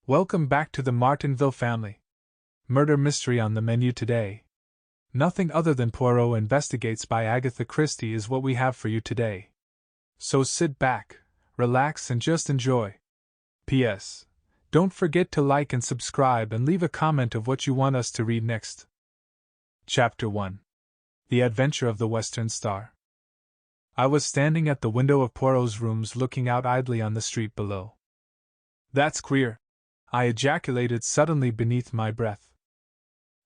Welcome back to the Martinville family. Murder mystery on the menu today. Nothing other than Poirot Investigates by Agatha Christie is what we have for you today. So sit back, relax, and just enjoy. P.S. Don't forget to like and subscribe and leave a comment of what you want us to read next. Chapter 1. The Adventure of the Western Star. I was standing at the window of Poirot's rooms looking out idly on the street below. "That's queer," I ejaculated suddenly beneath my breath.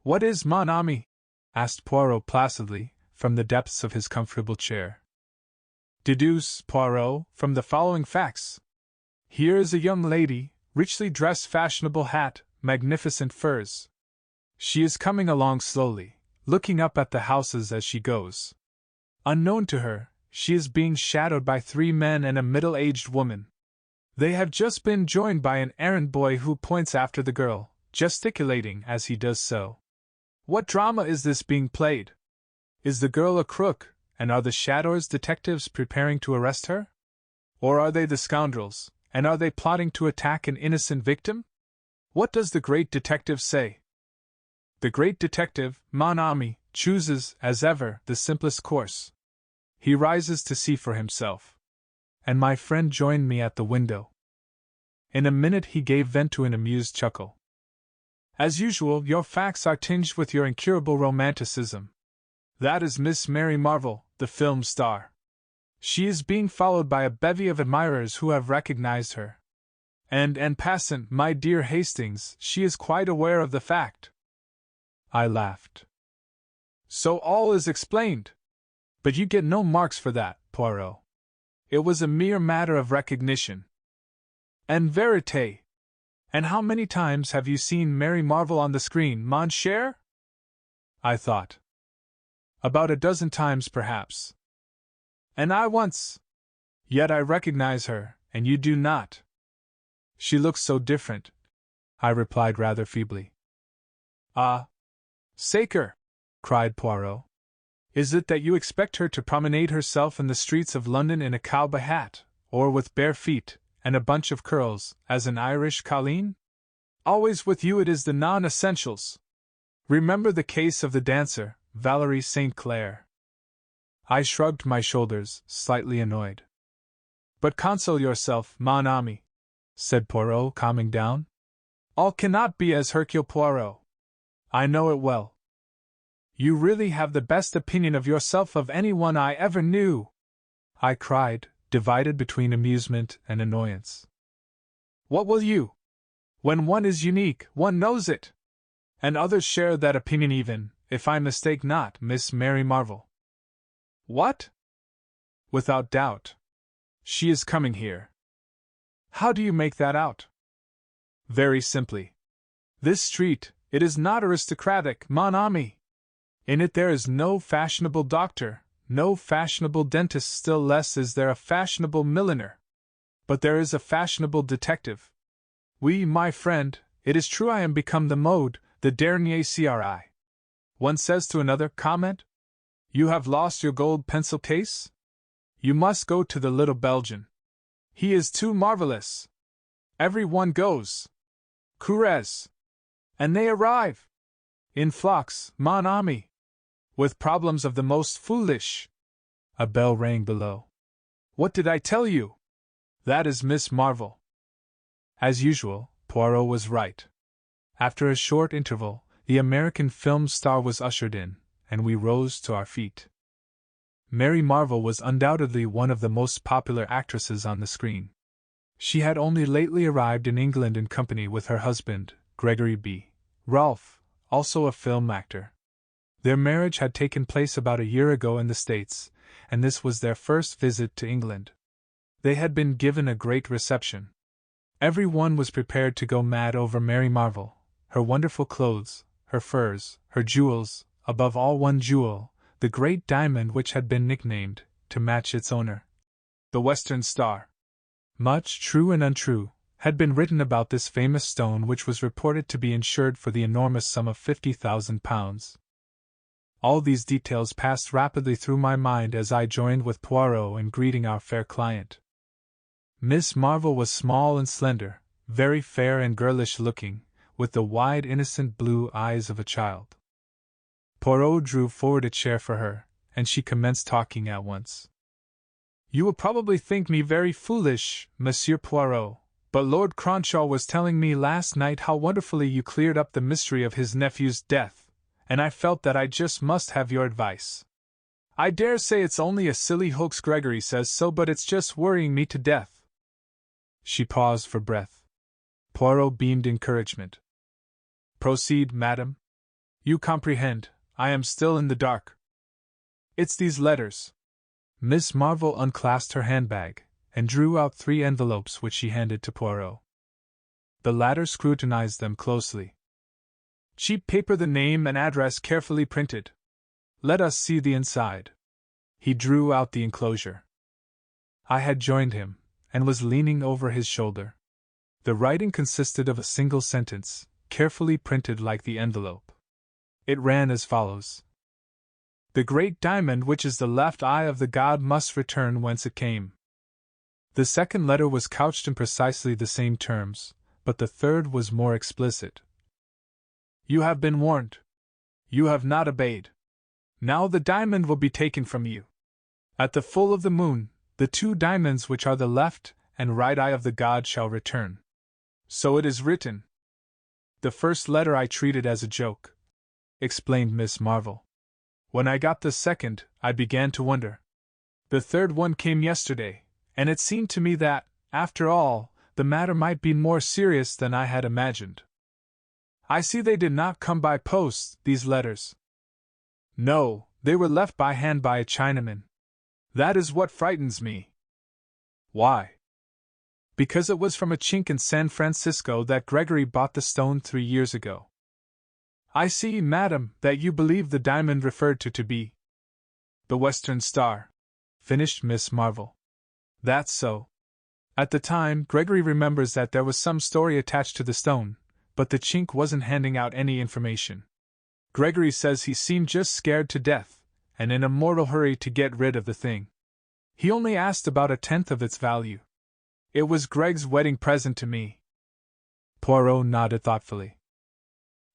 "What is, mon ami?" asked Poirot placidly, from the depths of his comfortable chair. "Deduce, Poirot, from the following facts. Here is a young lady, richly dressed, fashionable hat, magnificent furs. She is coming along slowly, looking up at the houses as she goes. Unknown to her, she is being shadowed by 3 men and a middle-aged woman. They have just been joined by an errand boy who points after the girl, gesticulating as he does so. What drama is this being played? Is the girl a crook, and are the shadowers detectives preparing to arrest her? Or are they the scoundrels, and are they plotting to attack an innocent victim? What does the great detective say? The great detective, mon ami, chooses, as ever, the simplest course. He rises to see for himself. And my friend joined me at the window. In a minute he gave vent to an amused chuckle. As usual, your facts are tinged with your incurable romanticism. That is Miss Mary Marvel, the film star. She is being followed by a bevy of admirers who have recognized her. And en passant, my dear Hastings, she is quite aware of the fact." I laughed. "So all is explained. But you get no marks for that, Poirot. It was a mere matter of recognition. En vérité. And how many times have you seen Mary Marvel on the screen, mon cher?" I thought. "About a dozen times, perhaps." "And I once. Yet I recognize her, and you do not." "She looks so different," I replied rather feebly. "Ah! Sacre!" cried Poirot. "Is it that you expect her to promenade herself in the streets of London in a cowboy hat, or with bare feet, and a bunch of curls, as an Irish colleen? Always with you it is the non-essentials. Remember the case of the dancer, Valerie St. Clair." I shrugged my shoulders, slightly annoyed. "But console yourself, mon ami," said Poirot, calming down. "All cannot be as Hercule Poirot. I know it well. You really have the best opinion of yourself of anyone I ever knew," I cried, divided between amusement and annoyance. "What will you? When one is unique, one knows it. And others share that opinion even, if I mistake not, Miss Mary Marvel." "What?" "Without doubt. She is coming here." "How do you make that out?" "Very simply. This street, it is not aristocratic, mon ami. In it there is no fashionable doctor, no fashionable dentist, still less is there a fashionable milliner. But there is a fashionable detective. Oui, my friend, it is true I am become the mode, the dernier cri. One says to another, comment? You have lost your gold pencil case? You must go to the little Belgian. He is too marvelous. Every one goes. Courez. And they arrive. In flocks, mon ami. With problems of the most foolish. A bell rang below. What did I tell you? That is Miss Marvel. As usual, Poirot was right. After a short interval, the American film star was ushered in, and we rose to our feet. Mary Marvel was undoubtedly one of the most popular actresses on the screen. She had only lately arrived in England in company with her husband, Gregory B. Rolfe, also a film actor. Their marriage had taken place about a year ago in the States, and this was their first visit to England. They had been given a great reception. Every one was prepared to go mad over Mary Marvel, her wonderful clothes, her furs, her jewels, above all one jewel, the great diamond which had been nicknamed, to match its owner, the Western Star. Much, true and untrue, had been written about this famous stone, which was reported to be insured for the enormous sum of £50,000. All these details passed rapidly through my mind as I joined with Poirot in greeting our fair client. Miss Marvel was small and slender, very fair and girlish-looking, with the wide innocent blue eyes of a child. Poirot drew forward a chair for her, and she commenced talking at once. "You will probably think me very foolish, Monsieur Poirot, but Lord Cronshaw was telling me last night how wonderfully you cleared up the mystery of his nephew's death, and I felt that I just must have your advice. I dare say it's only a silly hoax, Gregory says so, but it's just worrying me to death." She paused for breath. Poirot beamed encouragement. "Proceed, madam. You comprehend, I am still in the dark." "It's these letters." Miss Marvell unclasped her handbag, and drew out 3 envelopes which she handed to Poirot. The latter scrutinized them closely. "Cheap paper, the name and address carefully printed. Let us see the inside." He drew out the enclosure. I had joined him, and was leaning over his shoulder. The writing consisted of a single sentence, carefully printed like the envelope. It ran as follows: "The great diamond which is the left eye of the god must return whence it came." The second letter was couched in precisely the same terms, but the third was more explicit. "You have been warned. You have not obeyed. Now the diamond will be taken from you. At the full of the moon, the 2 diamonds which are the left and right eye of the god shall return. So it is written." "The first letter I treated as a joke," explained Miss Marvell. "When I got the second, I began to wonder. The third one came yesterday, and it seemed to me that, after all, the matter might be more serious than I had imagined. I see they did not come by post, these letters." "No, they were left by hand by a Chinaman. That is what frightens me." "Why?" "Because it was from a Chink in San Francisco that Gregory bought the stone 3 years ago." "I see, madam, that you believe the diamond referred to be the Western Star," finished Miss Marvell. "That's so. At the time, Gregory remembers that there was some story attached to the stone, but the Chink wasn't handing out any information. Gregory says he seemed just scared to death, and in a mortal hurry to get rid of the thing. He only asked about 1/10 of its value. It was Greg's wedding present to me." Poirot nodded thoughtfully.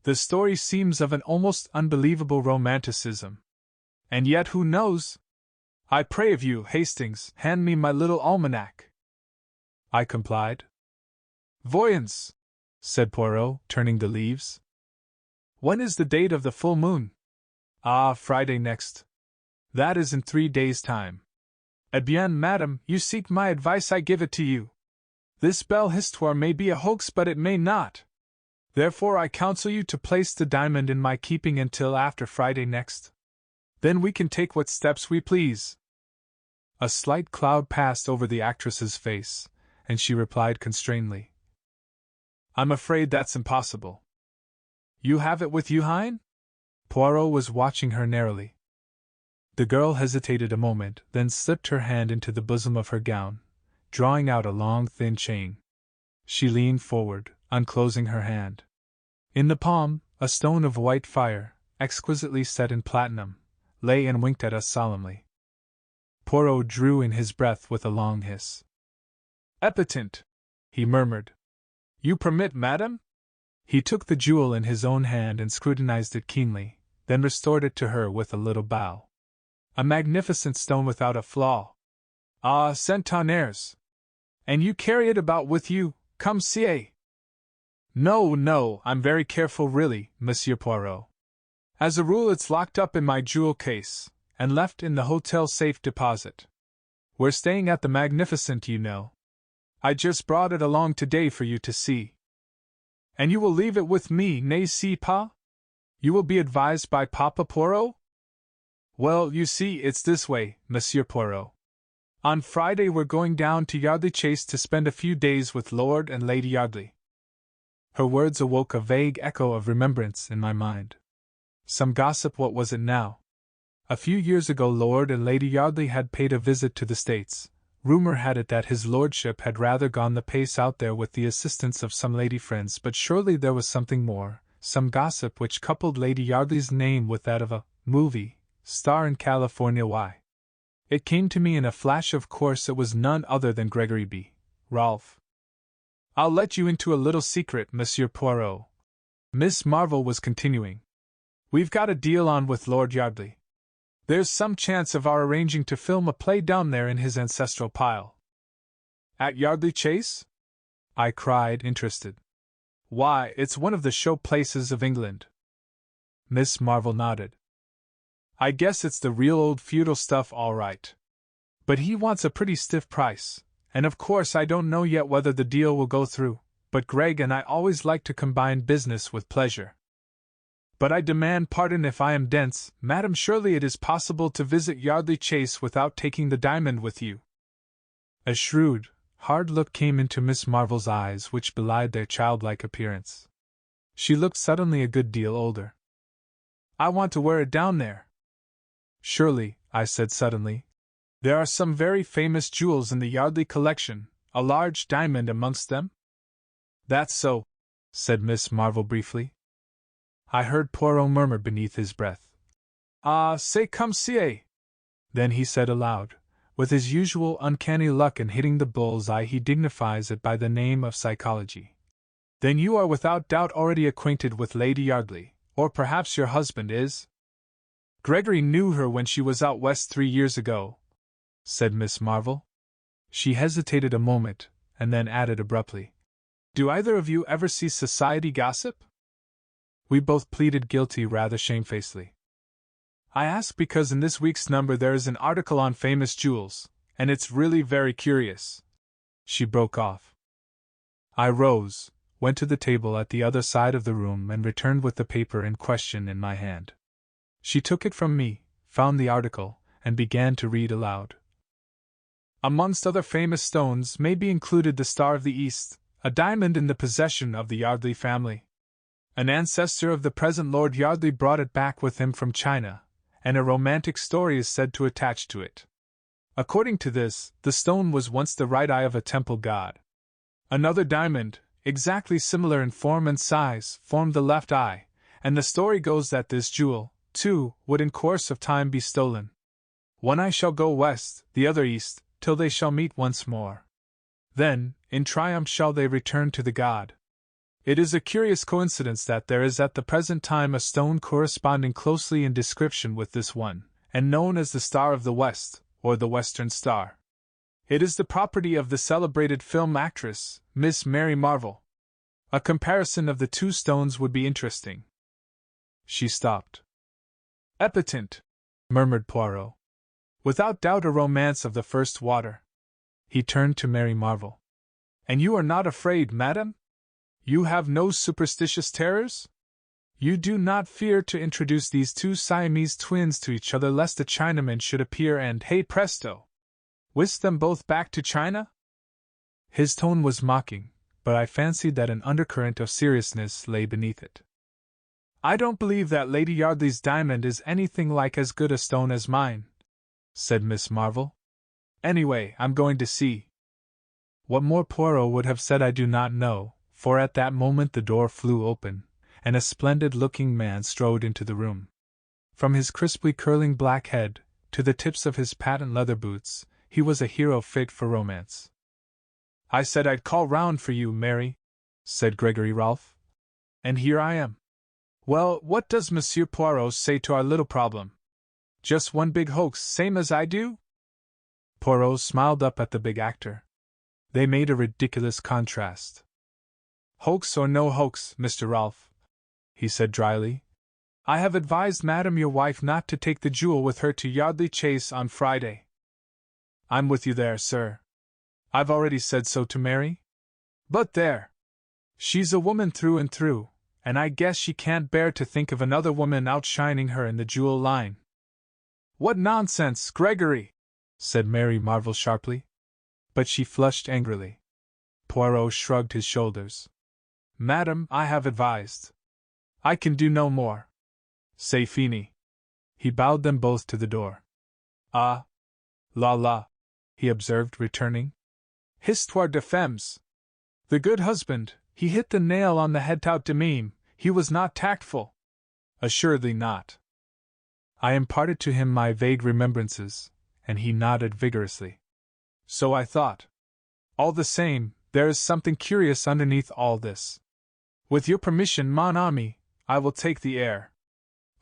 "The story seems of an almost unbelievable romanticism. And yet who knows? I pray of you, Hastings, hand me my little almanac." I complied. "Voyons," said Poirot, turning the leaves. "When is the date of the full moon?" "Ah, Friday next. That is in 3 days' time." "Eh bien, madam, you seek my advice, I give it to you. This belle histoire may be a hoax, but it may not. Therefore I counsel you to place the diamond in my keeping until after Friday next. Then we can take what steps we please." A slight cloud passed over the actress's face, and she replied constrainedly, "I'm afraid that's impossible." "You have it with you, Hein?" Poirot was watching her narrowly. The girl hesitated a moment, then slipped her hand into the bosom of her gown, drawing out a long thin chain. She leaned forward, unclosing her hand. In the palm, a stone of white fire, exquisitely set in platinum, lay and winked at us solemnly. Poirot drew in his breath with a long hiss. "Epatant!" he murmured. "You permit, madam?" He took the jewel in his own hand and scrutinized it keenly, then restored it to her with a little bow. "A magnificent stone without a flaw. Ah, centenaires! And you carry it about with you, comme si. "No, no, I'm very careful really, Monsieur Poirot. As a rule it's locked up in my jewel case, and left in the hotel safe deposit. We're staying at the Magnificent, you know. I just brought it along today for you to see." "And you will leave it with me, n'est-ce pas? You will be advised by Papa Poirot?" "Well, you see, it's this way, Monsieur Poirot. On Friday we're going down to Yardley Chase to spend a few days with Lord and Lady Yardley." Her words awoke a vague echo of remembrance in my mind. Some gossip, what was it now? A few years ago Lord and Lady Yardley had paid a visit to the States. Rumor had it that his lordship had rather gone the pace out there with the assistance of some lady friends, but surely there was something more, some gossip which coupled Lady Yardley's name with that of a movie star in California. Why? It came to me in a flash. Of course it was none other than Gregory B. Rolfe. I'll let you into a little secret, Monsieur Poirot. Miss Marvel was continuing. We've got a deal on with Lord Yardley. There's some chance of our arranging to film a play down there in his ancestral pile. At Yardley Chase? I cried, interested. Why, it's one of the show places of England. Miss Marvel nodded. I guess it's the real old feudal stuff all right. But he wants a pretty stiff price, and of course I don't know yet whether the deal will go through, but Greg and I always like to combine business with pleasure. But I demand pardon if I am dense, madam. Surely it is possible to visit Yardley Chase without taking the diamond with you. A shrewd, hard look came into Miss Marvel's eyes, which belied their childlike appearance. She looked suddenly a good deal older. I want to wear it down there. Surely, I said suddenly. There are some very famous jewels in the Yardley collection, a large diamond amongst them? That's so, said Miss Marvel briefly. I heard Poirot murmur beneath his breath. Ah, c'est comme si. Then he said aloud, with his usual uncanny luck in hitting the bull's eye, he dignifies it by the name of psychology. Then you are without doubt already acquainted with Lady Yardley, or perhaps your husband is? Gregory knew her when she was out west 3 years ago, said Miss Marvel. She hesitated a moment, and then added abruptly, Do either of you ever see society gossip? We both pleaded guilty rather shamefacedly. I ask because in this week's number there is an article on famous jewels, and it's really very curious. She broke off. I rose, went to the table at the other side of the room, and returned with the paper in question in my hand. She took it from me, found the article, and began to read aloud. Amongst other famous stones may be included the Star of the East, a diamond in the possession of the Yardley family. An ancestor of the present Lord Yardley brought it back with him from China, and a romantic story is said to attach to it. According to this, the stone was once the right eye of a temple god. Another diamond, exactly similar in form and size, formed the left eye, and the story goes that this jewel, too, would in course of time be stolen. One eye shall go west, the other east, till they shall meet once more. Then, in triumph shall they return to the god. It is a curious coincidence that there is at the present time a stone corresponding closely in description with this one, and known as the Star of the West, or the Western Star. It is the property of the celebrated film actress, Miss Mary Marvel. A comparison of the two stones would be interesting. She stopped. Epatant, murmured Poirot. Without doubt a romance of the first water. He turned to Mary Marvel. And you are not afraid, madam? You have no superstitious terrors? You do not fear to introduce these two Siamese twins to each other lest a Chinaman should appear and, hey presto, whisk them both back to China? His tone was mocking, but I fancied that an undercurrent of seriousness lay beneath it. I don't believe that Lady Yardley's diamond is anything like as good a stone as mine, said Miss Marvel. Anyway, I'm going to see. What more Poirot would have said I do not know, for at that moment the door flew open, and a splendid-looking man strode into the room. From his crisply curling black head to the tips of his patent leather boots, he was a hero fit for romance. I said I'd call round for you, Mary, said Gregory Rolfe. And here I am. Well, what does Monsieur Poirot say to our little problem? Just one big hoax, same as I do? Poirot smiled up at the big actor. They made a ridiculous contrast. Hoax or no hoax, Mr. Rolfe, he said dryly, I have advised Madam your wife not to take the jewel with her to Yardley Chase on Friday. I'm with you there, sir. I've already said so to Mary. But there! She's a woman through and through, and I guess she can't bear to think of another woman outshining her in the jewel line. What nonsense, Gregory! Said Mary Marvel sharply. But she flushed angrily. Poirot shrugged his shoulders. Madam, I have advised. I can do no more. C'est fini. He bowed them both to the door. Ah! La la, he observed, returning. Histoire de femmes. The good husband, he hit the nail on the head tout de même, he was not tactful. Assuredly not. I imparted to him my vague remembrances, and he nodded vigorously. So I thought. All the same, there is something curious underneath all this. With your permission, mon ami, I will take the air.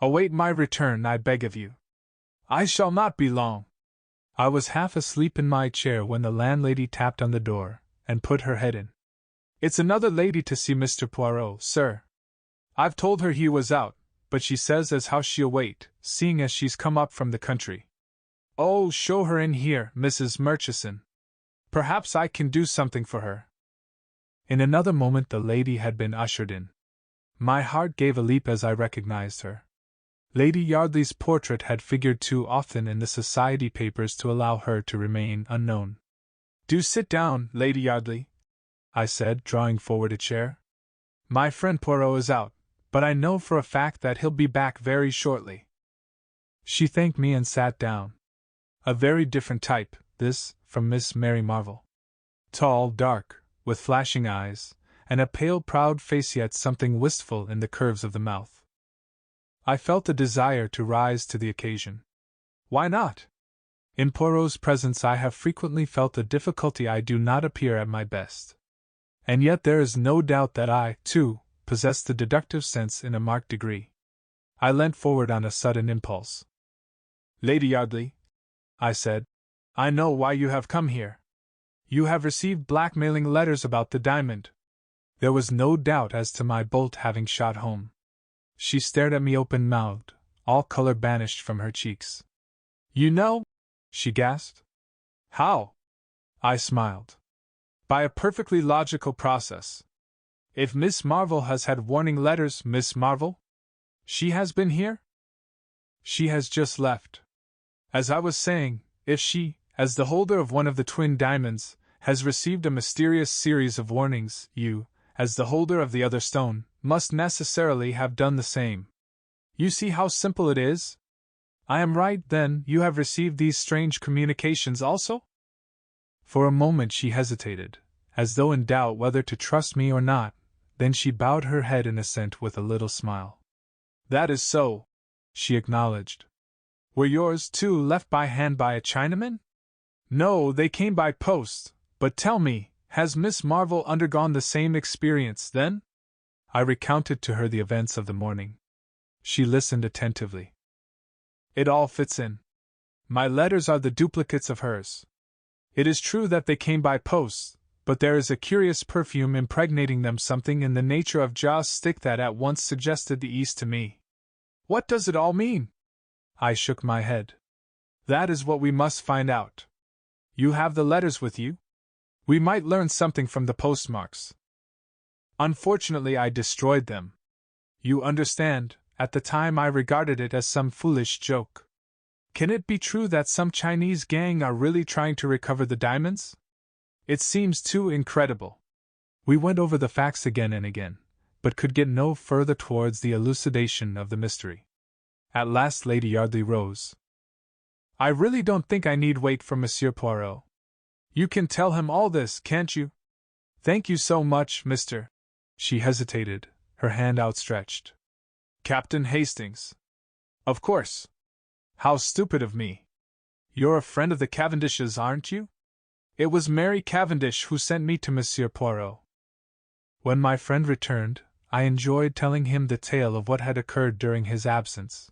Await my return, I beg of you. I shall not be long. I was half asleep in my chair when the landlady tapped on the door, and put her head in. It's another lady to see Mr. Poirot, sir. I've told her he was out, but she says as how she'll wait, seeing as she's come up from the country. Oh, show her in here, Mrs. Murchison. Perhaps I can do something for her. In another moment the lady had been ushered in. My heart gave a leap as I recognized her. Lady Yardley's portrait had figured too often in the society papers to allow her to remain unknown. Do sit down, Lady Yardley, I said, drawing forward a chair. My friend Poirot is out, but I know for a fact that he'll be back very shortly. She thanked me and sat down. A very different type, this, from Miss Mary Marvell. Tall, dark, with flashing eyes, and a pale, proud face, yet something wistful in the curves of the mouth. I felt a desire to rise to the occasion. Why not? In Poirot's presence I have frequently felt a difficulty. I do not appear at my best. And yet there is no doubt that I, too, possess the deductive sense in a marked degree. I leant forward on a sudden impulse. Lady Yardley, I said, I know why you have come here. You have received blackmailing letters about the diamond. There was no doubt as to my bolt having shot home. She stared at me open-mouthed, all color banished from her cheeks. You know? She gasped. How? I smiled. By a perfectly logical process. If Miss Marvell has had warning letters, Miss Marvell? She has been here? She has just left. As I was saying, if she, as the holder of one of the twin diamonds, has received a mysterious series of warnings, you, as the holder of the other stone, must necessarily have done the same. You see how simple it is? I am right, then, you have received these strange communications also? For a moment she hesitated, as though in doubt whether to trust me or not, then she bowed her head in assent with a little smile. That is so, she acknowledged. Were yours, too, left by hand by a Chinaman? No, they came by post, but tell me, has Miss Marvell undergone the same experience, then? I recounted to her the events of the morning. She listened attentively. It all fits in. My letters are the duplicates of hers. It is true that they came by post, but there is a curious perfume impregnating them, something in the nature of joss stick that at once suggested the East to me. What does it all mean? I shook my head. That is what we must find out. You have the letters with you? We might learn something from the postmarks. Unfortunately, I destroyed them. You understand, at the time I regarded it as some foolish joke. Can it be true that some Chinese gang are really trying to recover the diamonds? It seems too incredible. We went over the facts again and again, but could get no further towards the elucidation of the mystery. At last Lady Yardley rose. I really don't think I need wait for Monsieur Poirot. You can tell him all this, can't you? Thank you so much, Mr. She hesitated, her hand outstretched. Captain Hastings. Of course. How stupid of me. You're a friend of the Cavendishes, aren't you? It was Mary Cavendish who sent me to Monsieur Poirot. When my friend returned, I enjoyed telling him the tale of what had occurred during his absence.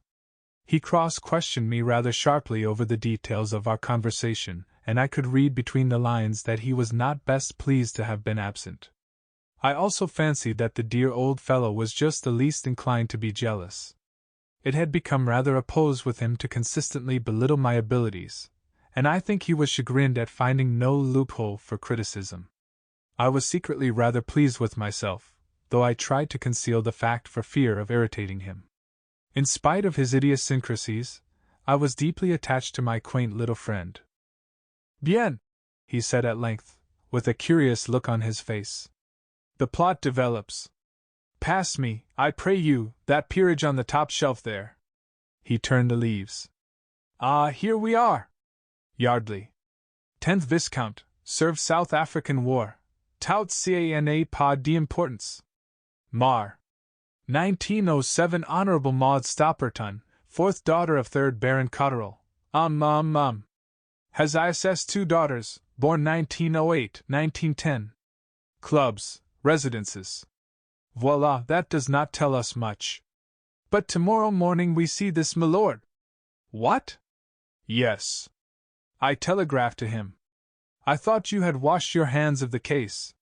He cross-questioned me rather sharply over the details of our conversation, and I could read between the lines that he was not best pleased to have been absent. I also fancied that the dear old fellow was just the least inclined to be jealous. It had become rather a pose with him to consistently belittle my abilities, and I think he was chagrined at finding no loophole for criticism. I was secretly rather pleased with myself, though I tried to conceal the fact for fear of irritating him. In spite of his idiosyncrasies, I was deeply attached to my quaint little friend. Bien, he said at length, with a curious look on his face. The plot develops. Pass me, I pray you, that peerage on the top shelf there. He turned the leaves. Ah, here we are. Yardley. 10th Viscount, served South African War. Tout cana pas d'importance. Mar. 1907 Honorable Maud Stopperton, 4th daughter of 3rd Baron Cotterell. Has ISS 2 daughters, born 1908, 1910. clubs, residences. Voila, that does not tell us much. But tomorrow morning we see this milord. What? Yes. I telegraphed to him. I thought you had washed your hands of the case.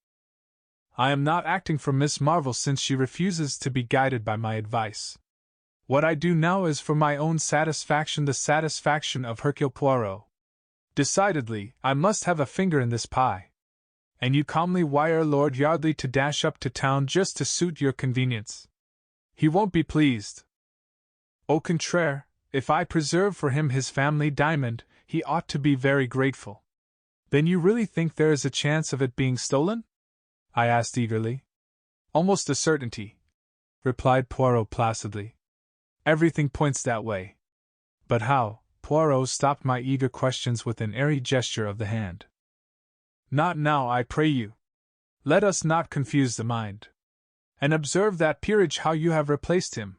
I am not acting for Miss Marvel since she refuses to be guided by my advice. What I do now is for my own satisfaction, the satisfaction of Hercule Poirot. Decidedly, I must have a finger in this pie. And you calmly wire Lord Yardley to dash up to town just to suit your convenience. He won't be pleased. Au contraire, if I preserve for him his family diamond, he ought to be very grateful. Then you really think there is a chance of it being stolen? I asked eagerly. Almost a certainty, replied Poirot placidly. Everything points that way. But how? Poirot stopped my eager questions with an airy gesture of the hand. Not now, I pray you. Let us not confuse the mind. And observe that peerage how you have replaced him.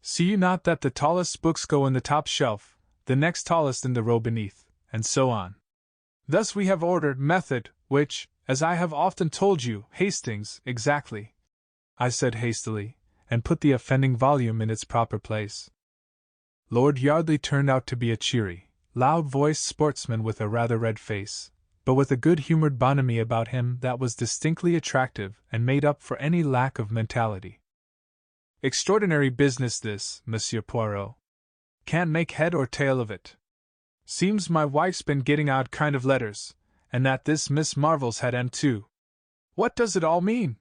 See you not that the tallest books go in the top shelf, the next tallest in the row beneath, and so on. Thus we have order, method, which, as I have often told you, Hastings, exactly, I said hastily, and put the offending volume in its proper place. Lord Yardley turned out to be a cheery, loud-voiced sportsman with a rather red face, but with a good-humored bonhomie about him that was distinctly attractive and made up for any lack of mentality. Extraordinary business this, Monsieur Poirot. Can't make head or tail of it. Seems my wife's been getting odd kind of letters, and that this Miss Marvel's had 'em too. What does it all mean?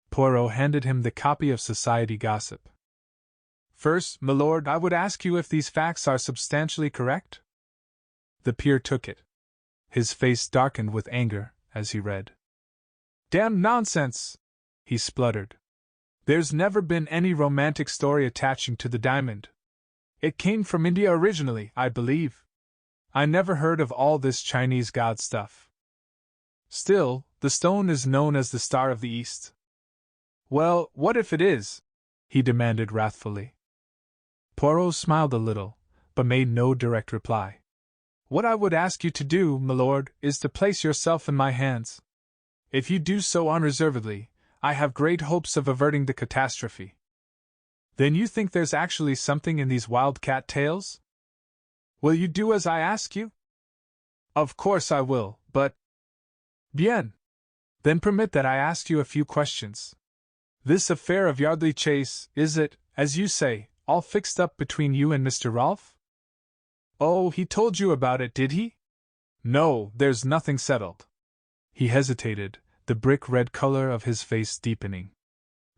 Poirot handed him the copy of Society Gossip. First, milord, I would ask you if these facts are substantially correct? The peer took it. His face darkened with anger as he read. Damned nonsense! He spluttered. There's never been any romantic story attaching to the diamond. It came from India originally, I believe. I never heard of all this Chinese god stuff. Still, the stone is known as the Star of the East. Well, what if it is? He demanded wrathfully. Poirot smiled a little, but made no direct reply. What I would ask you to do, milord, is to place yourself in my hands. If you do so unreservedly, I have great hopes of averting the catastrophe. Then you think there's actually something in these wildcat tales? Will you do as I ask you? Of course I will, but... Bien. Then permit that I ask you a few questions. This affair of Yardley Chase, is it, as you say, all fixed up between you and Mr. Rolfe? Oh, he told you about it, did he? No, there's nothing settled. He hesitated, the brick-red color of his face deepening.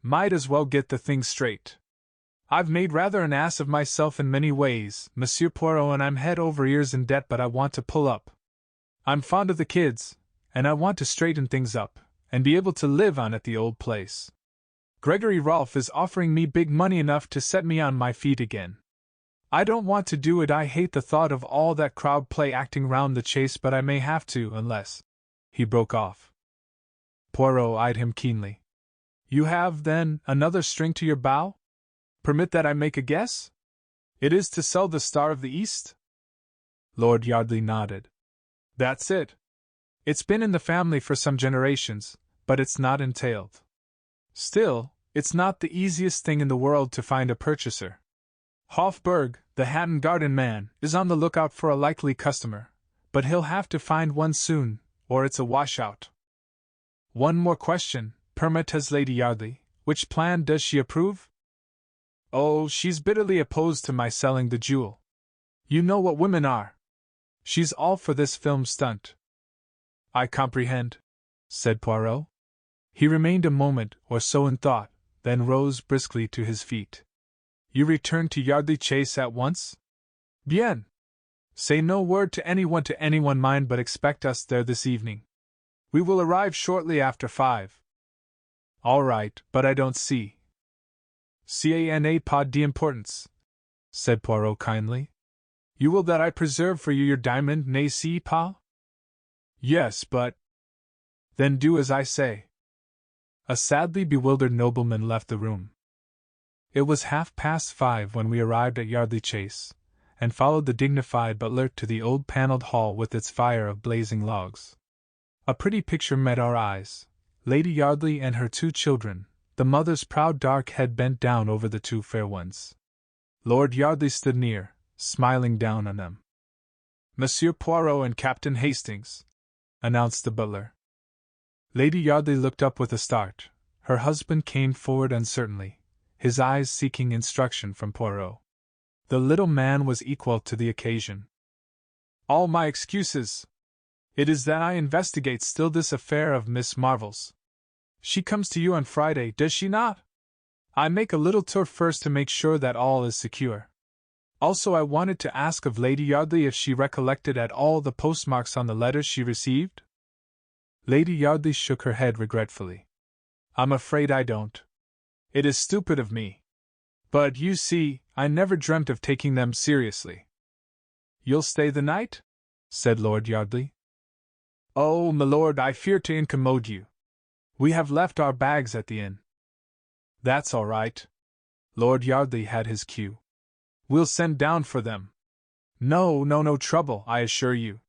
Might as well get the thing straight. I've made rather an ass of myself in many ways, Monsieur Poirot, and I'm head over ears in debt, but I want to pull up. I'm fond of the kids, and I want to straighten things up, and be able to live on at the old place. Gregory Rolfe is offering me big money enough to set me on my feet again. I don't want to do it, I hate the thought of all that crowd play acting round the chase, but I may have to unless... He broke off. Poirot eyed him keenly. You have, then, another string to your bow? Permit that I make a guess? It is to sell the Star of the East? Lord Yardley nodded. That's it. It's been in the family for some generations, but it's not entailed. Still, it's not the easiest thing in the world to find a purchaser. Hofburg, the Hatton Garden man, is on the lookout for a likely customer, but he'll have to find one soon, or it's a washout. One more question, permettez Lady Yardley, which plan does she approve? Oh, she's bitterly opposed to my selling the jewel. You know what women are. She's all for this film stunt. I comprehend, said Poirot. He remained a moment or so in thought, then rose briskly to his feet. You return to Yardley Chase at once? Bien. Say no word to anyone mind, but expect us there this evening. We will arrive shortly after 5. All right, but I don't see. Cana pas d'importance, said Poirot kindly. You will that I preserve for you your diamond, n'est-ce pas? Yes, but... Then do as I say. A sadly bewildered nobleman left the room. It was 5:30 when we arrived at Yardley Chase, and followed the dignified butler to the old panelled hall with its fire of blazing logs. A pretty picture met our eyes, Lady Yardley and her 2 children, the mother's proud dark head bent down over the 2 fair ones. Lord Yardley stood near, smiling down on them. Monsieur Poirot and Captain Hastings, announced the butler. Lady Yardley looked up with a start. Her husband came forward uncertainly, his eyes seeking instruction from Poirot. The little man was equal to the occasion. All my excuses. It is that I investigate still this affair of Miss Marvel's. She comes to you on Friday, does she not? I make a little tour first to make sure that all is secure. Also, I wanted to ask of Lady Yardley if she recollected at all the postmarks on the letters she received? Lady Yardley shook her head regretfully. I'm afraid I don't. It is stupid of me. But, you see, I never dreamt of taking them seriously. You'll stay the night? Said Lord Yardley. Oh, my lord, I fear to incommode you. We have left our bags at the inn. That's all right. Lord Yardley had his cue. We'll send down for them. No trouble, I assure you.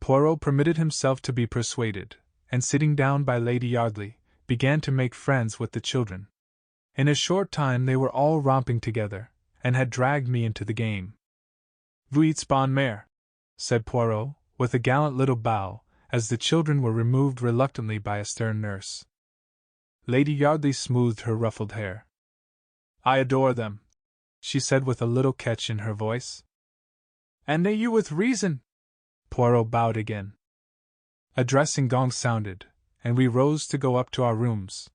Poirot permitted himself to be persuaded, and sitting down by Lady Yardley, began to make friends with the children. In a short time they were all romping together, and had dragged me into the game. Vuits bonne mère, said Poirot, with a gallant little bow, as the children were removed reluctantly by a stern nurse. Lady Yardley smoothed her ruffled hair. I adore them, she said with a little catch in her voice. And nay, you with reason. Poirot bowed again. A dressing gong sounded, and we rose to go up to our rooms.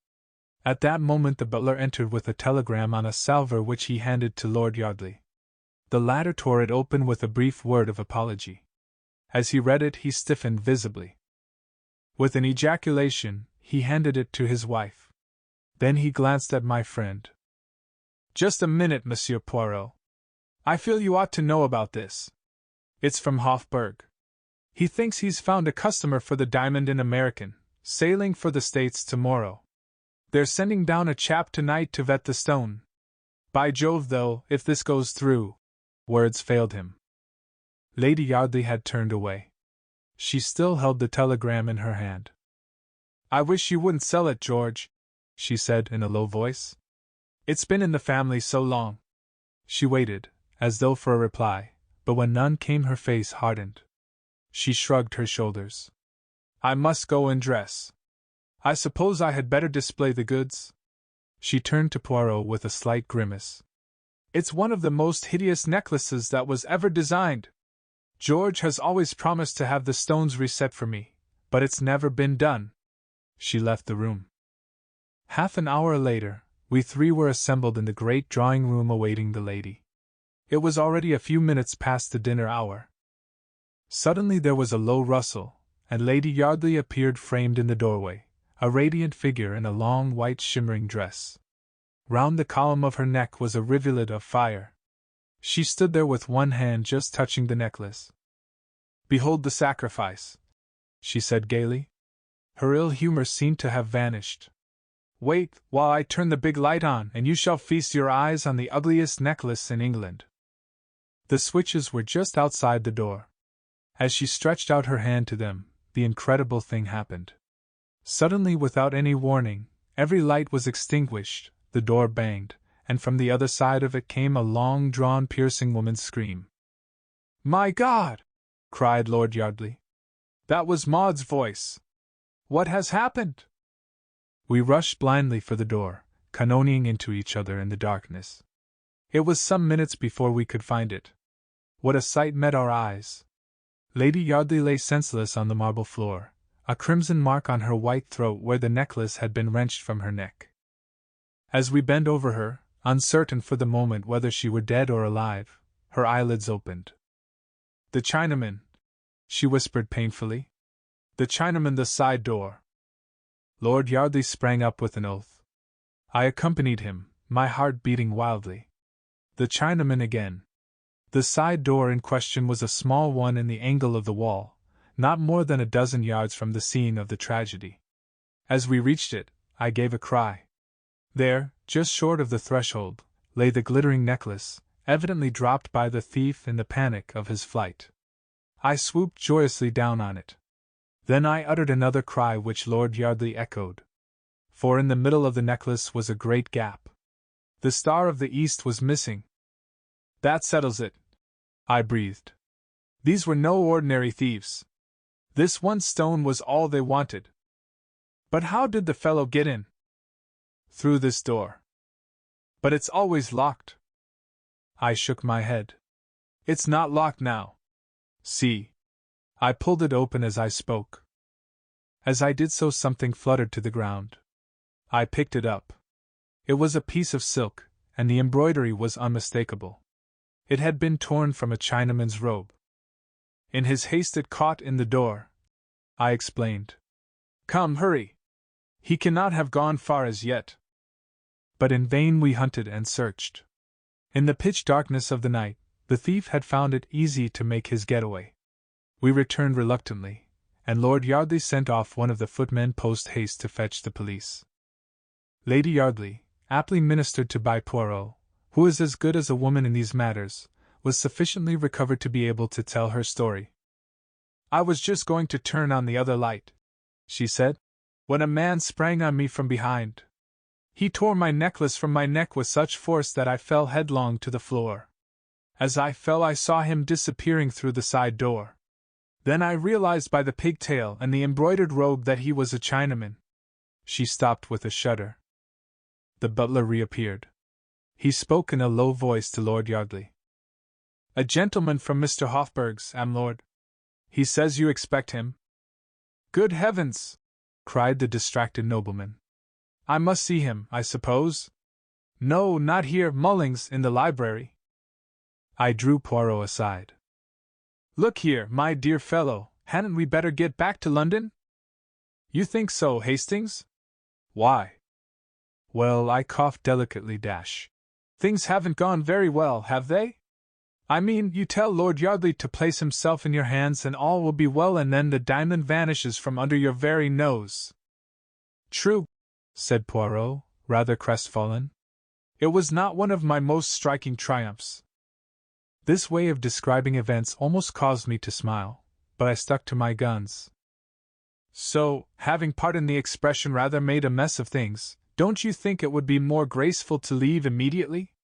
At that moment the butler entered with a telegram on a salver which he handed to Lord Yardley. The latter tore it open with a brief word of apology. As he read it he stiffened visibly. With an ejaculation, he handed it to his wife. Then he glanced at my friend. Just a minute, Monsieur Poirot. I feel you ought to know about this. It's from Hofburg. He thinks he's found a customer for the Diamond in American, sailing for the States tomorrow. They're sending down a chap tonight to vet the stone. By Jove, though, if this goes through. Words failed him. Lady Yardley had turned away. She still held the telegram in her hand. I wish you wouldn't sell it, George, she said in a low voice. It's been in the family so long. She waited, as though for a reply, but when none came her face hardened. She shrugged her shoulders. I must go and dress. I suppose I had better display the goods? She turned to Poirot with a slight grimace. It's one of the most hideous necklaces that was ever designed. George has always promised to have the stones reset for me, but it's never been done. She left the room. Half an hour later, we 3 were assembled in the great drawing-room awaiting the lady. It was already a few minutes past the dinner hour. Suddenly there was a low rustle, and Lady Yardley appeared framed in the doorway, a radiant figure in a long white shimmering dress. Round the column of her neck was a rivulet of fire. She stood there with one hand just touching the necklace. Behold the sacrifice, she said gaily. Her ill humor seemed to have vanished. Wait, while I turn the big light on, and you shall feast your eyes on the ugliest necklace in England. The switches were just outside the door. As she stretched out her hand to them, the incredible thing happened. Suddenly, without any warning, every light was extinguished, the door banged, and from the other side of it came a long-drawn, piercing woman's scream. My God! Cried Lord Yardley. That was Maud's voice. What has happened? We rushed blindly for the door, cannonading into each other in the darkness. It was some minutes before we could find it. What a sight met our eyes! Lady Yardley lay senseless on the marble floor, a crimson mark on her white throat where the necklace had been wrenched from her neck. As we bent over her, uncertain for the moment whether she were dead or alive, her eyelids opened. The Chinaman, she whispered painfully. The Chinaman, the side door. Lord Yardley sprang up with an oath. I accompanied him, my heart beating wildly. The Chinaman again. The side door in question was a small one in the angle of the wall, not more than a dozen yards from the scene of the tragedy. As we reached it, I gave a cry. There, just short of the threshold, lay the glittering necklace, evidently dropped by the thief in the panic of his flight. I swooped joyously down on it. Then I uttered another cry which Lord Yardley echoed. For in the middle of the necklace was a great gap. The Star of the East was missing. "That settles it," I breathed. These were no ordinary thieves. This one stone was all they wanted. But how did the fellow get in? Through this door. But it's always locked. I shook my head. It's not locked now. See. I pulled it open as I spoke. As I did so, something fluttered to the ground. I picked it up. It was a piece of silk, and the embroidery was unmistakable. It had been torn from a Chinaman's robe. In his haste it caught in the door, I explained. "Come, hurry! He cannot have gone far as yet." But in vain we hunted and searched. In the pitch darkness of the night, the thief had found it easy to make his getaway. We returned reluctantly, and Lord Yardley sent off one of the footmen post haste to fetch the police. Lady Yardley, aptly ministered to by Poirot, who is as good as a woman in these matters, was sufficiently recovered to be able to tell her story. "I was just going to turn on the other light," she said, "when a man sprang on me from behind. He tore my necklace from my neck with such force that I fell headlong to the floor. As I fell, I saw him disappearing through the side door. Then I realized by the pigtail and the embroidered robe that he was a Chinaman." She stopped with a shudder. The butler reappeared. He spoke in a low voice to Lord Yardley. "A gentleman from Mr. Hofburg's, lord. He says you expect him." "Good heavens!" cried the distracted nobleman. "I must see him, I suppose?" "No, not here, Mullings, in the library." I drew Poirot aside. "Look here, my dear fellow, hadn't we better get back to London?" "You think so, Hastings? Why?" "Well," I coughed delicately. "Things haven't gone very well, have they? I mean, you tell Lord Yardley to place himself in your hands and all will be well, and then the diamond vanishes from under your very nose." "True," said Poirot, rather crestfallen. "It was not one of my most striking triumphs." This way of describing events almost caused me to smile, but I stuck to my guns. "So, having pardoned the expression, rather made a mess of things, don't you think it would be more graceful to leave immediately?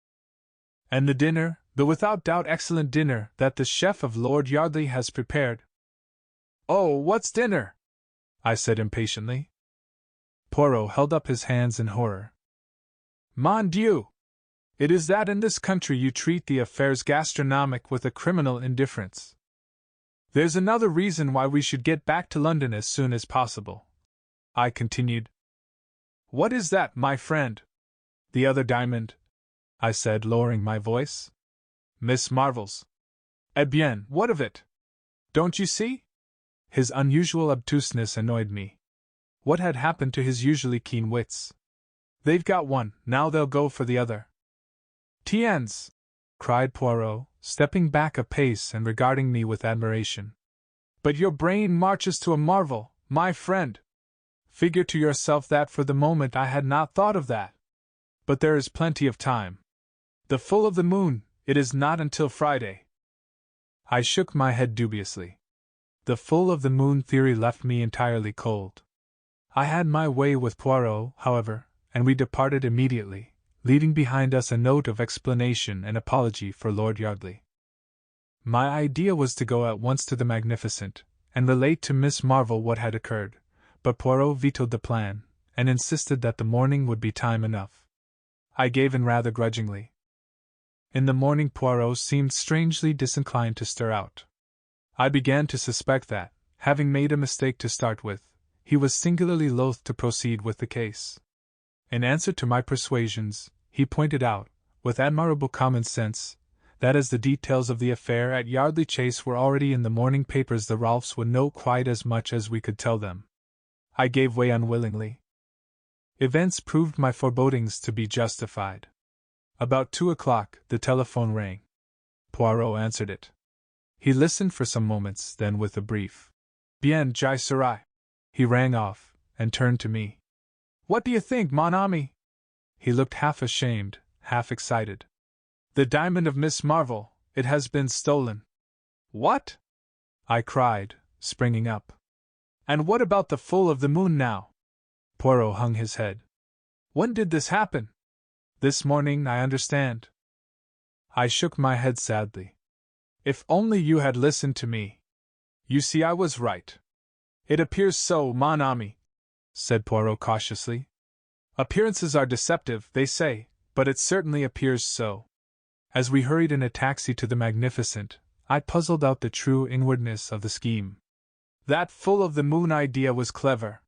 And the dinner, the without doubt excellent dinner that the chef of Lord Yardley has prepared?" "Oh, what's dinner?" I said impatiently. Poirot held up his hands in horror. "Mon Dieu! It is that in this country you treat the affairs gastronomic with a criminal indifference. There's another reason why we should get back to London as soon as possible," I continued. "What is that, my friend?" "The other diamond," I said, lowering my voice. "Miss Marvell's." "Eh bien, what of it? Don't you see?" His unusual obtuseness annoyed me. What had happened to his usually keen wits? "They've got one, now they'll go for the other." "Tiens!" cried Poirot, stepping back a pace and regarding me with admiration. "But your brain marches to a marvel, my friend. Figure to yourself that for the moment I had not thought of that. But there is plenty of time. The full of the moon, it is not until Friday." I shook my head dubiously. The full of the moon theory left me entirely cold. I had my way with Poirot, however, and we departed immediately, leaving behind us a note of explanation and apology for Lord Yardley. My idea was to go at once to the Magnificent, and relate to Miss Marvell what had occurred, but Poirot vetoed the plan, and insisted that the morning would be time enough. I gave in rather grudgingly. In the morning Poirot seemed strangely disinclined to stir out. I began to suspect that, having made a mistake to start with, he was singularly loath to proceed with the case. In answer to my persuasions, he pointed out, with admirable common sense, that as the details of the affair at Yardley Chase were already in the morning papers, the Rolfs would know quite as much as we could tell them. I gave way unwillingly. Events proved my forebodings to be justified. About 2 o'clock, the telephone rang. Poirot answered it. He listened for some moments, then with a brief "Bien, j'y serai," he rang off, and turned to me. "What do you think, mon ami?" He looked half ashamed, half excited. "The diamond of Miss Marvell, it has been stolen." "What?" I cried, springing up. And what about the full of the moon now? Poirot hung his head. When did this happen? This morning, I understand. I shook my head sadly. If only you had listened to me. You see, I was right. It appears so, mon ami, said Poirot cautiously. Appearances are deceptive, they say, but it certainly appears so. As we hurried in a taxi to the Magnificent, I puzzled out the true inwardness of the scheme. That full of the moon idea was clever.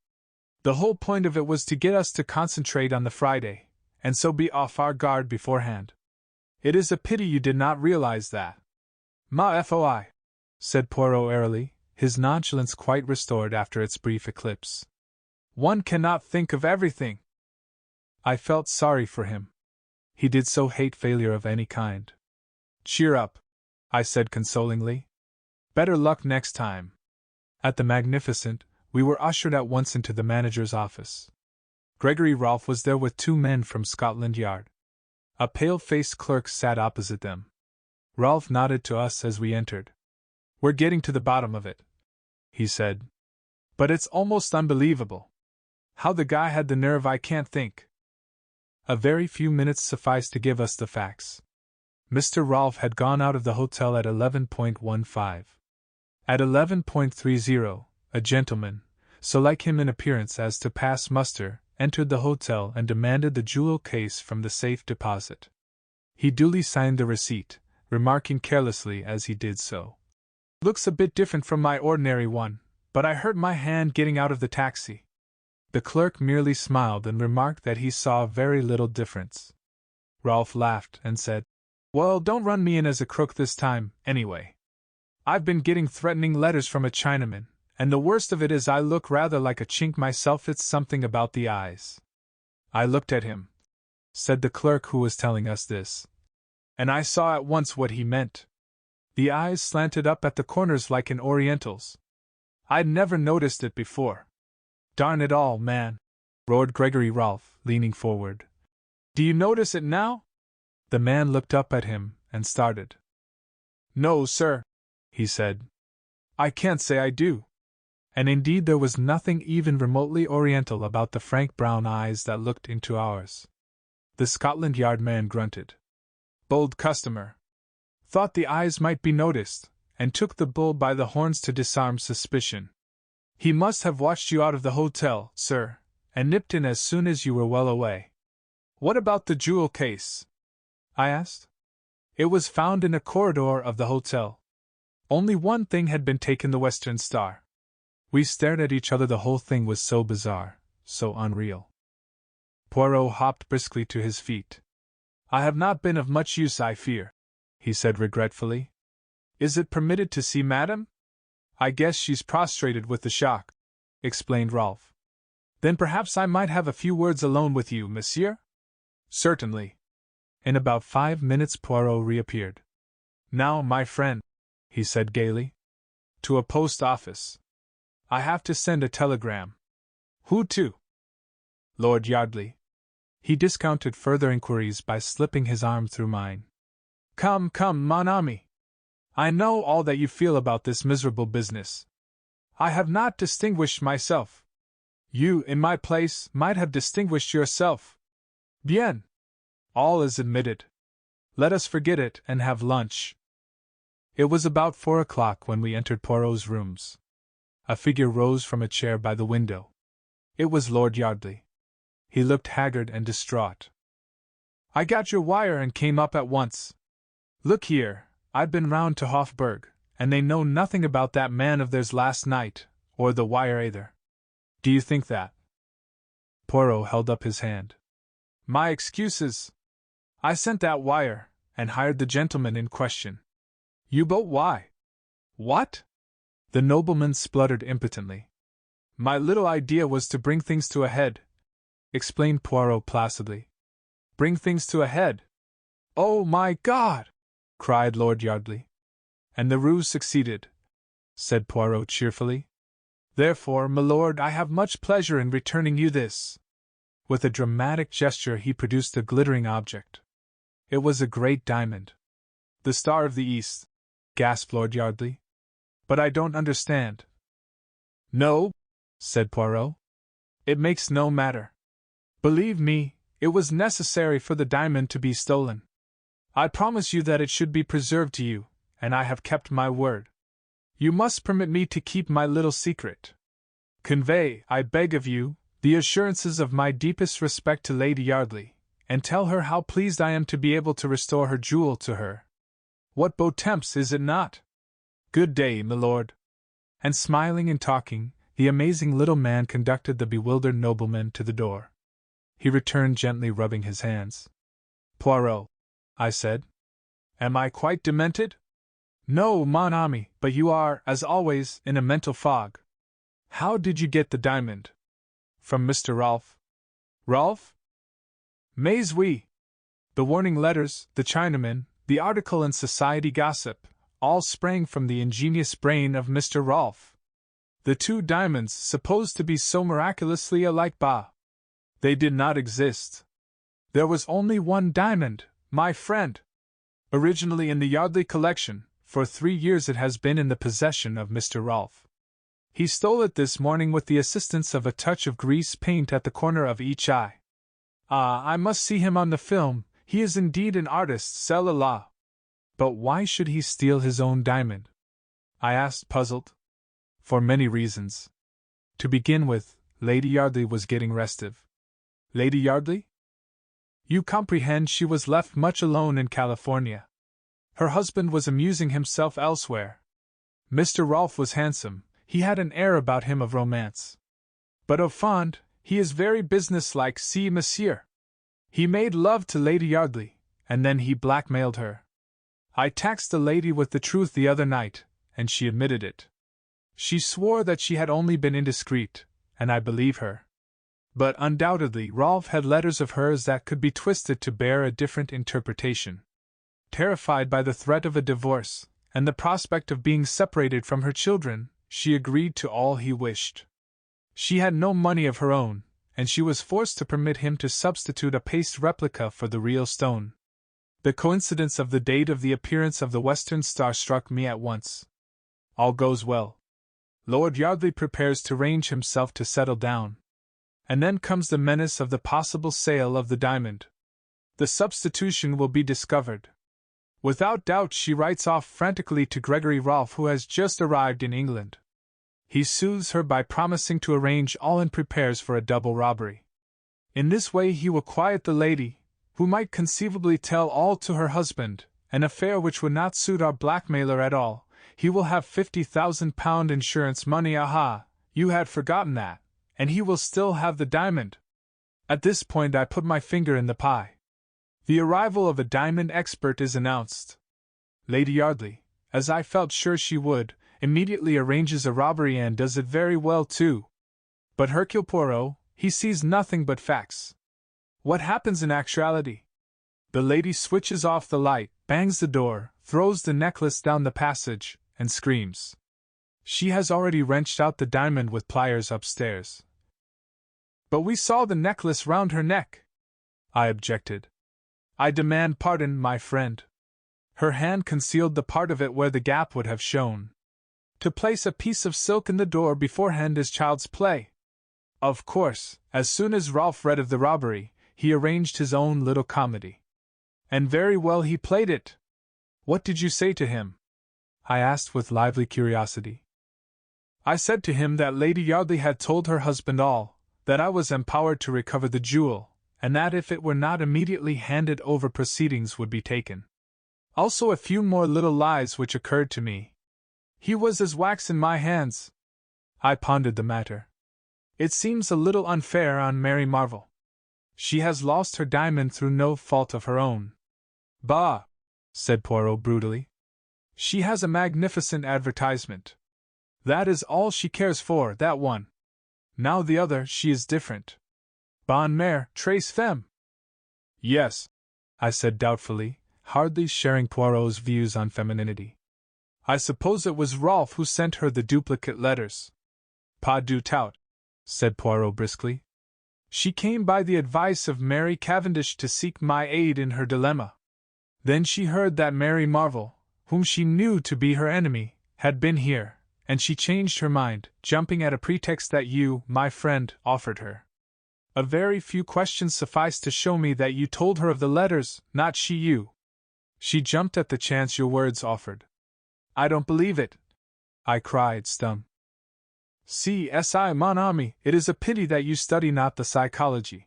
The whole point of it was to get us to concentrate on the Friday, and so be off our guard beforehand. It is a pity you did not realize that. Ma foi, said Poirot airily, his nonchalance quite restored after its brief eclipse. One cannot think of everything. I felt sorry for him. He did so hate failure of any kind. Cheer up, I said consolingly. Better luck next time. At the Magnificent, we were ushered at once into the manager's office. Gregory Rolfe was there with 2 men from Scotland Yard. A pale-faced clerk sat opposite them. Rolfe nodded to us as we entered. We're getting to the bottom of it, he said. But it's almost unbelievable. How the guy had the nerve I can't think. A very few minutes sufficed to give us the facts. Mr. Rolfe had gone out of the hotel at 11:15. At 11:30, a gentleman, so like him in appearance as to pass muster, entered the hotel and demanded the jewel case from the safe deposit. He duly signed the receipt, remarking carelessly as he did so, "Looks a bit different from my ordinary one, but I hurt my hand getting out of the taxi." The clerk merely smiled and remarked that he saw very little difference. Rolfe laughed and said, "Well, don't run me in as a crook this time, anyway. I've been getting threatening letters from a Chinaman, and the worst of it is I look rather like a Chink myself. It's something about the eyes." I looked at him, said the clerk who was telling us this, and I saw at once what he meant. The eyes slanted up at the corners like an Oriental's. I'd never noticed it before. "Darn it all, man," roared Gregory Rolfe, leaning forward. "Do you notice it now?" The man looked up at him and started. "No, sir," he said. "I can't say I do." And indeed there was nothing even remotely Oriental about the frank brown eyes that looked into ours. The Scotland Yard man grunted. Bold customer. Thought the eyes might be noticed, and took the bull by the horns to disarm suspicion. He must have watched you out of the hotel, sir, and nipped in as soon as you were well away. "What about the jewel case?" I asked. "It was found in a corridor of the hotel. Only one thing had been taken, the Western Star." We stared at each other. The whole thing was so bizarre, so unreal. Poirot hopped briskly to his feet. "I have not been of much use, I fear," he said regretfully. "Is it permitted to see Madame?" "I guess she's prostrated with the shock," explained Rolfe. "Then perhaps I might have a few words alone with you, monsieur?" "Certainly." In about 5 minutes Poirot reappeared. "Now, my friend," he said gaily, "to a post office. I have to send a telegram." "Who to?" "Lord Yardley." He discounted further inquiries by slipping his arm through mine. Come, mon ami. I know all that you feel about this miserable business. I have not distinguished myself. You, in my place, might have distinguished yourself. Bien. All is admitted. Let us forget it and have lunch." It was about 4 o'clock when we entered Poirot's rooms. A figure rose from a chair by the window. It was Lord Yardley. He looked haggard and distraught. "I got your wire and came up at once. Look here, I've been round to Hofburg, and they know nothing about that man of theirs last night, or the wire either. Do you think that?" Poirot held up his hand. "My excuses. I sent that wire, and hired the gentleman in question." "You but why?" "What?" The nobleman spluttered impotently. "My little idea was to bring things to a head," explained Poirot placidly. "Bring things to a head? Oh, my God!" cried Lord Yardley. "And the ruse succeeded," said Poirot cheerfully. "Therefore, milord, I have much pleasure in returning you this." With a dramatic gesture he produced a glittering object. It was a great diamond. "The Star of the East," gasped Lord Yardley. "But I don't understand." "No?" said Poirot. "It makes no matter. Believe me, it was necessary for the diamond to be stolen. I promise you that it should be preserved to you, and I have kept my word. You must permit me to keep my little secret. Convey, I beg of you, the assurances of my deepest respect to Lady Yardley, and tell her how pleased I am to be able to restore her jewel to her. What beau temps, is it not? Good day, milord." And smiling and talking, the amazing little man conducted the bewildered nobleman to the door. He returned gently rubbing his hands. "Poirot," I said, "am I quite demented?" "No, mon ami, but you are, as always, in a mental fog. How did you get the diamond?" "From Mr. Rolfe." "Rolfe?" "Mais oui. The warning letters, the Chinaman, the article in Society Gossip, all sprang from the ingenious brain of Mr. Rolfe. The two diamonds, supposed to be so miraculously alike, they did not exist. There was only one diamond, my friend. Originally in the Yardley collection, for 3 years it has been in the possession of Mr. Rolfe. He stole it this morning with the assistance of a touch of grease paint at the corner of each eye. Ah, I must see him on the film, he is indeed an artist, cela. But why should he steal his own diamond?" I asked, puzzled. "For many reasons. To begin with, Lady Yardley was getting restive." "Lady Yardley?" "You comprehend, she was left much alone in California. Her husband was amusing himself elsewhere. Mr. Rolfe was handsome, he had an air about him of romance. But au fond, he is very businesslike, see, monsieur. He made love to Lady Yardley, and then he blackmailed her. I taxed the lady with the truth the other night, and she admitted it. She swore that she had only been indiscreet, and I believe her. But undoubtedly Rolfe had letters of hers that could be twisted to bear a different interpretation. Terrified by the threat of a divorce, and the prospect of being separated from her children, she agreed to all he wished. She had no money of her own, and she was forced to permit him to substitute a paste replica for the real stone. The coincidence of the date of the appearance of the Western Star struck me at once. All goes well. Lord Yardley prepares to range himself to settle down. And then comes the menace of the possible sale of the diamond. The substitution will be discovered. Without doubt she writes off frantically to Gregory Rolfe, who has just arrived in England. He soothes her by promising to arrange all and prepares for a double robbery. In this way he will quiet the lady, who might conceivably tell all to her husband, an affair which would not suit our blackmailer at all. He will have £50,000 insurance money, aha, you had forgotten that, and he will still have the diamond. At this point I put my finger in the pie. The arrival of a diamond expert is announced. Lady Yardley, as I felt sure she would, immediately arranges a robbery and does it very well too. But Hercule Poirot, he sees nothing but facts. What happens in actuality? The lady switches off the light, bangs the door, throws the necklace down the passage, and screams. She has already wrenched out the diamond with pliers upstairs. "But we saw the necklace round her neck," I objected. "I demand pardon, my friend. Her hand concealed the part of it where the gap would have shown. To place a piece of silk in the door beforehand is child's play. Of course, as soon as Rolfe read of the robbery, he arranged his own little comedy. And very well he played it. What did you say to him?" I asked with lively curiosity. "I said to him that Lady Yardley had told her husband all, that I was empowered to recover the jewel, and that if it were not immediately handed over proceedings would be taken. Also a few more little lies which occurred to me. He was as wax in my hands." I pondered the matter. "It seems a little unfair on Mary Marvell. She has lost her diamond through no fault of her own." "Bah!" said Poirot brutally. "She has a magnificent advertisement. That is all she cares for, that one. Now the other, she is different. Bonne mère, très femme." "Yes," I said doubtfully, hardly sharing Poirot's views on femininity. "I suppose it was Rolfe who sent her the duplicate letters." "Pas du tout," said Poirot briskly. "She came by the advice of Mary Cavendish to seek my aid in her dilemma. Then she heard that Mary Marvell, whom she knew to be her enemy, had been here, and she changed her mind, jumping at a pretext that you, my friend, offered her. A very few questions sufficed to show me that you told her of the letters, not she you. She jumped at the chance your words offered. I don't believe it, I cried, stum. Si, mon ami, it is a pity that you study not the psychology.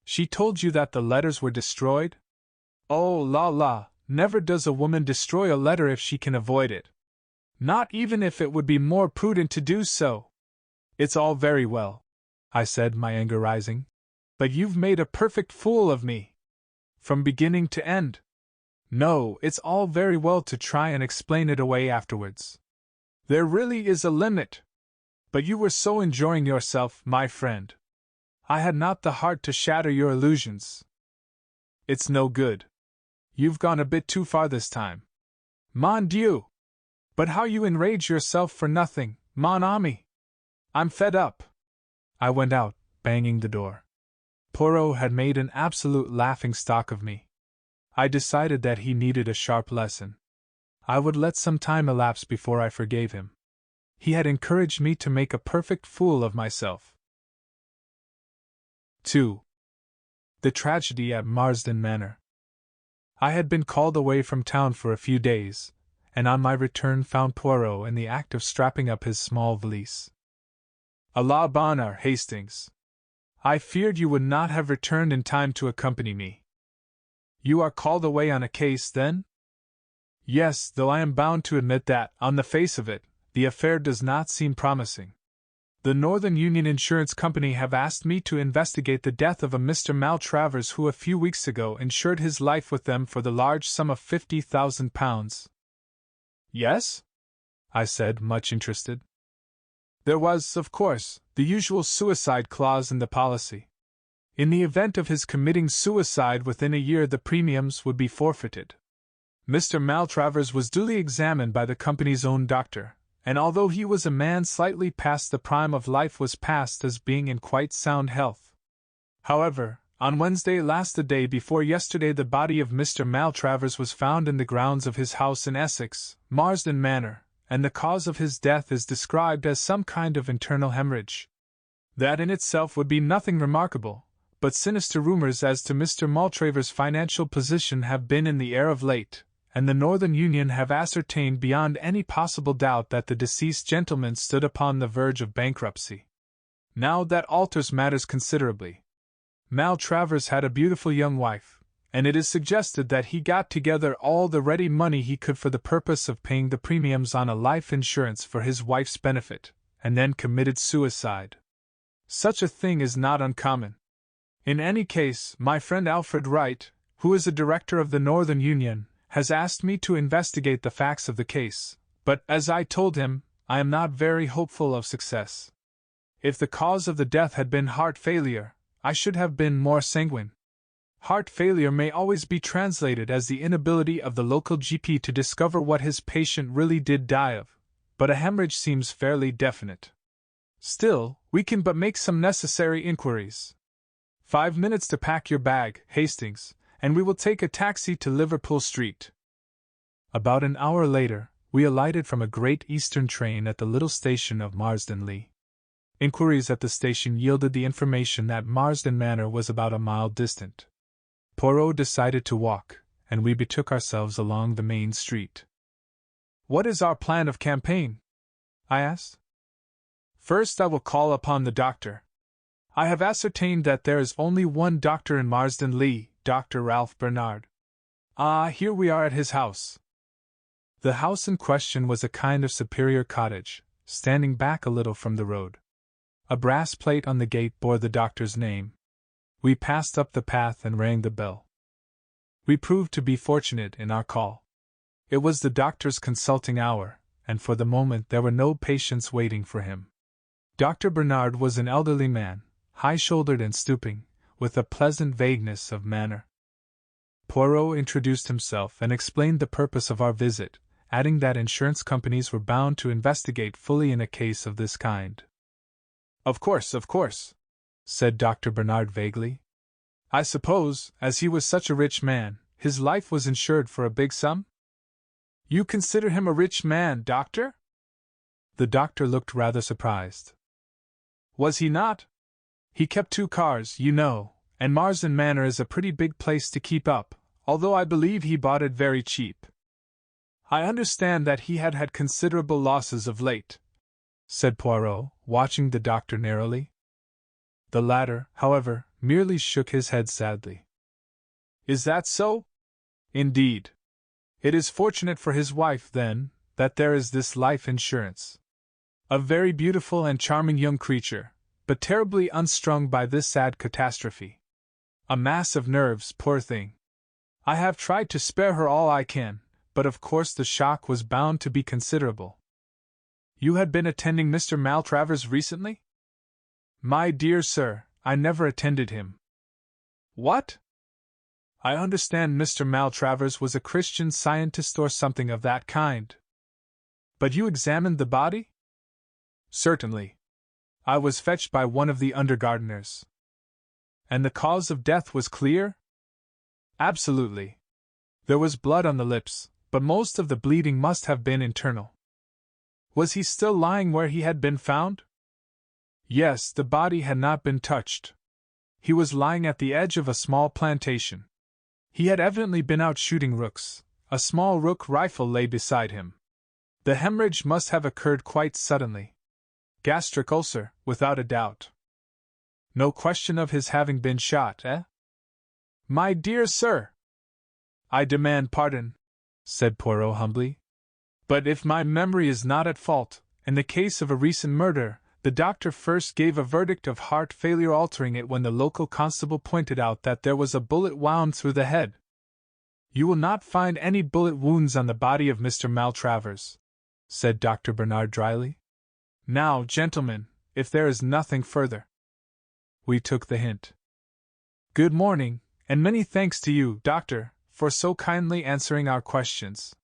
She told you that the letters were destroyed? Oh la, never does a woman destroy a letter if she can avoid it. Not even if it would be more prudent to do so. It's all very well, I said, my anger rising, but you've made a perfect fool of me. From beginning to end. No, it's all very well to try and explain it away afterwards. There really is a limit. But you were so enjoying yourself, my friend. I had not the heart to shatter your illusions. It's no good. You've gone a bit too far this time. Mon Dieu! But how you enrage yourself for nothing, mon ami! I'm fed up. I went out, banging the door. Poirot had made an absolute laughing-stock of me. I decided that he needed a sharp lesson. I would let some time elapse before I forgave him. He had encouraged me to make a perfect fool of myself. 2. The tragedy at Marsden Manor. I had been called away from town for a few days, and on my return found Poirot in the act of strapping up his small valise. A la bonne heure, Hastings. I feared you would not have returned in time to accompany me. You are called away on a case, then? Yes, though I am bound to admit that, on the face of it, the affair does not seem promising. The Northern Union Insurance Company have asked me to investigate the death of a Mr. Maltravers who a few weeks ago insured his life with them for the large sum of £50,000. Yes? I said, much interested. There was, of course, the usual suicide clause in the policy. In the event of his committing suicide within a year, the premiums would be forfeited. Mr. Maltravers was duly examined by the company's own doctor, and although he was a man slightly past the prime of life, was passed as being in quite sound health. However, on Wednesday last, the day before yesterday, the body of Mr. Maltravers was found in the grounds of his house in Essex, Marsden Manor, and the cause of his death is described as some kind of internal hemorrhage. That in itself would be nothing remarkable, but sinister rumors as to Mr. Maltravers' financial position have been in the air of late, and the Northern Union have ascertained beyond any possible doubt that the deceased gentleman stood upon the verge of bankruptcy. Now that alters matters considerably. Maltravers had a beautiful young wife, and it is suggested that he got together all the ready money he could for the purpose of paying the premiums on a life insurance for his wife's benefit, and then committed suicide. Such a thing is not uncommon. In any case, my friend Alfred Wright, who is a director of the Northern Union, has asked me to investigate the facts of the case, but, as I told him, I am not very hopeful of success. If the cause of the death had been heart failure, I should have been more sanguine. Heart failure may always be translated as the inability of the local GP to discover what his patient really did die of, but a hemorrhage seems fairly definite. Still, we can but make some necessary inquiries. 5 minutes to pack your bag, Hastings, and we will take a taxi to Liverpool Street. About an hour later, we alighted from a Great Eastern train at the little station of Marsden. Inquiries at the station yielded the information that Marsden Manor was about a mile distant. Poirot decided to walk, and we betook ourselves along the main street. What is our plan of campaign? I asked. First, I will call upon the doctor. I have ascertained that there is only one doctor in Marsden, Dr. Ralph Bernard. Ah, here we are at his house. The house in question was a kind of superior cottage, standing back a little from the road. A brass plate on the gate bore the doctor's name. We passed up the path and rang the bell. We proved to be fortunate in our call. It was the doctor's consulting hour, and for the moment there were no patients waiting for him. Dr. Bernard was an elderly man, high-shouldered and stooping, with a pleasant vagueness of manner. Poirot introduced himself and explained the purpose of our visit, adding that insurance companies were bound to investigate fully in a case of this kind. Of course, said Dr. Bernard vaguely. I suppose, as he was such a rich man, his life was insured for a big sum? You consider him a rich man, doctor? The doctor looked rather surprised. Was he not? He kept 2 cars, you know, and Marsden Manor is a pretty big place to keep up, although I believe he bought it very cheap. I understand that he had had considerable losses of late, said Poirot, watching the doctor narrowly. The latter, however, merely shook his head sadly. Is that so? Indeed. It is fortunate for his wife, then, that there is this life insurance. A very beautiful and charming young creature, but terribly unstrung by this sad catastrophe. A mass of nerves, poor thing. I have tried to spare her all I can, but of course the shock was bound to be considerable. You had been attending Mr. Maltravers recently? My dear sir, I never attended him. What? I understand Mr. Maltravers was a Christian Scientist or something of that kind. But you examined the body? Certainly. I was fetched by one of the undergardeners. And the cause of death was clear? Absolutely. There was blood on the lips, but most of the bleeding must have been internal. Was he still lying where he had been found? Yes, the body had not been touched. He was lying at the edge of a small plantation. He had evidently been out shooting rooks. A small rook rifle lay beside him. The hemorrhage must have occurred quite suddenly. Gastric ulcer, without a doubt. No question of his having been shot, eh? My dear sir! I demand pardon, said Poirot humbly. But if my memory is not at fault, in the case of a recent murder, the doctor first gave a verdict of heart failure, altering it when the local constable pointed out that there was a bullet wound through the head. You will not find any bullet wounds on the body of Mr. Maltravers, said Dr. Bernard dryly. Now, gentlemen, if there is nothing further. We took the hint. Good morning, and many thanks to you, doctor, for so kindly answering our questions.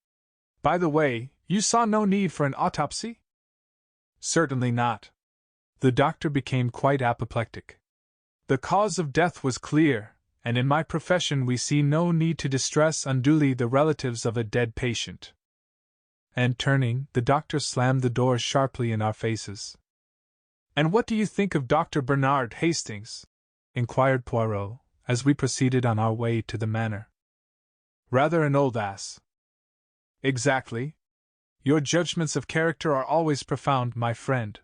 By the way, you saw no need for an autopsy? Certainly not. The doctor became quite apoplectic. The cause of death was clear, and in my profession we see no need to distress unduly the relatives of a dead patient. And turning, the doctor slammed the door sharply in our faces. And what do you think of Dr. Bernard Hastings? Inquired Poirot, as we proceeded on our way to the manor. Rather an old ass. Exactly. Your judgments of character are always profound, my friend.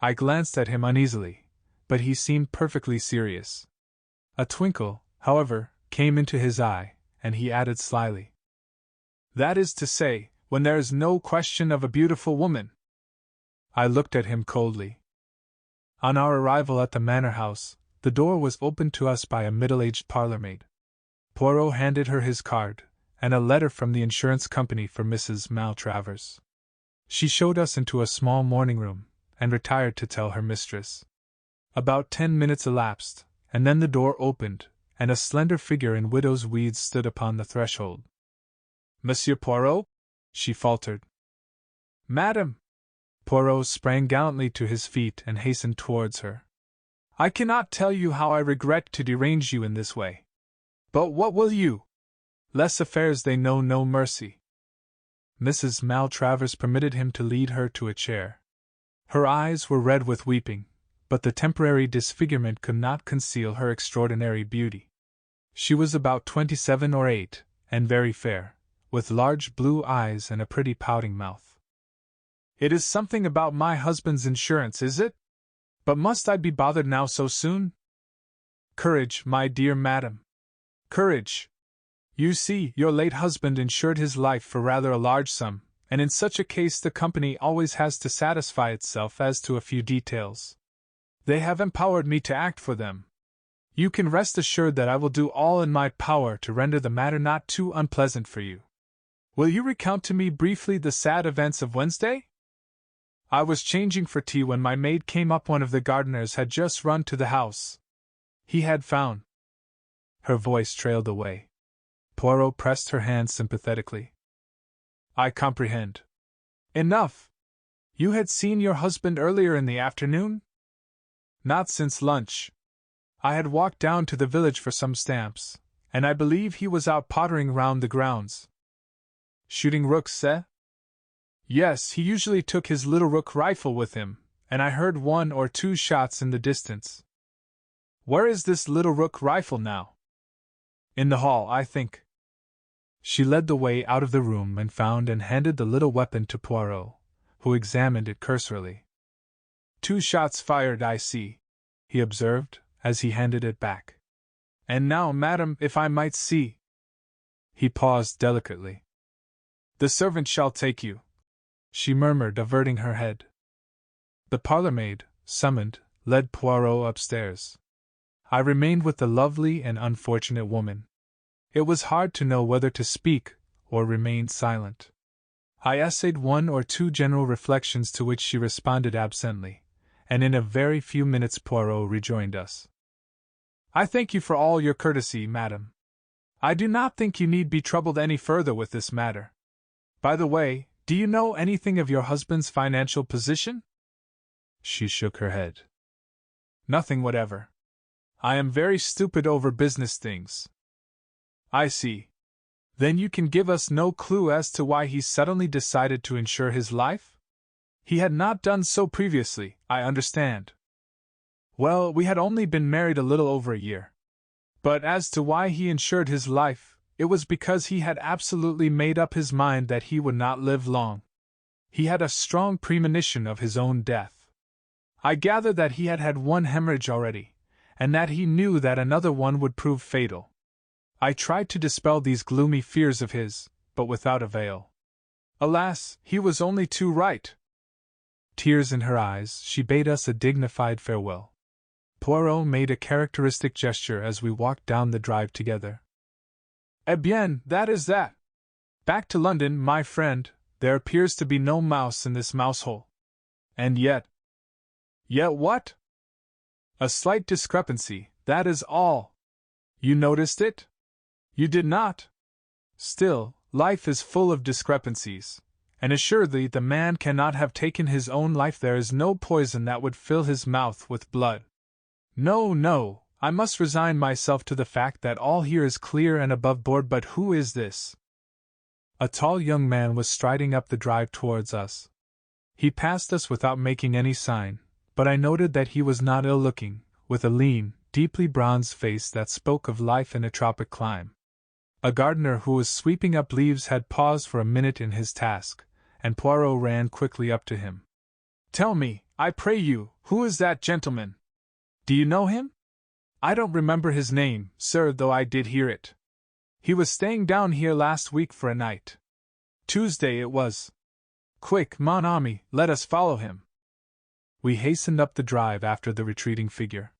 I glanced at him uneasily, but he seemed perfectly serious. A twinkle, however, came into his eye, and he added slyly. That is to say, when there is no question of a beautiful woman. I looked at him coldly. On our arrival at the manor house, the door was opened to us by a middle-aged parlour-maid. Poirot handed her his card, and a letter from the insurance company for Mrs. Maltravers. She showed us into a small morning-room, and retired to tell her mistress. About 10 minutes elapsed, and then the door opened, and a slender figure in widow's weeds stood upon the threshold. Monsieur Poirot? She faltered. Madam! Poirot sprang gallantly to his feet and hastened towards her. I cannot tell you how I regret to derange you in this way. But what will you? Less affairs they know no mercy. Mrs. Maltravers permitted him to lead her to a chair. Her eyes were red with weeping, but the temporary disfigurement could not conceal her extraordinary beauty. She was about 27 or 8, and very fair, with large blue eyes and a pretty pouting mouth. It is something about my husband's insurance, is it? But must I be bothered now so soon? Courage, my dear madam. Courage. You see, your late husband insured his life for rather a large sum, and in such a case the company always has to satisfy itself as to a few details. They have empowered me to act for them. You can rest assured that I will do all in my power to render the matter not too unpleasant for you. Will you recount to me briefly the sad events of Wednesday? I was changing for tea when my maid came up. One of the gardeners had just run to the house. He had found. Her voice trailed away. Poirot pressed her hand sympathetically. I comprehend. Enough! You had seen your husband earlier in the afternoon? Not since lunch. I had walked down to the village for some stamps, and I believe he was out pottering round the grounds. Shooting rooks, eh? Yes, he usually took his little rook rifle with him, and I heard 1 or 2 shots in the distance. Where is this little rook rifle now? In the hall, I think. She led the way out of the room and found and handed the little weapon to Poirot, who examined it cursorily. 2 shots fired, I see, he observed, as he handed it back. And now, madam, if I might see. He paused delicately. The servant shall take you, she murmured, averting her head. The parlour-maid, summoned, led Poirot upstairs. I remained with the lovely and unfortunate woman. It was hard to know whether to speak or remain silent. I essayed 1 or 2 general reflections to which she responded absently, and in a very few minutes Poirot rejoined us. I thank you for all your courtesy, madam. I do not think you need be troubled any further with this matter. By the way, do you know anything of your husband's financial position? She shook her head. Nothing whatever. I am very stupid over business things. I see. Then you can give us no clue as to why he suddenly decided to insure his life? He had not done so previously, I understand. Well, we had only been married a little over a year. But as to why he insured his life, it was because he had absolutely made up his mind that he would not live long. He had a strong premonition of his own death. I gather that he had had 1 hemorrhage already, and that he knew that another one would prove fatal. I tried to dispel these gloomy fears of his, but without avail. Alas, he was only too right. Tears in her eyes, she bade us a dignified farewell. Poirot made a characteristic gesture as we walked down the drive together. Eh bien, that is that. Back to London, my friend, there appears to be no mouse in this mousehole. And yet... Yet what? A slight discrepancy, that is all. You noticed it? You did not? Still, life is full of discrepancies, and assuredly the man cannot have taken his own life. There is no poison that would fill his mouth with blood. No, no, I must resign myself to the fact that all here is clear and above board. But who is this? A tall young man was striding up the drive towards us. He passed us without making any sign, but I noted that he was not ill-looking, with a lean, deeply bronzed face that spoke of life in a tropic clime. A gardener who was sweeping up leaves had paused for a minute in his task, and Poirot ran quickly up to him. Tell me, I pray you, who is that gentleman? Do you know him? I don't remember his name, sir, though I did hear it. He was staying down here last week for a night. Tuesday it was. Quick, mon ami, let us follow him. We hastened up the drive after the retreating figure.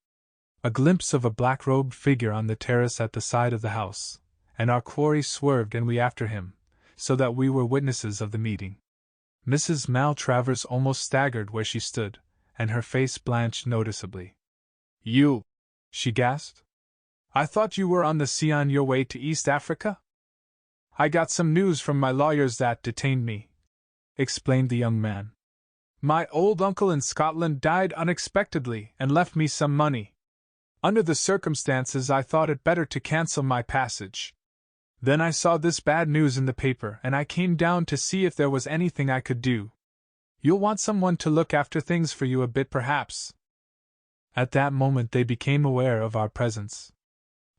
A glimpse of a black-robed figure on the terrace at the side of the house, and our quarry swerved and we after him, so that we were witnesses of the meeting. Mrs. Maltravers almost staggered where she stood, and her face blanched noticeably. You! She gasped. I thought you were on the sea on your way to East Africa? I got some news from my lawyers that detained me, explained the young man. My old uncle in Scotland died unexpectedly and left me some money. Under the circumstances, I thought it better to cancel my passage. Then I saw this bad news in the paper, and I came down to see if there was anything I could do. You'll want someone to look after things for you a bit, perhaps. At that moment they became aware of our presence.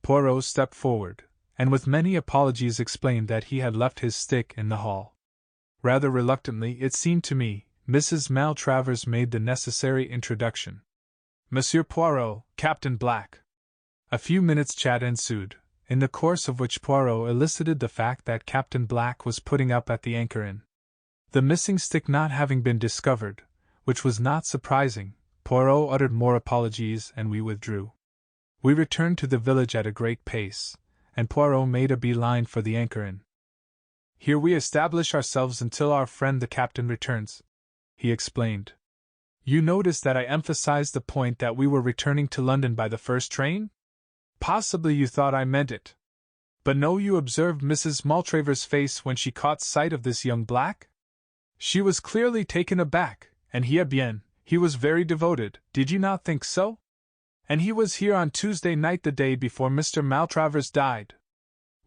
Poirot stepped forward, and with many apologies explained that he had left his stick in the hall. Rather reluctantly, it seemed to me, Mrs. Maltravers made the necessary introduction. Monsieur Poirot, Captain Black. A few minutes' chat ensued, in the course of which Poirot elicited the fact that Captain Black was putting up at the Anchor Inn. The missing stick not having been discovered, which was not surprising, Poirot uttered more apologies and we withdrew. We returned to the village at a great pace, and Poirot made a bee-line for the Anchor Inn. Here we establish ourselves until our friend the captain returns, he explained. You notice that I emphasized the point that we were returning to London by the first train? Possibly you thought I meant it. But no, you observed Mrs. Maltravers' face when she caught sight of this young Black? She was clearly taken aback, and he was very devoted, did you not think so? And he was here on Tuesday night, the day before Mr. Maltravers died.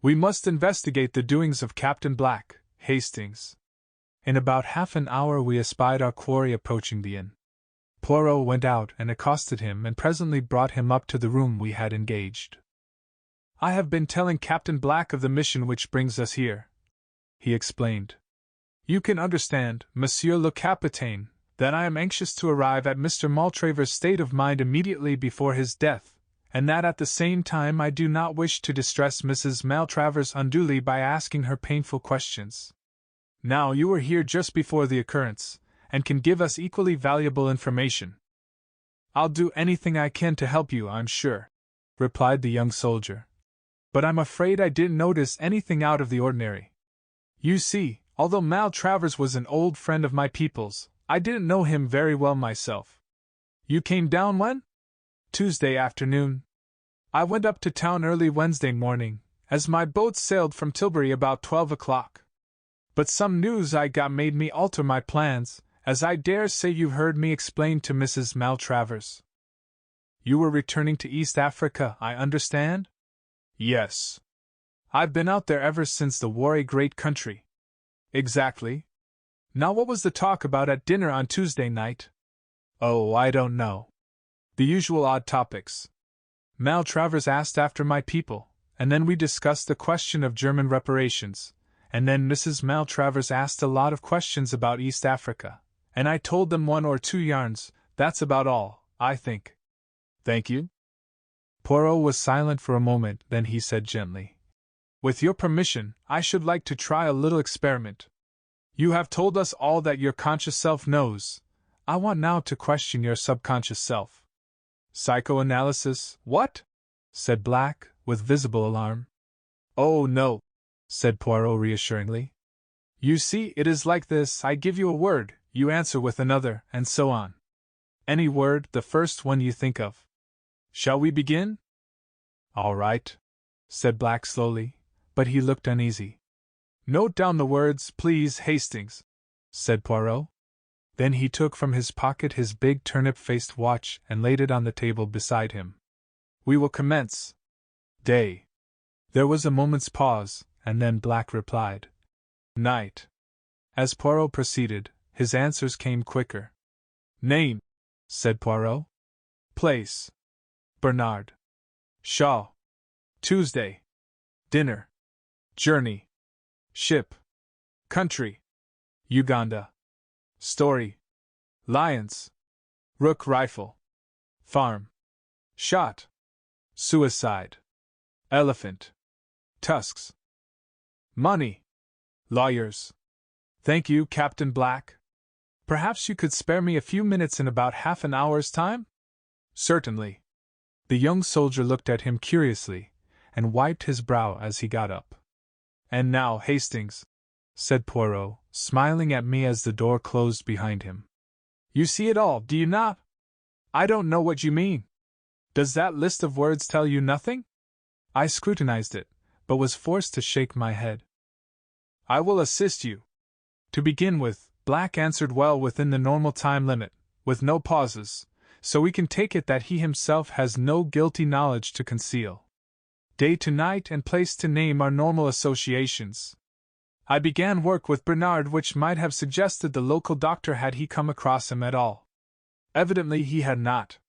We must investigate the doings of Captain Black, Hastings. In about half an hour we espied our quarry approaching the inn. Poirot went out and accosted him and presently brought him up to the room we had engaged. "I have been telling Captain Black of the mission which brings us here," he explained. "You can understand, Monsieur le Capitaine, that I am anxious to arrive at Mr. Maltravers' state of mind immediately before his death, and that at the same time I do not wish to distress Mrs. Maltravers unduly by asking her painful questions. Now you were here just before the occurrence, and can give us equally valuable information." "I'll do anything I can to help you, I'm sure," replied the young soldier. "But I'm afraid I didn't notice anything out of the ordinary. You see, although Maltravers was an old friend of my people's, I didn't know him very well myself." "You came down when?" "Tuesday afternoon. I went up to town early Wednesday morning, as my boat sailed from Tilbury about 12 o'clock. But some news I got made me alter my plans, as I dare say you've heard me explain to Mrs. Maltravers." "You were returning to East Africa, I understand?" "Yes. I've been out there ever since the war, a great country." "Exactly. Now what was the talk about at dinner on Tuesday night?" "Oh, I don't know. The usual odd topics. Maltravers asked after my people, and then we discussed the question of German reparations, and then Mrs. Maltravers asked a lot of questions about East Africa, and I told them one or two yarns. That's about all, I think." "Thank you." Poirot was silent for a moment, then he said gently, "With your permission, I should like to try a little experiment. You have told us all that your conscious self knows. I want now to question your subconscious self." "Psychoanalysis, what?" said Black, with visible alarm. "Oh, no," said Poirot reassuringly. "You see, it is like this: I give you a word, you answer with another, and so on. Any word, the first one you think of. Shall we begin?" "All right," said Black slowly, but he looked uneasy. "Note down the words, please, Hastings," said Poirot. Then he took from his pocket his big turnip-faced watch and laid it on the table beside him. "We will commence. Day." There was a moment's pause, and then Black replied, "Night." As Poirot proceeded, his answers came quicker. "Name," said Poirot. "Place." "Bernard Shaw." "Tuesday." "Dinner." "Journey." "Ship." "Country." "Uganda." "Story." "Lions." "Rook rifle." "Farm." "Shot." "Suicide." "Elephant." "Tusks." "Money." "Lawyers." "Thank you, Captain Black. Perhaps you could spare me a few minutes in about half an hour's time?" "Certainly." The young soldier looked at him curiously, and wiped his brow as he got up. "And now, Hastings," said Poirot, smiling at me as the door closed behind him. "You see it all, do you not? I don't know what you mean. Does that list of words tell you nothing?" I scrutinized it, but was forced to shake my head. "I will assist you. To begin with, Black answered well within the normal time limit, with no pauses, so we can take it that he himself has no guilty knowledge to conceal. Day to night and place to name are normal associations. I began work with Bernard, which might have suggested the local doctor had he come across him at all. Evidently he had not.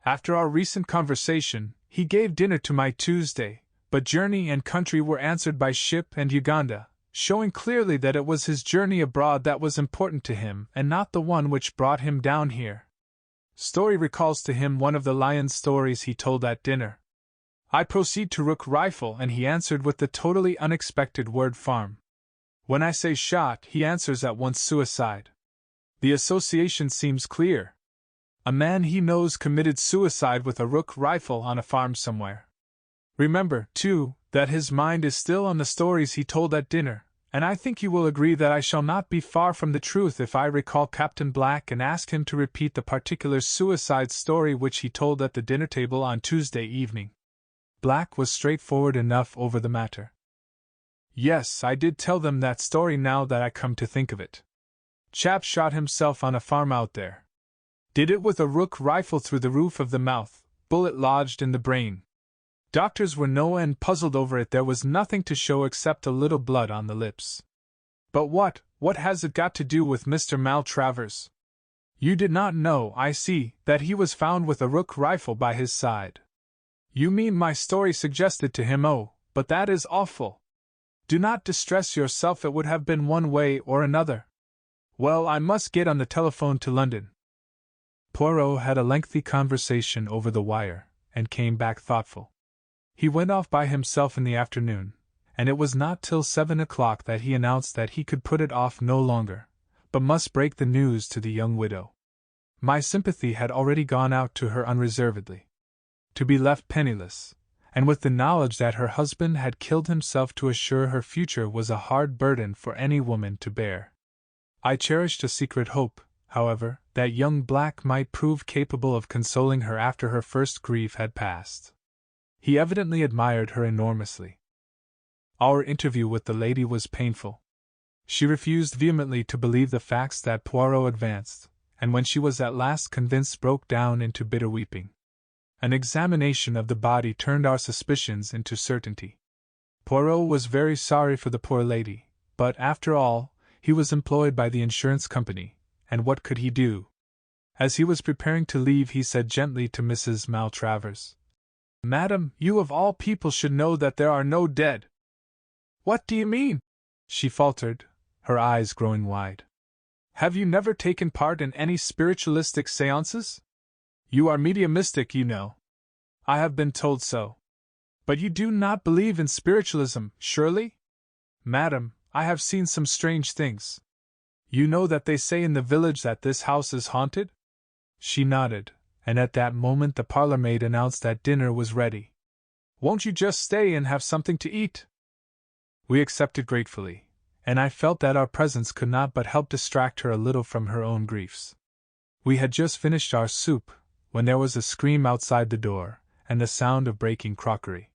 After our recent conversation, he gave dinner to my Tuesday, but journey and country were answered by ship and Uganda, showing clearly that it was his journey abroad that was important to him and not the one which brought him down here. Story recalls to him one of the lion stories he told at dinner. I proceed to Rook rifle and he answered with the totally unexpected word farm. When I say shot, he answers at once suicide. The association seems clear. A man he knows committed suicide with a Rook rifle on a farm somewhere. Remember, too, that his mind is still on the stories he told at dinner, and I think you will agree that I shall not be far from the truth if I recall Captain Black and ask him to repeat the particular suicide story which he told at the dinner table on Tuesday evening. Black was straightforward enough over the matter. "Yes, I did tell them that story now that I come to think of it. Chap shot himself on a farm out there. Did it with a Rook rifle through the roof of the mouth, bullet lodged in the brain. Doctors were no end puzzled over it. There was nothing to show except a little blood on the lips. But what has it got to do with Mr. Maltravers? You did not know, I see, that he was found with a rook rifle by his side. You mean my story suggested to him? Oh, but that is awful. Do not distress yourself, it would have been one way or another. Well, I must get on the telephone to London. Poirot had a lengthy conversation over the wire, and came back thoughtful. He went off by himself in the afternoon, and it was not till 7 o'clock that he announced that he could put it off no longer, but must break the news to the young widow. My sympathy had already gone out to her unreservedly. To be left penniless, and with the knowledge that her husband had killed himself to assure her future, was a hard burden for any woman to bear. I cherished a secret hope, however, that young Black might prove capable of consoling her after her first grief had passed. He evidently admired her enormously. Our interview with the lady was painful. She refused vehemently to believe the facts that Poirot advanced, and when she was at last convinced, broke down into bitter weeping. An examination of the body turned our suspicions into certainty. Poirot was very sorry for the poor lady, but, after all, he was employed by the insurance company, and what could he do? As he was preparing to leave, he said gently to Mrs. Maltravers, "Madam, you of all people should know that there are no dead." "What do you mean?" she faltered, her eyes growing wide. "Have you never taken part in any spiritualistic seances? You are mediumistic, you know." "I have been told so." "But you do not believe in spiritualism, surely?" "Madam, I have seen some strange things. You know that they say in the village that this house is haunted?" She nodded, and at that moment the parlour-maid announced that dinner was ready. "Won't you just stay and have something to eat?" We accepted gratefully, and I felt that our presence could not but help distract her a little from her own griefs. We had just finished our soup, when there was a scream outside the door, and the sound of breaking crockery.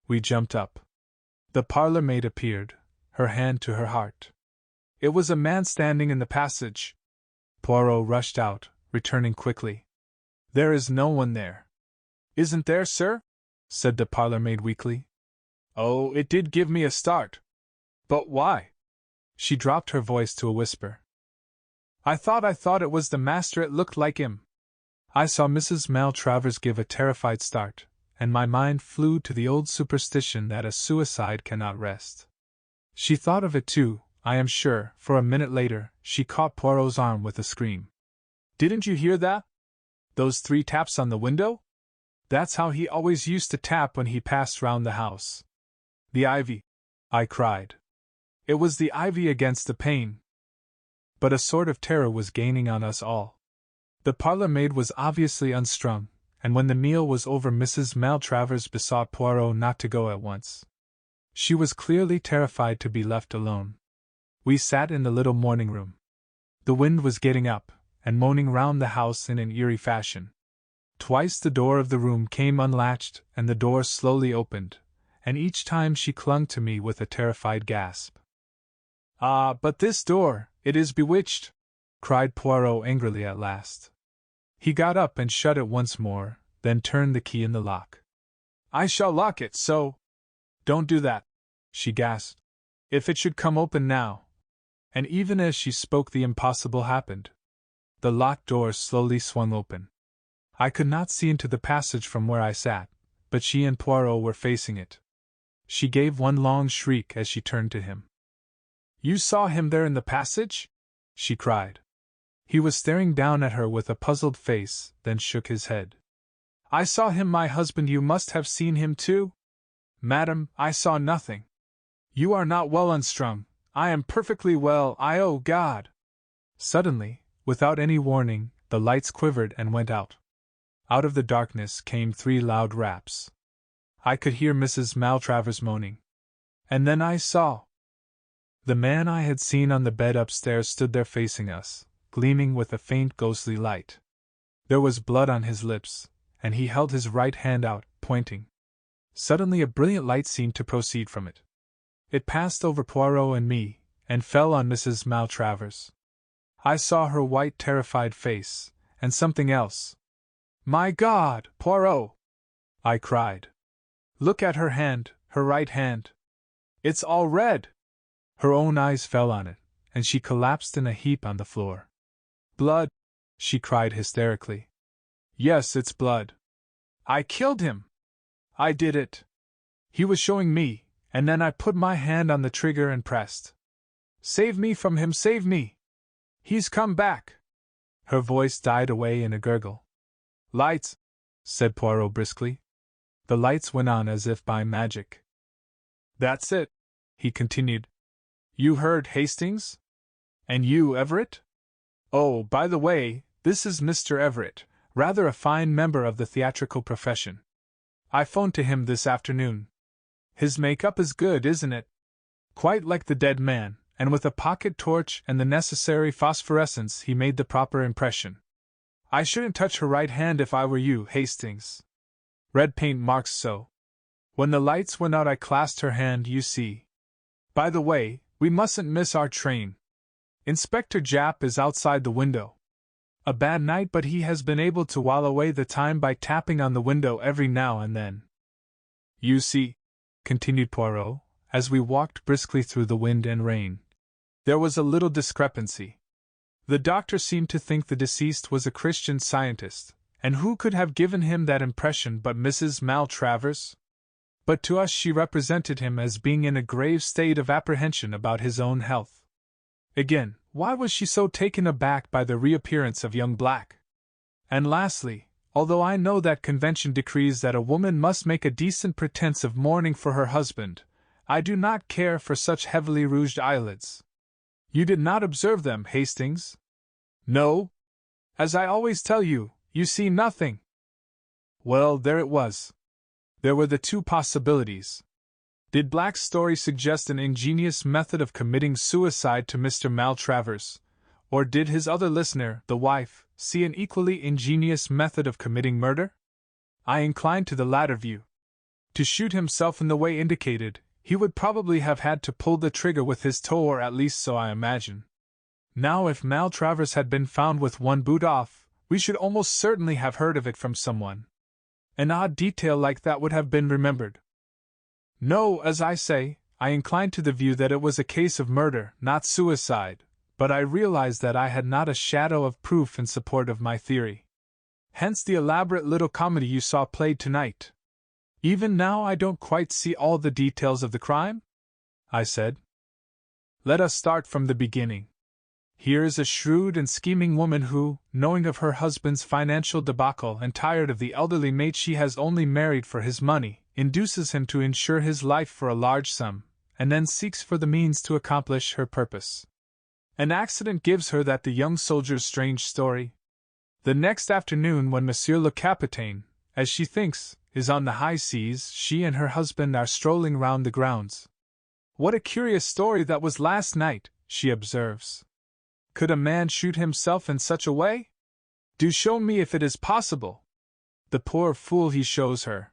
We jumped up. The parlour-maid appeared, her hand to her heart. It was a man standing in the passage. Poirot rushed out, returning quickly. "There is no one there." "Isn't there, sir?" said the parlour-maid weakly. "Oh, it did give me a start." "But why?" She dropped her voice to a whisper. I thought it was the master, it looked like him." I saw Mrs. Maltravers give a terrified start, and my mind flew to the old superstition that a suicide cannot rest. She thought of it too, I am sure, for a minute later, she caught Poirot's arm with a scream. "Didn't you hear that? Those 3 taps on the window? That's how he always used to tap when he passed round the house." "The ivy!" I cried. "It was the ivy against the pane." But a sort of terror was gaining on us all. The parlour-maid was obviously unstrung, and when the meal was over Mrs. Maltravers besought Poirot not to go at once. She was clearly terrified to be left alone. We sat in the little morning-room. The wind was getting up, and moaning round the house in an eerie fashion. Twice the door of the room came unlatched, and the door slowly opened, and each time she clung to me with a terrified gasp. "Ah, but this door, it is bewitched!" cried Poirot angrily at last. He got up and shut it once more, then turned the key in the lock. "I shall lock it, so—" "Don't do that," she gasped. "If it should come open now—" And even as she spoke the impossible happened. The locked door slowly swung open. I could not see into the passage from where I sat, but she and Poirot were facing it. She gave one long shriek as she turned to him. "You saw him there in the passage?" she cried. He was staring down at her with a puzzled face, then shook his head. "I saw him, my husband. You must have seen him too?" "Madam, I saw nothing." "You are not well unstrung." "I am perfectly well, oh God!" Suddenly, without any warning, the lights quivered and went out. Out of the darkness came 3 loud raps. I could hear Mrs. Maltravers moaning. And then I saw. The man I had seen on the bed upstairs stood there facing us, gleaming with a faint ghostly light. There was blood on his lips, and he held his right hand out, pointing. Suddenly a brilliant light seemed to proceed from it. It passed over Poirot and me, and fell on Mrs. Maltravers. I saw her white, terrified face, and something else. "My God, Poirot!" I cried. "Look at her hand, her right hand. It's all red!" Her own eyes fell on it, and she collapsed in a heap on the floor. "Blood!" she cried hysterically. "Yes, it's blood. I killed him! I did it! He was showing me, and then I put my hand on the trigger and pressed. Save me from him, save me! He's come back!" Her voice died away in a gurgle. "Lights!" said Poirot briskly. The lights went on as if by magic. "That's it," he continued. "You heard Hastings? And you, Everett? Oh, by the way, this is Mr. Everett, rather a fine member of the theatrical profession. I phoned to him this afternoon. His make-up is good, isn't it? Quite like the dead man, and with a pocket torch and the necessary phosphorescence he made the proper impression. I shouldn't touch her right hand if I were you, Hastings. Red paint marks so. When the lights went out I clasped her hand, you see. By the way, we mustn't miss our train. Inspector Japp is outside the window. A bad night, but he has been able to while away the time by tapping on the window every now and then. You see," continued Poirot, as we walked briskly through the wind and rain, "there was a little discrepancy. The doctor seemed to think the deceased was a Christian Scientist, and who could have given him that impression but Mrs. Maltravers? But to us she represented him as being in a grave state of apprehension about his own health. Again, why was she so taken aback by the reappearance of young Black? And lastly, although I know that convention decrees that a woman must make a decent pretense of mourning for her husband, I do not care for such heavily rouged eyelids. You did not observe them, Hastings? No? As I always tell you, you see nothing. Well, there it was. There were the two possibilities. Did Black's story suggest an ingenious method of committing suicide to Mr. Maltravers, or did his other listener, the wife, see an equally ingenious method of committing murder? I incline to the latter view. To shoot himself in the way indicated, he would probably have had to pull the trigger with his toe, or at least so I imagine. Now, if Maltravers had been found with one boot off, we should almost certainly have heard of it from someone. An odd detail like that would have been remembered. No, as I say, I incline to the view that it was a case of murder, not suicide, but I realized that I had not a shadow of proof in support of my theory. Hence the elaborate little comedy you saw played tonight. Even now I don't quite see all the details of the crime? I said. Let us start from the beginning. Here is a shrewd and scheming woman who, knowing of her husband's financial debacle and tired of the elderly mate she has only married for his money, induces him to insure his life for a large sum, and then seeks for the means to accomplish her purpose. An accident gives her that the young soldier's strange story. The next afternoon, when Monsieur le Capitaine, as she thinks, is on the high seas, she and her husband are strolling round the grounds. What a curious story that was last night, she observes. Could a man shoot himself in such a way? Do show me if it is possible. The poor fool, he shows her.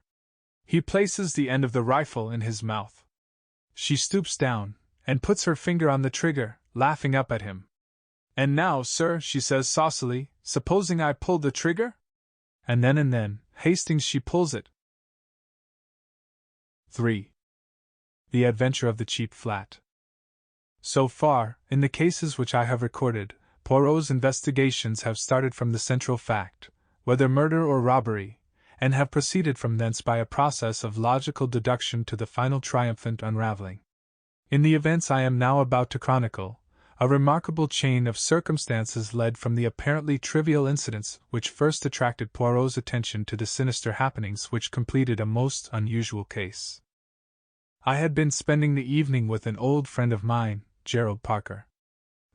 He places the end of the rifle in his mouth. She stoops down, and puts her finger on the trigger, laughing up at him. And now, sir, she says saucily, supposing I pull the trigger? And then, Hastings, she pulls it. 3. The Adventure of the Cheap Flat. So far, in the cases which I have recorded, Poirot's investigations have started from the central fact, whether murder or robbery, and have proceeded from thence by a process of logical deduction to the final triumphant unraveling. In the events I am now about to chronicle, a remarkable chain of circumstances led from the apparently trivial incidents which first attracted Poirot's attention to the sinister happenings which completed a most unusual case. I had been spending the evening with an old friend of mine, Gerald Parker.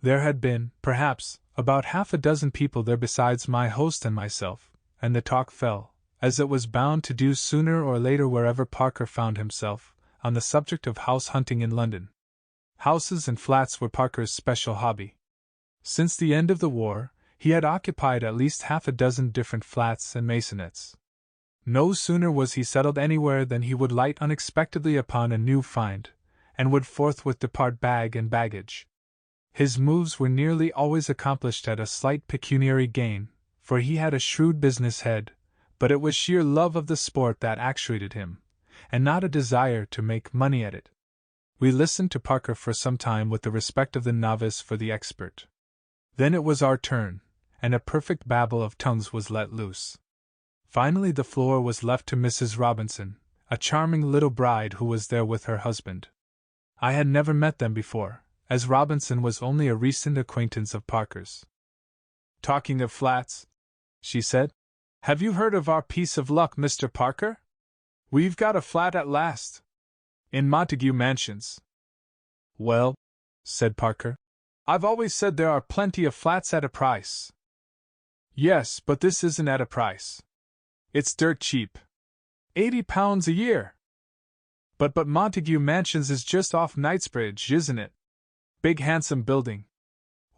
There had been, perhaps, about half a dozen people there besides my host and myself, and the talk fell, as it was bound to do sooner or later wherever Parker found himself, on the subject of house hunting in London. Houses and flats were Parker's special hobby. Since the end of the war, he had occupied at least half a dozen different flats and maisonettes. No sooner was he settled anywhere than he would light unexpectedly upon a new find, and would forthwith depart bag and baggage. His moves were nearly always accomplished at a slight pecuniary gain, for he had a shrewd business head, but it was sheer love of the sport that actuated him, and not a desire to make money at it. We listened to Parker for some time with the respect of the novice for the expert. Then it was our turn, and a perfect babble of tongues was let loose. Finally the floor was left to Mrs. Robinson, a charming little bride who was there with her husband. I had never met them before, as Robinson was only a recent acquaintance of Parker's. "Talking of flats," she said, "have you heard of our piece of luck, Mr. Parker? We've got a flat at last. In Montague Mansions." "Well," said Parker, "I've always said there are plenty of flats at a price." "Yes, but this isn't at a price. It's dirt cheap. £80 a year." But Montague Mansions is just off Knightsbridge, isn't it? Big handsome building.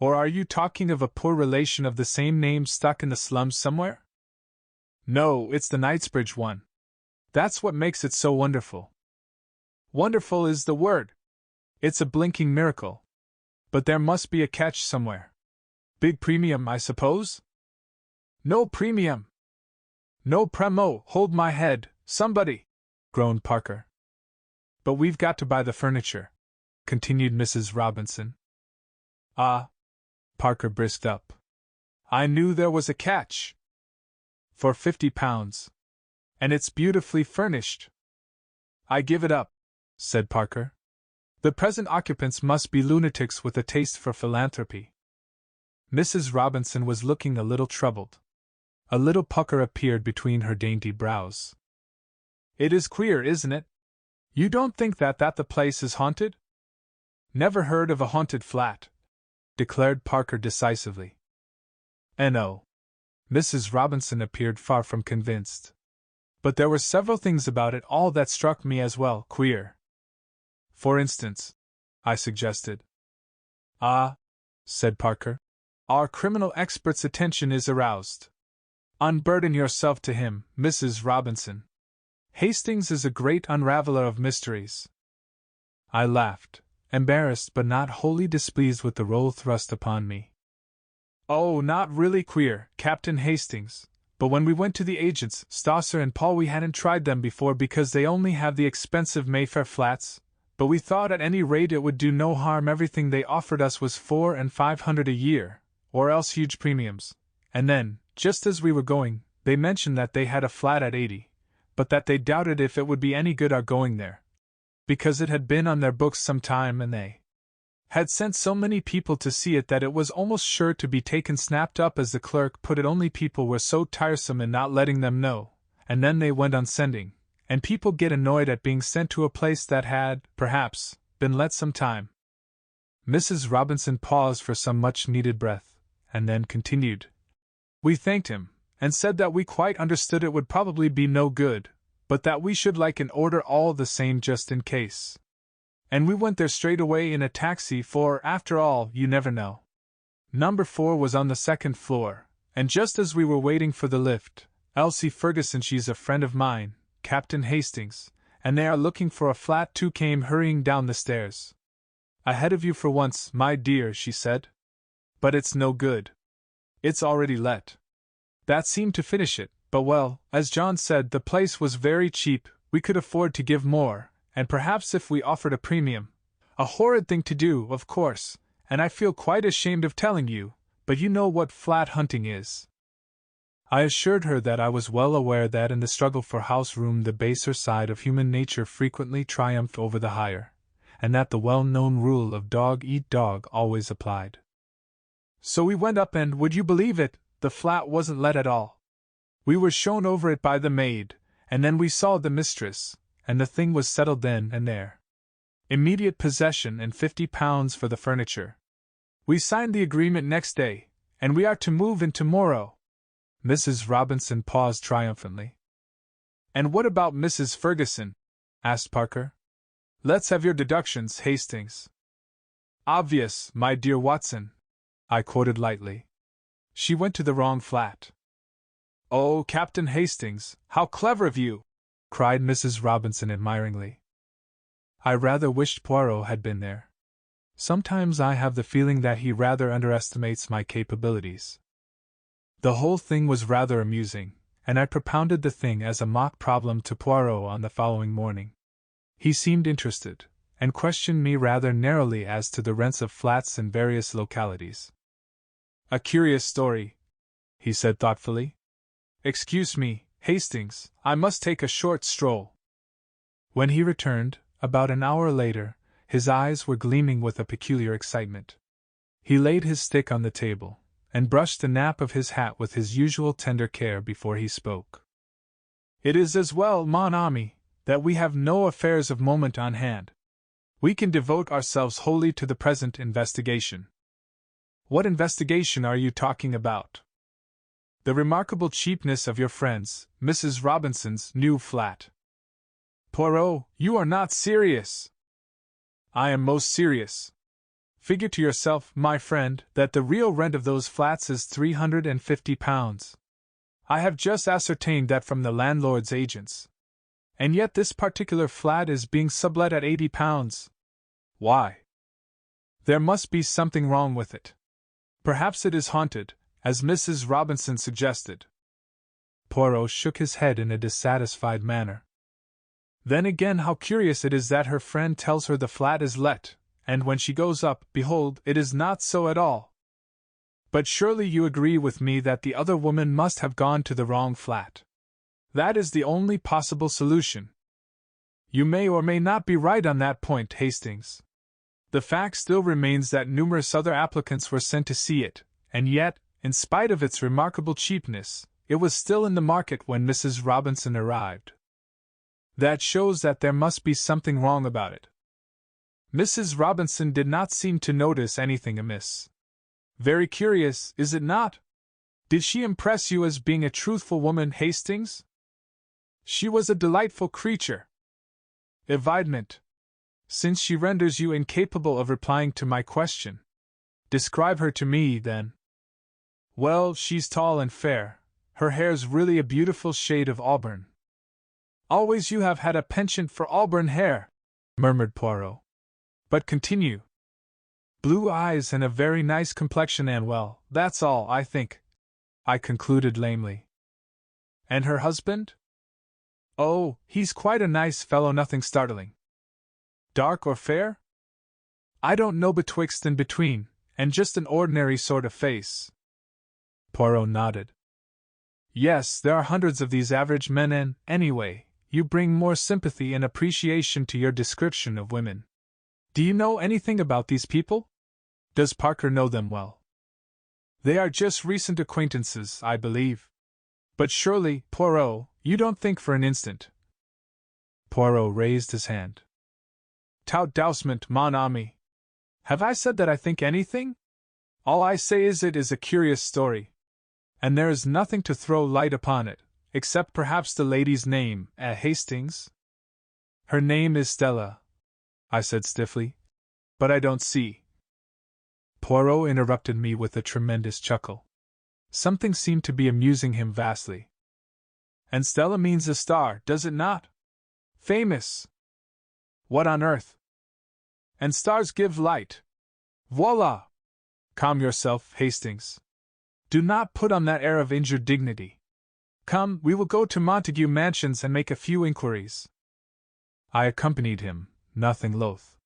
Or are you talking of a poor relation of the same name stuck in the slums somewhere?" "No, it's the Knightsbridge one. That's what makes it so wonderful." "Wonderful is the word. It's a blinking miracle. But there must be a catch somewhere. Big premium, I suppose?" "No premium." "No premo, hold my head, somebody!" groaned Parker. "But we've got to buy the furniture," continued Mrs. Robinson. "Ah!" Parker brisked up. "I knew there was a catch. For £50. And it's beautifully furnished." "I give it up," said Parker. "The present occupants must be lunatics with a taste for philanthropy." Mrs. Robinson was looking a little troubled. A little pucker appeared between her dainty brows. "It is queer, isn't it? You don't think that the place is haunted?" "Never heard of a haunted flat," declared Parker decisively. "No." Mrs. Robinson appeared far from convinced. "But there were several things about it all that struck me as well queer." "For instance," I suggested. "Ah," said Parker, "our criminal expert's attention is aroused. Unburden yourself to him, Mrs. Robinson. Hastings is a great unraveler of mysteries." I laughed, embarrassed but not wholly displeased with the role thrust upon me. "Oh, not really queer, Captain Hastings, but when we went to the agents, Stosser and Paul, we hadn't tried them before because they only have the expensive Mayfair flats, but we thought at any rate it would do no harm. Everything they offered us was £400 and £500 a year, or else huge premiums, and then, just as we were going, they mentioned that they had a flat at 80, but that they doubted if it would be any good our going there, because it had been on their books some time and they had sent so many people to see it that it was almost sure to be taken snapped up, as the clerk put it, only people were so tiresome in not letting them know, and then they went on sending, and people get annoyed at being sent to a place that had, perhaps, been let some time." Mrs. Robinson paused for some much-needed breath, and then continued. "We thanked him, and said that we quite understood it would probably be no good, but that we should like an order all the same just in case. And we went there straight away in a taxi, for, after all, you never know. Number 4 was on the second floor, and just as we were waiting for the lift, Elsie Ferguson, she's a friend of mine, Captain Hastings, and they are looking for a flat too, came hurrying down the stairs. 'Ahead of you for once, my dear,' she said. 'But it's no good. It's already let.' That seemed to finish it, but well, as John said, the place was very cheap, we could afford to give more, and perhaps if we offered a premium. A horrid thing to do, of course, and I feel quite ashamed of telling you, but you know what flat hunting is." I assured her that I was well aware that in the struggle for house room the baser side of human nature frequently triumphed over the higher, and that the well-known rule of dog eat dog always applied. "So we went up and, would you believe it, the flat wasn't let at all. We were shown over it by the maid, and then we saw the mistress, and the thing was settled then and there. Immediate possession and £50 for the furniture. We signed the agreement next day, and we are to move in tomorrow." Mrs. Robinson paused triumphantly. "And what about Mrs. Ferguson?" asked Parker. "Let's have your deductions, Hastings." "Obvious, my dear Watson," I quoted lightly. "She went to the wrong flat." "Oh, Captain Hastings, how clever of you!" cried Mrs. Robinson admiringly. I rather wished Poirot had been there. Sometimes I have the feeling that he rather underestimates my capabilities. The whole thing was rather amusing, and I propounded the thing as a mock problem to Poirot on the following morning. He seemed interested, and questioned me rather narrowly as to the rents of flats in various localities. "A curious story," he said thoughtfully. "Excuse me, Hastings, I must take a short stroll." When he returned, about an hour later, his eyes were gleaming with a peculiar excitement. He laid his stick on the table, and brushed the nap of his hat with his usual tender care before he spoke. "It is as well, mon ami, that we have no affairs of moment on hand. We can devote ourselves wholly to the present investigation." "What investigation are you talking about?" "The remarkable cheapness of your friend's, Mrs. Robinson's, new flat." "Poirot, you are not serious." "I am most serious. Figure to yourself, my friend, that the real rent of those flats is £350. I have just ascertained that from the landlord's agents. And yet this particular flat is being sublet at £80. Why? There must be something wrong with it. Perhaps it is haunted, as Mrs. Robinson suggested." Poirot shook his head in a dissatisfied manner. "Then again, how curious it is that her friend tells her the flat is let, and when she goes up, behold, it is not so at all. But surely you agree with me that the other woman must have gone to the wrong flat. That is the only possible solution." "You may or may not be right on that point, Hastings. The fact still remains that numerous other applicants were sent to see it, and yet, in spite of its remarkable cheapness, it was still in the market when Mrs. Robinson arrived. That shows that there must be something wrong about it. Mrs. Robinson did not seem to notice anything amiss. Very curious, is it not? Did she impress you as being a truthful woman, Hastings?" "She was a delightful creature." "Evidement. Since she renders you incapable of replying to my question. Describe her to me, then." "Well, she's tall and fair. Her hair's really a beautiful shade of auburn." "Always you have had a penchant for auburn hair," murmured Poirot. "But continue." "Blue eyes and a very nice complexion, and well, that's all, I think," I concluded lamely. "And her husband?" "Oh, he's quite a nice fellow, nothing startling." "Dark or fair?" "I don't know, betwixt and between, and just an ordinary sort of face." Poirot nodded. "Yes, there are hundreds of these average men, and, anyway, you bring more sympathy and appreciation to your description of women. Do you know anything about these people? Does Parker know them well?" "They are just recent acquaintances, I believe. But surely, Poirot, you don't think for an instant—" Poirot raised his hand. "Tout doucement, mon ami. Have I said that I think anything? All I say is it is a curious story. And there is nothing to throw light upon it, except perhaps the lady's name, Hastings?" "Her name is Stella," I said stiffly. "But I don't see—" Poirot interrupted me with a tremendous chuckle. Something seemed to be amusing him vastly. "And Stella means a star, does it not? Famous! What on earth? And stars give light. Voila! Calm yourself, Hastings. Do not put on that air of injured dignity. Come, we will go to Montague Mansions and make a few inquiries." I accompanied him, nothing loath.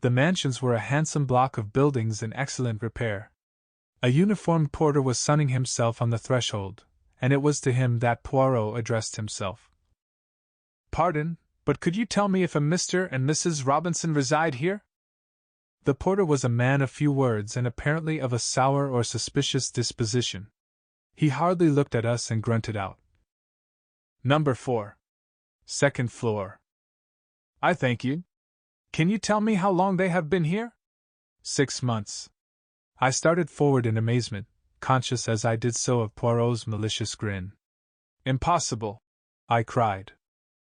The mansions were a handsome block of buildings in excellent repair. A uniformed porter was sunning himself on the threshold, and it was to him that Poirot addressed himself. "Pardon, but could you tell me if a Mr. and Mrs. Robinson reside here?" The porter was a man of few words and apparently of a sour or suspicious disposition. He hardly looked at us and grunted out, "Number 4. Second floor." "I thank you. Can you tell me how long they have been here?" 6 months. I started forward in amazement, conscious as I did so of Poirot's malicious grin. "Impossible!" I cried.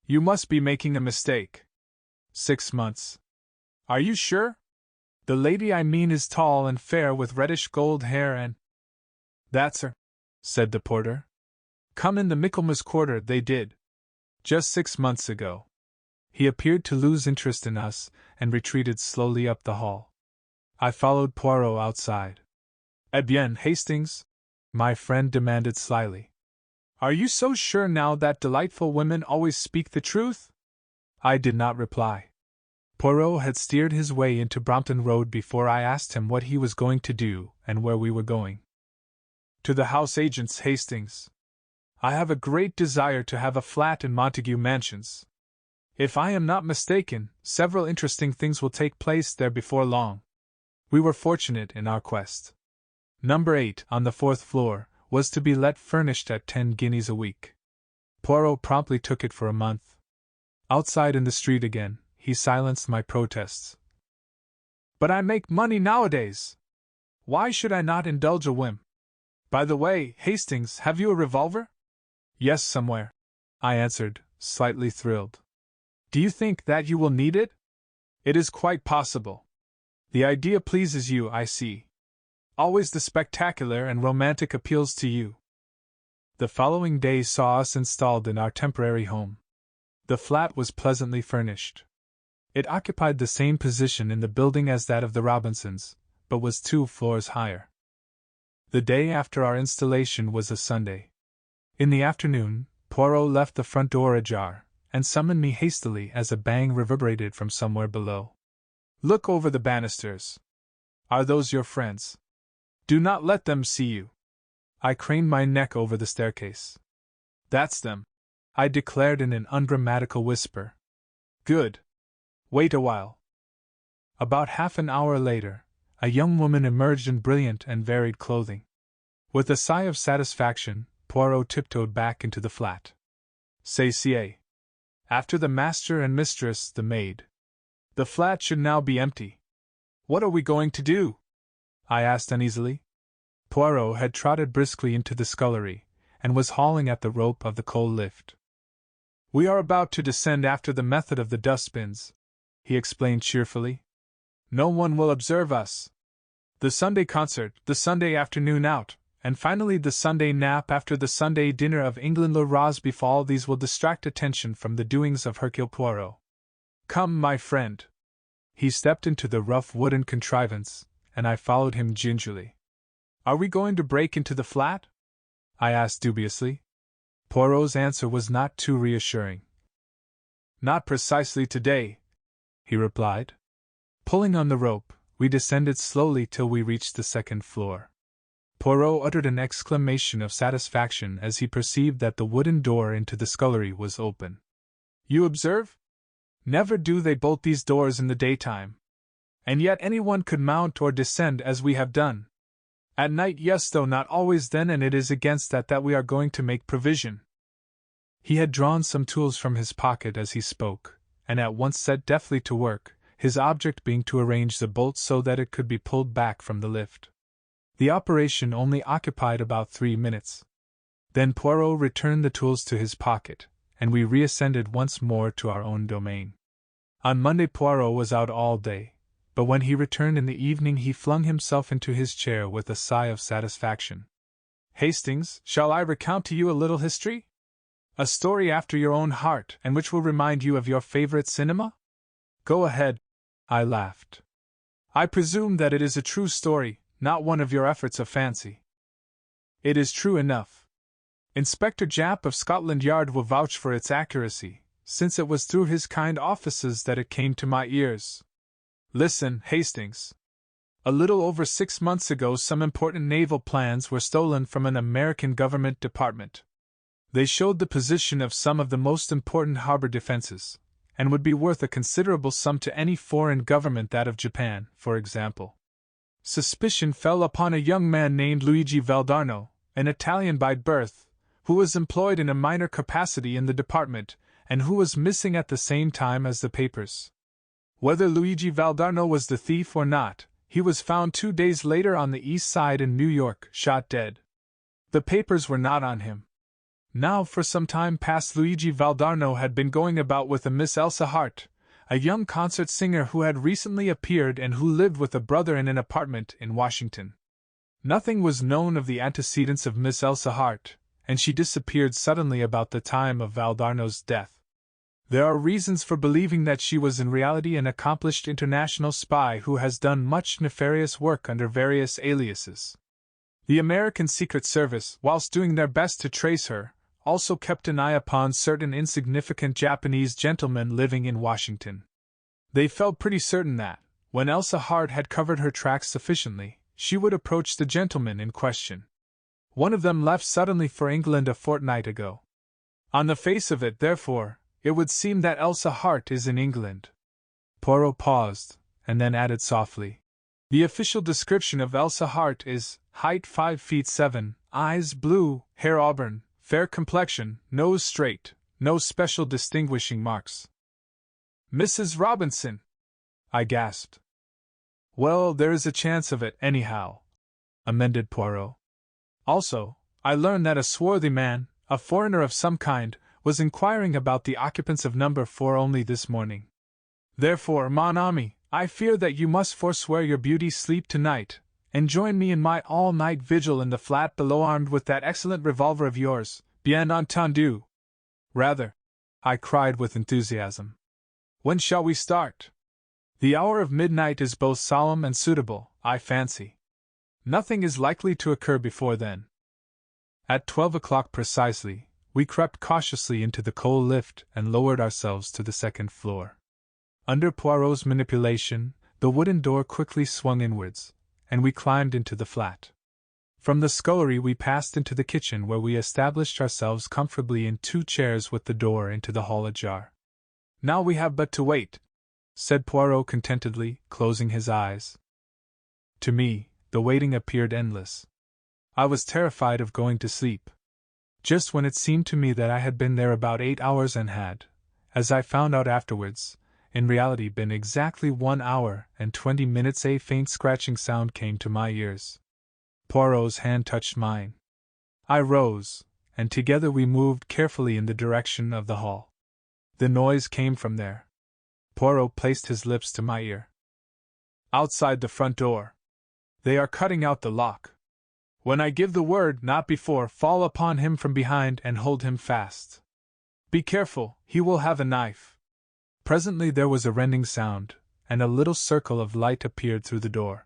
"You must be making a mistake. 6 months. Are you sure? The lady I mean is tall and fair with reddish gold hair and—" "That's her," said the porter. "Come in the Michaelmas quarter, they did. Just 6 months ago." He appeared to lose interest in us, and retreated slowly up the hall. I followed Poirot outside. "Eh bien, Hastings?" my friend demanded slyly. "Are you so sure now that delightful women always speak the truth?" I did not reply. Poirot had steered his way into Brompton Road before I asked him what he was going to do and where we were going. To the house agent's, Hastings. I have a great desire to have a flat in Montague Mansions. If I am not mistaken, several interesting things will take place there before long. We were fortunate in our quest. Number 8, on the 4th floor, was to be let furnished at 10 guineas a week. Poirot promptly took it for a month. Outside in the street again, he silenced my protests. But I make money nowadays. Why should I not indulge a whim? By the way, Hastings, have you a revolver? Yes, somewhere, I answered, slightly thrilled. Do you think that you will need it? It is quite possible. The idea pleases you, I see. Always the spectacular and romantic appeals to you. The following day saw us installed in our temporary home. The flat was pleasantly furnished. It occupied the same position in the building as that of the Robinsons, but was 2 floors higher. The day after our installation was a Sunday. In the afternoon, Poirot left the front door ajar, and summoned me hastily as a bang reverberated from somewhere below. Look over the banisters. Are those your friends? Do not let them see you. I craned my neck over the staircase. That's them, I declared in an ungrammatical whisper. Good. Wait a while. About half an hour later, a young woman emerged in brilliant and varied clothing. With a sigh of satisfaction, Poirot tiptoed back into the flat. C'est after the master and mistress, the maid. The flat should now be empty. What are we going to do? I asked uneasily. Poirot had trotted briskly into the scullery, and was hauling at the rope of the coal lift. We are about to descend after the method of the dustbins, he explained cheerfully. No one will observe us. The Sunday concert, the Sunday afternoon out, and finally the Sunday nap after the Sunday dinner of England le Rose befall, these will distract attention from the doings of Hercule Poirot. Come, my friend. He stepped into the rough wooden contrivance, and I followed him gingerly. Are we going to break into the flat? I asked dubiously. Poirot's answer was not too reassuring. Not precisely today, he replied. Pulling on the rope, we descended slowly till we reached the 2nd floor. Poirot uttered an exclamation of satisfaction as he perceived that the wooden door into the scullery was open. You observe? Never do they bolt these doors in the daytime. And yet anyone could mount or descend as we have done. At night, yes, though not always then, and it is against that we are going to make provision. He had drawn some tools from his pocket as he spoke, and at once set deftly to work, his object being to arrange the bolt so that it could be pulled back from the lift. The operation only occupied about 3 minutes. Then Poirot returned the tools to his pocket, and we reascended once more to our own domain. On Monday Poirot was out all day, but when he returned in the evening he flung himself into his chair with a sigh of satisfaction. Hastings, shall I recount to you a little history? A story after your own heart, and which will remind you of your favorite cinema? Go ahead, I laughed. I presume that it is a true story, not one of your efforts of fancy. It is true enough. Inspector Japp of Scotland Yard will vouch for its accuracy, since it was through his kind offices that it came to my ears. Listen, Hastings. A little over 6 months ago some important naval plans were stolen from an American government department. They showed the position of some of the most important harbor defenses, and would be worth a considerable sum to any foreign government, that of Japan, for example. Suspicion fell upon a young man named Luigi Valdarno, an Italian by birth, who was employed in a minor capacity in the department, and who was missing at the same time as the papers. Whether Luigi Valdarno was the thief or not, he was found 2 days later on the East Side in New York, shot dead. The papers were not on him. Now, for some time past, Luigi Valdarno had been going about with a Miss Elsa Hart, a young concert singer who had recently appeared and who lived with a brother in an apartment in Washington. Nothing was known of the antecedents of Miss Elsa Hart, and she disappeared suddenly about the time of Valdarno's death. There are reasons for believing that she was in reality an accomplished international spy who has done much nefarious work under various aliases. The American Secret Service, whilst doing their best to trace her, also kept an eye upon certain insignificant Japanese gentlemen living in Washington. They felt pretty certain that, when Elsa Hart had covered her tracks sufficiently, she would approach the gentleman in question. One of them left suddenly for England a fortnight ago. On the face of it, therefore, it would seem that Elsa Hart is in England. Poirot paused, and then added softly, "The official description of Elsa Hart is, height 5 feet 7, eyes blue, hair auburn, fair complexion, nose straight, no special distinguishing marks." "Mrs. Robinson!" I gasped. "Well, there is a chance of it, anyhow," amended Poirot. "Also, I learned that a swarthy man, a foreigner of some kind, was inquiring about the occupants of number 4 only this morning. Therefore, mon ami, I fear that you must forswear your beauty's sleep tonight, and join me in my all-night vigil in the flat below, armed with that excellent revolver of yours, bien entendu." "Rather," I cried with enthusiasm. "When shall we start?" "The hour of midnight is both solemn and suitable, I fancy. Nothing is likely to occur before then." At 12 o'clock precisely, we crept cautiously into the coal lift and lowered ourselves to the second floor. Under Poirot's manipulation, the wooden door quickly swung inwards, and we climbed into the flat. From the scullery we passed into the kitchen, where we established ourselves comfortably in 2 chairs with the door into the hall ajar. "Now we have but to wait," said Poirot contentedly, closing his eyes. To me, the waiting appeared endless. I was terrified of going to sleep. Just when it seemed to me that I had been there about 8 hours and had, as I found out afterwards, in reality been exactly 1 hour and 20 minutes, a faint scratching sound came to my ears. Poirot's hand touched mine. I rose, and together we moved carefully in the direction of the hall. The noise came from there. Poirot placed his lips to my ear. "Outside the front door. They are cutting out the lock. When I give the word, not before, fall upon him from behind and hold him fast. Be careful, he will have a knife." Presently there was a rending sound, and a little circle of light appeared through the door.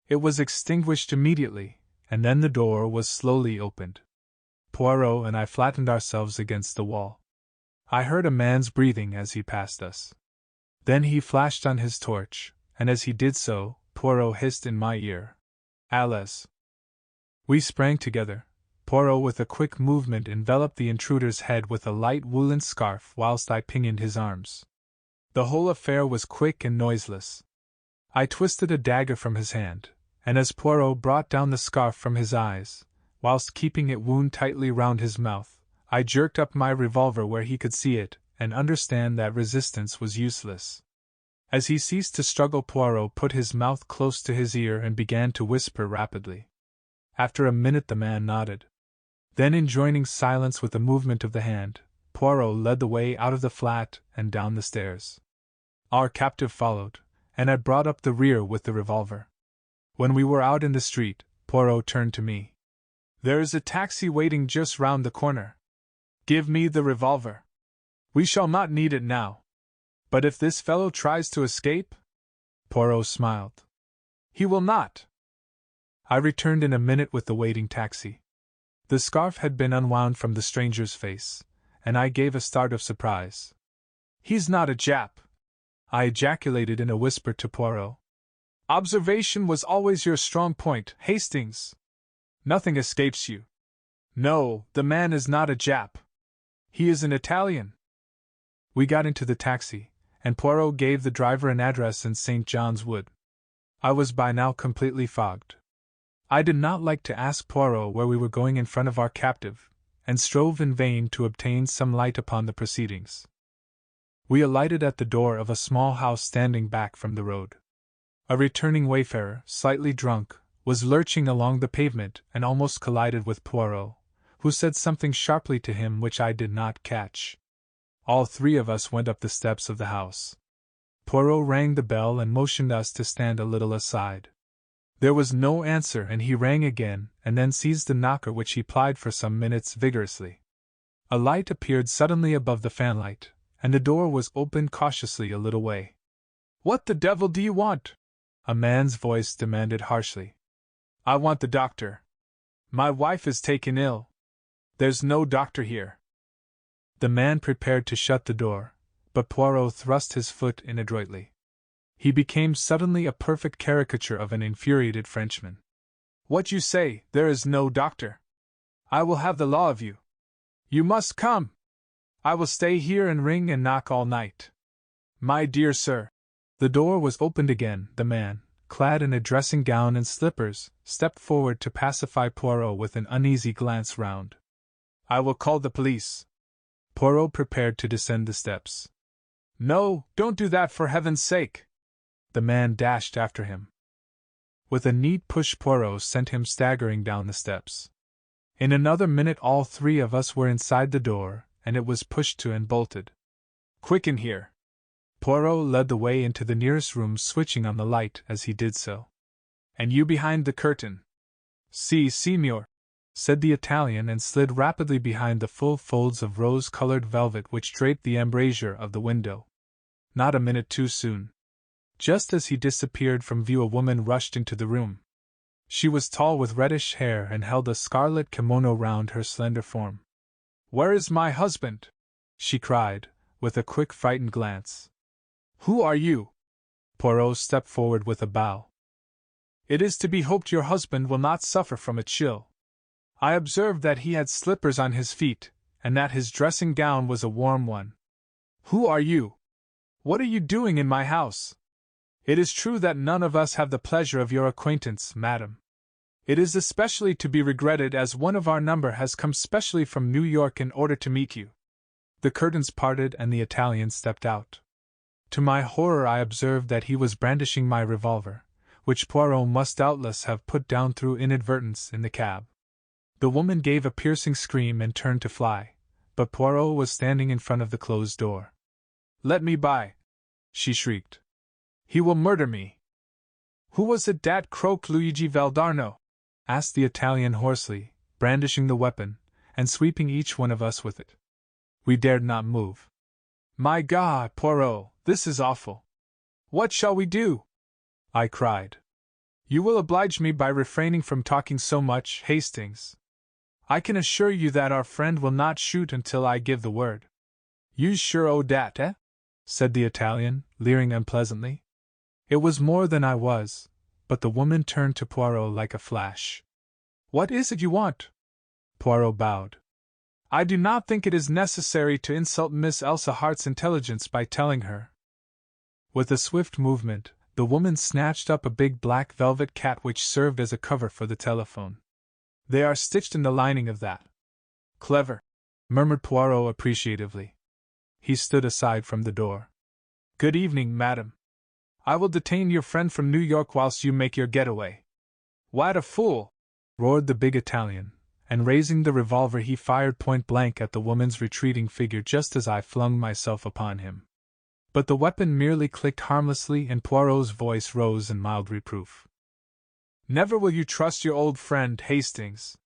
It was extinguished immediately, and then the door was slowly opened. Poirot and I flattened ourselves against the wall. I heard a man's breathing as he passed us. Then he flashed on his torch, and as he did so, Poirot hissed in my ear, "Alice!" We sprang together. Poirot with a quick movement enveloped the intruder's head with a light woolen scarf whilst I pinioned his arms. The whole affair was quick and noiseless. I twisted a dagger from his hand, and as Poirot brought down the scarf from his eyes, whilst keeping it wound tightly round his mouth, I jerked up my revolver where he could see it, and understand that resistance was useless. As he ceased to struggle, Poirot put his mouth close to his ear and began to whisper rapidly. After a minute the man nodded. Then, enjoining silence with a movement of the hand, Poirot led the way out of the flat and down the stairs. Our captive followed, and had brought up the rear with the revolver. When we were out in the street, Poirot turned to me. "There is a taxi waiting just round the corner. Give me the revolver. We shall not need it now. But if this fellow tries to escape?" Poirot smiled. "He will not." I returned in a minute with the waiting taxi. The scarf had been unwound from the stranger's face, and I gave a start of surprise. "He's not a Jap," I ejaculated in a whisper to Poirot. "Observation was always your strong point, Hastings. Nothing escapes you. No, the man is not a Jap. He is an Italian." We got into the taxi, and Poirot gave the driver an address in St. John's Wood. I was by now completely fogged. I did not like to ask Poirot where we were going in front of our captive, and strove in vain to obtain some light upon the proceedings. We alighted at the door of a small house standing back from the road. A returning wayfarer, slightly drunk, was lurching along the pavement and almost collided with Poirot, who said something sharply to him which I did not catch. All 3 of us went up the steps of the house. Poirot rang the bell and motioned us to stand a little aside. There was no answer, and he rang again, and then seized the knocker, which he plied for some minutes vigorously. A light appeared suddenly above the fanlight, and the door was opened cautiously a little way. "What the devil do you want?" a man's voice demanded harshly. "I want the doctor. My wife is taken ill. There's no doctor here." The man prepared to shut the door, but Poirot thrust his foot in adroitly. He became suddenly a perfect caricature of an infuriated Frenchman. What you say, there is no doctor. I will have the law of you. You must come. I will stay here and ring and knock all night. My dear sir. The door was opened again. The man, clad in a dressing gown and slippers, stepped forward to pacify Poirot with an uneasy glance round. I will call the police. Poirot prepared to descend the steps. No, don't do that for heaven's sake. The man dashed after him. With a neat push, Poirot sent him staggering down the steps. In another minute all three of us were inside the door, and it was pushed to and bolted. Quick in here. Poirot led the way into the nearest room, switching on the light as he did so. And you behind the curtain. Si, signor, said the Italian, and slid rapidly behind the full folds of rose-colored velvet which draped the embrasure of the window. Not a minute too soon. Just as he disappeared from view, a woman rushed into the room. She was tall, with reddish hair, and held a scarlet kimono round her slender form. Where is my husband? She cried, with a quick, frightened glance. Who are you? Poirot stepped forward with a bow. It is to be hoped your husband will not suffer from a chill. I observed that he had slippers on his feet, and that his dressing gown was a warm one. Who are you? What are you doing in my house? It is true that none of us have the pleasure of your acquaintance, madam. It is especially to be regretted, as one of our number has come specially from New York in order to meet you. The curtains parted and the Italian stepped out. To my horror I observed that he was brandishing my revolver, which Poirot must doubtless have put down through inadvertence in the cab. The woman gave a piercing scream and turned to fly, but Poirot was standing in front of the closed door. Let me by! She shrieked. He will murder me. Who was it dat croaked Luigi Valdarno? Asked the Italian hoarsely, brandishing the weapon, and sweeping each one of us with it. We dared not move. My God, Poirot, this is awful. What shall we do? I cried. You will oblige me by refraining from talking so much, Hastings. I can assure you that our friend will not shoot until I give the word. You's sure o' dat, eh? Said the Italian, leering unpleasantly. It was more than I was, but the woman turned to Poirot like a flash. What is it you want? Poirot bowed. I do not think it is necessary to insult Miss Elsa Hart's intelligence by telling her. With a swift movement, the woman snatched up a big black velvet cat which served as a cover for the telephone. They are stitched in the lining of that. Clever, murmured Poirot appreciatively. He stood aside from the door. Good evening, madam. I will detain your friend from New York whilst you make your getaway. What a fool! Roared the big Italian, and raising the revolver he fired point blank at the woman's retreating figure just as I flung myself upon him. But the weapon merely clicked harmlessly, and Poirot's voice rose in mild reproof. Never will you trust your old friend, Hastings.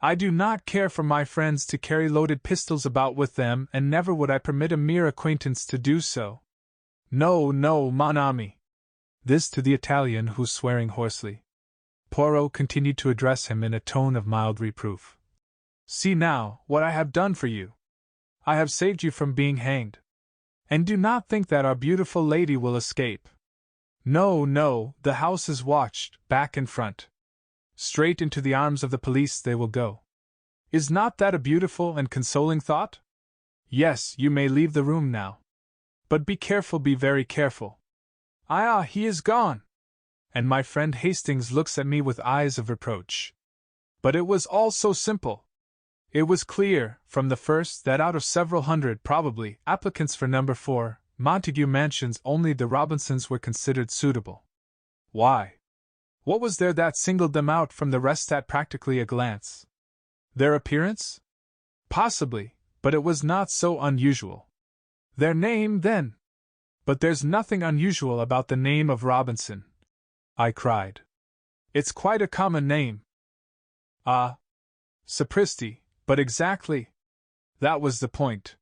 I do not care for my friends to carry loaded pistols about with them, and never would I permit a mere acquaintance to do so. No, no, mon ami. This to the Italian, who was swearing hoarsely. Poirot continued to address him in a tone of mild reproof. See now what I have done for you. I have saved you from being hanged. And do not think that our beautiful lady will escape. No, no, the house is watched, back and front. Straight into the arms of the police they will go. Is not that a beautiful and consoling thought? Yes, you may leave the room now. But be careful, be very careful. Ah, he is gone! And my friend Hastings looks at me with eyes of reproach. But it was all so simple. It was clear, from the first, that out of several hundred, probably, applicants for number 4, Montague Mansions, only the Robinsons were considered suitable. Why? What was there that singled them out from the rest at practically a glance? Their appearance? Possibly, but it was not so unusual. Their name, then? But there's nothing unusual about the name of Robinson, I cried. It's quite a common name. Ah, sapristi, but exactly. That was the point.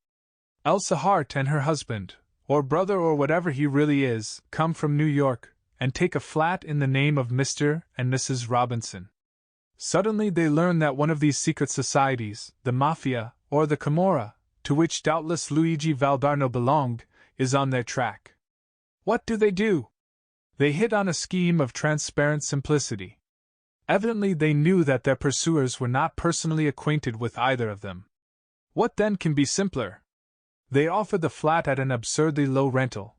Elsa Hart and her husband, or brother or whatever he really is, come from New York, and take a flat in the name of Mr. and Mrs. Robinson. Suddenly they learn that one of these secret societies, the Mafia, or the Camorra, to which doubtless Luigi Valdarno belonged, is on their track. What do? They hit on a scheme of transparent simplicity. Evidently they knew that their pursuers were not personally acquainted with either of them. What then can be simpler? They offered the flat at an absurdly low rental.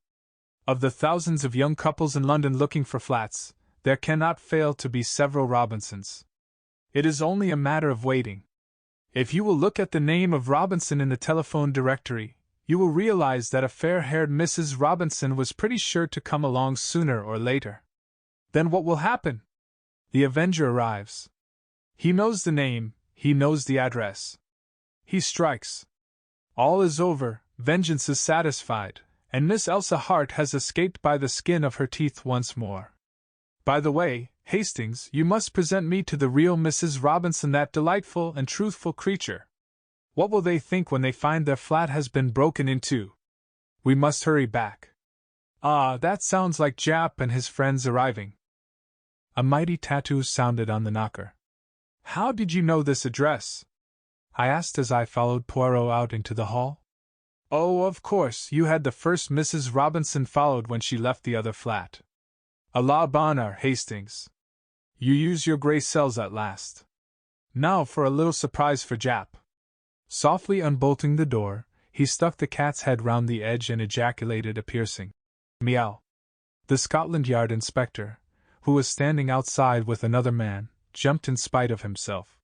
Of the thousands of young couples in London looking for flats, there cannot fail to be several Robinsons. It is only a matter of waiting. If you will look at the name of Robinson in the telephone directory, you will realize that a fair-haired Mrs. Robinson was pretty sure to come along sooner or later. Then what will happen? The avenger arrives. He knows the name, he knows the address. He strikes. All is over, vengeance is satisfied, and Miss Elsa Hart has escaped by the skin of her teeth once more. By the way, Hastings, you must present me to the real Mrs. Robinson, that delightful and truthful creature. What will they think when they find their flat has been broken into? We must hurry back. Ah, that sounds like Jap and his friends arriving. A mighty tattoo sounded on the knocker. How did you know this address? I asked as I followed Poirot out into the hall. Oh, of course, you had the first Mrs. Robinson followed when she left the other flat. A la bonne heure, Hastings. You use your grey cells at last. Now for a little surprise for Jap. Softly unbolting the door, he stuck the cat's head round the edge and ejaculated a piercing meow. The Scotland Yard inspector, who was standing outside with another man, jumped in spite of himself.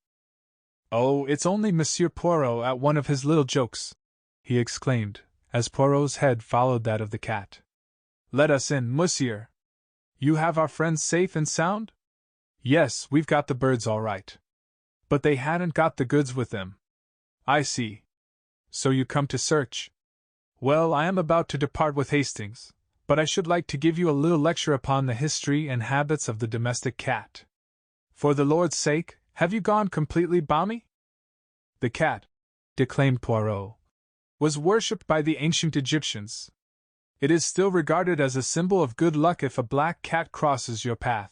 Oh, it's only Monsieur Poirot at one of his little jokes, he exclaimed, as Poirot's head followed that of the cat. Let us in, monsieur. You have our friends safe and sound? Yes, we've got the birds all right. But they hadn't got the goods with them. I see. So you come to search? Well, I am about to depart with Hastings, but I should like to give you a little lecture upon the history and habits of the domestic cat. For the Lord's sake, have you gone completely balmy? The cat, declaimed Poirot, was worshipped by the ancient Egyptians. It is still regarded as a symbol of good luck if a black cat crosses your path.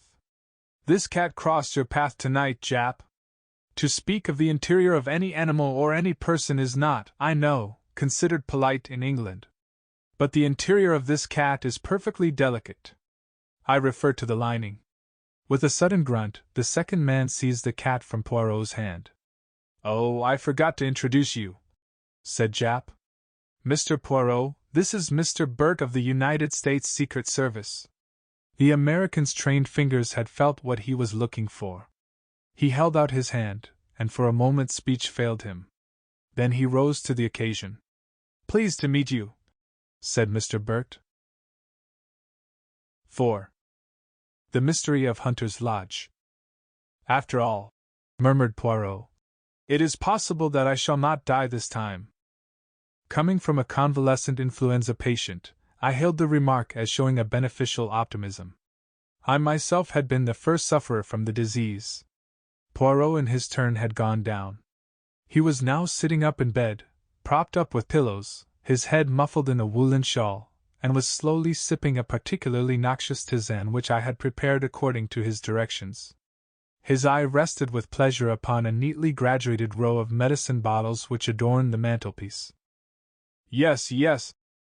This cat crossed your path tonight, Jap. To speak of the interior of any animal or any person is not, I know, considered polite in England. But the interior of this cat is perfectly delicate. I refer to the lining. With a sudden grunt, the second man seized the cat from Poirot's hand. Oh, I forgot to introduce you, said Jap. Mr. Poirot, this is Mr. Burt of the United States Secret Service. The American's trained fingers had felt what he was looking for. He held out his hand, and for a moment speech failed him. Then he rose to the occasion. Pleased to meet you, said Mr. Burt. 4. The Mystery of Hunter's Lodge. After all, murmured Poirot, it is possible that I shall not die this time. Coming from a convalescent influenza patient, I hailed the remark as showing a beneficial optimism. I myself had been the first sufferer from the disease. Poirot in his turn had gone down. He was now sitting up in bed, propped up with pillows, his head muffled in a woolen shawl, and was slowly sipping a particularly noxious tisane which I had prepared according to his directions. His eye rested with pleasure upon a neatly graduated row of medicine bottles which adorned the mantelpiece. Yes, yes,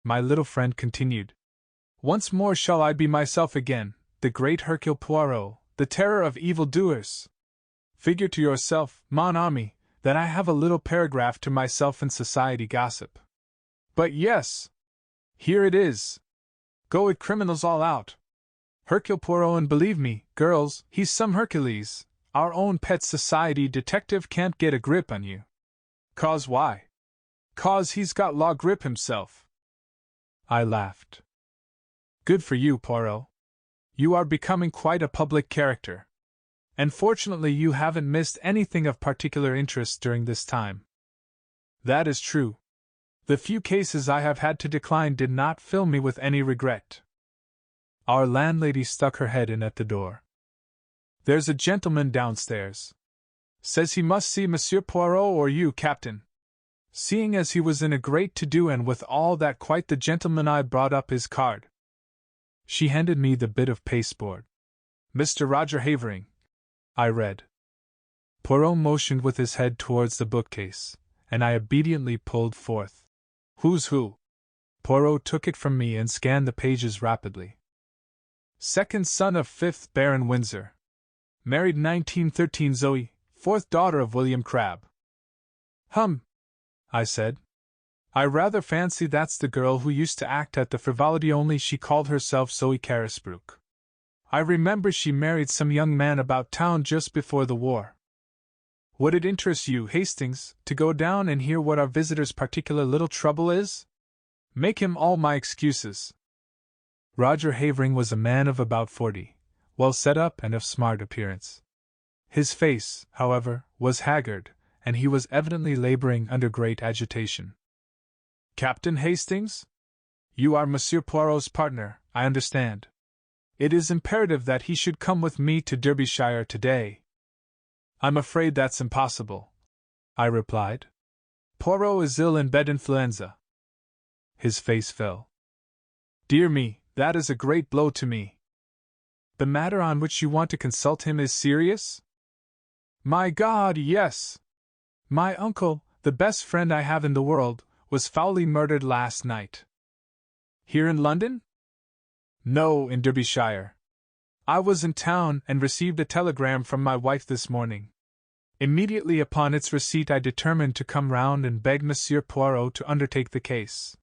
my little friend continued. Once more shall I be myself again, the great Hercule Poirot, the terror of evil-doers. Figure to yourself, mon ami, that I have a little paragraph to myself in society gossip. But yes! Here it is. Go it criminals all out. Hercule Poirot, and believe me, girls, he's some Hercules. Our own pet society detective can't get a grip on you. 'Cause why? 'Cause he's got law grip himself. I laughed. Good for you, Poirot. You are becoming quite a public character. And fortunately you haven't missed anything of particular interest during this time. That is true. The few cases I have had to decline did not fill me with any regret. Our landlady stuck her head in at the door. There's a gentleman downstairs. Says he must see Monsieur Poirot or you, Captain. Seeing as he was in a great to-do and with all that, quite the gentleman. I brought up his card. She handed me the bit of pasteboard. Mr. Roger Havering, I read. Poirot motioned with his head towards the bookcase, and I obediently pulled forth Who's Who. Poirot took it from me and scanned the pages rapidly. second son of 5th Baron Windsor. Married 1913 Zoe, 4th daughter of William Crabbe. I said. I rather fancy that's the girl who used to act at the Frivolity, only she called herself Zoe Carisbrooke. I remember she married some young man about town just before the war. Would it interest you, Hastings, to go down and hear what our visitor's particular little trouble is? Make him all my excuses. Roger Havering was a man of about 40, well set up and of smart appearance. His face, however, was haggard, and he was evidently laboring under great agitation. Captain Hastings? You are Monsieur Poirot's partner, I understand. It is imperative that he should come with me to Derbyshire today. I'm afraid that's impossible, I replied. Poirot is ill in bed, influenza. His face fell. Dear me, that is a great blow to me. The matter on which you want to consult him is serious? My God, yes! My uncle, the best friend I have in the world, was foully murdered last night. Here in London? No, in Derbyshire. I was in town and received a telegram from my wife this morning. Immediately upon its receipt I determined to come round and beg Monsieur Poirot to undertake the case.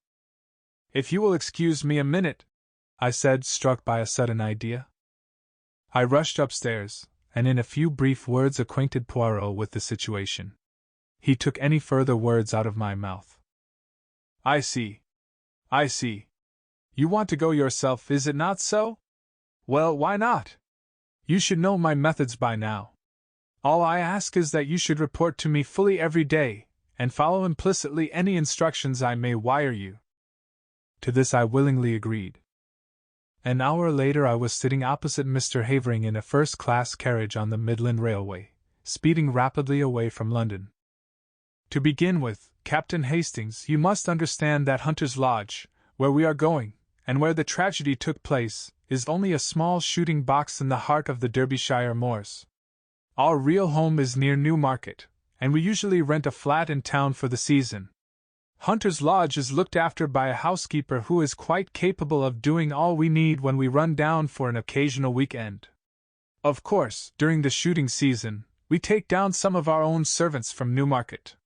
If you will excuse me a minute, I said, struck by a sudden idea. I rushed upstairs, and in a few brief words acquainted Poirot with the situation. He took any further words out of my mouth. I see. You want to go yourself, is it not so? Well, why not? You should know my methods by now. All I ask is that you should report to me fully every day, and follow implicitly any instructions I may wire you. To this I willingly agreed. An hour later I was sitting opposite Mr. Havering in a first-class carriage on the Midland Railway, speeding rapidly away from London. To begin with, Captain Hastings, you must understand that Hunter's Lodge, where we are going, and where the tragedy took place, is only a small shooting box in the heart of the Derbyshire moors. Our real home is near Newmarket, and we usually rent a flat in town for the season. Hunter's Lodge is looked after by a housekeeper who is quite capable of doing all we need when we run down for an occasional week-end. Of course, during the shooting season, we take down some of our own servants from Newmarket.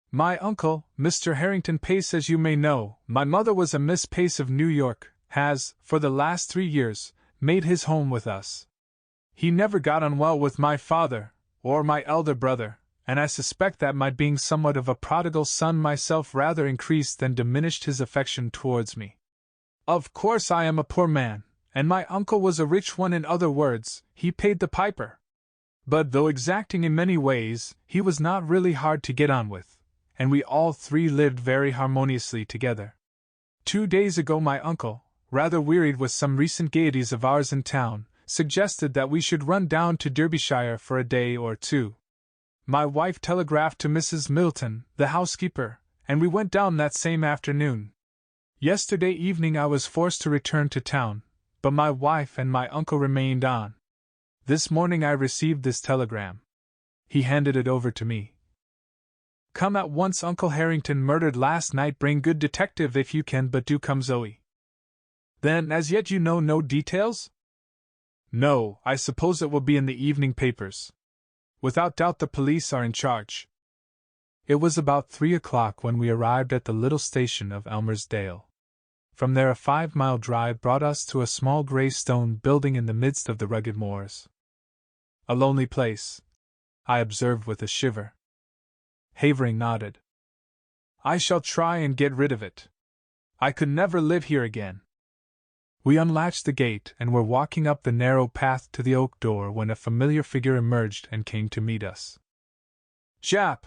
My uncle, Mr. Harrington Pace, as you may know, my mother was a Miss Pace of New York, has, for the last 3 years, made his home with us. He never got on well with my father, or my elder brother, and I suspect that my being somewhat of a prodigal son myself rather increased than diminished his affection towards me. Of course I am a poor man, and my uncle was a rich one. In other words, he paid the piper. But though exacting in many ways, he was not really hard to get on with, and we all three lived very harmoniously together. 2 days ago my uncle, rather wearied with some recent gaieties of ours in town, suggested that we should run down to Derbyshire for a day or two. My wife telegraphed to Mrs. Milton, the housekeeper, and we went down that same afternoon. Yesterday evening I was forced to return to town, but my wife and my uncle remained on. This morning I received this telegram. He handed it over to me. Come at once, Uncle Harrington murdered last night. Bring good detective if you can, but do come, Zoe. Then, as yet you know no details? No, I suppose it will be in the evening papers. Without doubt the police are in charge. It was about 3 o'clock when we arrived at the little station of Elmersdale. From there a 5-mile drive brought us to a small grey stone building in the midst of the rugged moors. A lonely place, I observed with a shiver. Havering nodded. I shall try and get rid of it. I could never live here again. We unlatched the gate and were walking up the narrow path to the oak door when a familiar figure emerged and came to meet us. Jap!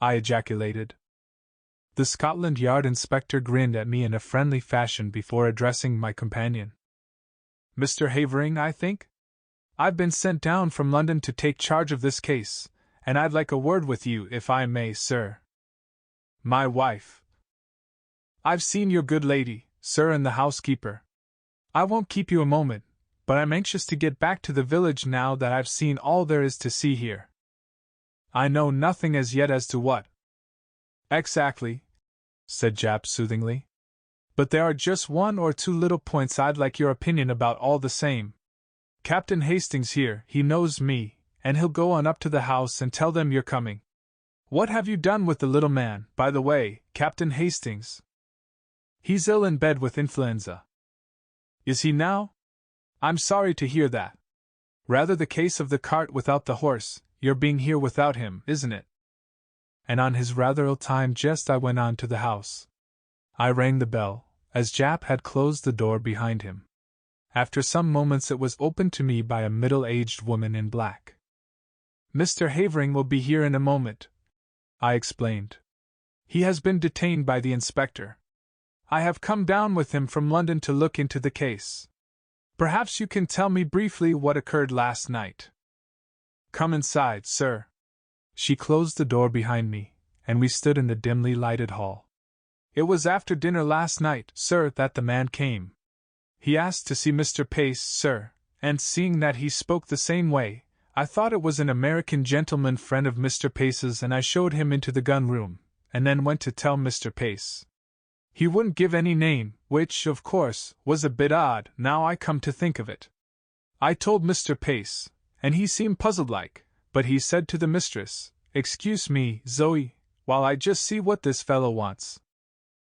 I ejaculated. The Scotland Yard inspector grinned at me in a friendly fashion before addressing my companion. Mr. Havering, I think? I've been sent down from London to take charge of this case, and I'd like a word with you, if I may, sir. My wife. I've seen your good lady, sir, and the housekeeper. I won't keep you a moment, but I'm anxious to get back to the village now that I've seen all there is to see here. I know nothing as yet as to what. Exactly, said Jap soothingly. But there are just one or two little points I'd like your opinion about all the same. Captain Hastings here, he knows me, and he'll go on up to the house and tell them you're coming. What have you done with the little man, by the way, Captain Hastings? He's ill in bed with influenza. Is he now? I'm sorry to hear that. Rather the case of the cart without the horse, your being here without him, isn't it? And on his rather ill-timed jest I went on to the house. I rang the bell, as Jap had closed the door behind him. After some moments it was opened to me by a middle-aged woman in black. Mr. Havering will be here in a moment, I explained. He has been detained by the inspector. I have come down with him from London to look into the case. Perhaps you can tell me briefly what occurred last night. Come inside, sir. She closed the door behind me, and we stood in the dimly lighted hall. It was after dinner last night, sir, that the man came. He asked to see Mr. Pace, sir, and seeing that he spoke the same way, I thought it was an American gentleman friend of Mr. Pace's, and I showed him into the gun room, and then went to tell Mr. Pace. He wouldn't give any name, which, of course, was a bit odd, now I come to think of it. I told Mr. Pace, and he seemed puzzled-like, but he said to the mistress, "Excuse me, Zoe, while I just see what this fellow wants."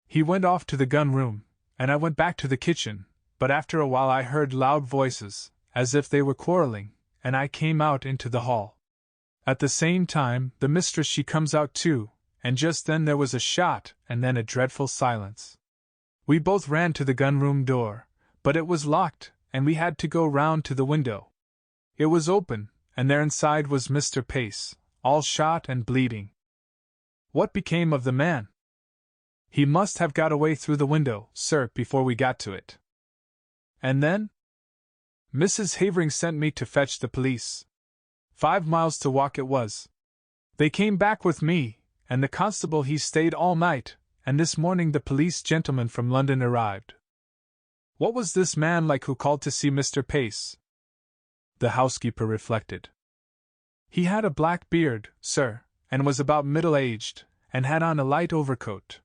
He went off to the gun room, and I went back to the kitchen, but after a while I heard loud voices, as if they were quarreling, and I came out into the hall. At the same time, the mistress she comes out too, and just then there was a shot, and then a dreadful silence. We both ran to the gun-room door, but it was locked, and we had to go round to the window. It was open, and there inside was Mr. Pace, all shot and bleeding. What became of the man? He must have got away through the window, sir, before we got to it. And then? Mrs. Havering sent me to fetch the police. 5 miles to walk it was. They came back with me, and the constable he stayed all night, and this morning the police gentleman from London arrived. What was this man like who called to see Mr. Pace? The housekeeper reflected. He had a black beard, sir, and was about middle-aged, and had on a light overcoat.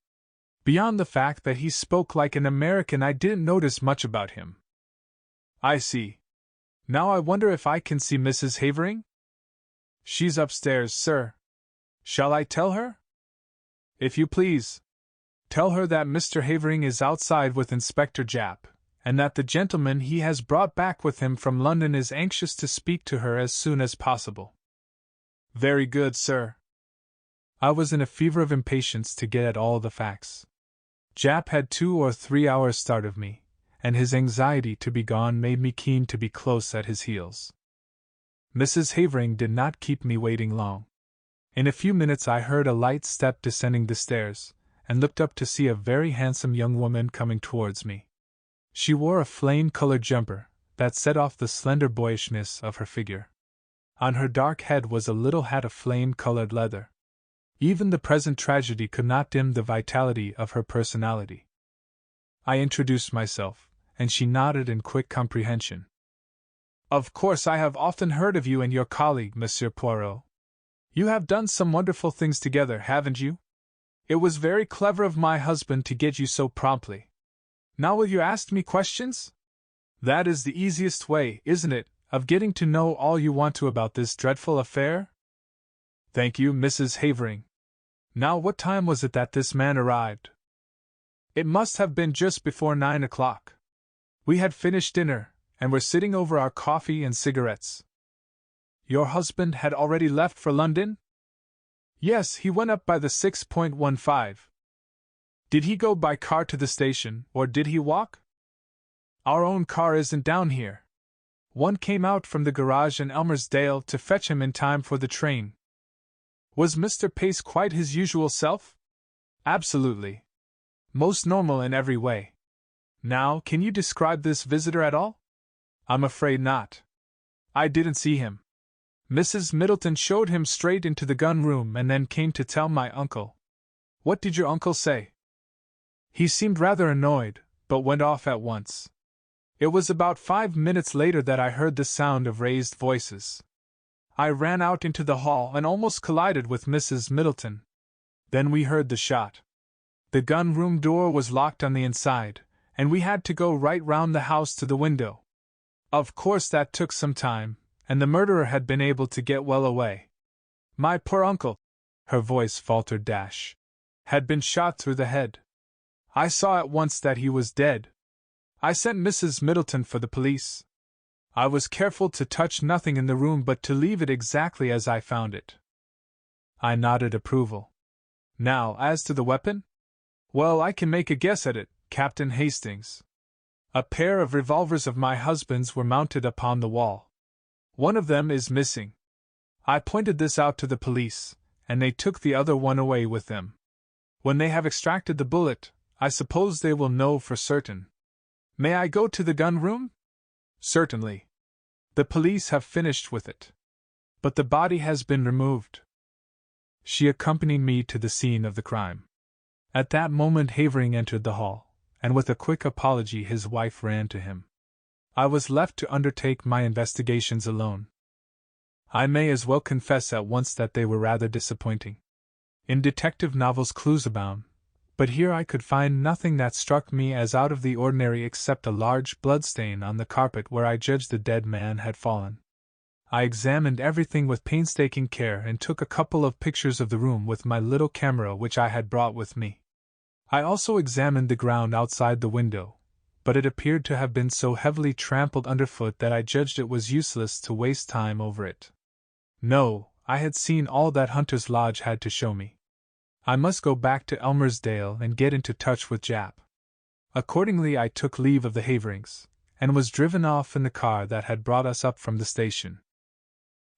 Beyond the fact that he spoke like an American, I didn't notice much about him. I see. Now I wonder if I can see Mrs. Havering? She's upstairs, sir. Shall I tell her? If you please. Tell her that Mr. Havering is outside with Inspector Japp, and that the gentleman he has brought back with him from London is anxious to speak to her as soon as possible. Very good, sir. I was in a fever of impatience to get at all the facts. Japp had 2 or 3 hours start of me, and his anxiety to be gone made me keen to be close at his heels. Mrs. Havering did not keep me waiting long. In a few minutes I heard a light step descending the stairs, and looked up to see a very handsome young woman coming towards me. She wore a flame-colored jumper that set off the slender boyishness of her figure. On her dark head was a little hat of flame-colored leather. Even the present tragedy could not dim the vitality of her personality. I introduced myself, and she nodded in quick comprehension. Of course I have often heard of you and your colleague, Monsieur Poirot. You have done some wonderful things together, haven't you? It was very clever of my husband to get you so promptly. Now will you ask me questions? That is the easiest way, isn't it, of getting to know all you want to about this dreadful affair? Thank you, Mrs. Havering. Now what time was it that this man arrived? It must have been just before 9 o'clock. We had finished dinner, and were sitting over our coffee and cigarettes. Your husband had already left for London? Yes, he went up by the 6.15. Did he go by car to the station, or did he walk? Our own car isn't down here. One came out from the garage in Elmersdale to fetch him in time for the train. Was Mr. Pace quite his usual self? Absolutely. Most normal in every way. Now, can you describe this visitor at all? I'm afraid not. I didn't see him. Mrs. Middleton showed him straight into the gun room and then came to tell my uncle. What did your uncle say? He seemed rather annoyed, but went off at once. It was about 5 minutes later that I heard the sound of raised voices. I ran out into the hall and almost collided with Mrs. Middleton. Then we heard the shot. The gun room door was locked on the inside, and we had to go right round the house to the window. Of course that took some time, and the murderer had been able to get well away. My poor uncle," her voice faltered, "had been shot through the head. I saw at once that he was dead. I sent Mrs. Middleton for the police. I was careful to touch nothing in the room but to leave it exactly as I found it." I nodded approval. "Now, as to the weapon? Well, I can make a guess at it, Captain Hastings. A pair of revolvers of my husband's were mounted upon the wall. One of them is missing. I pointed this out to the police, and they took the other one away with them. When they have extracted the bullet, I suppose they will know for certain. May I go to the gun room?" "Certainly. The police have finished with it. But the body has been removed." She accompanied me to the scene of the crime. At that moment Havering entered the hall, and with a quick apology his wife ran to him. I was left to undertake my investigations alone. I may as well confess at once that they were rather disappointing. In detective novels clues abound, but here I could find nothing that struck me as out of the ordinary except a large bloodstain on the carpet where I judged the dead man had fallen. I examined everything with painstaking care and took a couple of pictures of the room with my little camera which I had brought with me. I also examined the ground outside the window, but it appeared to have been so heavily trampled underfoot that I judged it was useless to waste time over it. No, I had seen all that Hunter's Lodge had to show me. I must go back to Elmersdale and get into touch with Jap. Accordingly I took leave of the Haverings, and was driven off in the car that had brought us up from the station.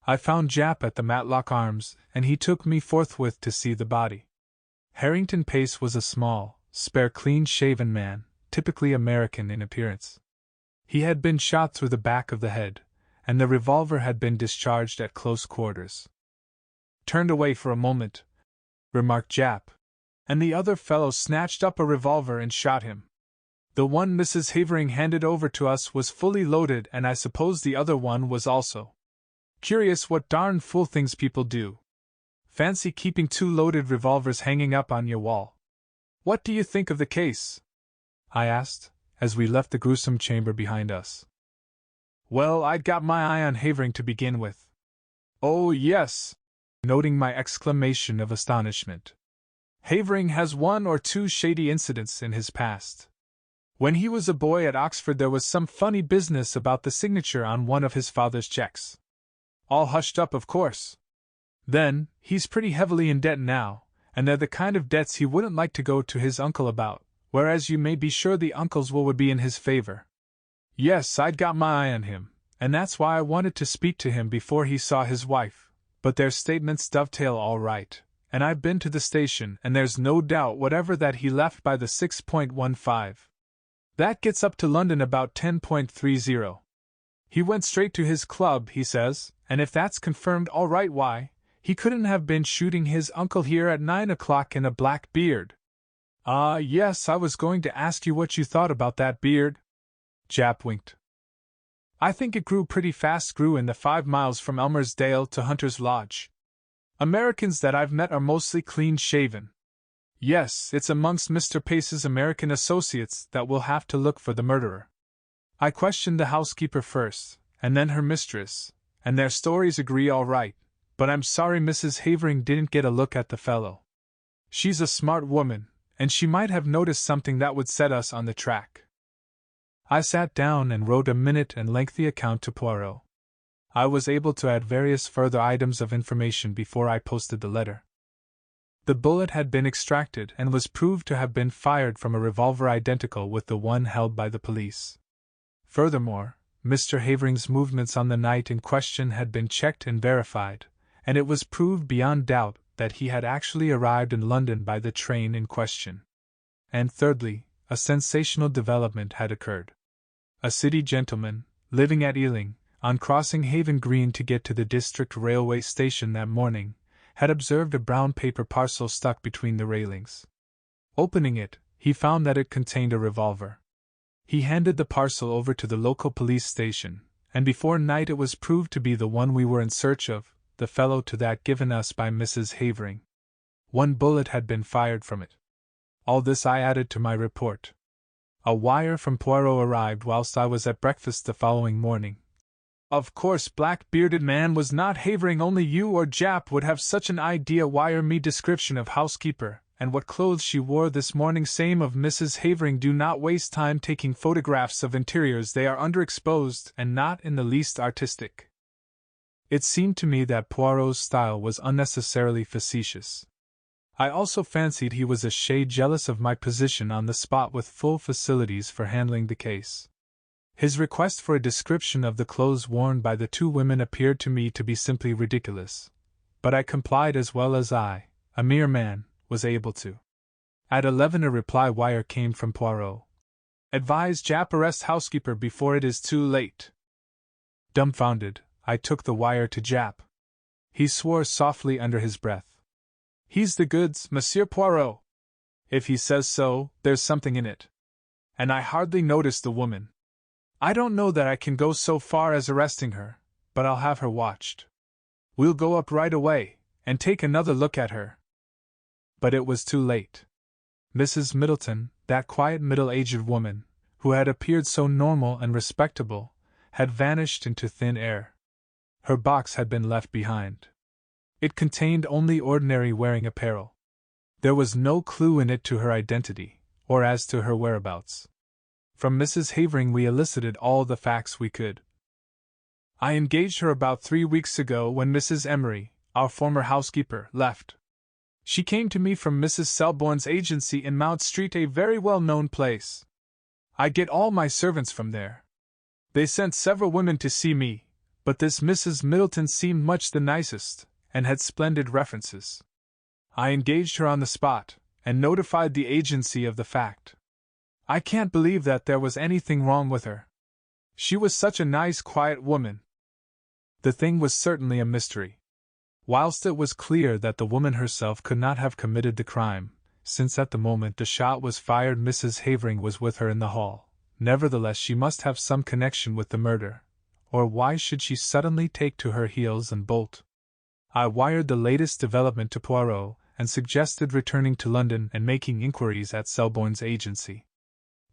I found Jap at the Matlock Arms, and he took me forthwith to see the body. Harrington Pace was a small, spare, clean-shaven man, typically American in appearance. He had been shot through the back of the head, and the revolver had been discharged at close quarters. "Turned away for a moment," remarked Jap, "and the other fellow snatched up a revolver and shot him. The one Mrs. Havering handed over to us was fully loaded, and I suppose the other one was also. Curious what darned fool things people do. Fancy keeping 2 loaded revolvers hanging up on your wall. What do you think of the case?" I asked, as we left the gruesome chamber behind us. "Well, I'd got my eye on Havering to begin with." "Oh, yes," noting my exclamation of astonishment. "Havering has 1 or 2 shady incidents in his past. When he was a boy at Oxford there was some funny business about the signature on one of his father's checks. All hushed up, of course. Then, he's pretty heavily in debt now, and they're the kind of debts he wouldn't like to go to his uncle about, whereas you may be sure the uncle's will would be in his favor. Yes, I'd got my eye on him, and that's why I wanted to speak to him before he saw his wife, but their statements dovetail all right, and I've been to the station and there's no doubt whatever that he left by the 6.15. That gets up to London about 10.30. He went straight to his club, he says, and if that's confirmed all right, why, he couldn't have been shooting his uncle here at 9 o'clock in a black beard. Ah, yes, I was going to ask you what you thought about that beard." Jap winked. "I think it grew pretty fast, grew in the 5 miles from Elmersdale to Hunter's Lodge. Americans that I've met are mostly clean-shaven. Yes, it's amongst Mr. Pace's American associates that we'll have to look for the murderer. I questioned the housekeeper first, and then her mistress, and their stories agree all right, but I'm sorry Mrs. Havering didn't get a look at the fellow. She's a smart woman, and she might have noticed something that would set us on the track." I sat down and wrote a minute and lengthy account to Poirot. I was able to add various further items of information before I posted the letter. The bullet had been extracted and was proved to have been fired from a revolver identical with the one held by the police. Furthermore, Mr. Havering's movements on the night in question had been checked and verified, and it was proved beyond doubt that he had actually arrived in London by the train in question. And thirdly, a sensational development had occurred. A city gentleman, living at Ealing, on crossing Haven Green to get to the district railway station that morning, had observed a brown paper parcel stuck between the railings. Opening it, he found that it contained a revolver. He handed the parcel over to the local police station, and before night it was proved to be the one we were in search of, the fellow to that given us by Mrs. Havering. 1 bullet had been fired from it. All this I added to my report. A wire from Poirot arrived whilst I was at breakfast the following morning. Of course, black-bearded man was not Havering, only you or Jap would have such an idea. Wire me description of housekeeper, and what clothes she wore this morning. Same of Mrs. Havering. Do not waste time taking photographs of interiors, they are underexposed and not in the least artistic. It seemed to me that Poirot's style was unnecessarily facetious. I also fancied he was a shade jealous of my position on the spot with full facilities for handling the case. His request for a description of the clothes worn by the two women appeared to me to be simply ridiculous, but I complied as well as I, a mere man, was able to. At 11 a reply wire came from Poirot. Advise Jap arrest housekeeper before it is too late. Dumbfounded, I took the wire to Jap. He swore softly under his breath. He's the goods, Monsieur Poirot. If he says so, there's something in it. And I hardly noticed the woman. I don't know that I can go so far as arresting her, but I'll have her watched. We'll go up right away, and take another look at her. But it was too late. Mrs. Middleton, that quiet middle-aged woman, who had appeared so normal and respectable, had vanished into thin air. Her box had been left behind. It contained only ordinary wearing apparel. There was no clue in it to her identity, or as to her whereabouts. From Mrs. Havering we elicited all the facts we could. I engaged her about 3 weeks ago when Mrs. Emery, our former housekeeper, left. She came to me from Mrs. Selborne's agency in Mount Street, a very well-known place. I get all my servants from there. They sent several women to see me, but this Mrs. Middleton seemed much the nicest, and had splendid references. I engaged her on the spot, and notified the agency of the fact. I can't believe that there was anything wrong with her. She was such a nice, quiet woman. The thing was certainly a mystery. Whilst it was clear that the woman herself could not have committed the crime, since at the moment the shot was fired Mrs. Havering was with her in the hall, nevertheless she must have some connection with the murder, or why should she suddenly take to her heels and bolt? I wired the latest development to Poirot, and suggested returning to London and making inquiries at Selborne's agency.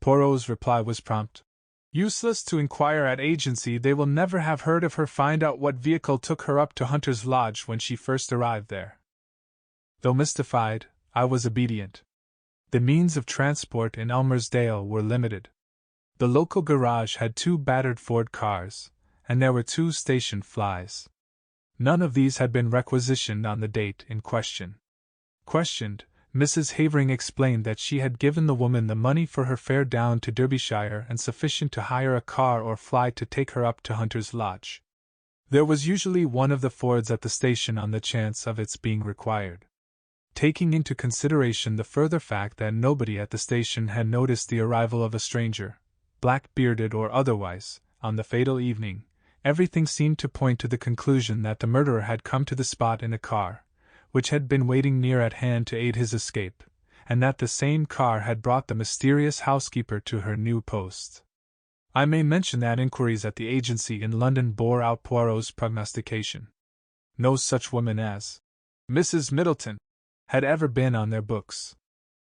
Poirot's reply was prompt. Useless to inquire at agency, they will never have heard of her. Find out what vehicle took her up to Hunter's Lodge when she first arrived there. Though mystified, I was obedient. The means of transport in Elmersdale were limited. The local garage had 2 battered Ford cars, and there were 2 station flys. None of these had been requisitioned on the date in question. Questioned, Mrs. Havering explained that she had given the woman the money for her fare down to Derbyshire and sufficient to hire a car or fly to take her up to Hunter's Lodge. There was usually one of the Fords at the station on the chance of its being required. Taking into consideration the further fact that nobody at the station had noticed the arrival of a stranger, black-bearded or otherwise, on the fatal evening, everything seemed to point to the conclusion that the murderer had come to the spot in a car, which had been waiting near at hand to aid his escape, and that the same car had brought the mysterious housekeeper to her new post. I may mention that inquiries at the agency in London bore out Poirot's prognostication. No such woman as Mrs. Middleton had ever been on their books.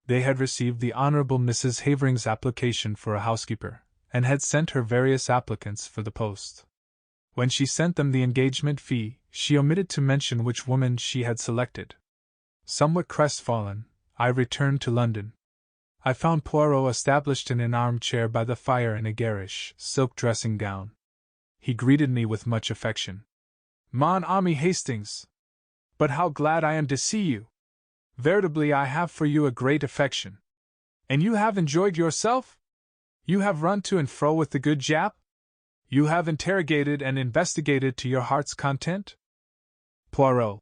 They had received the Honourable Mrs. Havering's application for a housekeeper, and had sent her various applicants for the post. When she sent them the engagement fee, she omitted to mention which woman she had selected. Somewhat crestfallen, I returned to London. I found Poirot established in an armchair by the fire in a garish silk dressing gown. He greeted me with much affection. Mon ami Hastings! But how glad I am to see you! Veritably I have for you a great affection. And you have enjoyed yourself? You have run to and fro with the good Jap? You have interrogated and investigated to your heart's content? Poirot,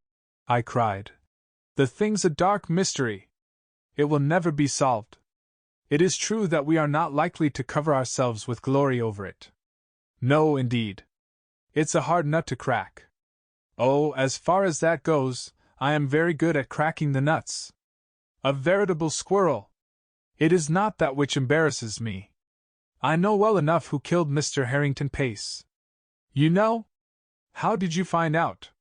I cried. The thing's a dark mystery. It will never be solved. It is true that we are not likely to cover ourselves with glory over it. No, indeed. It's a hard nut to crack. Oh, as far as that goes, I am very good at cracking the nuts. A veritable squirrel. It is not that which embarrasses me. I know well enough who killed Mr. Harrington Pace. You know? How did you find out?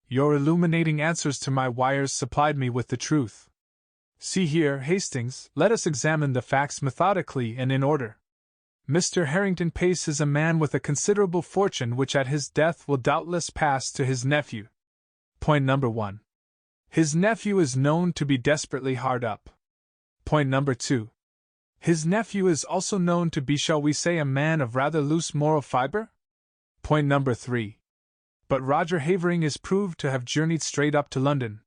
Your illuminating answers to my wires supplied me with the truth. See here, Hastings, let us examine the facts methodically and in order. Mr. Harrington Pace is a man with a considerable fortune which at his death will doubtless pass to his nephew. Point number 1. His nephew is known to be desperately hard up. Point number 2. His nephew is also known to be, shall we say, a man of rather loose moral fiber? Point number 3. But Roger Havering is proved to have journeyed straight up to London.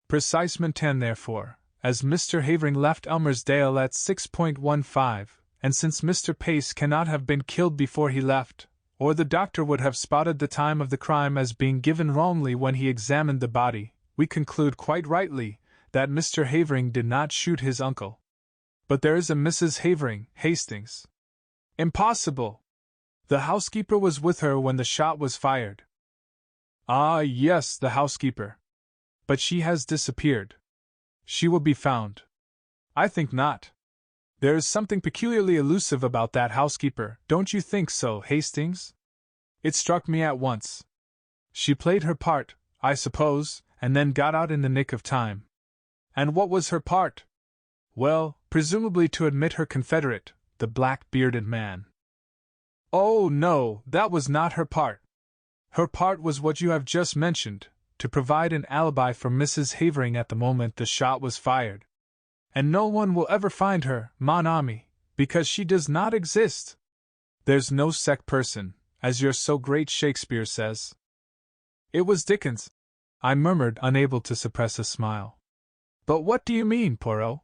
Precisement 10 therefore, as Mr. Havering left Elmersdale at 6:15, and since Mr. Pace cannot have been killed before he left, or the doctor would have spotted the time of the crime as being given wrongly when he examined the body, we conclude quite rightly that Mr. Havering did not shoot his uncle. But there is a Mrs. Havering, Hastings. Impossible! The housekeeper was with her when the shot was fired. Ah, yes, the housekeeper. But she has disappeared. She will be found. I think not. There is something peculiarly elusive about that housekeeper, don't you think so, Hastings? It struck me at once. She played her part, I suppose, and then got out in the nick of time. And what was her part? Well, presumably to admit her confederate, the black-bearded man. Oh, no, that was not her part. Her part was what you have just mentioned, to provide an alibi for Mrs. Havering at the moment the shot was fired. And no one will ever find her, mon ami, because she does not exist. There's no sec person, as your so great Shakespeare says. It was Dickens, I murmured, unable to suppress a smile. But what do you mean, Poirot?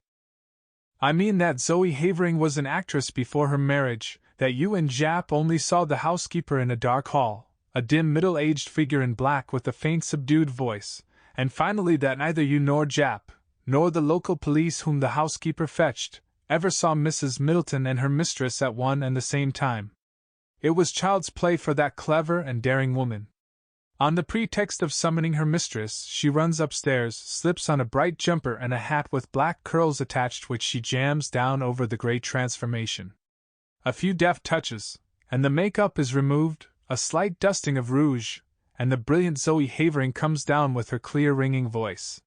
I mean that Zoe Havering was an actress before her marriage, that you and Jap only saw the housekeeper in a dark hall, a dim middle-aged figure in black with a faint subdued voice, and finally that neither you nor Jap, nor the local police whom the housekeeper fetched, ever saw Mrs. Middleton and her mistress at one and the same time. It was child's play for that clever and daring woman. On the pretext of summoning her mistress, she runs upstairs, slips on a bright jumper and a hat with black curls attached which she jams down over the great transformation. A few deft touches, and the make-up is removed, a slight dusting of rouge, and the brilliant Zoe Havering comes down with her clear ringing voice.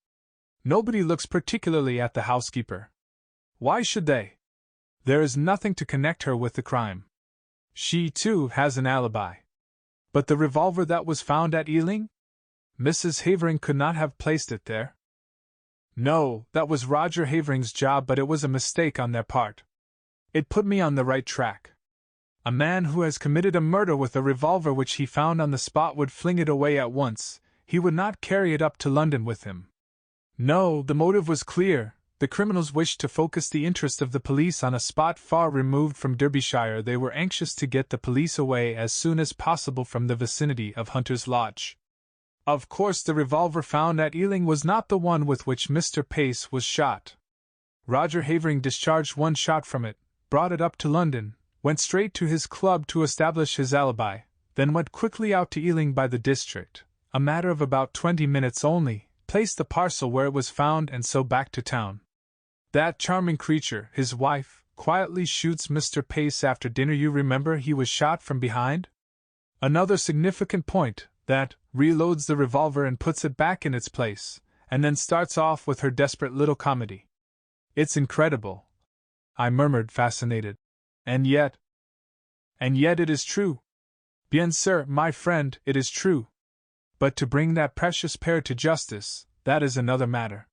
Nobody looks particularly at the housekeeper. Why should they? There is nothing to connect her with the crime. She, too, has an alibi. But the revolver that was found at Ealing? Mrs. Havering could not have placed it there. No, that was Roger Havering's job, but it was a mistake on their part. It put me on the right track. A man who has committed a murder with a revolver which he found on the spot would fling it away at once, he would not carry it up to London with him. No, the motive was clear. The criminals wished to focus the interest of the police on a spot far removed from Derbyshire. They were anxious to get the police away as soon as possible from the vicinity of Hunter's Lodge. Of course, the revolver found at Ealing was not the one with which Mr. Pace was shot. Roger Havering discharged one shot from it, brought it up to London, went straight to his club to establish his alibi, then went quickly out to Ealing by the district, a matter of about 20 minutes only, placed the parcel where it was found and so back to town. That charming creature, his wife, quietly shoots Mr. Pace after dinner. You remember he was shot from behind? Another significant point, that reloads the revolver and puts it back in its place, and then starts off with her desperate little comedy. It's incredible, I murmured, fascinated. And yet it is true. Bien sûr, my friend, it is true. But to bring that precious pair to justice, that is another matter.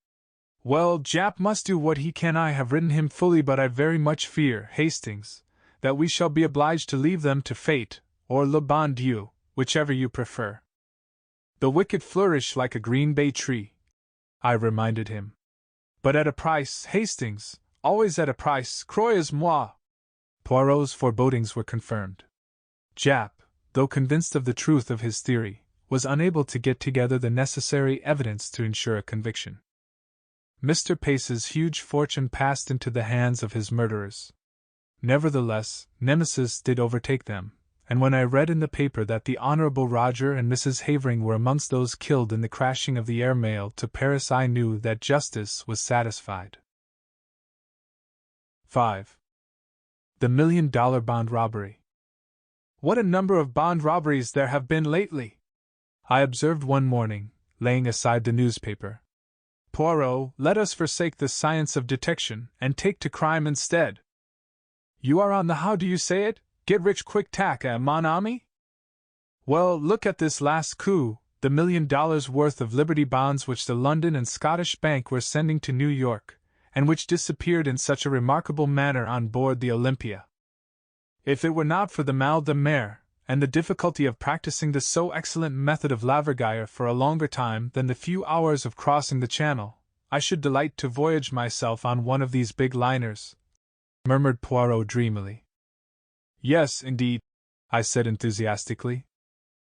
Well, Jap must do what he can. I have written him fully, but I very much fear, Hastings, that we shall be obliged to leave them to fate, or le bon Dieu, whichever you prefer. The wicked flourish like a green bay tree, I reminded him. But at a price, Hastings, always at a price, croyez-moi. Poirot's forebodings were confirmed. Jap, though convinced of the truth of his theory, was unable to get together the necessary evidence to ensure a conviction. Mr. Pace's huge fortune passed into the hands of his murderers. Nevertheless, nemesis did overtake them, and when I read in the paper that the Honorable Roger and Mrs. Havering were amongst those killed in the crashing of the air mail to Paris, I knew that justice was satisfied. 5. The $1 million bond robbery. What a number of bond robberies there have been lately! I observed one morning, laying aside the newspaper. Poirot, let us forsake the science of detection and take to crime instead. You are on the how do you say it? Get-rich-quick tack, mon ami? Well, look at this last coup, the $1 million worth of Liberty bonds which the London and Scottish Bank were sending to New York, and which disappeared in such a remarkable manner on board the Olympia. If it were not for the mal de mer, and the difficulty of practicing the so excellent method of lavergire for a longer time than the few hours of crossing the Channel, I should delight to voyage myself on one of these big liners, murmured Poirot dreamily. Yes, indeed, I said enthusiastically.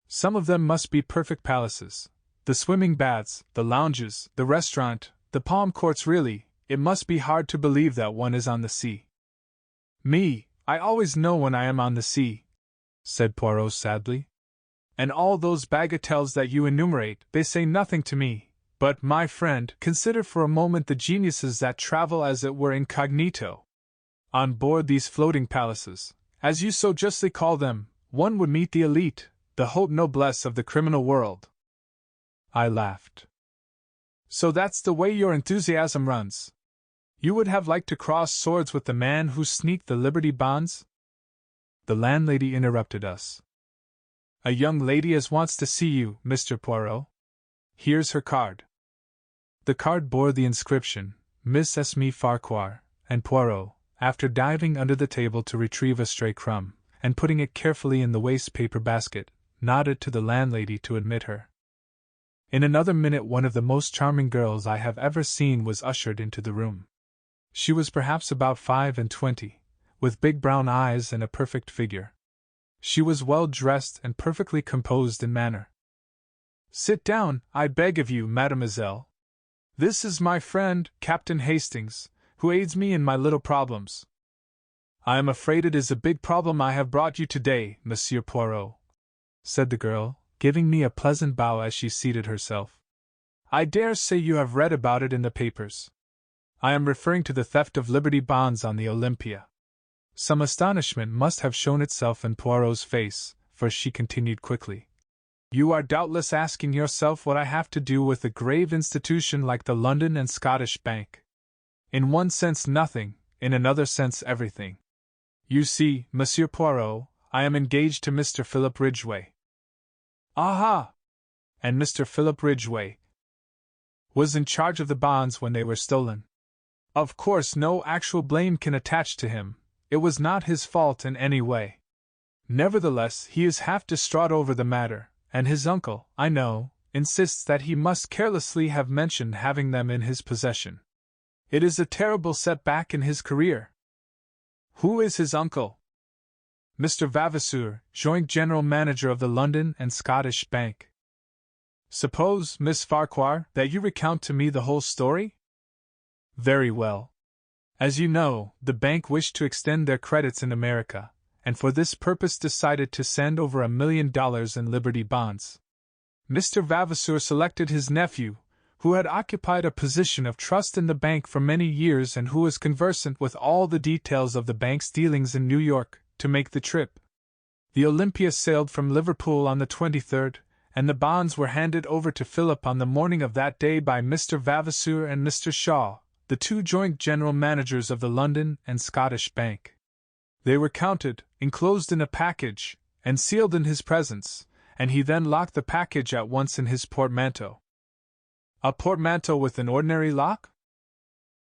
Some of them must be perfect palaces. The swimming baths, the lounges, the restaurant, the palm courts really, it must be hard to believe that one is on the sea. Me, I always know when I am on the sea, said Poirot sadly. And all those bagatelles that you enumerate, they say nothing to me. But, my friend, consider for a moment the geniuses that travel as it were incognito. On board these floating palaces, as you so justly call them, one would meet the elite, the haute noblesse of the criminal world. I laughed. So that's the way your enthusiasm runs. You would have liked to cross swords with the man who sneaked the Liberty bonds? The landlady interrupted us. A young lady as wants to see you, Mr. Poirot. Here's her card. The card bore the inscription, Miss Esme Farquhar, and Poirot, after diving under the table to retrieve a stray crumb, and putting it carefully in the waste-paper basket, nodded to the landlady to admit her. In another minute one of the most charming girls I have ever seen was ushered into the room. She was perhaps about 25, with big brown eyes and a perfect figure. She was well dressed and perfectly composed in manner. Sit down, I beg of you, mademoiselle. This is my friend, Captain Hastings, who aids me in my little problems. I am afraid it is a big problem I have brought you today, Monsieur Poirot, said the girl, giving me a pleasant bow as she seated herself. I dare say you have read about it in the papers. I am referring to the theft of Liberty bonds on the Olympia. Some astonishment must have shown itself in Poirot's face, for she continued quickly. You are doubtless asking yourself what I have to do with a grave institution like the London and Scottish Bank. In one sense nothing, in another sense everything. You see, Monsieur Poirot, I am engaged to Mr. Philip Ridgway. Aha! And Mr. Philip Ridgway was in charge of the bonds when they were stolen. Of course no actual blame can attach to him, it was not his fault in any way. Nevertheless, he is half distraught over the matter, and his uncle, I know, insists that he must carelessly have mentioned having them in his possession. It is a terrible setback in his career. Who is his uncle? Mr. Vavasour, joint general manager of the London and Scottish Bank. Suppose, Miss Farquhar, that you recount to me the whole story? Very well. As you know, the bank wished to extend their credits in America, and for this purpose decided to send over $1 million in Liberty bonds. Mr. Vavasour selected his nephew, who had occupied a position of trust in the bank for many years and who was conversant with all the details of the bank's dealings in New York, to make the trip. The Olympia sailed from Liverpool on the 23rd, and the bonds were handed over to Philip on the morning of that day by Mr. Vavasour and Mr. Shaw, the two joint general managers of the London and Scottish Bank. They were counted, enclosed in a package, and sealed in his presence, and he then locked the package at once in his portmanteau. A portmanteau with an ordinary lock?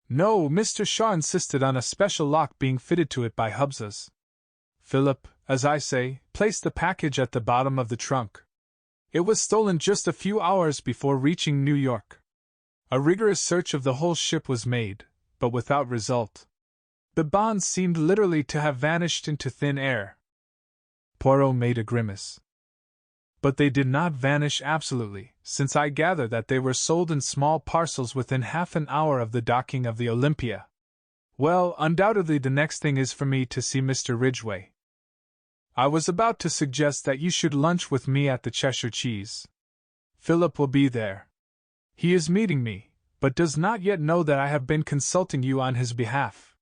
No, Mr. Shaw insisted on a special lock being fitted to it by Hubsas. Philip, as I say, placed the package at the bottom of the trunk. It was stolen just a few hours before reaching New York. A rigorous search of the whole ship was made, but without result. The bonds seemed literally to have vanished into thin air. Poirot made a grimace. But they did not vanish absolutely, since I gather that they were sold in small parcels within half an hour of the docking of the Olympia. Well, undoubtedly the next thing is for me to see Mr. Ridgway. I was about to suggest that you should lunch with me at the Cheshire Cheese. Philip will be there. He is meeting me, but does not yet know that I have been consulting you on his behalf.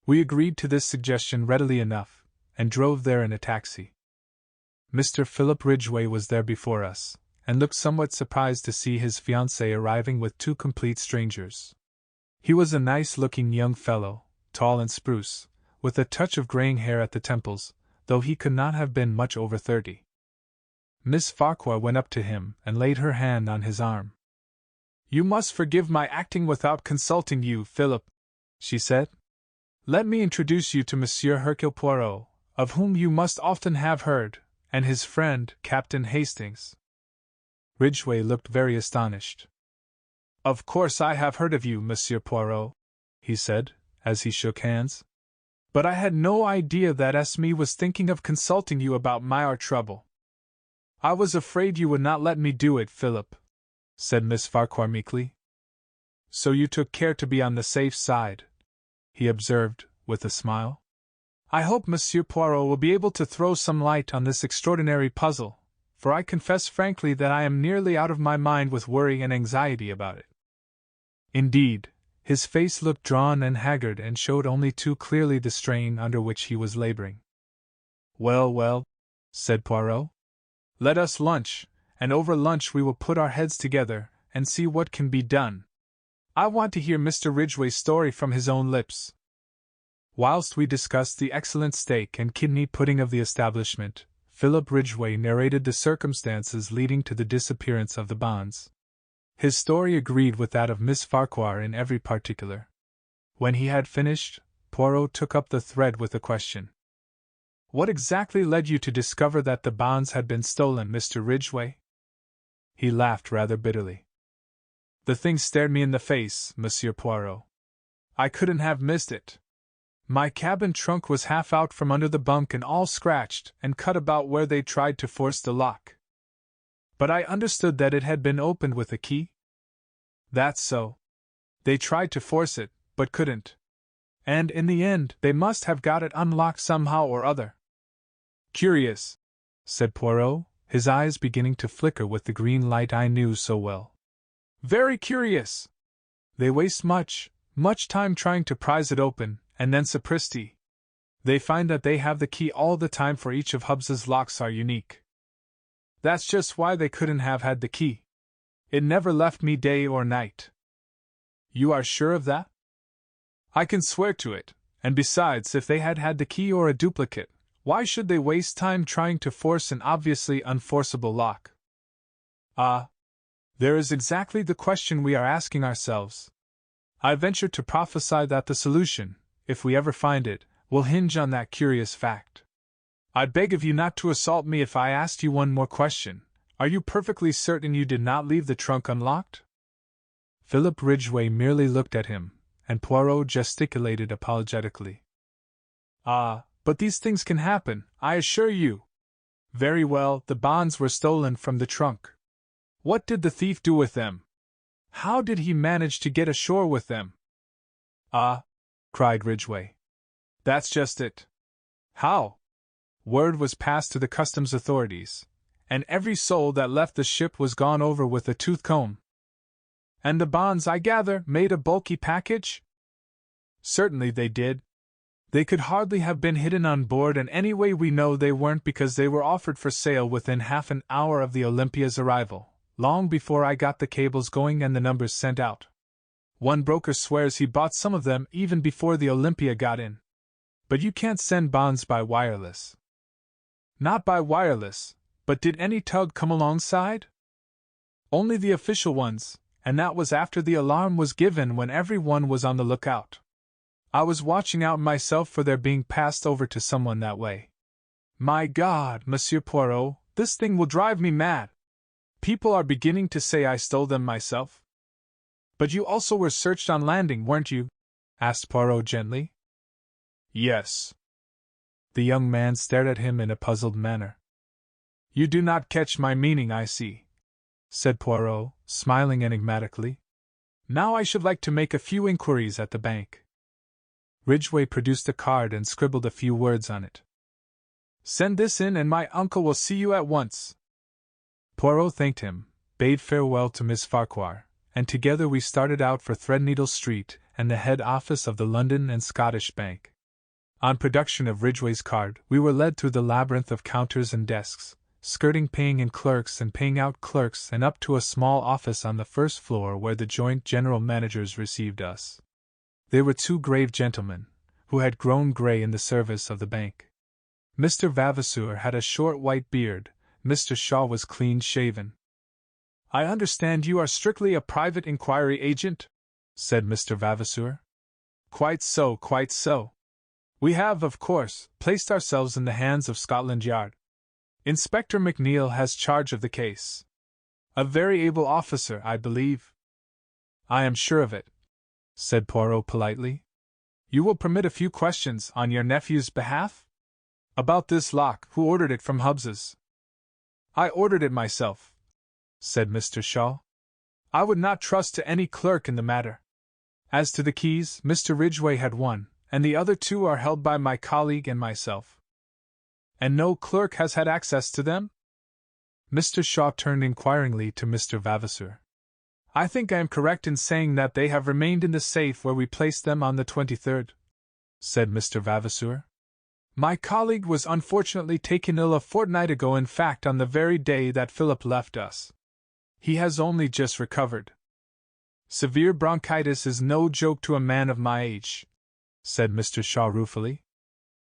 We agreed to this suggestion readily enough, and drove there in a taxi. Mr. Philip Ridgway was there before us, and looked somewhat surprised to see his fiancée arriving with two complete strangers. He was a nice-looking young fellow, tall and spruce, with a touch of graying hair at the temples, though he could not have been much over 30. Miss Farquhar went up to him and laid her hand on his arm. "You must forgive my acting without consulting you, Philip," she said. "Let me introduce you to Monsieur Hercule Poirot, of whom you must often have heard, and his friend, Captain Hastings." Ridgway looked very astonished. "Of course I have heard of you, Monsieur Poirot," he said, as he shook hands. "But I had no idea that Esme was thinking of consulting you about my trouble." "I was afraid you would not let me do it, Philip," said Miss Farquhar meekly. "So you took care to be on the safe side," he observed, with a smile. "I hope Monsieur Poirot will be able to throw some light on this extraordinary puzzle, for I confess frankly that I am nearly out of my mind with worry and anxiety about it." Indeed, his face looked drawn and haggard and showed only too clearly the strain under which he was laboring. "Well, well," said Poirot. "Let us lunch, and over lunch we will put our heads together and see what can be done. I want to hear Mr. Ridgway's story from his own lips." Whilst we discussed the excellent steak and kidney pudding of the establishment, Philip Ridgway narrated the circumstances leading to the disappearance of the bonds. His story agreed with that of Miss Farquhar in every particular. When he had finished, Poirot took up the thread with a question. "What exactly led you to discover that the bonds had been stolen, Mr. Ridgway?" He laughed rather bitterly. "The thing stared me in the face, Monsieur Poirot. I couldn't have missed it. My cabin trunk was half out from under the bunk and all scratched and cut about where they tried to force the lock. But I understood that it had been opened with a key?" "That's so. They tried to force it, but couldn't. And in the end they must have got it unlocked somehow or other." "Curious," said Poirot, his eyes beginning to flicker with the green light I knew so well. "Very curious. They waste much time trying to prise it open, and then sapristi! They find that they have the key all the time, for each of Hubbs's locks are unique. That's just why they couldn't have had the key. It never left me day or night." "You are sure of that?" "I can swear to it, and besides, if they had had the key or a duplicate, why should they waste time trying to force an obviously unforceable lock?" "Ah, there is exactly the question we are asking ourselves. I venture to prophesy that the solution, if we ever find it, will hinge on that curious fact. I'd beg of you not to assault me if I asked you one more question. Are you perfectly certain you did not leave the trunk unlocked?" Philip Ridgway merely looked at him, and Poirot gesticulated apologetically. "Ah, but these things can happen, I assure you. Very well, the bonds were stolen from the trunk. What did the thief do with them? How did he manage to get ashore with them?" "Ah," cried Ridgway. "That's just it. How? Word was passed to the customs authorities, and every soul that left the ship was gone over with a tooth comb." "And the bonds, I gather, made a bulky package?" "Certainly they did. They could hardly have been hidden on board, and anyway we know they weren't, because they were offered for sale within half an hour of the Olympia's arrival, long before I got the cables going and the numbers sent out. One broker swears he bought some of them even before the Olympia got in. But you can't send bonds by wireless." "Not by wireless, but did any tug come alongside?" "Only the official ones, and that was after the alarm was given, when everyone was on the lookout. I was watching out myself for their being passed over to someone that way. My God, Monsieur Poirot, this thing will drive me mad. People are beginning to say I stole them myself." "But you also were searched on landing, weren't you?" asked Poirot gently. "Yes." The young man stared at him in a puzzled manner. "You do not catch my meaning, I see," said Poirot, smiling enigmatically. "Now I should like to make a few inquiries at the bank." Ridgway produced a card and scribbled a few words on it. "Send this in and my uncle will see you at once." Poirot thanked him, bade farewell to Miss Farquhar, and together we started out for Threadneedle Street and the head office of the London and Scottish Bank. On production of Ridgway's card, we were led through the labyrinth of counters and desks, skirting paying in clerks and paying out clerks and up to a small office on the first floor where the joint general managers received us. They were two grave gentlemen, who had grown grey in the service of the bank. Mr. Vavasour had a short white beard, Mr. Shaw was clean-shaven. "I understand you are strictly a private inquiry agent?" said Mr. Vavasour. "Quite so, quite so. We have, of course, placed ourselves in the hands of Scotland Yard. Inspector McNeil has charge of the case. A very able officer, I believe." "I am sure of it," said Poirot politely. "You will permit a few questions on your nephew's behalf? About this lock, who ordered it from Hubbs's?" "I ordered it myself," said Mr. Shaw. "I would not trust to any clerk in the matter. As to the keys, Mr. Ridgway had one, and the other two are held by my colleague and myself." "And no clerk has had access to them?" Mr. Shaw turned inquiringly to Mr. Vavasour. "I think I am correct in saying that they have remained in the safe where we placed them on the 23rd, said Mr. Vavasour. "My colleague was unfortunately taken ill a fortnight ago, in fact on the very day that Philip left us. He has only just recovered. Severe bronchitis is no joke to a man of my age," said Mr. Shaw ruefully.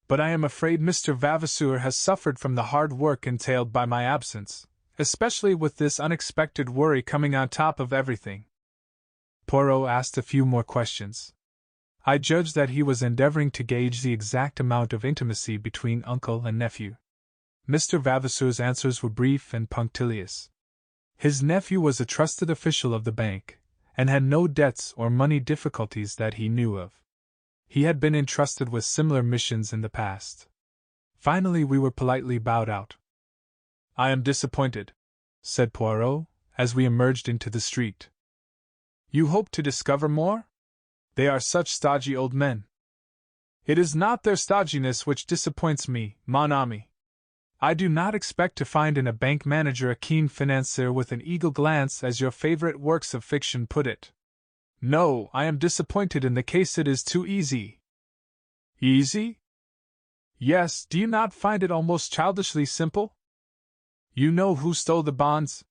"But I am afraid Mr. Vavasour has suffered from the hard work entailed by my absence, especially with this unexpected worry coming on top of everything." Poirot asked a few more questions. I judged that he was endeavoring to gauge the exact amount of intimacy between uncle and nephew. Mr. Vavasour's answers were brief and punctilious. His nephew was a trusted official of the bank, and had no debts or money difficulties that he knew of. He had been entrusted with similar missions in the past. Finally we were politely bowed out. "I am disappointed," said Poirot, as we emerged into the street. "You hope to discover more? They are such stodgy old men." "It is not their stodginess which disappoints me, mon ami. I do not expect to find in a bank manager a keen financier with an eagle glance, as your favorite works of fiction put it. No, I am disappointed in the case. It is too easy." "Easy?" "Yes, do you not find it almost childishly simple? You know who stole the bonds?"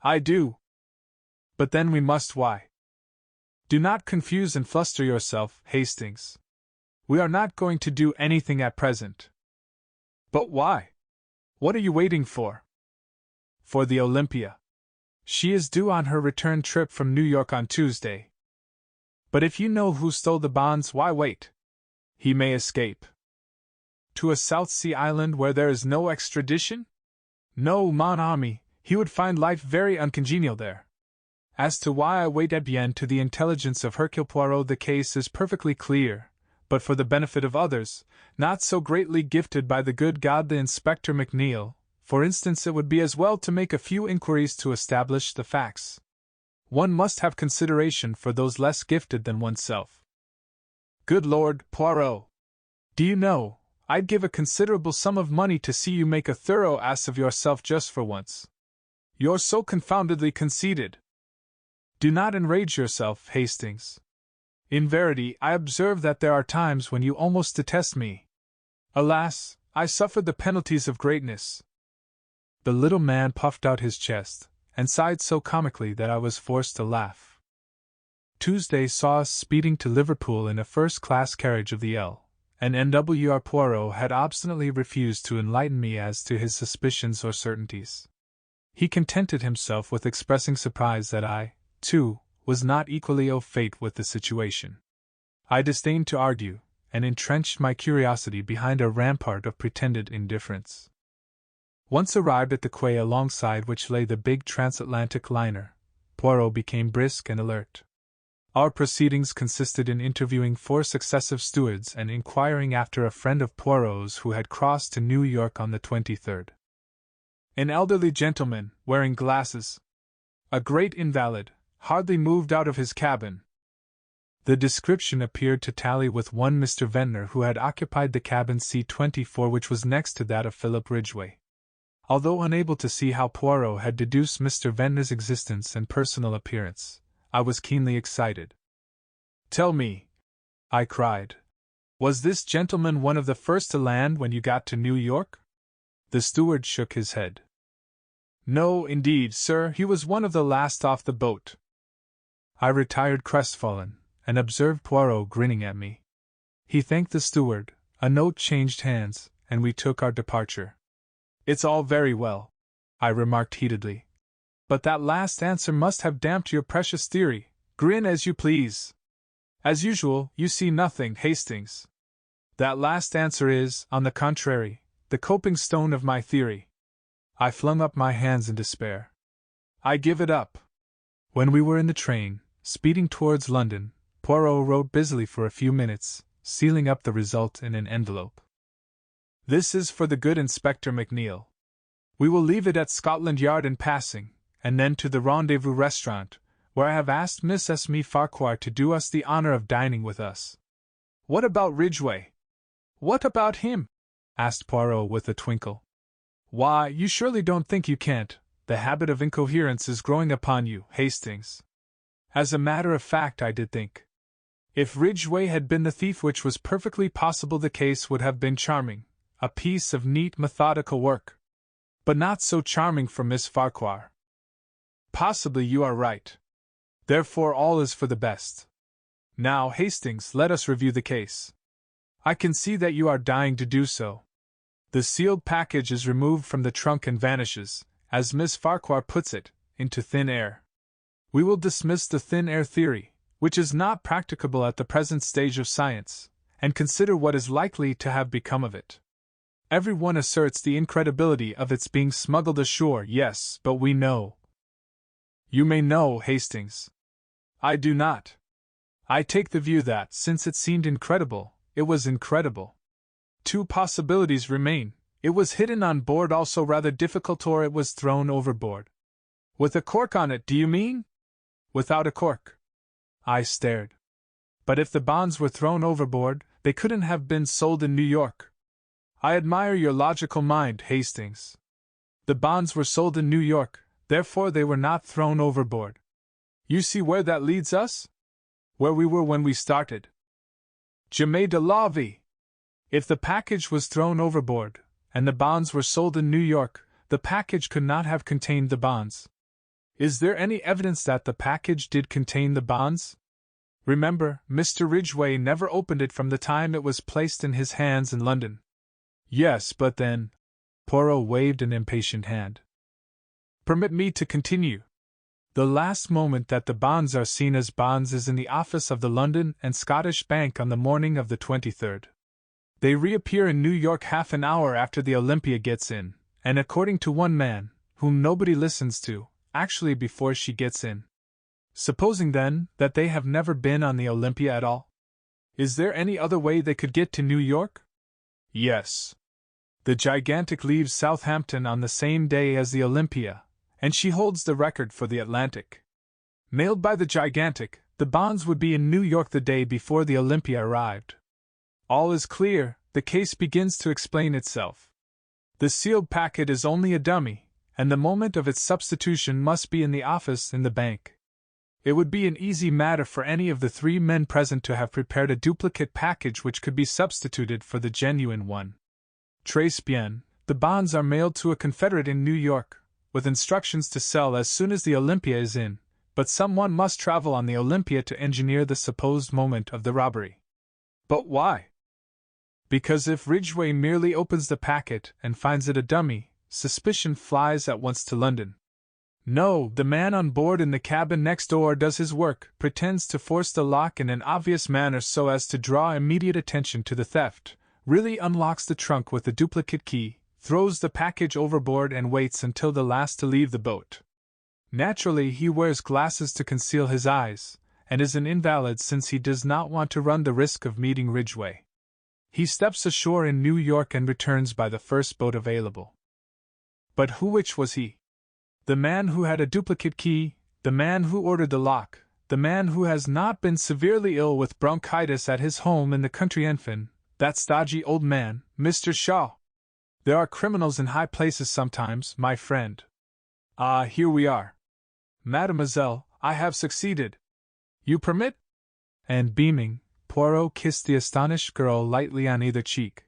"I do." "But then we must why? Do not confuse and fluster yourself, Hastings. We are not going to do anything at present." "But why? What are you waiting for?" "For the Olympia. She is due on her return trip from New York on Tuesday." "But if you know who stole the bonds, why wait? He may escape." "To a South Sea island where there is no extradition? No, mon ami, he would find life very uncongenial there. As to why I wait, eh bien, to the intelligence of Hercule Poirot the case is perfectly clear, but for the benefit of others, not so greatly gifted by the good God, the Inspector McNeil, for instance, it would be as well to make a few inquiries to establish the facts. One must have consideration for those less gifted than oneself." "Good Lord, Poirot! Do you know, I'd give a considerable sum of money to see you make a thorough ass of yourself just for once. You're so confoundedly conceited." "Do not enrage yourself, Hastings. In verity, I observe that there are times when you almost detest me. Alas, I suffered the penalties of greatness." The little man puffed out his chest, and sighed so comically that I was forced to laugh. Tuesday saw us speeding to Liverpool in a first-class carriage of the L, and N.W.R. Poirot had obstinately refused to enlighten me as to his suspicions or certainties. He contented himself with expressing surprise that I, too, was not equally au fait with the situation. I disdained to argue, and entrenched my curiosity behind a rampart of pretended indifference. Once arrived at the quay alongside which lay the big transatlantic liner, Poirot became brisk and alert. Our proceedings consisted in interviewing 4 successive stewards and inquiring after a friend of Poirot's who had crossed to New York on the 23rd. An elderly gentleman, wearing glasses. A great invalid, hardly moved out of his cabin. The description appeared to tally with one Mr. Ventnor, who had occupied the cabin C-24, which was next to that of Philip Ridgway. Although unable to see how Poirot had deduced Mr. Ventnor's existence and personal appearance, I was keenly excited. "Tell me," I cried, "was this gentleman one of the first to land when you got to New York?" The steward shook his head. No, indeed, sir, he was one of the last off the boat. I retired crestfallen, and observed Poirot grinning at me. He thanked the steward, a note changed hands, and we took our departure. It's all very well, I remarked heatedly, but that last answer must have damped your precious theory. Grin as you please. As usual, you see nothing, Hastings. That last answer is, on the contrary, the coping stone of my theory. I flung up my hands in despair. I give it up. When we were in the train, speeding towards London, Poirot wrote busily for a few minutes, sealing up the result in an envelope. This is for the good Inspector McNeil. We will leave it at Scotland Yard in passing, and then to the Rendezvous restaurant, where I have asked Miss Esme Farquhar to do us the honor of dining with us. What about Ridgway? What about him? Asked Poirot with a twinkle. Why, you surely don't think you can't. The habit of incoherence is growing upon you, Hastings. As a matter of fact, I did think. If Ridgway had been the thief, which was perfectly possible, the case would have been charming, a piece of neat methodical work. But not so charming for Miss Farquhar. Possibly you are right. Therefore all is for the best. Now, Hastings, let us review the case. I can see that you are dying to do so. The sealed package is removed from the trunk and vanishes, as Miss Farquhar puts it, into thin air. We will dismiss the thin air theory, which is not practicable at the present stage of science, and consider what is likely to have become of it. Everyone asserts the incredibility of its being smuggled ashore, yes, but we know. You may know, Hastings. I do not. I take the view that, since it seemed incredible, it was incredible. Two possibilities remain. It was hidden on board, also rather difficult, or it was thrown overboard. With a cork on it, do you mean? Without a cork. I stared. But if the bonds were thrown overboard, they couldn't have been sold in New York. I admire your logical mind, Hastings. The bonds were sold in New York, therefore they were not thrown overboard. You see where that leads us? Where we were when we started. Jamais de la vie! If the package was thrown overboard, and the bonds were sold in New York, the package could not have contained the bonds. Is there any evidence that the package did contain the bonds? Remember, Mr. Ridgway never opened it from the time it was placed in his hands in London. Yes, but then… Poirot waved an impatient hand. Permit me to continue. The last moment that the bonds are seen as bonds is in the office of the London and Scottish Bank on the morning of the 23rd. They reappear in New York half an hour after the Olympia gets in, and according to one man, whom nobody listens to, actually before she gets in. Supposing then that they have never been on the Olympia at all? Is there any other way they could get to New York? Yes. The Gigantic leaves Southampton on the same day as the Olympia, and she holds the record for the Atlantic. Mailed by the Gigantic, the bonds would be in New York the day before the Olympia arrived. All is clear, the case begins to explain itself. The sealed packet is only a dummy, and the moment of its substitution must be in the office in the bank. It would be an easy matter for any of the three men present to have prepared a duplicate package which could be substituted for the genuine one. Très bien, the bonds are mailed to a confederate in New York, with instructions to sell as soon as the Olympia is in, but someone must travel on the Olympia to engineer the supposed moment of the robbery. But why? Because if Ridgway merely opens the packet and finds it a dummy, suspicion flies at once to London. No, the man on board in the cabin next door does his work, pretends to force the lock in an obvious manner so as to draw immediate attention to the theft, really unlocks the trunk with the duplicate key, throws the package overboard and waits until the last to leave the boat. Naturally, he wears glasses to conceal his eyes, and is an invalid since he does not want to run the risk of meeting Ridgway. He steps ashore in New York and returns by the first boat available. But which was he? The man who had a duplicate key, the man who ordered the lock, the man who has not been severely ill with bronchitis at his home in the country, enfin, that stodgy old man, Mr. Shaw. There are criminals in high places sometimes, my friend. Ah, here we are. Mademoiselle, I have succeeded. You permit? And beaming, Poirot kissed the astonished girl lightly on either cheek.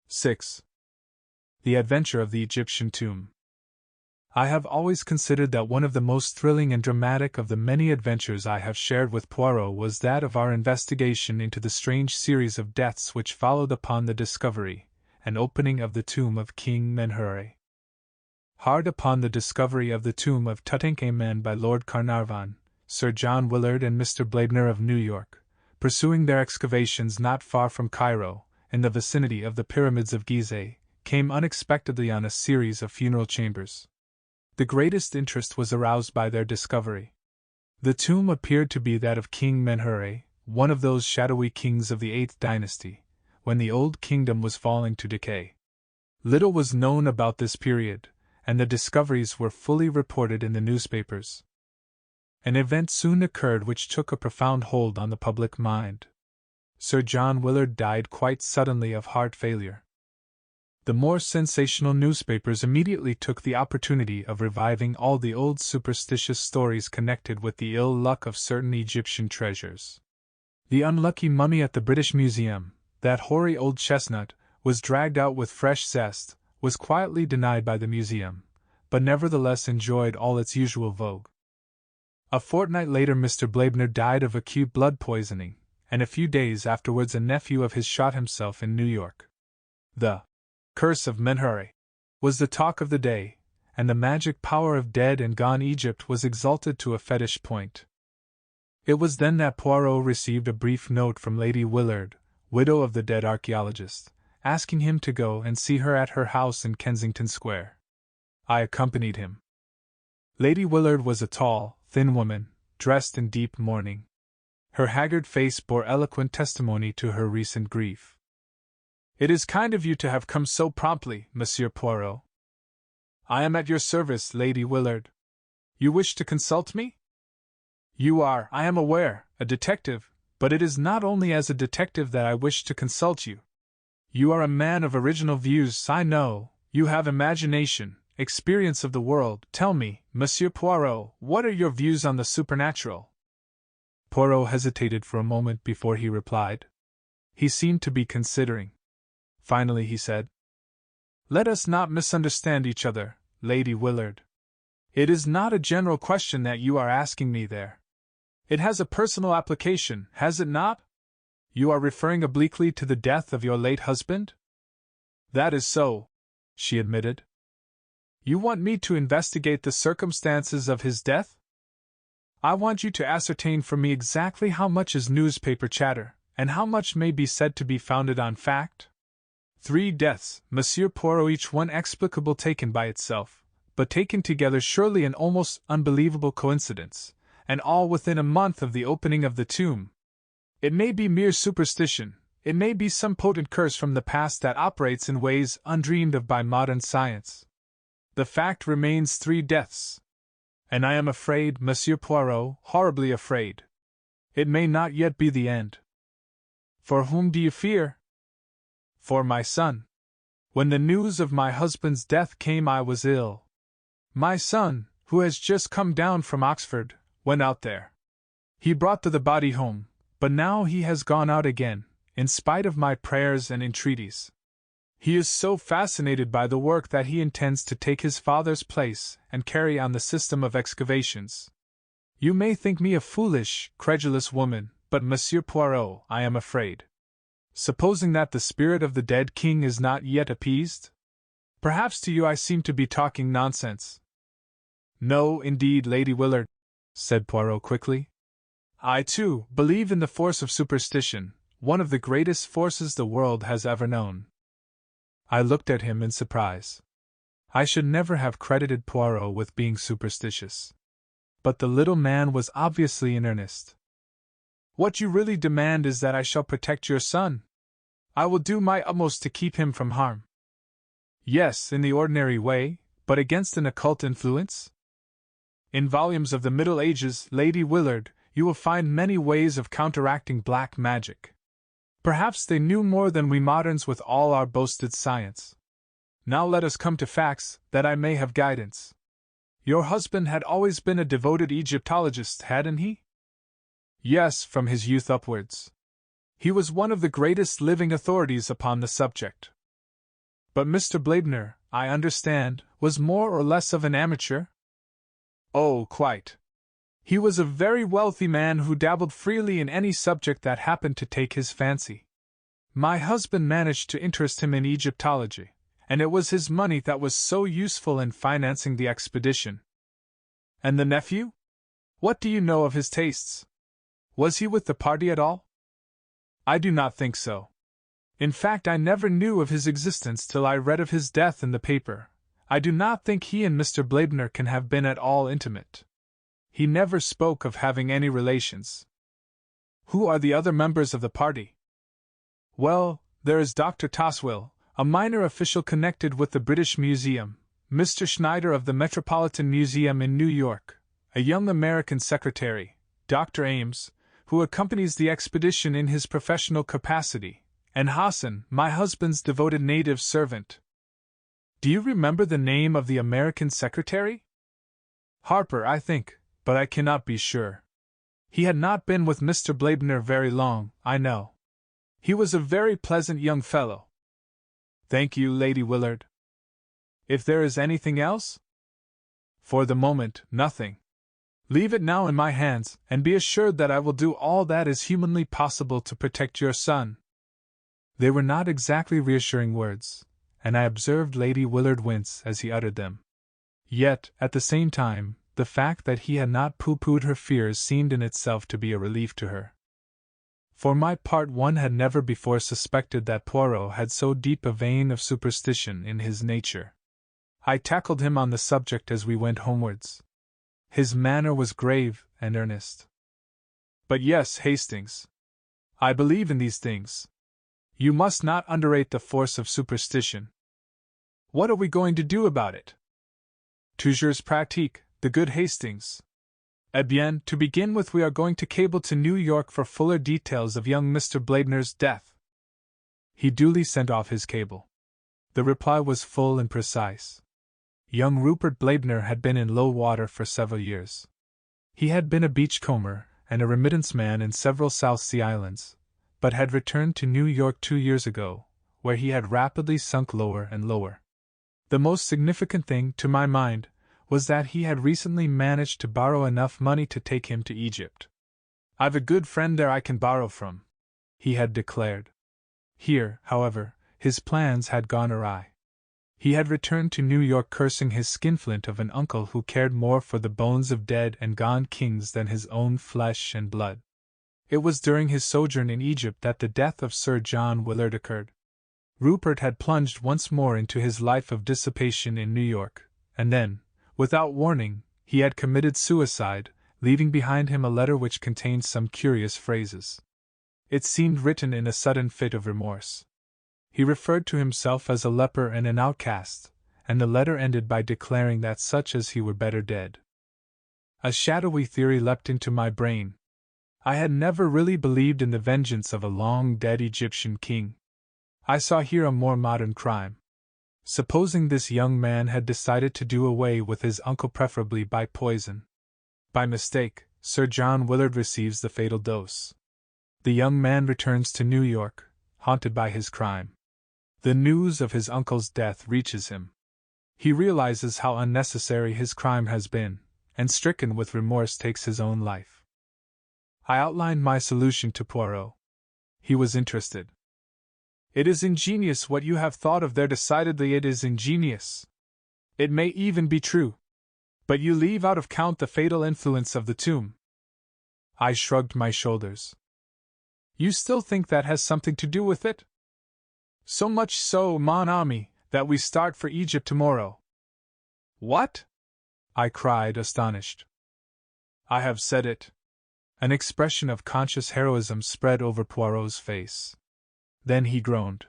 6. The Adventure of the Egyptian Tomb. I have always considered that one of the most thrilling and dramatic of the many adventures I have shared with Poirot was that of our investigation into the strange series of deaths which followed upon the discovery and opening of the tomb of King Menhere. Hard upon the discovery of the tomb of Tutankhamen by Lord Carnarvon, Sir John Willard and Mr. Blaibner of New York, pursuing their excavations not far from Cairo, in the vicinity of the pyramids of Gizeh, came unexpectedly on a series of funeral chambers. The greatest interest was aroused by their discovery. The tomb appeared to be that of King Menhere, one of those shadowy kings of the 8th dynasty, when the old kingdom was falling to decay. Little was known about this period, and the discoveries were fully reported in the newspapers. An event soon occurred which took a profound hold on the public mind. Sir John Willard died quite suddenly of heart failure. The more sensational newspapers immediately took the opportunity of reviving all the old superstitious stories connected with the ill luck of certain Egyptian treasures. The unlucky mummy at the British Museum, that hoary old chestnut, was dragged out with fresh zest, was quietly denied by the museum, but nevertheless enjoyed all its usual vogue. A fortnight later Mr. Blaibner died of acute blood poisoning, and a few days afterwards a nephew of his shot himself in New York. The Curse of Menhere was the talk of the day, and the magic power of dead and gone Egypt was exalted to a fetish point. It was then that Poirot received a brief note from Lady Willard, widow of the dead archaeologist, asking him to go and see her at her house in Kensington Square. I accompanied him. Lady Willard was a tall, thin woman, dressed in deep mourning. Her haggard face bore eloquent testimony to her recent grief. "It is kind of you to have come so promptly, Monsieur Poirot." "I am at your service, Lady Willard. You wish to consult me?" "You are, I am aware, a detective, but it is not only as a detective that I wish to consult you. You are a man of original views, I know, you have imagination, experience of the world. Tell me, Monsieur Poirot, what are your views on the supernatural?" Poirot hesitated for a moment before he replied. He seemed to be considering. Finally he said, "Let us not misunderstand each other, Lady Willard. It is not a general question that you are asking me there. It has a personal application, has it not? You are referring obliquely to the death of your late husband?" "That is so," she admitted. "You want me to investigate the circumstances of his death?" "I want you to ascertain for me exactly how much is newspaper chatter, and how much may be said to be founded on fact. 3 deaths, Monsieur Poirot, each one explicable taken by itself, but taken together surely an almost unbelievable coincidence, and all within a month of the opening of the tomb. It may be mere superstition, it may be some potent curse from the past that operates in ways undreamed of by modern science. The fact remains 3 deaths. And I am afraid, Monsieur Poirot, horribly afraid. It may not yet be the end." "For whom do you fear?" "For my son. When the news of my husband's death came I was ill. My son, who has just come down from Oxford, went out there. He brought the body home, but now he has gone out again, in spite of my prayers and entreaties. He is so fascinated by the work that he intends to take his father's place and carry on the system of excavations. You may think me a foolish, credulous woman, but Monsieur Poirot, I am afraid. Supposing that the spirit of the dead king is not yet appeased? Perhaps to you I seem to be talking nonsense." "No, indeed, Lady Willard," said Poirot quickly. "I, too, believe in the force of superstition, one of the greatest forces the world has ever known." I looked at him in surprise. I should never have credited Poirot with being superstitious. But the little man was obviously in earnest. "What you really demand is that I shall protect your son? I will do my utmost to keep him from harm." "Yes, in the ordinary way, but against an occult influence? In volumes of the Middle Ages, Lady Willard, you will find many ways of counteracting black magic. Perhaps they knew more than we moderns with all our boasted science. Now let us come to facts, that I may have guidance. Your husband had always been a devoted Egyptologist, hadn't he?" "Yes, from his youth upwards. He was one of the greatest living authorities upon the subject." But Mr. Blaibner, I understand, was more or less of an amateur? Oh, quite. He was a very wealthy man who dabbled freely in any subject that happened to take his fancy. My husband managed to interest him in Egyptology, and it was his money that was so useful in financing the expedition. And the nephew? What do you know of his tastes? Was he with the party at all? I do not think so. In fact, I never knew of his existence till I read of his death in the paper. I do not think he and Mr. Blaibner can have been at all intimate. He never spoke of having any relations. Who are the other members of the party? Well, there is Dr. Toswell, a minor official connected with the British Museum, Mr. Schneider of the Metropolitan Museum in New York, a young American secretary, Dr. Ames, who accompanies the expedition in his professional capacity, and Hassan, my husband's devoted native servant. Do you remember the name of the American secretary? Harper, I think, but I cannot be sure. He had not been with Mr. Blaibner very long, I know. He was a very pleasant young fellow. Thank you, Lady Willard. If there is anything else? For the moment, nothing. Leave it now in my hands, and be assured that I will do all that is humanly possible to protect your son. They were not exactly reassuring words, and I observed Lady Willard wince as he uttered them. Yet, at the same time, the fact that he had not pooh-poohed her fears seemed in itself to be a relief to her. For my part, one had never before suspected that Poirot had so deep a vein of superstition in his nature. I tackled him on the subject as we went homewards. His manner was grave and earnest. But yes, Hastings, I believe in these things. You must not underrate the force of superstition. What are we going to do about it? Toujours pratique, the good Hastings. Eh bien, to begin with, we are going to cable to New York for fuller details of young Mr. Blaibner's death. He duly sent off his cable. The reply was full and precise. Young Rupert Blaibner had been in low water for several years. He had been a beachcomber and a remittance man in several South Sea islands, but had returned to New York 2 years ago, where he had rapidly sunk lower and lower. The most significant thing, to my mind, was that he had recently managed to borrow enough money to take him to Egypt. I've a good friend there I can borrow from, he had declared. Here, however, his plans had gone awry. He had returned to New York cursing his skinflint of an uncle who cared more for the bones of dead and gone kings than his own flesh and blood. It was during his sojourn in Egypt that the death of Sir John Willard occurred. Rupert had plunged once more into his life of dissipation in New York, and then, without warning, he had committed suicide, leaving behind him a letter which contained some curious phrases. It seemed written in a sudden fit of remorse. He referred to himself as a leper and an outcast, and the letter ended by declaring that such as he were better dead. A shadowy theory leapt into my brain. I had never really believed in the vengeance of a long-dead Egyptian king. I saw here a more modern crime. Supposing this young man had decided to do away with his uncle, preferably by poison. By mistake, Sir John Willard receives the fatal dose. The young man returns to New York, haunted by his crime. The news of his uncle's death reaches him. He realizes how unnecessary his crime has been, and stricken with remorse takes his own life. I outlined my solution to Poirot. He was interested. It is ingenious what you have thought of there. Decidedly it is ingenious. It may even be true. But you leave out of count the fatal influence of the tomb. I shrugged my shoulders. You still think that has something to do with it? So much so, mon ami, that we start for Egypt tomorrow. What? I cried, astonished. I have said it. An expression of conscious heroism spread over Poirot's face. Then he groaned.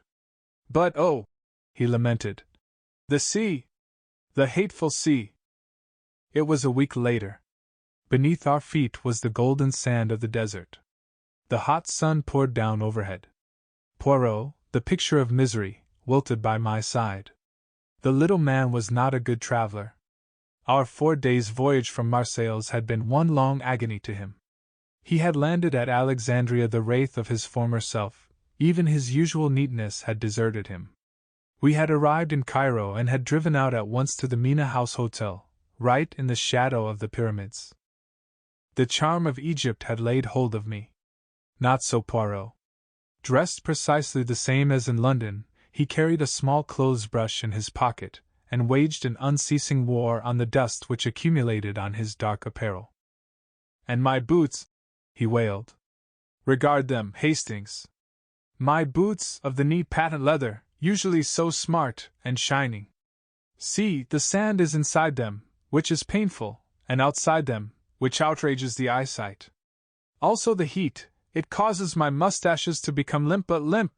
But oh, he lamented. The sea! The hateful sea! It was a week later. Beneath our feet was the golden sand of the desert. The hot sun poured down overhead. Poirot, the picture of misery, wilted by my side. The little man was not a good traveler. Our 4 days' voyage from Marseilles had been one long agony to him. He had landed at Alexandria the wraith of his former self. Even his usual neatness had deserted him. We had arrived in Cairo and had driven out at once to the Mina House Hotel, right in the shadow of the pyramids. The charm of Egypt had laid hold of me. Not so Poirot. Dressed precisely the same as in London, he carried a small clothes brush in his pocket, and waged an unceasing war on the dust which accumulated on his dark apparel. "And my boots," he wailed. "Regard them, Hastings. My boots of the neat patent leather, usually so smart and shining. See, the sand is inside them, which is painful, and outside them, which outrages the eyesight. Also the heat, it causes my mustaches to become limp but limp."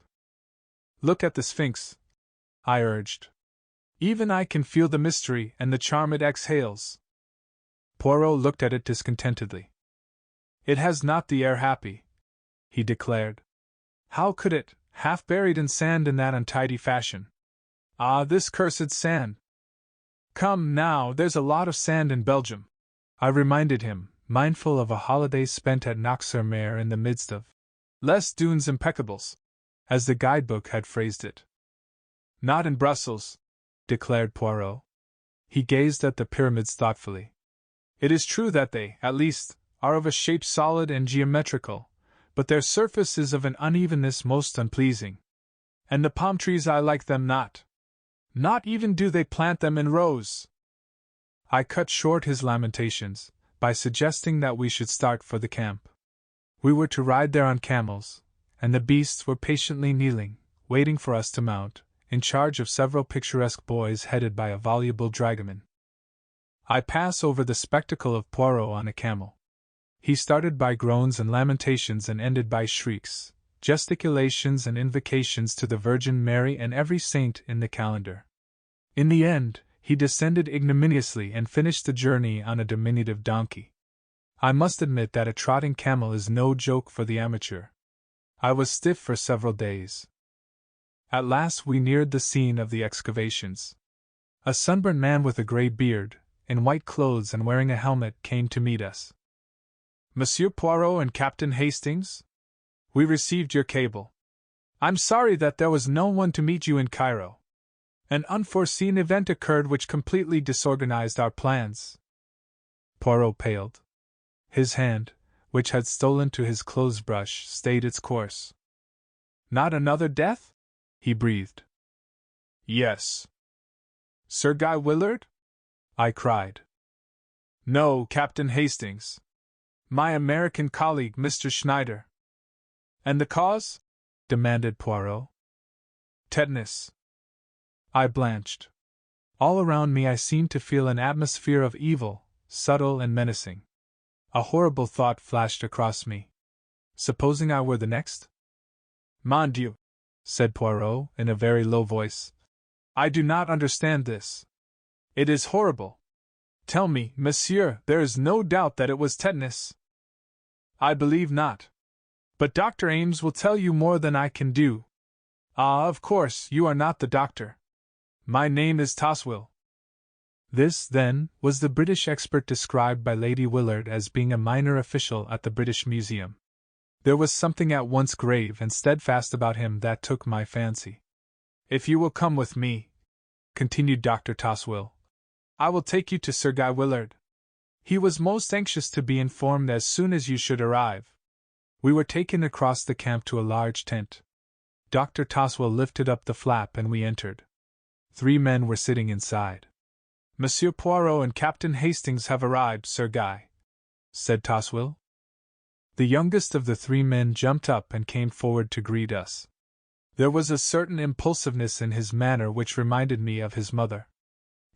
"Look at the Sphinx," I urged. "Even I can feel the mystery and the charm it exhales." Poirot looked at it discontentedly. "It has not the air happy," he declared. "How could it, half buried in sand in that untidy fashion? Ah, this cursed sand! Come, now, there's a lot of sand in Belgium," I reminded him, mindful of a holiday spent at Nox-sur-Mer in the midst of les dunes impeccables, as the guidebook had phrased it. "Not in Brussels," declared Poirot. He gazed at the pyramids thoughtfully. "It is true that they, at least, are of a shape solid and geometrical, but their surface is of an unevenness most unpleasing. And the palm trees I like them not. Not even do they plant them in rows." I cut short his lamentations by suggesting that we should start for the camp. We were to ride there on camels, and the beasts were patiently kneeling, waiting for us to mount, in charge of several picturesque boys headed by a voluble dragoman. I pass over the spectacle of Poirot on a camel. He started by groans and lamentations and ended by shrieks, gesticulations and invocations to the Virgin Mary and every saint in the calendar. In the end, he descended ignominiously and finished the journey on a diminutive donkey. I must admit that a trotting camel is no joke for the amateur. I was stiff for several days. At last we neared the scene of the excavations. A sunburnt man with a grey beard, in white clothes and wearing a helmet, came to meet us. "Monsieur Poirot and Captain Hastings? We received your cable. I'm sorry that there was no one to meet you in Cairo. An unforeseen event occurred which completely disorganized our plans." Poirot paled. His hand, which had stolen to his clothes brush, stayed its course. "Not another death?" he breathed. "Yes." "Sir Guy Willard?" I cried. "No, Captain Hastings. My American colleague, Mr. Schneider." "And the cause?" demanded Poirot. "Tetanus." I blanched. All around me I seemed to feel an atmosphere of evil, subtle and menacing. A horrible thought flashed across me. Supposing I were the next? "Mon Dieu," said Poirot in a very low voice. "I do not understand this. It is horrible. Tell me, monsieur, there is no doubt that it was tetanus." "I believe not. But Dr. Ames will tell you more than I can do." "Ah, of course, you are not the doctor. My name is Toswell." This, then, was the British expert described by Lady Willard as being a minor official at the British Museum. There was something at once grave and steadfast about him that took my fancy. "If you will come with me," continued Dr. Toswell, "I will take you to Sir Guy Willard. He was most anxious to be informed as soon as you should arrive." We were taken across the camp to a large tent. Dr. Toswell lifted up the flap and we entered. 3 men were sitting inside. "Monsieur Poirot and Captain Hastings have arrived, Sir Guy," said Toswell. The youngest of the 3 men jumped up and came forward to greet us. There was a certain impulsiveness in his manner which reminded me of his mother.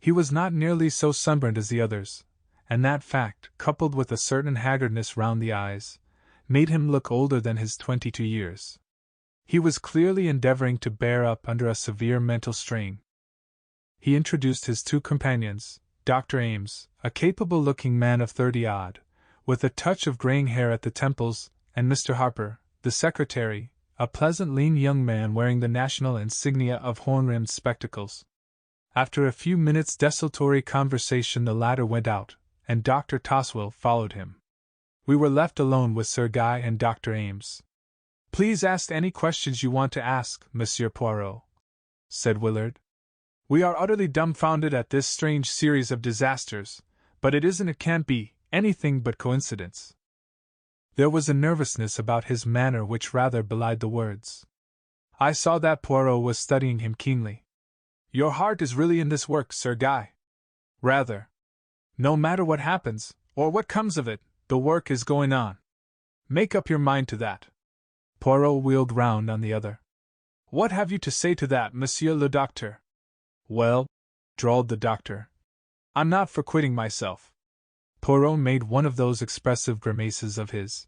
He was not nearly so sunburned as the others, and that fact, coupled with a certain haggardness round the eyes, made him look older than his 22 years. He was clearly endeavoring to bear up under a severe mental strain. He introduced his 2 companions, Dr. Ames, a capable-looking man of 30-odd, with a touch of graying hair at the temples, and Mr. Harper, the secretary, a pleasant lean young man wearing the national insignia of horn-rimmed spectacles. After a few minutes' desultory conversation the latter went out, and Dr. Toswell followed him. We were left alone with Sir Guy and Dr. Ames. "Please ask any questions you want to ask, Monsieur Poirot," said Willard. "We are utterly dumbfounded at this strange series of disasters, but it can't be, anything but coincidence." There was a nervousness about his manner which rather belied the words. I saw that Poirot was studying him keenly. "Your heart is really in this work, Sir Guy?" "Rather. No matter what happens, or what comes of it, the work is going on. Make up your mind to that." Poirot wheeled round on the other. "What have you to say to that, Monsieur le Docteur?" "Well," drawled the doctor, "I'm not for quitting myself." Poirot made one of those expressive grimaces of his.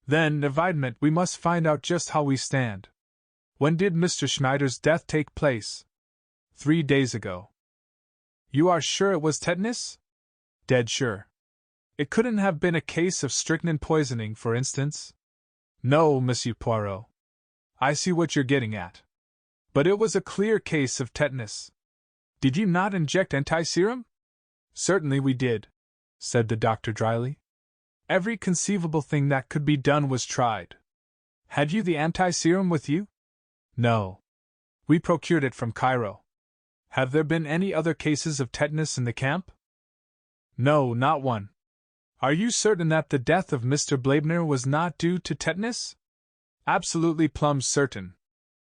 "Then, évidemment, we must find out just how we stand. When did Mr. Schneider's death take place?" 3 days ago." "You are sure it was tetanus?" "Dead sure." "It couldn't have been a case of strychnine poisoning, for instance?" "No, Monsieur Poirot." "I see what you're getting at. But it was a clear case of tetanus. Did you not inject antiserum?" "Certainly we did," said the doctor dryly. "Every conceivable thing that could be done was tried." "Had you the antiserum with you?" "No. We procured it from Cairo." "Have there been any other cases of tetanus in the camp?" "No, not one." "Are you certain that the death of Mr. Blaibner was not due to tetanus?" "Absolutely plumb certain.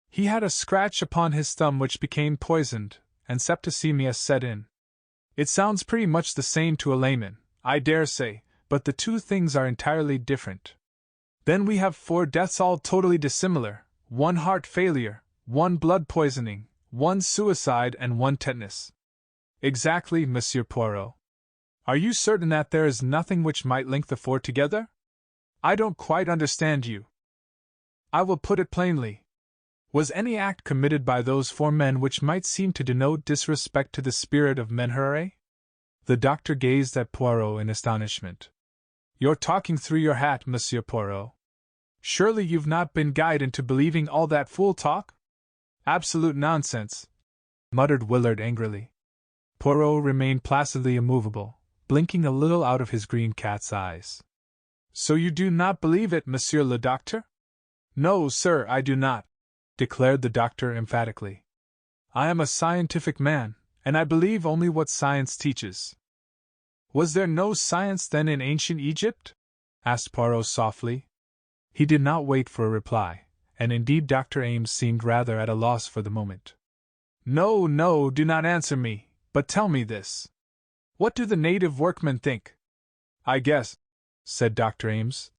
He had a scratch upon his thumb which became poisoned, and septicemia set in. It sounds pretty much the same to a layman, I dare say, but the two things are entirely different. Then we have 4 deaths all totally dissimilar, 1 heart failure, 1 blood poisoning, 1 suicide, and 1 tetanus." "Exactly, Monsieur Poirot." "Are you certain that there is nothing which might link the 4 together?" "I don't quite understand you." "I will put it plainly. Was any act committed by those 4 men which might seem to denote disrespect to the spirit of Menhere?" The doctor gazed at Poirot in astonishment. "You're talking through your hat, Monsieur Poirot. Surely you've not been guided into believing all that fool talk?" "Absolute nonsense," muttered Willard angrily. Poirot remained placidly immovable, blinking a little out of his green cat's eyes. "So you do not believe it, Monsieur le Docteur?" "No, sir, I do not," declared the doctor emphatically. "I am a scientific man, and I believe only what science teaches." "Was there no science then in ancient Egypt?" asked Poirot softly. He did not wait for a reply, and indeed Dr. Ames seemed rather at a loss for the moment. "No, no, do not answer me, but tell me this. What do the native workmen think?" "I guess," said Dr. Ames,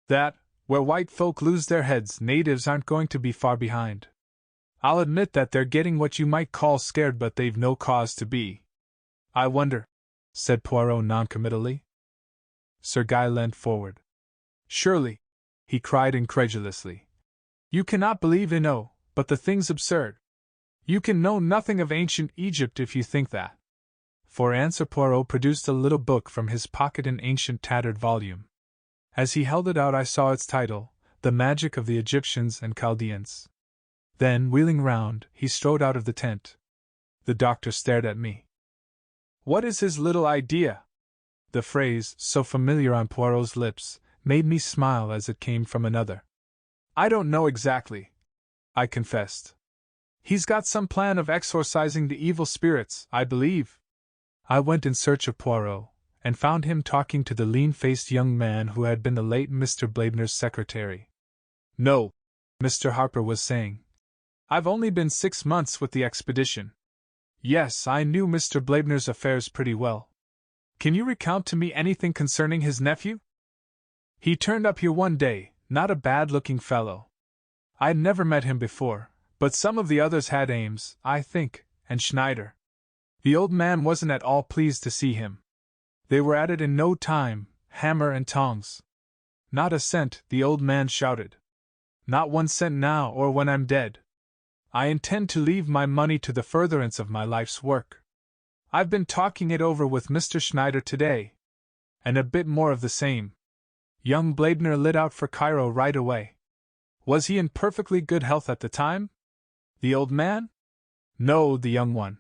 "that, where white folk lose their heads, natives aren't going to be far behind. I'll admit that they're getting what you might call scared, but they've no cause to be." "I wonder," said Poirot noncommittally. Sir Guy leant forward. "Surely," he cried incredulously, "you cannot believe but the thing's absurd. You can know nothing of ancient Egypt if you think that." For answer Poirot produced a little book from his pocket, an ancient tattered volume. As he held it out I saw its title, The Magic of the Egyptians and Chaldeans. Then, wheeling round, he strode out of the tent. The doctor stared at me. "What is his little idea?" The phrase, so familiar on Poirot's lips, made me smile as it came from another. "I don't know exactly," I confessed. "He's got some plan of exorcising the evil spirits, I believe." I went in search of Poirot, and found him talking to the lean-faced young man who had been the late Mr. Blaibner's secretary. "No," Mr. Harper was saying. "I've only been 6 months with the expedition. Yes, I knew Mr. Blaibner's affairs pretty well. Can you recount to me anything concerning his nephew? He turned up here one day, not a bad-looking fellow. I'd never met him before, but some of the others had, Ames, I think, and Schneider. The old man wasn't at all pleased to see him. They were at it in no time, hammer and tongs. 'Not a cent,' the old man shouted. 'Not 1 cent now or when I'm dead. I intend to leave my money to the furtherance of my life's work. I've been talking it over with Mr. Schneider today. And a bit more of the same.' Young Blaibner lit out for Cairo right away." "Was he in perfectly good health at the time?" "The old man?" "No, the young one.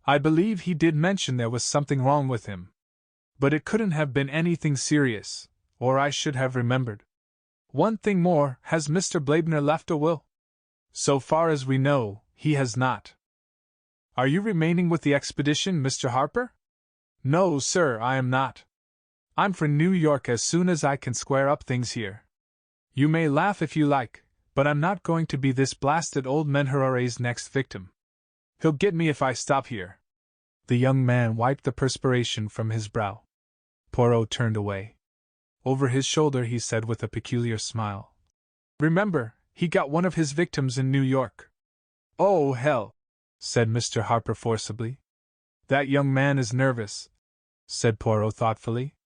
I believe he did mention there was something wrong with him. But it couldn't have been anything serious, or I should have remembered. One thing more, has Mr. Blaibner left a will?" "So far as we know, he has not." Are you remaining with the expedition, Mr. Harper? No, sir, I am not. I'm for New York as soon as I can square up things here. You may laugh if you like, but I'm not going to be this blasted old Menherore's next victim. He'll get me if I stop here. The young man wiped the perspiration from his brow. Poirot turned away. Over his shoulder he said with a peculiar smile, Remember, he got one of his victims in New York. Oh, hell, said Mr. Harper forcibly. That young man is nervous, said Poirot thoughtfully.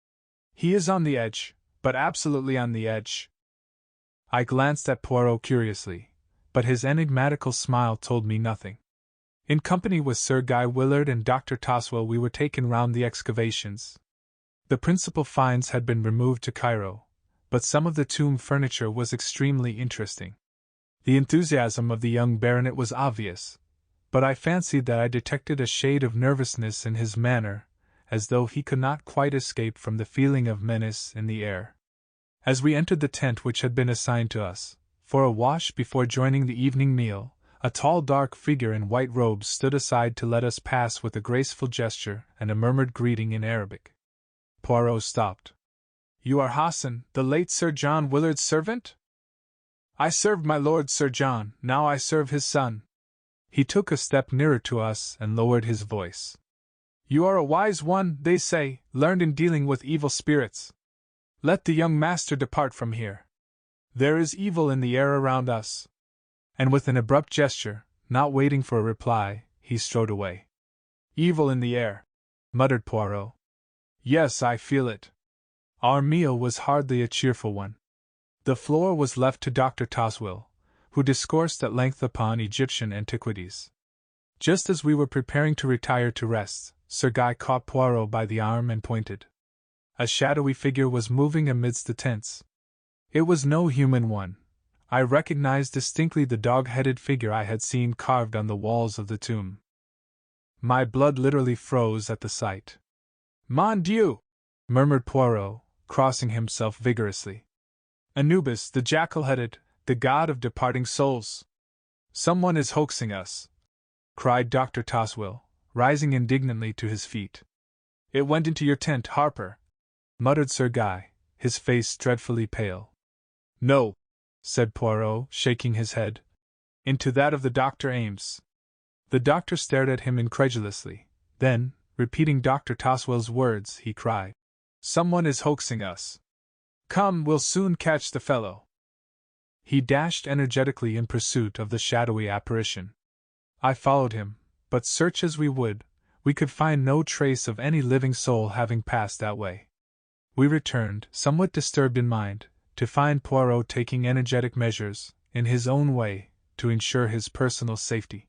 He is on the edge, but absolutely on the edge. I glanced at Poirot curiously, but his enigmatical smile told me nothing. In company with Sir Guy Willard and Dr. Toswell we were taken round the excavations. The principal finds had been removed to Cairo, but some of the tomb furniture was extremely interesting. The enthusiasm of the young baronet was obvious, but I fancied that I detected a shade of nervousness in his manner, as though he could not quite escape from the feeling of menace in the air. As we entered the tent which had been assigned to us, for a wash before joining the evening meal, a tall dark figure in white robes stood aside to let us pass with a graceful gesture and a murmured greeting in Arabic. Poirot stopped. You are Hassan, the late Sir John Willard's servant? I served my lord Sir John, now I serve his son. He took a step nearer to us and lowered his voice. You are a wise one, they say, learned in dealing with evil spirits. Let the young master depart from here. There is evil in the air around us. And with an abrupt gesture, not waiting for a reply, he strode away. Evil in the air, muttered Poirot. Yes, I feel it. Our meal was hardly a cheerful one. The floor was left to Dr. Toswell, who discoursed at length upon Egyptian antiquities. Just as we were preparing to retire to rest, Sir Guy caught Poirot by the arm and pointed. A shadowy figure was moving amidst the tents. It was no human one. I recognized distinctly the dog-headed figure I had seen carved on the walls of the tomb. My blood literally froze at the sight. Mon Dieu! Murmured Poirot, crossing himself vigorously. Anubis, the jackal-headed, the god of departing souls. Someone is hoaxing us, cried Dr. Toswell, rising indignantly to his feet. It went into your tent, Harper, muttered Sir Guy, his face dreadfully pale. No, said Poirot, shaking his head. Into that of the Dr. Ames. The doctor stared at him incredulously. Then, repeating Dr. Toswell's words, he cried, Someone is hoaxing us. Come, we'll soon catch the fellow. He dashed energetically in pursuit of the shadowy apparition. I followed him, but search as we would, we could find no trace of any living soul having passed that way. We returned, somewhat disturbed in mind, to find Poirot taking energetic measures, in his own way, to ensure his personal safety.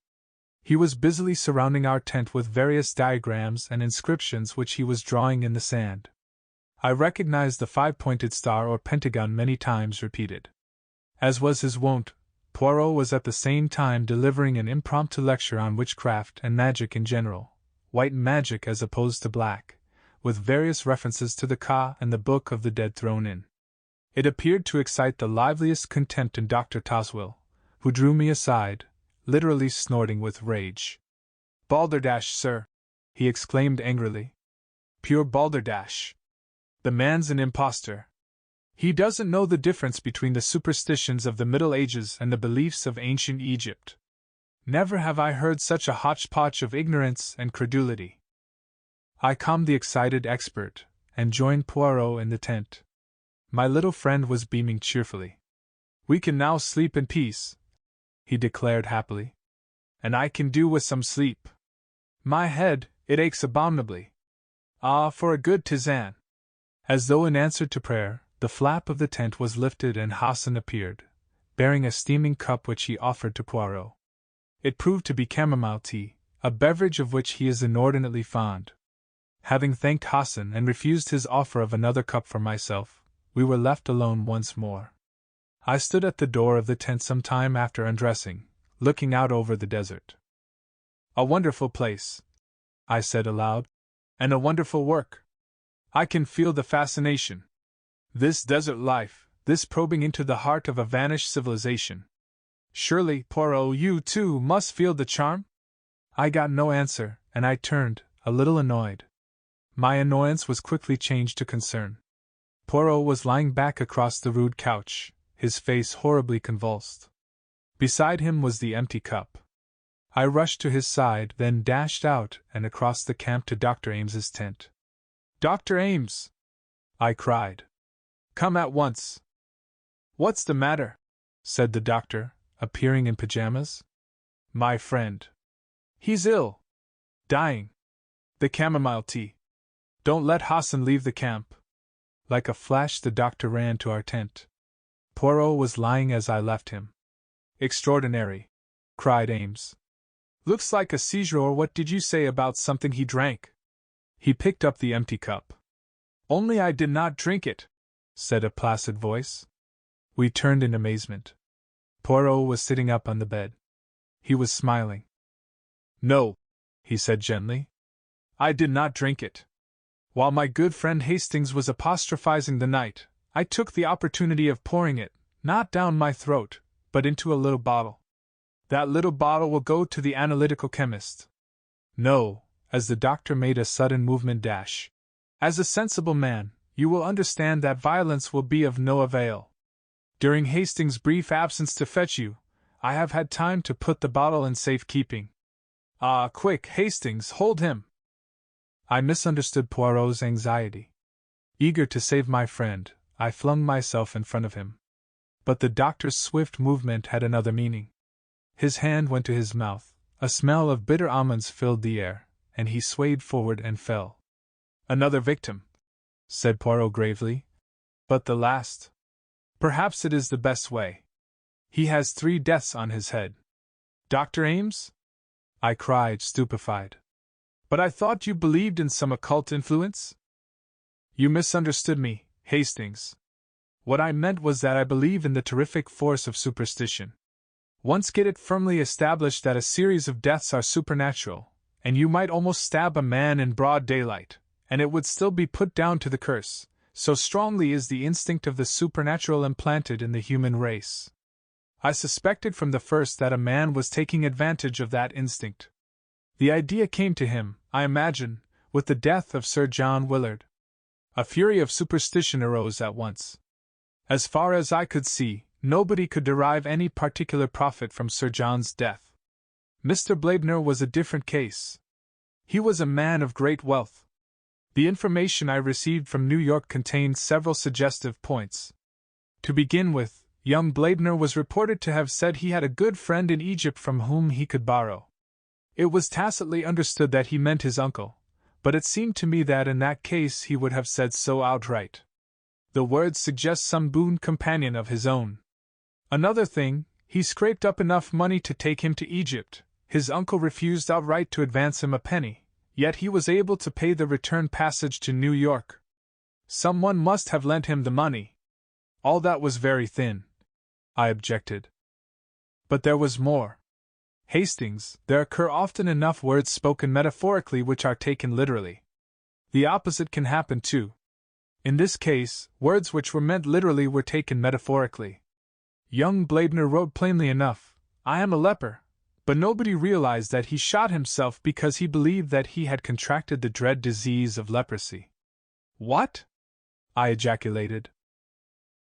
He was busily surrounding our tent with various diagrams and inscriptions which he was drawing in the sand. I recognized the five-pointed star or pentagon many times repeated. As was his wont, Poirot was at the same time delivering an impromptu lecture on witchcraft and magic in general, white magic as opposed to black, with various references to the Ka and the Book of the Dead thrown in. It appeared to excite the liveliest contempt in Dr. Toswell, who drew me aside, literally snorting with rage. Balderdash, sir! He exclaimed angrily. Pure balderdash! The man's an impostor. He doesn't know the difference between the superstitions of the Middle Ages and the beliefs of ancient Egypt. Never have I heard such a hodgepodge of ignorance and credulity. I calmed the excited expert, and joined Poirot in the tent. My little friend was beaming cheerfully. We can now sleep in peace, he declared happily. And I can do with some sleep. My head, it aches abominably. Ah, for a good tisane! As though in answer to prayer, the flap of the tent was lifted and Hassan appeared, bearing a steaming cup which he offered to Poirot. It proved to be chamomile tea, a beverage of which he is inordinately fond. Having thanked Hassan and refused his offer of another cup for myself, we were left alone once more. I stood at the door of the tent some time after undressing, looking out over the desert. A wonderful place, I said aloud, and a wonderful work. I can feel the fascination. This desert life, this probing into the heart of a vanished civilization. Surely, Poirot, you too must feel the charm? I got no answer, and I turned, a little annoyed. My annoyance was quickly changed to concern. Poirot was lying back across the rude couch, his face horribly convulsed. Beside him was the empty cup. I rushed to his side, then dashed out and across the camp to Dr. Ames's tent. "Dr. Ames!" I cried. "Come at once." "What's the matter?" said the doctor, appearing in pajamas. "My friend. He's ill. Dying. The chamomile tea. Don't let Hassan leave the camp." Like a flash the doctor ran to our tent. Poirot was lying as I left him. "Extraordinary!" cried Ames. "Looks like a seizure, or what did you say about something he drank?" He picked up the empty cup. "Only I did not drink it," said a placid voice. We turned in amazement. Poirot was sitting up on the bed. He was smiling. "No," he said gently. "I did not drink it. While my good friend Hastings was apostrophizing the night, I took the opportunity of pouring it, not down my throat, but into a little bottle. That little bottle will go to the analytical chemist. No," as the doctor made a sudden movement dash. "As a sensible man, you will understand that violence will be of no avail. During Hastings' brief absence to fetch you, I have had time to put the bottle in safe keeping. Ah, quick, Hastings, hold him!" I misunderstood Poirot's anxiety. Eager to save my friend, I flung myself in front of him. But the doctor's swift movement had another meaning. His hand went to his mouth, a smell of bitter almonds filled the air, and he swayed forward and fell. "Another victim," said Poirot gravely. "But the last. Perhaps it is the best way. He has 3 deaths on his head." "Dr. Ames?" I cried, stupefied. "But I thought you believed in some occult influence?" "You misunderstood me, Hastings. What I meant was that I believe in the terrific force of superstition. Once get it firmly established that a series of deaths are supernatural, and you might almost stab a man in broad daylight, and it would still be put down to the curse, so strongly is the instinct of the supernatural implanted in the human race. I suspected from the first that a man was taking advantage of that instinct. The idea came to him, I imagine, with the death of Sir John Willard. A fury of superstition arose at once. As far as I could see, nobody could derive any particular profit from Sir John's death. Mr. Bladenor was a different case. He was a man of great wealth. The information I received from New York contained several suggestive points. To begin with, young Bladenor was reported to have said he had a good friend in Egypt from whom he could borrow. It was tacitly understood that he meant his uncle, but it seemed to me that in that case he would have said so outright. The words suggest some boon companion of his own. Another thing, he scraped up enough money to take him to Egypt. His uncle refused outright to advance him a penny, yet he was able to pay the return passage to New York. Someone must have lent him the money. All that was very thin, I objected. But there was more. Hastings, there occur often enough words spoken metaphorically which are taken literally. The opposite can happen too. In this case, words which were meant literally were taken metaphorically. Young Bladenor wrote plainly enough, "I am a leper," but nobody realized that he shot himself because he believed that he had contracted the dread disease of leprosy. "What?" I ejaculated.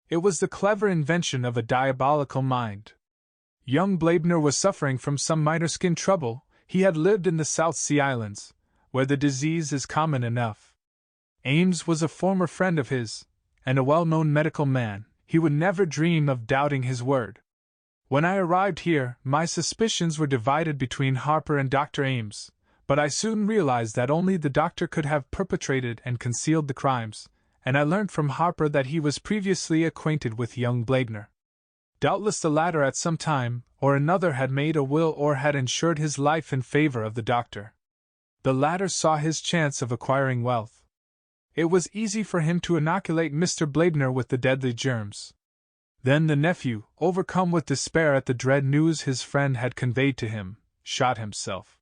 It was the clever invention of a diabolical mind. Young Bladenor was suffering from some minor skin trouble. He had lived in the South Sea Islands, where the disease is common enough. Ames was a former friend of his, and a well-known medical man. He would never dream of doubting his word. When I arrived here, my suspicions were divided between Harper and Dr. Ames, but I soon realized that only the doctor could have perpetrated and concealed the crimes, and I learned from Harper that he was previously acquainted with young Bladenor. Doubtless the latter at some time or another had made a will or had insured his life in favor of the doctor. The latter saw his chance of acquiring wealth. It was easy for him to inoculate Mr. Bladenor with the deadly germs. Then the nephew, overcome with despair at the dread news his friend had conveyed to him, shot himself.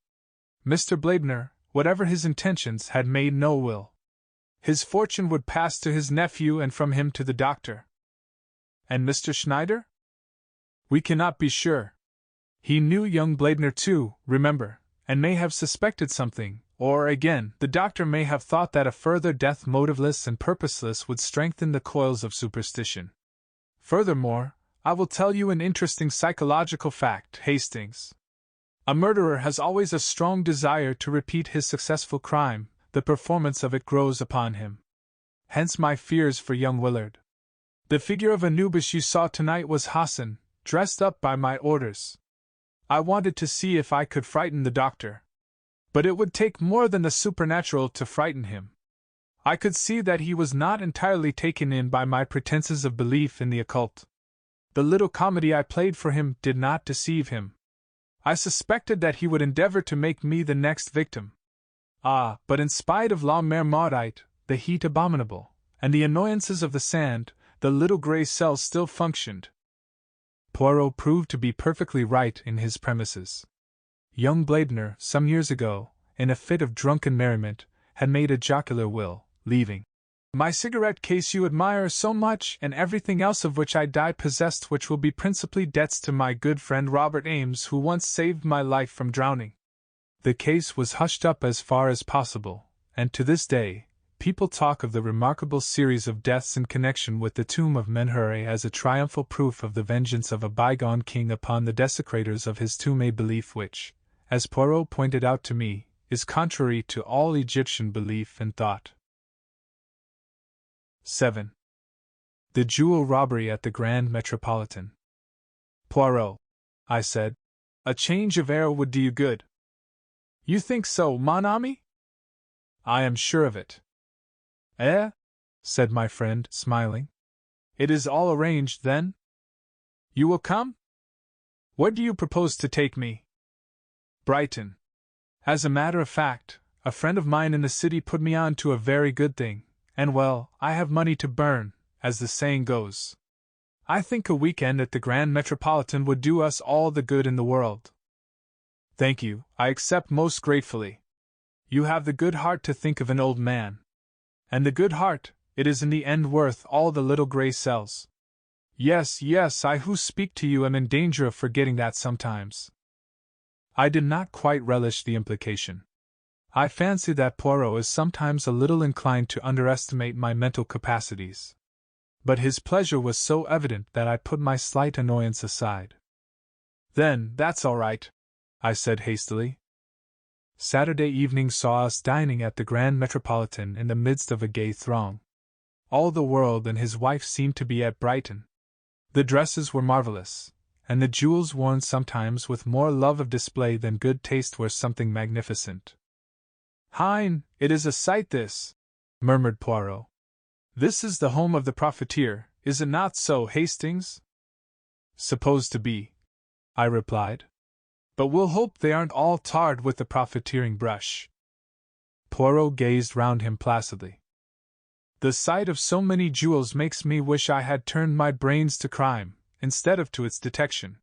Mr. Bladenor, whatever his intentions, had made no will. His fortune would pass to his nephew and from him to the doctor. And Mr. Schneider? We cannot be sure. He knew young Bladenor too, remember, and may have suspected something, or again, the doctor may have thought that a further death motiveless and purposeless would strengthen the coils of superstition. Furthermore, I will tell you an interesting psychological fact, Hastings. A murderer has always a strong desire to repeat his successful crime, the performance of it grows upon him. Hence my fears for young Willard. The figure of Anubis you saw tonight was Hassan, dressed up by my orders. I wanted to see if I could frighten the doctor. But it would take more than the supernatural to frighten him. I could see that he was not entirely taken in by my pretenses of belief in the occult. The little comedy I played for him did not deceive him. I suspected that he would endeavor to make me the next victim. But in spite of la mer maudite, the heat abominable, and the annoyances of the sand, the little grey cell still functioned. Poirot proved to be perfectly right in his premises. Young Bladner, some years ago, in a fit of drunken merriment, had made a jocular will, leaving my cigarette case you admire so much and everything else of which I die possessed, which will be principally debts to my good friend Robert Ames, who once saved my life from drowning. The case was hushed up as far as possible, and to this day, people talk of the remarkable series of deaths in connection with the tomb of Menhur as a triumphal proof of the vengeance of a bygone king upon the desecrators of his tomb, a belief which, as Poirot pointed out to me, is contrary to all Egyptian belief and thought. 7. The jewel robbery at the Grand Metropolitan. Poirot, I said, a change of air would do you good. You think so, mon ami? I am sure of it. Eh? Said my friend, smiling. It is all arranged, then? You will come? Where do you propose to take me? Brighton. As a matter of fact, a friend of mine in the city put me on to a very good thing, and well, I have money to burn, as the saying goes. I think a weekend at the Grand Metropolitan would do us all the good in the world. Thank you, I accept most gratefully. You have the good heart to think of an old man. And the good heart, it is in the end worth all the little grey cells. Yes, I who speak to you am in danger of forgetting that sometimes. I did not quite relish the implication. I fancy that Poirot is sometimes a little inclined to underestimate my mental capacities. But his pleasure was so evident that I put my slight annoyance aside. Then, that's all right, I said hastily. Saturday evening saw us dining at the Grand Metropolitan in the midst of a gay throng. All the world and his wife seemed to be at Brighton. The dresses were marvelous, and the jewels worn sometimes with more love of display than good taste were something magnificent. Hein, it is a sight this, murmured Poirot. This is the home of the profiteer, is it not so, Hastings? Supposed to be, I replied. But we'll hope they aren't all tarred with the profiteering brush. Poirot gazed round him placidly. The sight of so many jewels makes me wish I had turned my brains to crime, instead of to its detection.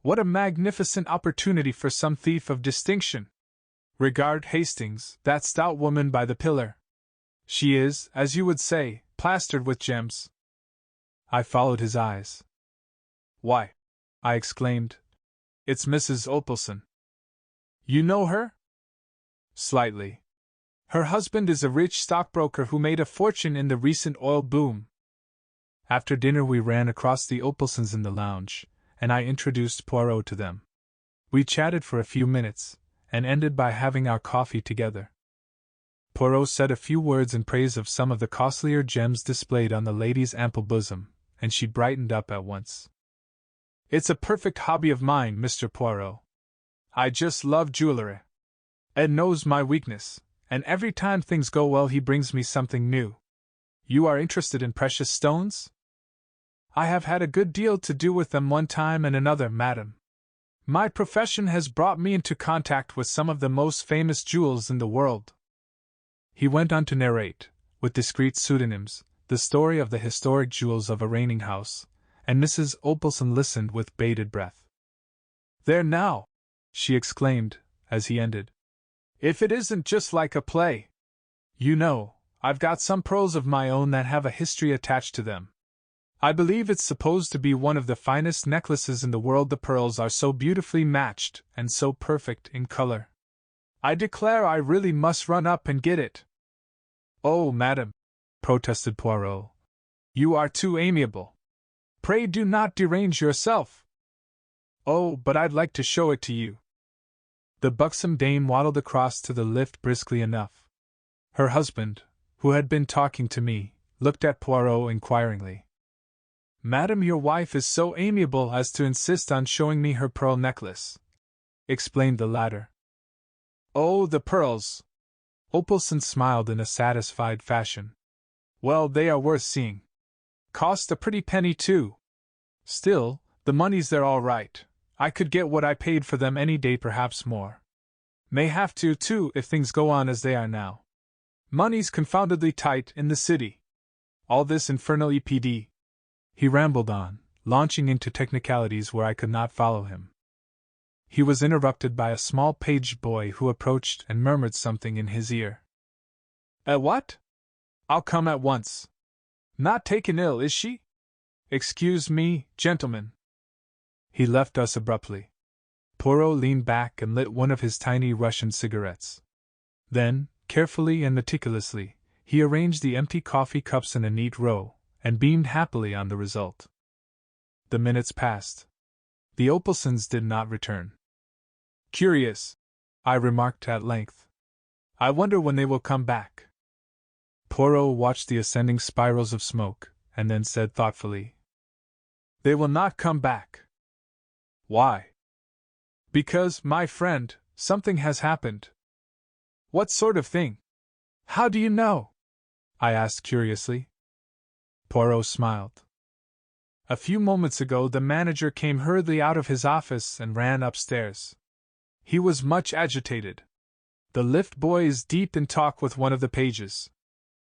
What a magnificent opportunity for some thief of distinction! Regard, Hastings, that stout woman by the pillar. She is, as you would say, plastered with gems. I followed his eyes. Why, I exclaimed, it's Mrs. Opelson. You know her? Slightly. Her husband is a rich stockbroker who made a fortune in the recent oil boom. After dinner we ran across the Opelsons in the lounge, and I introduced Poirot to them. We chatted for a few minutes, and ended by having our coffee together. Poirot said a few words in praise of some of the costlier gems displayed on the lady's ample bosom, and she brightened up at once. It's a perfect hobby of mine, Mr. Poirot. I just love jewelry. Ed knows my weakness, and every time things go well he brings me something new. You are interested in precious stones? I have had a good deal to do with them one time and another, madam. My profession has brought me into contact with some of the most famous jewels in the world. He went on to narrate, with discreet pseudonyms, the story of the historic jewels of a reigning house, and Mrs. Opelson listened with bated breath. There now! She exclaimed, as he ended. If it isn't just like a play! You know, I've got some pearls of my own that have a history attached to them. I believe it's supposed to be one of the finest necklaces in the world. The pearls are so beautifully matched and so perfect in color. I declare I really must run up and get it. Oh, madam, protested Poirot, you are too amiable. Pray do not derange yourself. Oh, but I'd like to show it to you. The buxom dame waddled across to the lift briskly enough. Her husband, who had been talking to me, looked at Poirot inquiringly. Madam, your wife is so amiable as to insist on showing me her pearl necklace, explained the latter. Oh, the pearls! Opalson smiled in a satisfied fashion. Well, they are worth seeing. Cost a pretty penny, too. Still, the money's there all right. I could get what I paid for them any day, perhaps more. May have to, too, if things go on as they are now. Money's confoundedly tight in the city. All this infernal EPD. He rambled on, launching into technicalities where I could not follow him. He was interrupted by a small page boy who approached and murmured something in his ear. What? I'll come at once. Not taken ill, is she? Excuse me, gentlemen. He left us abruptly. Poirot leaned back and lit one of his tiny Russian cigarettes. Then, carefully and meticulously, he arranged the empty coffee cups in a neat row, and beamed happily on the result. The minutes passed. The Opalsons did not return. Curious, I remarked at length. I wonder when they will come back. Poirot watched the ascending spirals of smoke, and then said thoughtfully, They will not come back. Why? Because, my friend, something has happened. What sort of thing? How do you know? I asked curiously. Poirot smiled. A few moments ago the manager came hurriedly out of his office and ran upstairs. He was much agitated. The lift boy is deep in talk with one of the pages.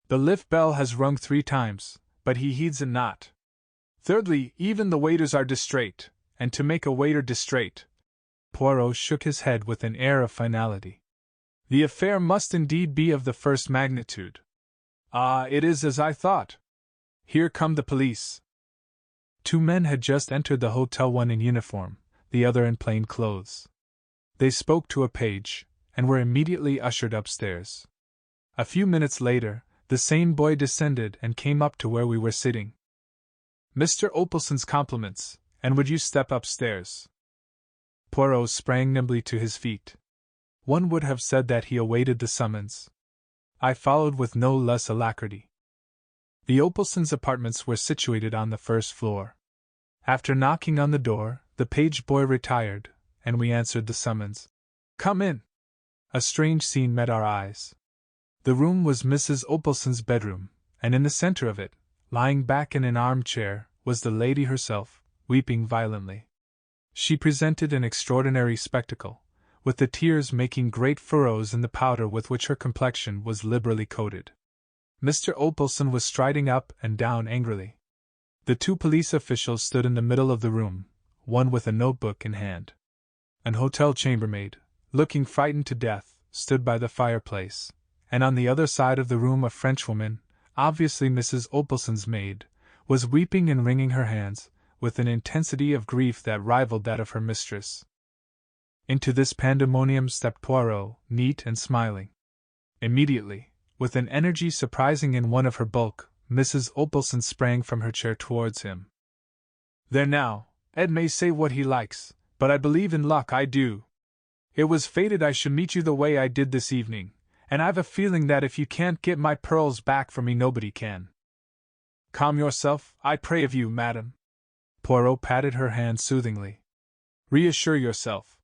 The lift bell has rung 3 times, but he heeds it not. Thirdly, even the waiters are distrait, and to make a waiter distrait. Poirot shook his head with an air of finality. The affair must indeed be of the first magnitude. Ah, it is as I thought. Here come the police. 2 men had just entered the hotel, one in uniform, the other in plain clothes. They spoke to a page, and were immediately ushered upstairs. A few minutes later, the same boy descended and came up to where we were sitting. Mr. Opalson's compliments, and would you step upstairs? Poirot sprang nimbly to his feet. One would have said that he awaited the summons. I followed with no less alacrity. The Opalsons' apartments were situated on the first floor. After knocking on the door, the page boy retired, and we answered the summons. Come in. A strange scene met our eyes. The room was Mrs. Opalson's bedroom, and in the center of it, lying back in an armchair, was the lady herself, weeping violently. She presented an extraordinary spectacle, with the tears making great furrows in the powder with which her complexion was liberally coated. Mr. Opalson was striding up and down angrily. The 2 police officials stood in the middle of the room, one with a notebook in hand. An hotel chambermaid, looking frightened to death, stood by the fireplace, and on the other side of the room a Frenchwoman, obviously Mrs. Opalson's maid, was weeping and wringing her hands, with an intensity of grief that rivaled that of her mistress. Into this pandemonium stepped Poirot, neat and smiling. Immediately, with an energy surprising in one of her bulk, Mrs. Opalson sprang from her chair towards him. There now, Ed may say what he likes, but I believe in luck, I do. It was fated I should meet you the way I did this evening, and I've a feeling that if you can't get my pearls back for me nobody can. Calm yourself, I pray of you, madam. Poirot patted her hand soothingly. Reassure yourself.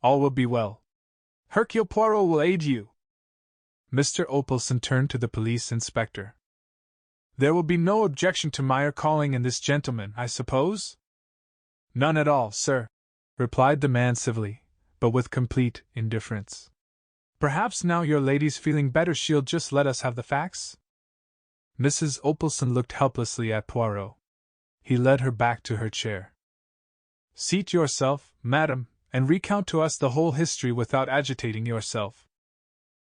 All will be well. Hercule Poirot will aid you. Mr. Opalson turned to the police inspector. There will be no objection to my calling in this gentleman, I suppose? None at all, sir, replied the man civilly, but with complete indifference. Perhaps now your lady's feeling better she'll just let us have the facts? Mrs. Opalson looked helplessly at Poirot. He led her back to her chair. Seat yourself, madam, and recount to us the whole history without agitating yourself.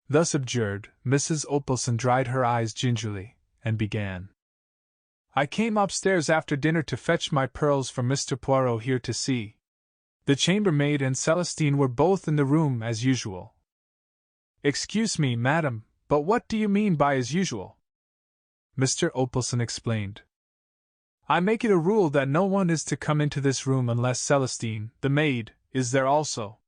Thus abjured, Mrs. Opalson dried her eyes gingerly, and began. I came upstairs after dinner to fetch my pearls from Mr. Poirot here to see. The chambermaid and Celestine were both in the room as usual. Excuse me, madam, but what do you mean by as usual? Mr. Opelson explained. I make it a rule that no one is to come into this room unless Celestine, the maid, is there also.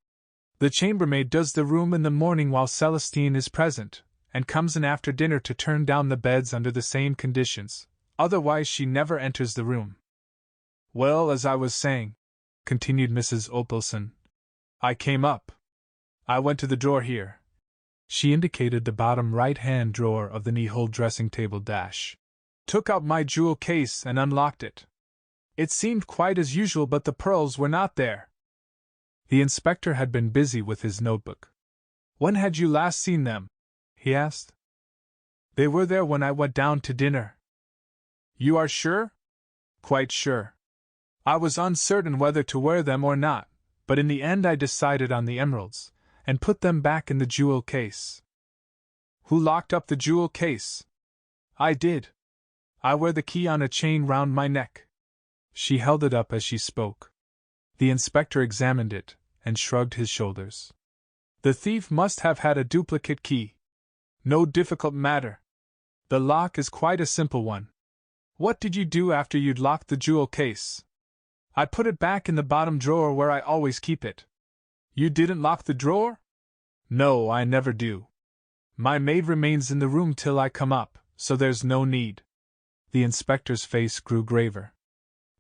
The chambermaid does the room in the morning while Celestine is present, and comes in after dinner to turn down the beds under the same conditions, otherwise she never enters the room. Well, as I was saying, continued Mrs. Opelson, I came up. I went to the drawer here. She indicated the bottom right-hand drawer of the knee-hole dressing-table dash. Took out my jewel case and unlocked it. It seemed quite as usual, but the pearls were not there. The inspector had been busy with his notebook. When had you last seen them? He asked. They were there when I went down to dinner. You are sure? Quite sure. I was uncertain whether to wear them or not, but in the end I decided on the emeralds, and put them back in the jewel case. Who locked up the jewel case? I did. I wear the key on a chain round my neck. She held it up as she spoke. The inspector examined it, and shrugged his shoulders. The thief must have had a duplicate key. No difficult matter. The lock is quite a simple one. What did you do after you'd locked the jewel case? I put it back in the bottom drawer where I always keep it. You didn't lock the drawer? No, I never do. My maid remains in the room till I come up, so there's no need. The inspector's face grew graver.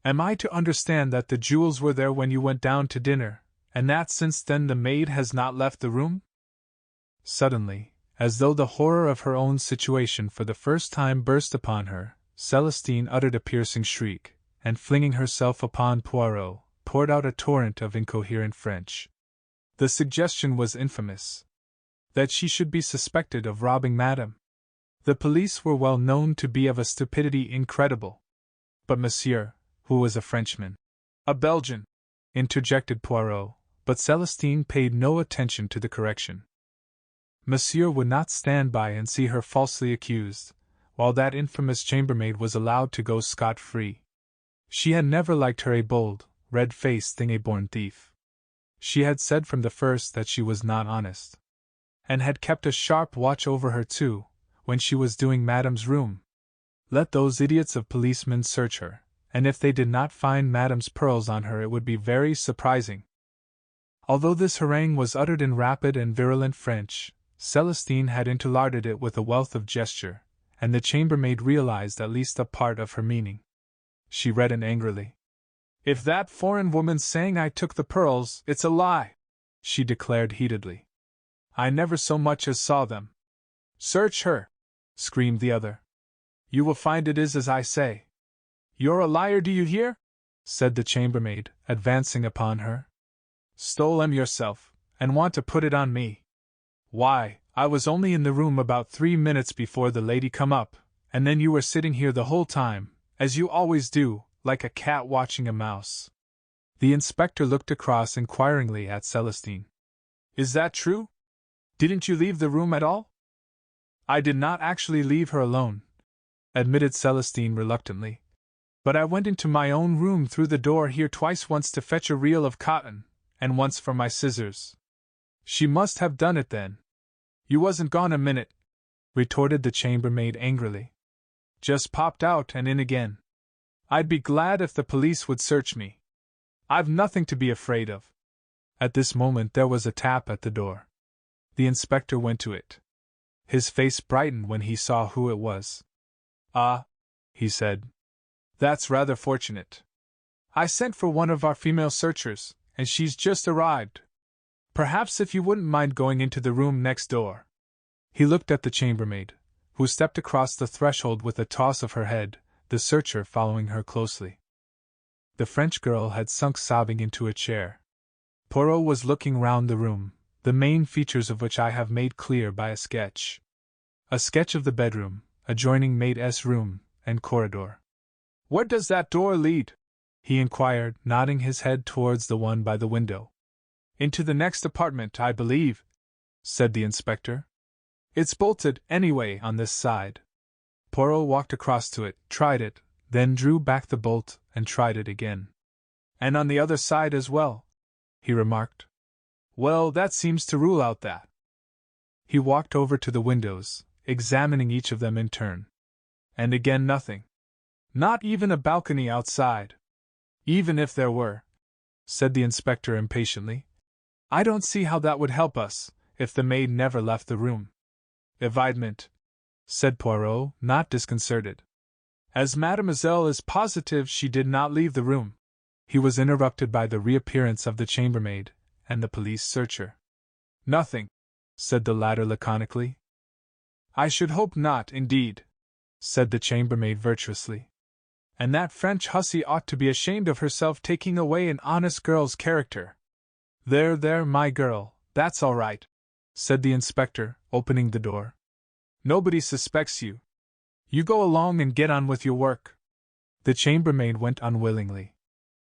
Am I to understand that the jewels were there when you went down to dinner, and that since then the maid has not left the room? Suddenly, as though the horror of her own situation for the first time burst upon her, Celestine uttered a piercing shriek, and flinging herself upon Poirot, poured out a torrent of incoherent French. The suggestion was infamous. That she should be suspected of robbing Madame. The police were well known to be of a stupidity incredible. But Monsieur, who was a Frenchman, a Belgian, interjected Poirot, but Celestine paid no attention to the correction. Monsieur would not stand by and see her falsely accused, while that infamous chambermaid was allowed to go scot-free. She had never liked her a bold, red-faced thing, a born thief. She had said from the first that she was not honest, and had kept a sharp watch over her too, when she was doing Madame's room. Let those idiots of policemen search her, and if they did not find Madame's pearls on her it would be very surprising. Although this harangue was uttered in rapid and virulent French, Celestine had interlarded it with a wealth of gesture, and the chambermaid realized at least a part of her meaning. She read it angrily. If that foreign woman's saying I took the pearls, it's a lie, she declared heatedly. I never so much as saw them. Search her, screamed the other. You will find it is as I say. You're a liar, do you hear? Said the chambermaid, advancing upon her. Stole 'em yourself, and want to put it on me. Why, I was only in the room about 3 minutes before the lady come up, and then you were sitting here the whole time, as you always do, like a cat watching a mouse. The inspector looked across inquiringly at Celestine. Is that true? Didn't you leave the room at all? I did not actually leave her alone, admitted Celestine reluctantly. But I went into my own room through the door here twice, once to fetch a reel of cotton, and once for my scissors. She must have done it then. You wasn't gone a minute, retorted the chambermaid angrily. Just popped out and in again. I'd be glad if the police would search me. I've nothing to be afraid of. At this moment there was a tap at the door. The inspector went to it. His face brightened when he saw who it was. Ah, he said. That's rather fortunate. I sent for one of our female searchers, and she's just arrived. Perhaps if you wouldn't mind going into the room next door. He looked at the chambermaid, who stepped across the threshold with a toss of her head, the searcher following her closely. The French girl had sunk sobbing into a chair. Poirot was looking round the room, the main features of which I have made clear by a sketch. A sketch of the bedroom, adjoining maid's room, and corridor. Where does that door lead? He inquired, nodding his head towards the one by the window. Into the next apartment, I believe, said the inspector. It's bolted, anyway, on this side. Poirot walked across to it, tried it, then drew back the bolt, and tried it again. And on the other side as well, he remarked. Well, that seems to rule out that. He walked over to the windows, examining each of them in turn. And again nothing. Not even a balcony outside. Even if there were, said the inspector impatiently, I don't see how that would help us, if the maid never left the room. Evidement, said Poirot, not disconcerted. As mademoiselle is positive she did not leave the room. He was interrupted by the reappearance of the chambermaid and the police searcher. Nothing, said the latter laconically. I should hope not, indeed, said the chambermaid virtuously. And that French hussy ought to be ashamed of herself taking away an honest girl's character. There, my girl, that's all right, said the inspector, opening the door. Nobody suspects you. You go along and get on with your work. The chambermaid went unwillingly.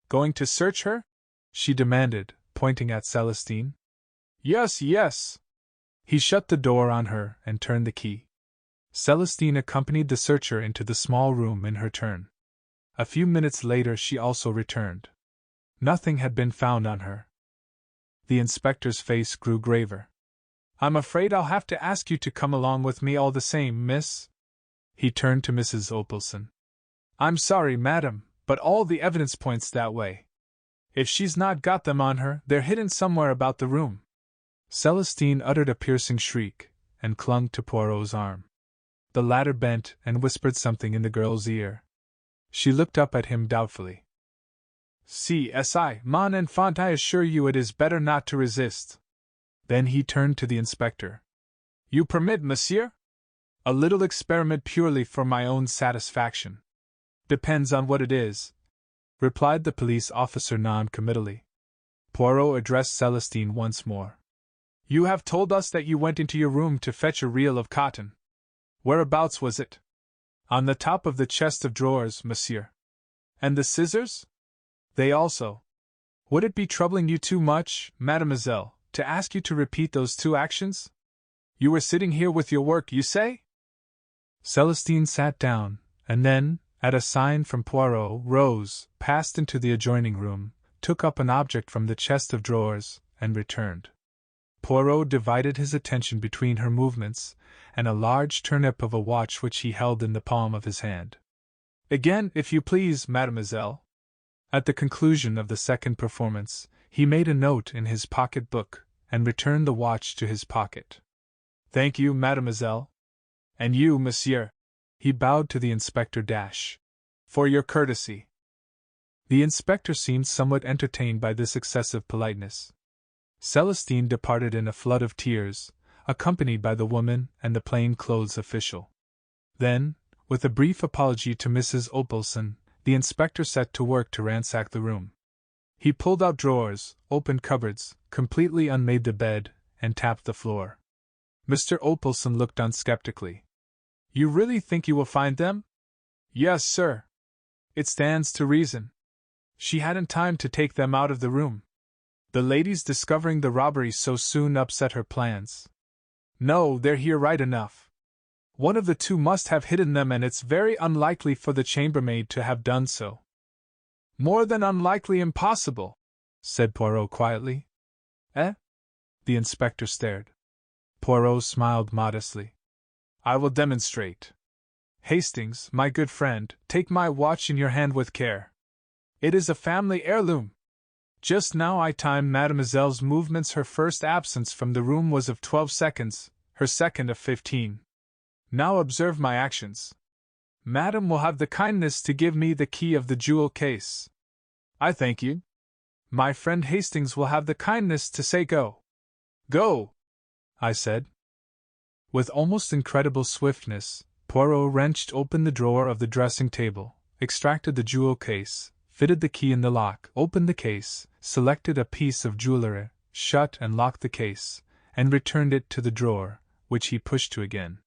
Going to search her? She demanded, pointing at Celestine. Yes. He shut the door on her and turned the key. Celestine accompanied the searcher into the small room in her turn. A few minutes later she also returned. Nothing had been found on her. The inspector's face grew graver. I'm afraid I'll have to ask you to come along with me all the same, miss. He turned to Mrs. Opelson. I'm sorry, madam, but all the evidence points that way. If she's not got them on her, they're hidden somewhere about the room. Celestine uttered a piercing shriek, and clung to Poirot's arm. The latter bent and whispered something in the girl's ear. She looked up at him doubtfully. Mon enfant, I assure you it is better not to resist. Then he turned to the inspector. You permit, monsieur? A little experiment purely for my own satisfaction. Depends on what it is, replied the police officer non-committally. Poirot addressed Celestine once more. You have told us that you went into your room to fetch a reel of cotton. Whereabouts was it? On the top of the chest of drawers, monsieur. And the scissors? They also. Would it be troubling you too much, mademoiselle, to ask you to repeat those two actions? You were sitting here with your work, you say? Celestine sat down, and then, at a sign from Poirot, rose, passed into the adjoining room, took up an object from the chest of drawers, and returned. Poirot divided his attention between her movements and a large turnip of a watch which he held in the palm of his hand. Again, if you please, mademoiselle. At the conclusion of the second performance, he made a note in his pocket-book, and returned the watch to his pocket. Thank you, mademoiselle. And you, monsieur. He bowed to the inspector for your courtesy. The inspector seemed somewhat entertained by this excessive politeness. Celestine departed in a flood of tears, accompanied by the woman and the plain-clothes official. Then, with a brief apology to Mrs. Opelson, the inspector set to work to ransack the room. He pulled out drawers, opened cupboards, completely unmade the bed, and tapped the floor. Mr. Opelson looked on skeptically. You really think you will find them? Yes, sir. It stands to reason. She hadn't time to take them out of the room. The ladies discovering the robbery so soon upset her plans. No, they're here right enough. One of the two must have hidden them, and it's very unlikely for the chambermaid to have done so. More than unlikely, impossible, said Poirot quietly. Eh? The inspector stared. Poirot smiled modestly. I will demonstrate. Hastings, my good friend, take my watch in your hand with care. It is a family heirloom. Just now I timed mademoiselle's movements. Her first absence from the room was of 12 seconds, her second of 15. Now observe my actions. Madame will have the kindness to give me the key of the jewel case. I thank you. My friend Hastings will have the kindness to say go. Go, I said. With almost incredible swiftness, Poirot wrenched open the drawer of the dressing table, extracted the jewel case, fitted the key in the lock, opened the case, selected a piece of jewellery, shut and locked the case, and returned it to the drawer, which he pushed to again.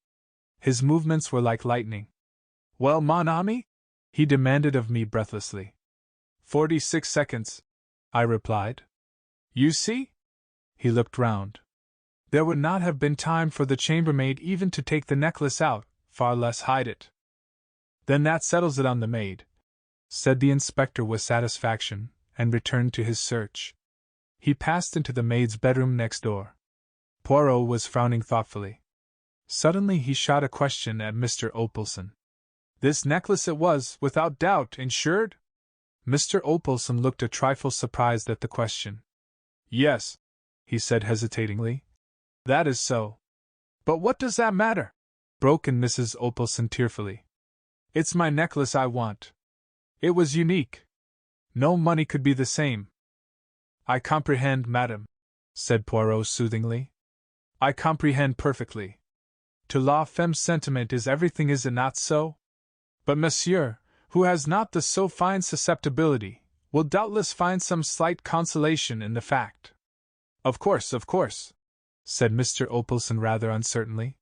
His movements were like lightning. Well, mon ami? He demanded of me breathlessly. 46 seconds, I replied. You see? He looked round. There would not have been time for the chambermaid even to take the necklace out, far less hide it. Then that settles it on the maid, said the inspector with satisfaction, and returned to his search. He passed into the maid's bedroom next door. Poirot was frowning thoughtfully. Suddenly he shot a question at Mr. Opelson. This necklace it was, without doubt, insured? Mr. Opelson looked a trifle surprised at the question. Yes, he said hesitatingly. That is so. But what does that matter? Broke in Mrs. Opelson tearfully. It's my necklace I want. It was unique. No money could be the same. I comprehend, madam, said Poirot soothingly. I comprehend perfectly. To la femme sentiment is everything, is it not so? But monsieur, who has not the so fine susceptibility, will doubtless find some slight consolation in the fact. Of course, said Mr. Opelson rather uncertainly.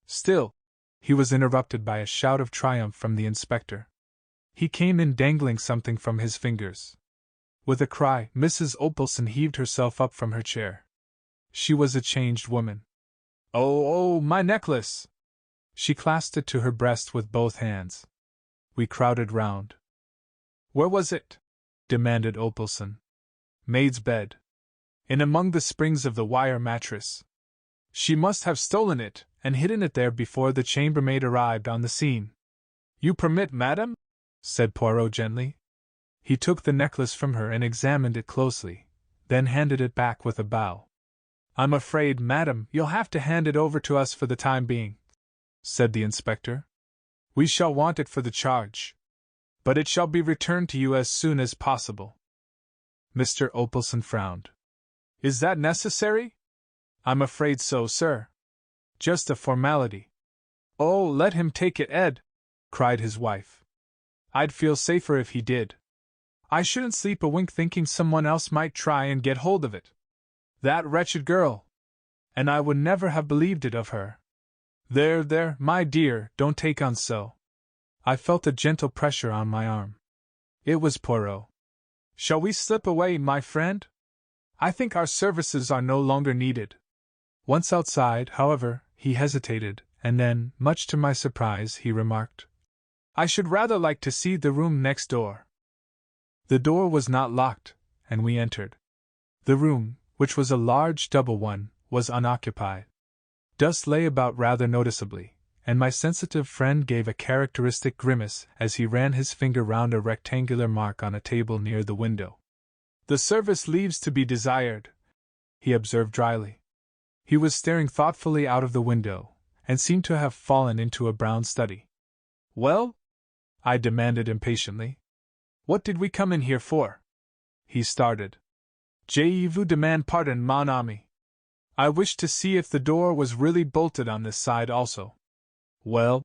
Still, he was interrupted by a shout of triumph from the inspector. He came in dangling something from his fingers. With a cry, Mrs. Opelson heaved herself up from her chair. She was a changed woman. Oh, my necklace! She clasped it to her breast with both hands. We crowded round. Where was it? Demanded Opelson. Maid's bed. In among the springs of the wire mattress. She must have stolen it, and hidden it there before the chambermaid arrived on the scene. You permit, madam? Said Poirot gently. He took the necklace from her and examined it closely, then handed it back with a bow. I'm afraid, madam, you'll have to hand it over to us for the time being, said the inspector. We shall want it for the charge. But it shall be returned to you as soon as possible. Mr. Opelson frowned. Is that necessary? I'm afraid so, sir. Just a formality. Oh, let him take it, Ed, cried his wife. I'd feel safer if he did. I shouldn't sleep a wink thinking someone else might try and get hold of it. That wretched girl! And I would never have believed it of her. There, my dear, don't take on so. I felt a gentle pressure on my arm. It was Poirot. Shall we slip away, my friend? I think our services are no longer needed. Once outside, however, he hesitated, and then, much to my surprise, he remarked, I should rather like to see the room next door. The door was not locked, and we entered. The room, which was a large double one, was unoccupied. Dust lay about rather noticeably, and my sensitive friend gave a characteristic grimace as he ran his finger round a rectangular mark on a table near the window. The service leaves to be desired, he observed dryly. He was staring thoughtfully out of the window, and seemed to have fallen into a brown study. Well? I demanded impatiently. What did we come in here for? He started. Je vous demande pardon, mon ami. I wished to see if the door was really bolted on this side also. Well,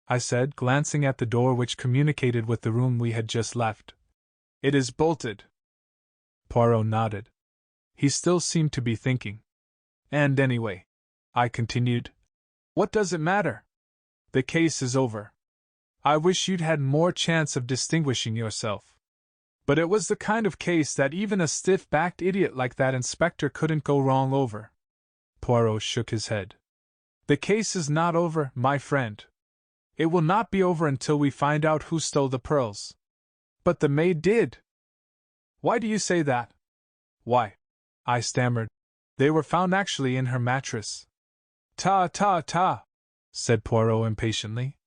I said, glancing at the door which communicated with the room we had just left. It is bolted. Poirot nodded. He still seemed to be thinking. And anyway, I continued, what does it matter? The case is over. I wish you'd had more chance of distinguishing yourself. But it was the kind of case that even a stiff-backed idiot like that inspector couldn't go wrong over. Poirot shook his head. The case is not over, my friend. It will not be over until we find out who stole the pearls. But the maid did. Why do you say that? Why, I stammered, they were found actually in her mattress. Ta, said Poirot impatiently.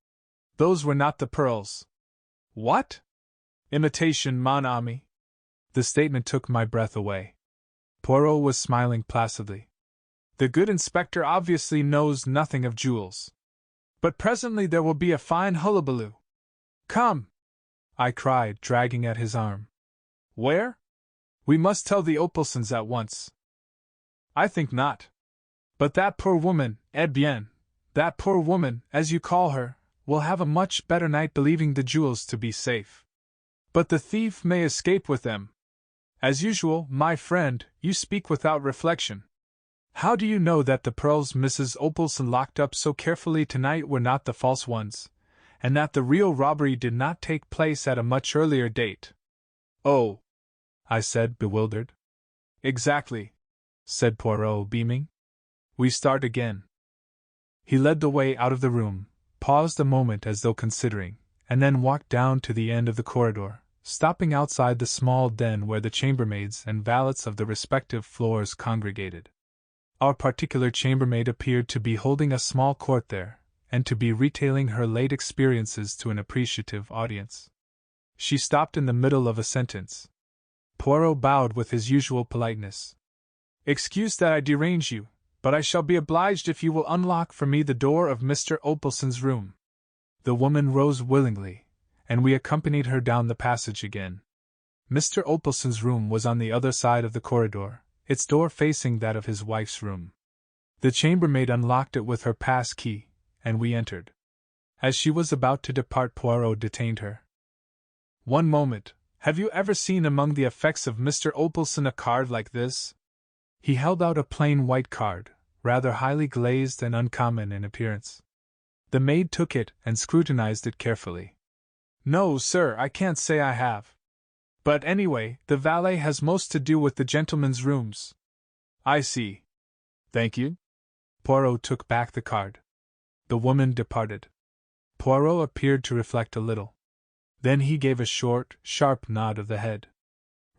Those were not the pearls. What? Imitation, mon ami. The statement took my breath away. Poirot was smiling placidly. The good inspector obviously knows nothing of jewels. But presently there will be a fine hullabaloo. Come! I cried, dragging at his arm. Where? We must tell the Opelsons at once. I think not. But that poor woman, eh bien, that poor woman, as you call her, will have a much better night believing the jewels to be safe. But the thief may escape with them. As usual, my friend, you speak without reflection. How do you know that the pearls Mrs. Opelson locked up so carefully tonight were not the false ones, and that the real robbery did not take place at a much earlier date? Oh, I said, bewildered. Exactly, said Poirot, beaming. We start again. He led the way out of the room, paused a moment as though considering, and then walked down to the end of the corridor, stopping outside the small den where the chambermaids and valets of the respective floors congregated. Our particular chambermaid appeared to be holding a small court there, and to be retailing her late experiences to an appreciative audience. She stopped in the middle of a sentence. Poirot bowed with his usual politeness. "Excuse that I derange you, but I shall be obliged if you will unlock for me the door of Mr. Opalson's room." The woman rose willingly, and we accompanied her down the passage again. Mr. Opalson's room was on the other side of the corridor, its door facing that of his wife's room. The chambermaid unlocked it with her pass key, and we entered. As she was about to depart, Poirot detained her. "One moment, have you ever seen among the effects of Mr. Opalson a card like this?" He held out a plain white card, rather highly glazed and uncommon in appearance. The maid took it and scrutinized it carefully. "No, sir, I can't say I have. But anyway, the valet has most to do with the gentlemen's rooms." "I see. Thank you." Poirot took back the card. The woman departed. Poirot appeared to reflect a little. Then he gave a short, sharp nod of the head.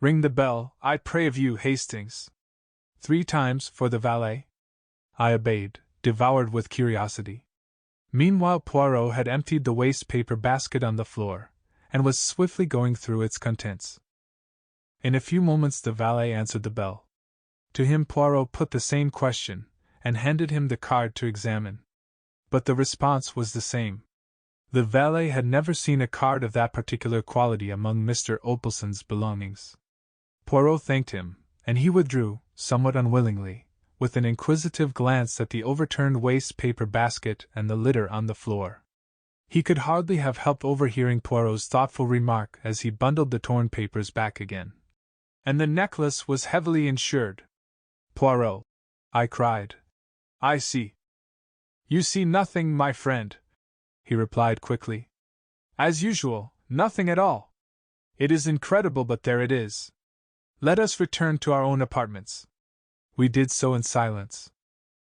"Ring the bell, I pray of you, Hastings." 3 times for the valet. I obeyed, devoured with curiosity. Meanwhile Poirot had emptied the waste paper basket on the floor, and was swiftly going through its contents. In a few moments the valet answered the bell. To him Poirot put the same question, and handed him the card to examine. But the response was the same. The valet had never seen a card of that particular quality among Mr. Opalson's belongings. Poirot thanked him, and he withdrew, somewhat unwillingly, with an inquisitive glance at the overturned waste paper basket and the litter on the floor. He could hardly have helped overhearing Poirot's thoughtful remark as he bundled the torn papers back again. "And the necklace was heavily insured." "Poirot!" I cried. "I see." "You see nothing, my friend," he replied quickly. "As usual, nothing at all. It is incredible, but there it is. Let us return to our own apartments." We did so in silence.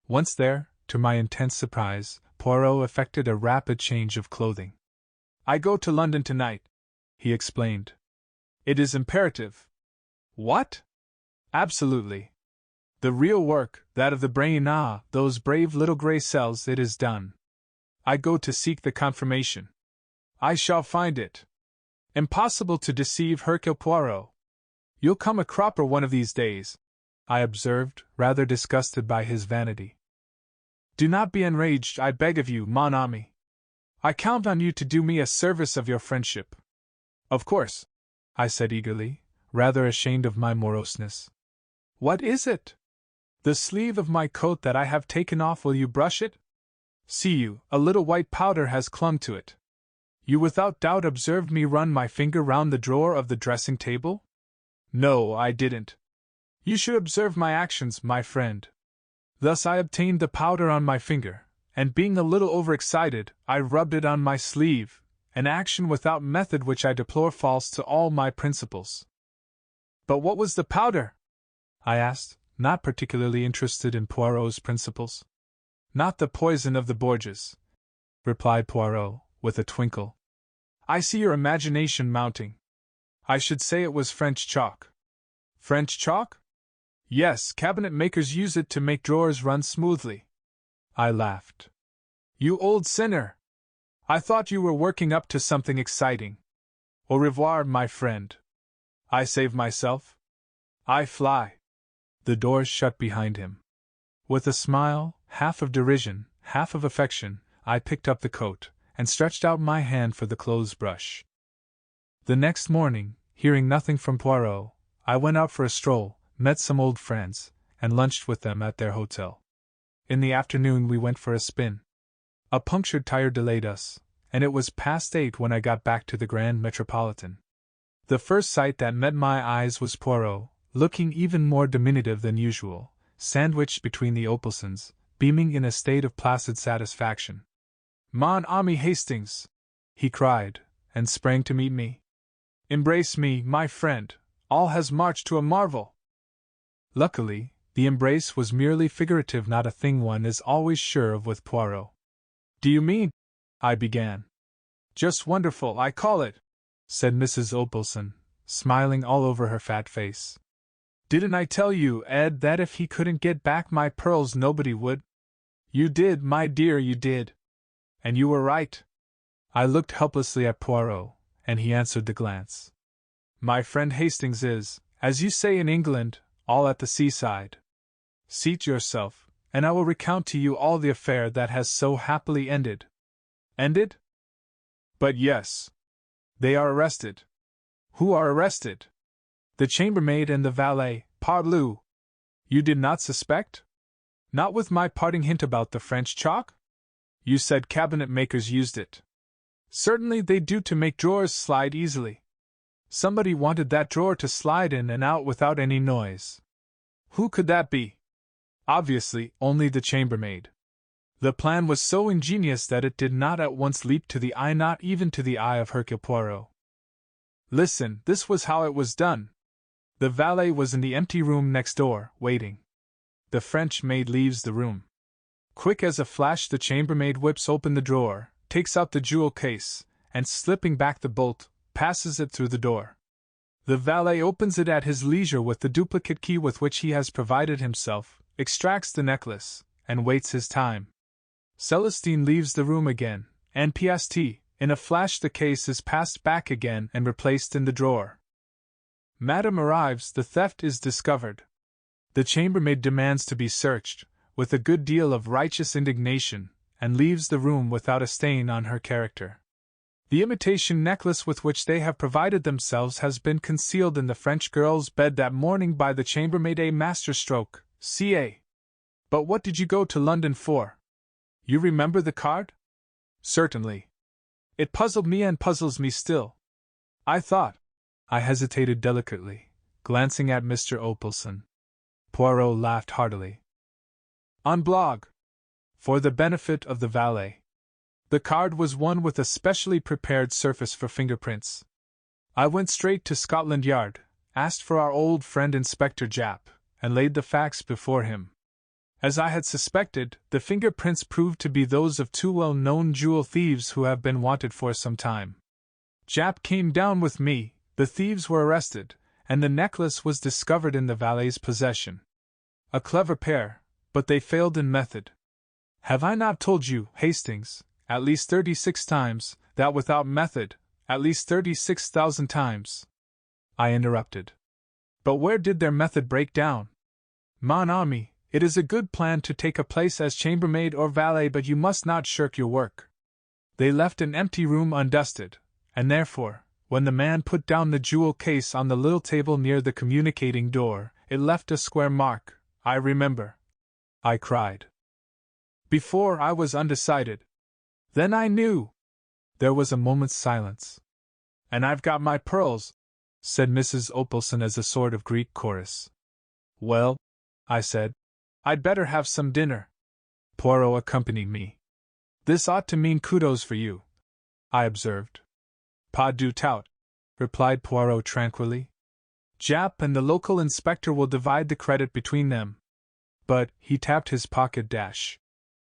Once there, to my intense surprise, Poirot effected a rapid change of clothing. "I go to London tonight," he explained. "It is imperative." "What?" "Absolutely. The real work, that of the brain, those brave little grey cells, it is done. I go to seek the confirmation. I shall find it. Impossible to deceive Hercule Poirot. You'll come a cropper one of these days," I observed, rather disgusted by his vanity. "Do not be enraged, I beg of you, mon ami. I count on you to do me a service of your friendship." "Of course," I said eagerly, rather ashamed of my moroseness. "What is it?" "The sleeve of my coat that I have taken off. Will you brush it? See you, a little white powder has clung to it. You without doubt observed me run my finger round the drawer of the dressing table?" "No, I didn't." "You should observe my actions, my friend. Thus I obtained the powder on my finger, and being a little overexcited, I rubbed it on my sleeve, an action without method which I deplore, false to all my principles." "But what was the powder?" I asked, not particularly interested in Poirot's principles. "Not the poison of the Borgias," replied Poirot, with a twinkle. "I see your imagination mounting. I should say it was French chalk." "French chalk?" "Yes, cabinet makers use it to make drawers run smoothly." I laughed. "You old sinner! I thought you were working up to something exciting. Au revoir, my friend. I save myself. I fly." The doors shut behind him. With a smile, half of derision, half of affection, I picked up the coat, and stretched out my hand for the clothes brush. The next morning, hearing nothing from Poirot, I went out for a stroll, met some old friends, and lunched with them at their hotel. In the afternoon we went for a spin. A punctured tire delayed us, and it was past 8 when I got back to the Grand Metropolitan. The first sight that met my eyes was Poirot, looking even more diminutive than usual, sandwiched between the Opalsons, beaming in a state of placid satisfaction. "Mon ami Hastings!" he cried, and sprang to meet me. "Embrace me, my friend, all has marched to a marvel." Luckily, the embrace was merely figurative, not a thing one is always sure of with Poirot. "Do you mean—" I began. "Just wonderful, I call it," said Mrs. Opalson, smiling all over her fat face. Didn't I tell you, Ed, that if he couldn't get back my pearls nobody would? You did, my dear, you did. And you were right. I looked helplessly at Poirot, and he answered the glance. My friend Hastings is, as you say in England, all at the seaside. Seat yourself, and I will recount to you all the affair that has so happily ended. Ended? But yes. They are arrested. Who are arrested? The chambermaid and the valet, parbleu. You did not suspect? Not with my parting hint about the French chalk? You said cabinet makers used it. Certainly they do to make drawers slide easily. Somebody wanted that drawer to slide in and out without any noise. Who could that be? Obviously, only the chambermaid. The plan was so ingenious that it did not at once leap to the eye, not even to the eye of Hercule Poirot. Listen, this was how it was done. The valet was in the empty room next door, waiting. The French maid leaves the room. Quick as a flash, the chambermaid whips open the drawer, takes out the jewel case, and slipping back the bolt, passes it through the door. The valet opens it at his leisure with the duplicate key with which he has provided himself, extracts the necklace, and waits his time. Celestine leaves the room again, and PST, in a flash the case is passed back again and replaced in the drawer. Madame arrives, the theft is discovered. The chambermaid demands to be searched, with a good deal of righteous indignation, and leaves the room without a stain on her character. The imitation necklace with which they have provided themselves has been concealed in the French girl's bed that morning by the chambermaid, a masterstroke, ca. But what did you go to London for? You remember the card? Certainly. It puzzled me and puzzles me still. I thought. I hesitated delicately, glancing at Mr. Opelson. Poirot laughed heartily. En blague. For the benefit of the valet. The card was one with a specially prepared surface for fingerprints. I went straight to Scotland Yard, asked for our old friend Inspector Japp, and laid the facts before him. As I had suspected, the fingerprints proved to be those of two well-known jewel thieves who have been wanted for some time. Japp came down with me, the thieves were arrested, and the necklace was discovered in the valet's possession. A clever pair, but they failed in method. Have I not told you, Hastings, at least 36 times, that without method, at least 36,000 times? I interrupted. But where did their method break down? Mon ami, it is a good plan to take a place as chambermaid or valet, but you must not shirk your work. They left an empty room undusted, and therefore, when the man put down the jewel case on the little table near the communicating door, it left a square mark. I remember, I cried. Before I was undecided. Then I knew. There was a moment's silence. And I've got my pearls, said Mrs. Opelson as a sort of Greek chorus. Well, I said, I'd better have some dinner. Poirot accompanied me. This ought to mean kudos for you, I observed. Pas du tout, replied Poirot tranquilly. Japp and the local inspector will divide the credit between them. But, he tapped his pocket dash.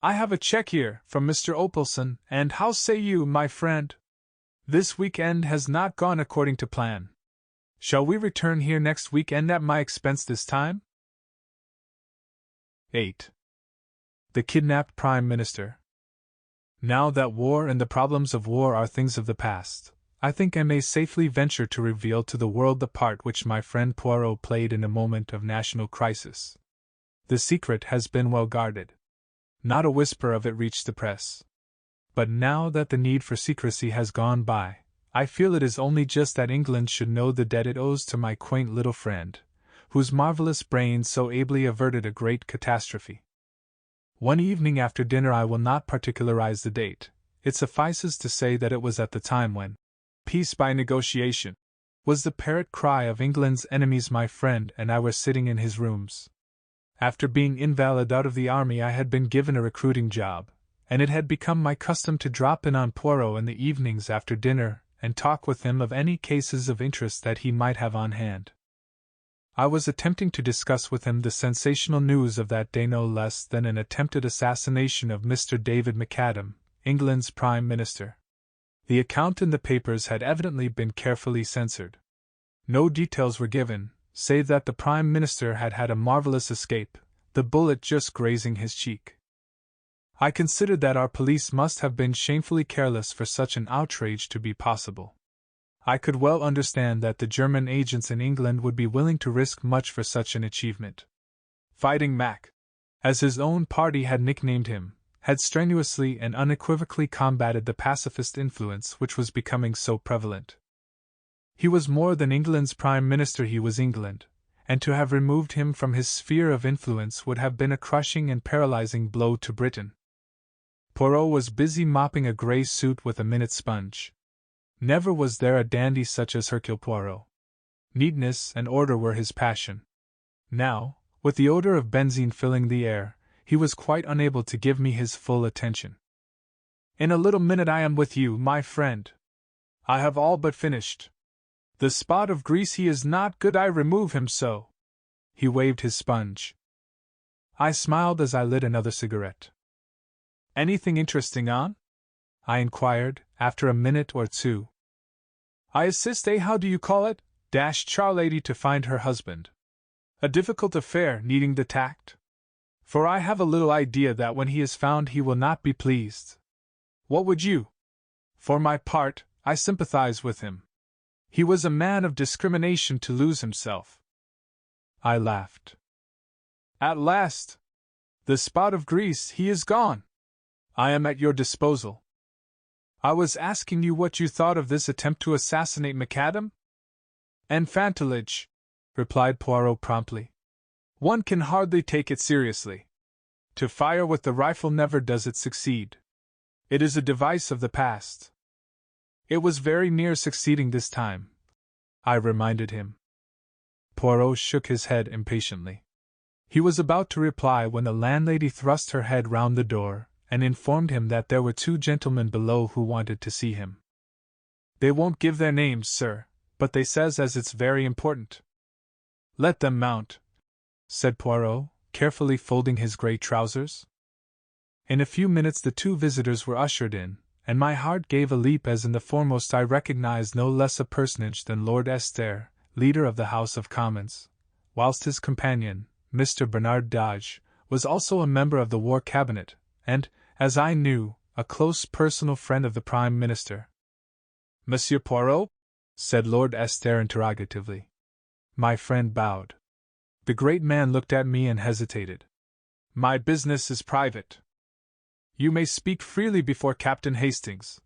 I have a check here, from Mr. Opelson, and how say you, my friend? This week-end has not gone according to plan. Shall we return here next week-end at my expense this time? 8. The Kidnapped Prime Minister. Now that war and the problems of war are things of the past, I think I may safely venture to reveal to the world the part which my friend Poirot played in a moment of national crisis. The secret has been well guarded. Not a whisper of it reached the press. But now that the need for secrecy has gone by, I feel it is only just that England should know the debt it owes to my quaint little friend, whose marvelous brains so ably averted a great catastrophe. One evening after dinner, I will not particularize the date, it suffices to say that it was at the time when peace by negotiation was the parrot cry of England's enemies. My friend and I were sitting in his rooms. After being invalid out of the army, I had been given a recruiting job, and it had become my custom to drop in on Poirot in the evenings after dinner and talk with him of any cases of interest that he might have on hand. I was attempting to discuss with him the sensational news of that day, no less than an attempted assassination of Mr. David McAdam, England's Prime Minister. The account in the papers had evidently been carefully censored. No details were given, save that the Prime Minister had had a marvelous escape, the bullet just grazing his cheek. I considered that our police must have been shamefully careless for such an outrage to be possible. I could well understand that the German agents in England would be willing to risk much for such an achievement. Fighting Mac, as his own party had nicknamed him, had strenuously and unequivocally combated the pacifist influence which was becoming so prevalent. He was more than England's Prime Minister, he was England, and to have removed him from his sphere of influence would have been a crushing and paralyzing blow to Britain. Poirot was busy mopping a grey suit with a minute sponge. Never was there a dandy such as Hercule Poirot. Neatness and order were his passion. Now, with the odor of benzine filling the air, he was quite unable to give me his full attention. "In a little minute I am with you, my friend. I have all but finished. The spot of grease, he is not good, I remove him so." He waved his sponge. I smiled as I lit another cigarette. "Anything interesting on?" I inquired, after a minute or two. "I assist how do you call it, Charlady to find her husband. A difficult affair, needing the tact. For I have a little idea that when he is found he will not be pleased. What would you? For my part, I sympathize with him. He was a man of discrimination to lose himself." I laughed. "At last! The spot of grease, he is gone. I am at your disposal. I was asking you what you thought of this attempt to assassinate MacAdam?" "Enfantillage," replied Poirot promptly. "One can hardly take it seriously. To fire with the rifle never does it succeed. It is a device of the past." "It was very near succeeding this time," I reminded him. Poirot shook his head impatiently. He was about to reply when the landlady thrust her head round the door and informed him that there were 2 gentlemen below who wanted to see him. "They won't give their names, sir, but they says as it's very important." "Let them mount," said Poirot, carefully folding his grey trousers. In a few minutes the 2 visitors were ushered in, and my heart gave a leap as in the foremost I recognized no less a personage than Lord Esther, leader of the House of Commons, whilst his companion, Mr. Bernard Dodge, was also a member of the War Cabinet, and, as I knew, a close personal friend of the Prime Minister. "Monsieur Poirot?" said Lord Esther interrogatively. My friend bowed. The great man looked at me and hesitated. "My business is private." "You may speak freely before Captain Hastings,"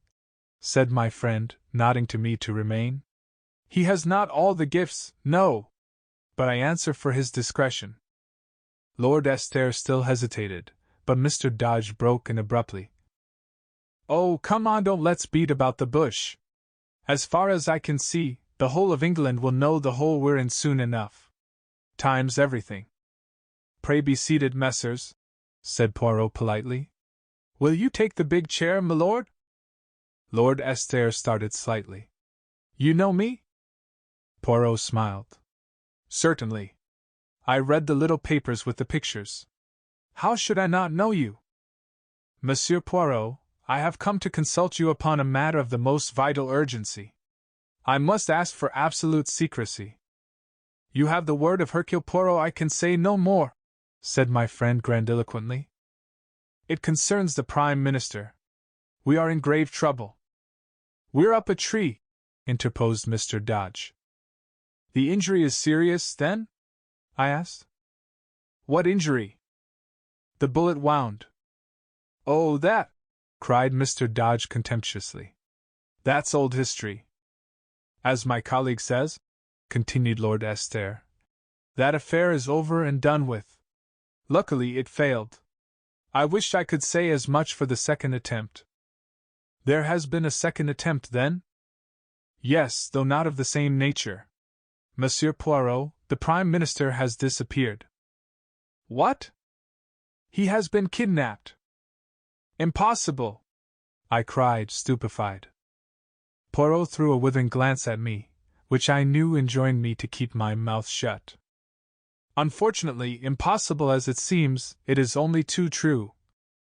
said my friend, nodding to me to remain. "He has not all the gifts, no. But I answer for his discretion." Lord Esther still hesitated, but Mr. Dodge broke in abruptly. "Oh, come on, don't let's beat about the bush. As far as I can see, the whole of England will know the hole we're in soon enough. Time's everything." "Pray be seated, messers," said Poirot politely. "Will you take the big chair, milord?" Lord Esther started slightly. "You know me?" Poirot smiled. "Certainly. I read the little papers with the pictures. How should I not know you? Monsieur Poirot, I have come to consult you upon a matter of the most vital urgency. I must ask for absolute secrecy." "You have the word of Hercule Poirot, I can say no more," said my friend grandiloquently. "It concerns the Prime Minister. We are in grave trouble." "We're up a tree," interposed Mr. Dodge. "The injury is serious, then?" I asked. "What injury?" "The bullet wound." "Oh, that!" cried Mr. Dodge contemptuously. "That's old history. As my colleague says," continued Lord Esther, "that affair is over and done with. Luckily it failed. I wished I could say as much for the second attempt." "There has been a second attempt, then?" "Yes, though not of the same nature. Monsieur Poirot, the Prime Minister has disappeared." "What?" "He has been kidnapped." "Impossible!" I cried, stupefied. Poirot threw a withering glance at me, which I knew enjoined me to keep my mouth shut. "Unfortunately, impossible as it seems, it is only too true,"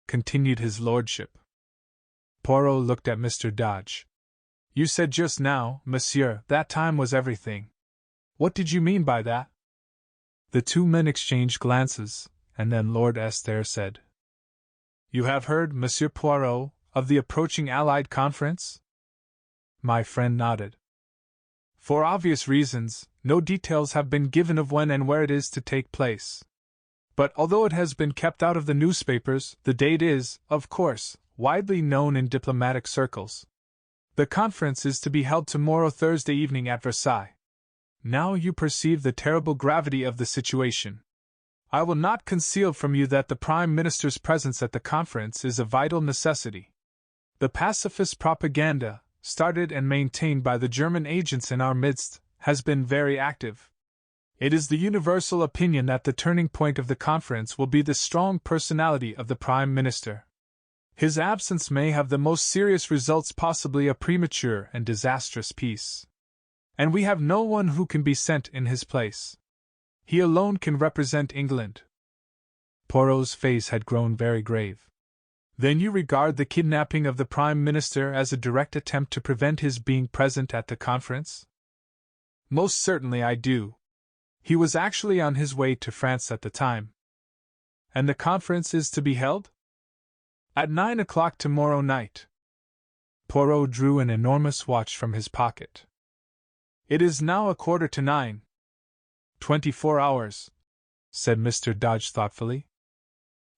continued his lordship. Poirot looked at Mr. Dodge. "You said just now, monsieur, that time was everything. What did you mean by that? The two men exchanged glances, and then Lord Esther said, You have heard, Monsieur Poirot, of the approaching Allied conference? My friend nodded. For obvious reasons, no details have been given of when and where it is to take place. But although it has been kept out of the newspapers, the date is, of course, widely known in diplomatic circles. The conference is to be held tomorrow Thursday evening at Versailles. Now you perceive the terrible gravity of the situation. I will not conceal from you that the Prime Minister's presence at the conference is a vital necessity. The pacifist propaganda, started and maintained by the German agents in our midst, has been very active. It is the universal opinion that the turning point of the conference will be the strong personality of the Prime Minister. His absence may have the most serious results, possibly a premature and disastrous peace. And we have no one who can be sent in his place. He alone can represent England. Poirot's face had grown very grave. Then you regard the kidnapping of the Prime Minister as a direct attempt to prevent his being present at the conference? Most certainly I do. He was actually on his way to France at the time. And the conference is to be held? At 9 o'clock tomorrow night. Poirot drew an enormous watch from his pocket. It is now 9:15. 24 hours, said Mr. Dodge thoughtfully.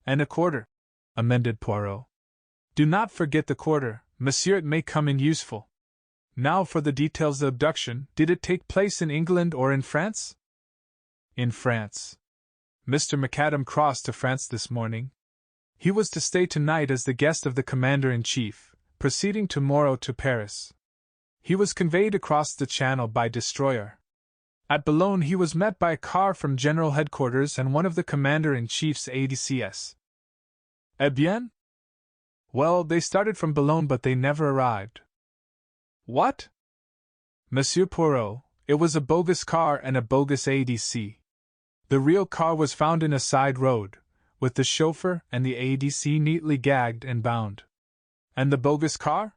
And a quarter, amended Poirot. Do not forget the quarter, monsieur, it may come in useful. Now for the details of the abduction. Did it take place in England or in France? In France. Mr. McAdam crossed to France this morning. He was to stay tonight as the guest of the Commander-in-Chief, proceeding tomorrow to Paris. He was conveyed across the Channel by destroyer. At Boulogne he was met by a car from General Headquarters and one of the Commander-in-Chief's aides. Eh bien? Well, they started from Boulogne but they never arrived. What? Monsieur Poirot, it was a bogus car and a bogus ADC. The real car was found in a side road, with the chauffeur and the ADC neatly gagged and bound. And the bogus car?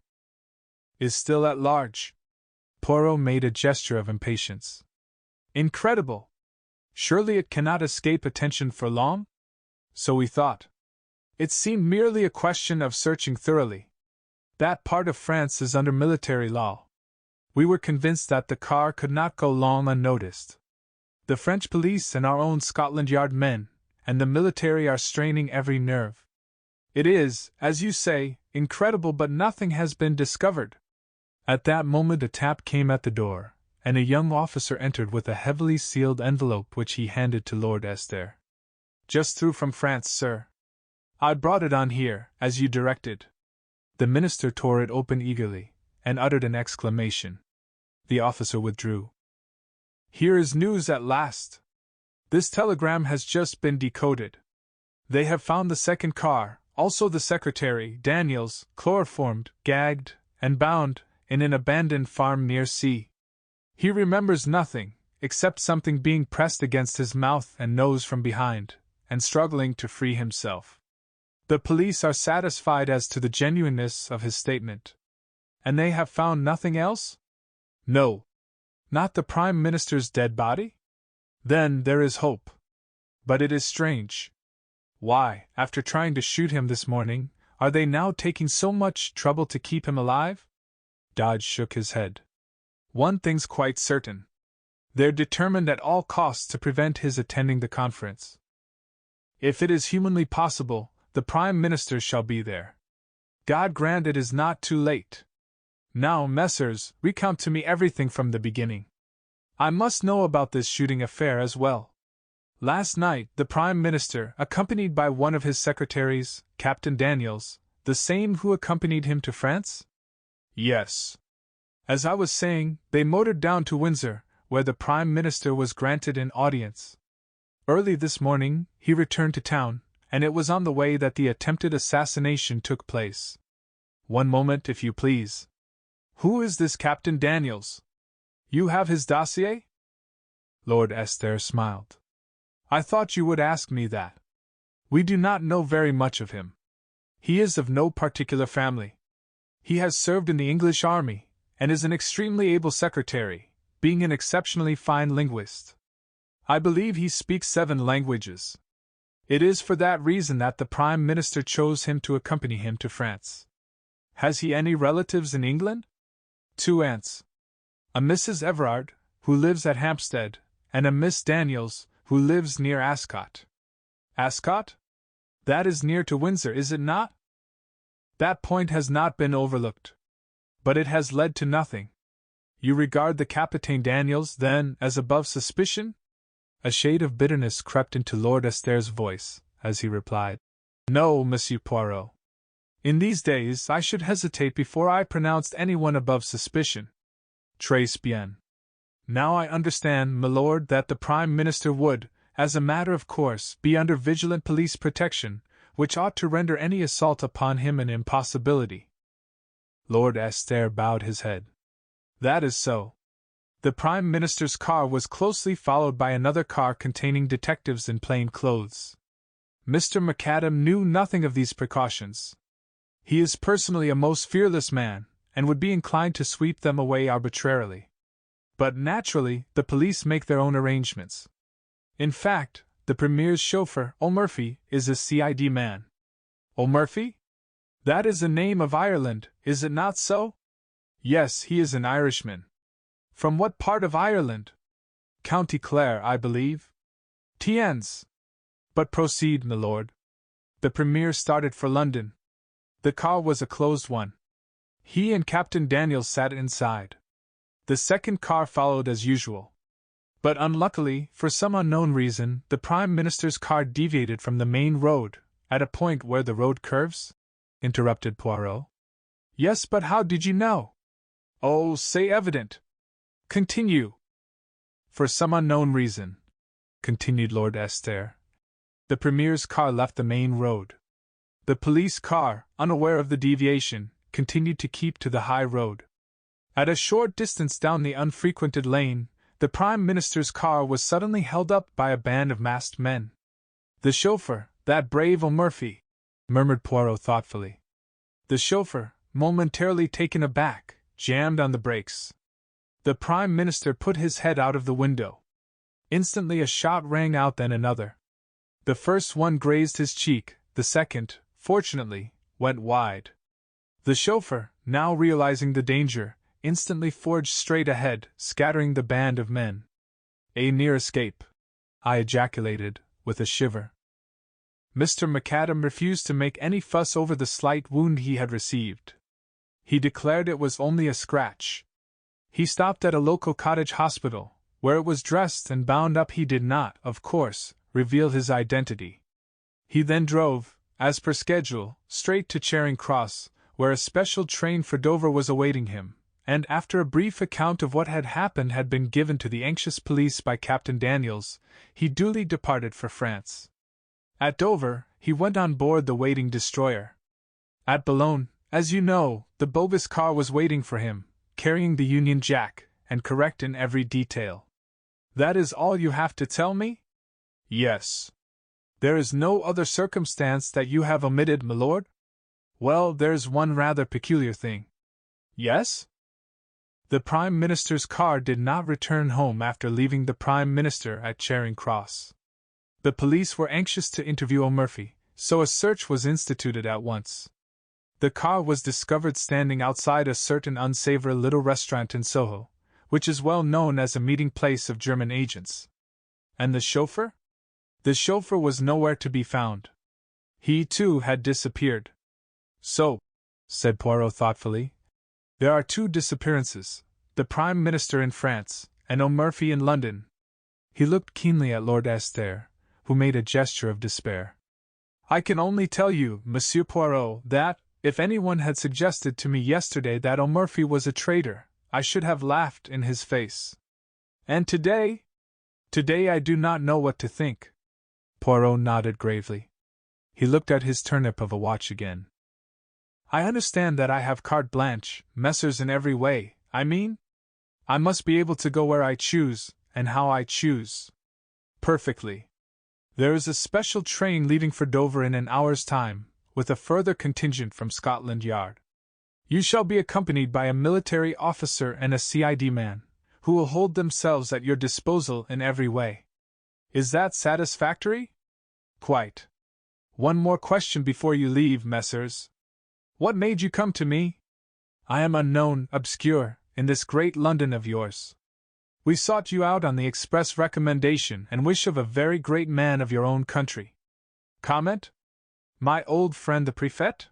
Is still at large. Poirot made a gesture of impatience. Incredible! Surely it cannot escape attention for long? So we thought. It seemed merely a question of searching thoroughly. That part of France is under military law. We were convinced that the car could not go long unnoticed. The French police and our own Scotland Yard men and the military are straining every nerve. It is, as you say, incredible, but nothing has been discovered. At that moment a tap came at the door, and a young officer entered with a heavily sealed envelope which he handed to Lord Esther. Just through from France, sir. I brought it on here, as you directed. The minister tore it open eagerly, and uttered an exclamation. The officer withdrew. Here is news at last. This telegram has just been decoded. They have found the second car, also the secretary, Daniels, chloroformed, gagged, and bound, in an abandoned farm near C. He remembers nothing, except something being pressed against his mouth and nose from behind, and struggling to free himself. The police are satisfied as to the genuineness of his statement. And they have found nothing else? No. Not the Prime Minister's dead body? Then there is hope. But it is strange. Why, after trying to shoot him this morning, are they now taking so much trouble to keep him alive? Dodge shook his head. One thing's quite certain. They're determined at all costs to prevent his attending the conference. If it is humanly possible, the Prime Minister shall be there. God grant it is not too late. Now, messers, recount to me everything from the beginning. I must know about this shooting affair as well. Last night, the Prime Minister, accompanied by one of his secretaries, Captain Daniels, the same who accompanied him to France? Yes. As I was saying, they motored down to Windsor, where the Prime Minister was granted an audience. Early this morning, he returned to town, and it was on the way that the attempted assassination took place. One moment, if you please. Who is this Captain Daniels? You have his dossier? Lord Esther smiled. I thought you would ask me that. We do not know very much of him. He is of no particular family. He has served in the English army, and is an extremely able secretary, being an exceptionally fine linguist. I believe he speaks 7 languages. It is for that reason that the Prime Minister chose him to accompany him to France. Has he any relatives in England? 2 aunts. A Mrs. Everard, who lives at Hampstead, and a Miss Daniels, who lives near Ascot. Ascot? That is near to Windsor, is it not? That point has not been overlooked. But it has led to nothing. You regard the Capitaine Daniels, then, as above suspicion? A shade of bitterness crept into Lord Estaire's voice, as he replied, No, Monsieur Poirot. In these days I should hesitate before I pronounced anyone above suspicion. Très bien. Now I understand, milord, that the Prime Minister would, as a matter of course, be under vigilant police protection, which ought to render any assault upon him an impossibility. Lord Estaire bowed his head. That is so. The Prime Minister's car was closely followed by another car containing detectives in plain clothes. Mr. McAdam knew nothing of these precautions. He is personally a most fearless man, and would be inclined to sweep them away arbitrarily. But naturally, the police make their own arrangements. In fact, the Premier's chauffeur, O'Murphy, is a CID man. O'Murphy? That is a name of Ireland, is it not so? Yes, he is an Irishman. From what part of Ireland? County Clare, I believe. Tiens. But proceed, milord. The Premier started for London. The car was a closed one. He and Captain Daniels sat inside. The second car followed as usual. But unluckily, for some unknown reason, the Prime Minister's car deviated from the main road, at a point where the road curves? Interrupted Poirot. Yes, but how did you know? Oh, say evident. Continue. For some unknown reason, continued Lord Estaire, the Premier's car left the main road. The police car, unaware of the deviation, continued to keep to the high road. At a short distance down the unfrequented lane, the Prime Minister's car was suddenly held up by a band of masked men. The chauffeur, that brave O'Murphy, murmured Poirot thoughtfully. The chauffeur, momentarily taken aback, jammed on the brakes. The Prime Minister put his head out of the window. Instantly a shot rang out, then another. The first one grazed his cheek, the second, fortunately, went wide. The chauffeur, now realizing the danger, instantly forged straight ahead, scattering the band of men. A near escape, I ejaculated, with a shiver. Mr. McAdam refused to make any fuss over the slight wound he had received. He declared it was only a scratch. He stopped at a local cottage hospital, where it was dressed and bound up. He did not, of course, reveal his identity. He then drove, as per schedule, straight to Charing Cross, where a special train for Dover was awaiting him, and after a brief account of what had happened had been given to the anxious police by Captain Daniels, he duly departed for France. At Dover, he went on board the waiting destroyer. At Boulogne, as you know, the bogus car was waiting for him, carrying the Union Jack, and correct in every detail. That is all you have to tell me? Yes. There is no other circumstance that you have omitted, milord? Well, there's one rather peculiar thing. Yes? The Prime Minister's car did not return home after leaving the Prime Minister at Charing Cross. The police were anxious to interview O'Murphy, so a search was instituted at once. The car was discovered standing outside a certain unsavory little restaurant in Soho, which is well known as a meeting place of German agents. And the chauffeur? The chauffeur was nowhere to be found. He, too, had disappeared. So, said Poirot thoughtfully, there are 2 disappearances, the Prime Minister in France, and O'Murphy in London. He looked keenly at Lord Estaire, who made a gesture of despair. I can only tell you, Monsieur Poirot, that, if anyone had suggested to me yesterday that O'Murphy was a traitor, I should have laughed in his face. And today? Today I do not know what to think. Poirot nodded gravely. He looked at his turnip of a watch again. I understand that I have carte blanche, messrs, in every way, I mean? I must be able to go where I choose, and how I choose. Perfectly. There is a special train leaving for Dover in an hour's time, with a further contingent from Scotland Yard. You shall be accompanied by a military officer and a CID man, who will hold themselves at your disposal in every way. Is that satisfactory? Quite. One more question before you leave, messrs. What made you come to me? I am unknown, obscure, in this great London of yours. We sought you out on the express recommendation and wish of a very great man of your own country. Comment? My old friend the Prefect?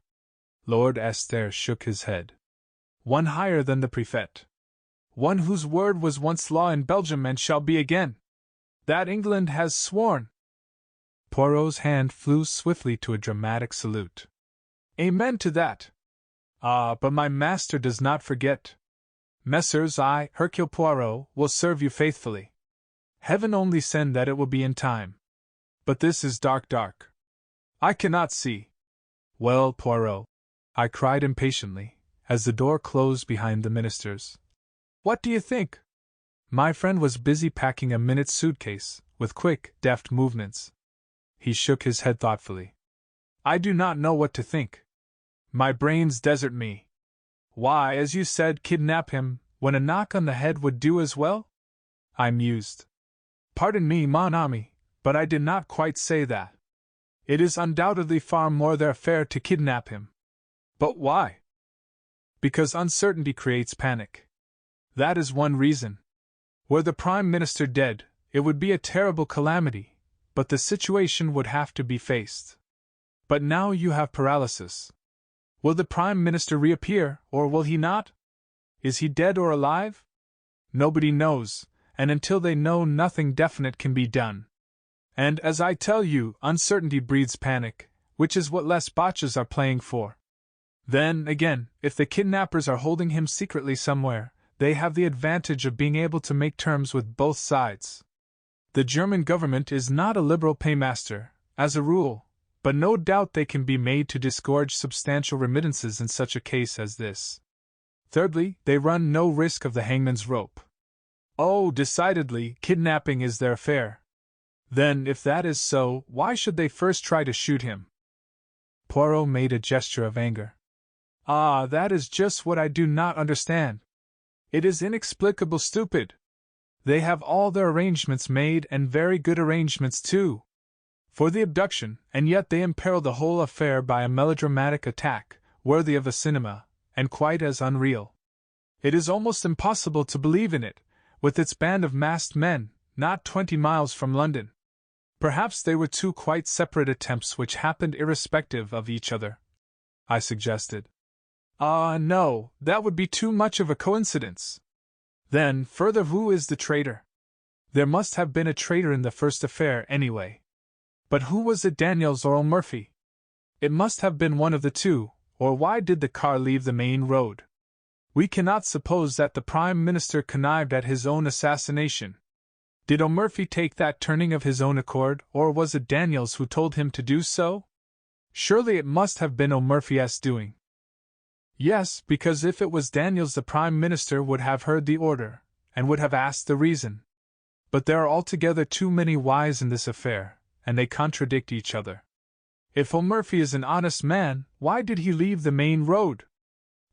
Lord Astaire shook his head. One higher than the Prefect. One whose word was once law in Belgium and shall be again. That England has sworn. Poirot's hand flew swiftly to a dramatic salute. Amen to that. Ah, but my master does not forget. Messrs, I, Hercule Poirot, will serve you faithfully. Heaven only send that it will be in time. But this is dark. I cannot see. Well, Poirot, I cried impatiently, as the door closed behind the ministers. What do you think? My friend was busy packing a minute suitcase, with quick, deft movements. He shook his head thoughtfully. I do not know what to think. My brains desert me. Why, as you said, kidnap him, when a knock on the head would do as well? I mused. Pardon me, mon ami, but I did not quite say that. It is undoubtedly far more their affair to kidnap him. But why? Because uncertainty creates panic. That is one reason. Were the Prime Minister dead, it would be a terrible calamity, but the situation would have to be faced. But now you have paralysis. Will the Prime Minister reappear, or will he not? Is he dead or alive? Nobody knows, and until they know, nothing definite can be done. And, as I tell you, uncertainty breeds panic, which is what Les Botches are playing for. Then, again, if the kidnappers are holding him secretly somewhere, they have the advantage of being able to make terms with both sides. The German government is not a liberal paymaster, as a rule, but no doubt they can be made to disgorge substantial remittances in such a case as this. Thirdly, they run no risk of the hangman's rope. Oh, decidedly, kidnapping is their affair. Then, if that is so, why should they first try to shoot him? Poirot made a gesture of anger. Ah, that is just what I do not understand. It is inexplicable stupid. They have all their arrangements made, and very good arrangements too, for the abduction, and yet they imperil the whole affair by a melodramatic attack, worthy of a cinema, and quite as unreal. It is almost impossible to believe in it, with its band of masked men, not 20 miles from London. Perhaps they were two quite separate attempts which happened irrespective of each other, I suggested. Ah, no, that would be too much of a coincidence. Then, further, who is the traitor? There must have been a traitor in the first affair, anyway. But who was it, Daniels or O'Murphy? It must have been one of the two, or why did the car leave the main road? We cannot suppose that the Prime Minister connived at his own assassination. Did O'Murphy take that turning of his own accord, or was it Daniels who told him to do so? Surely it must have been O'Murphy's doing. Yes, because if it was Daniels, the Prime Minister would have heard the order, and would have asked the reason. But there are altogether too many whys in this affair, and they contradict each other. If O'Murphy is an honest man, why did he leave the main road?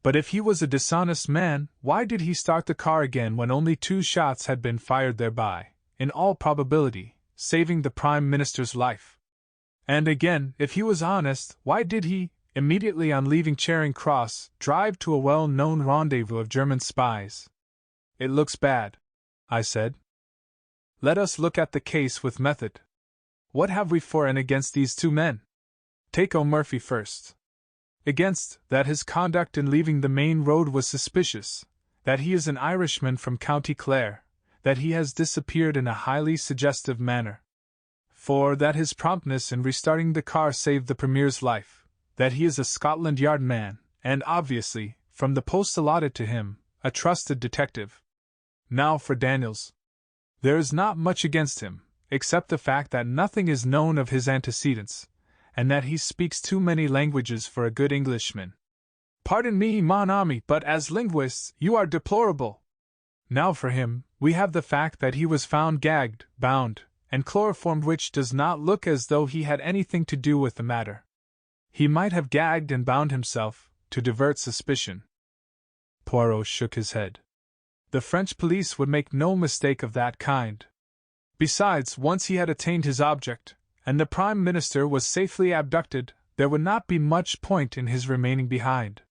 But if he was a dishonest man, why did he start the car again when only 2 shots had been fired, thereby, in all probability, saving the Prime Minister's life? And again, if he was honest, why did he, immediately on leaving Charing Cross, drive to a well-known rendezvous of German spies? It looks bad, I said. Let us look at the case with method. What have we for and against these 2 men? Take O'Murphy first. Against, that his conduct in leaving the main road was suspicious, that he is an Irishman from County Clare, that he has disappeared in a highly suggestive manner. For, that his promptness in restarting the car saved the Premier's life, that he is a Scotland Yard man, and obviously, from the post allotted to him, a trusted detective. Now for Daniels. There is not much against him, except the fact that nothing is known of his antecedents, and that he speaks too many languages for a good Englishman. Pardon me, mon ami, but as linguists, you are deplorable. Now for him, we have the fact that he was found gagged, bound, and chloroformed, which does not look as though he had anything to do with the matter. He might have gagged and bound himself, to divert suspicion. Poirot shook his head. The French police would make no mistake of that kind. Besides, once he had attained his object, and the Prime Minister was safely abducted, there would not be much point in his remaining behind.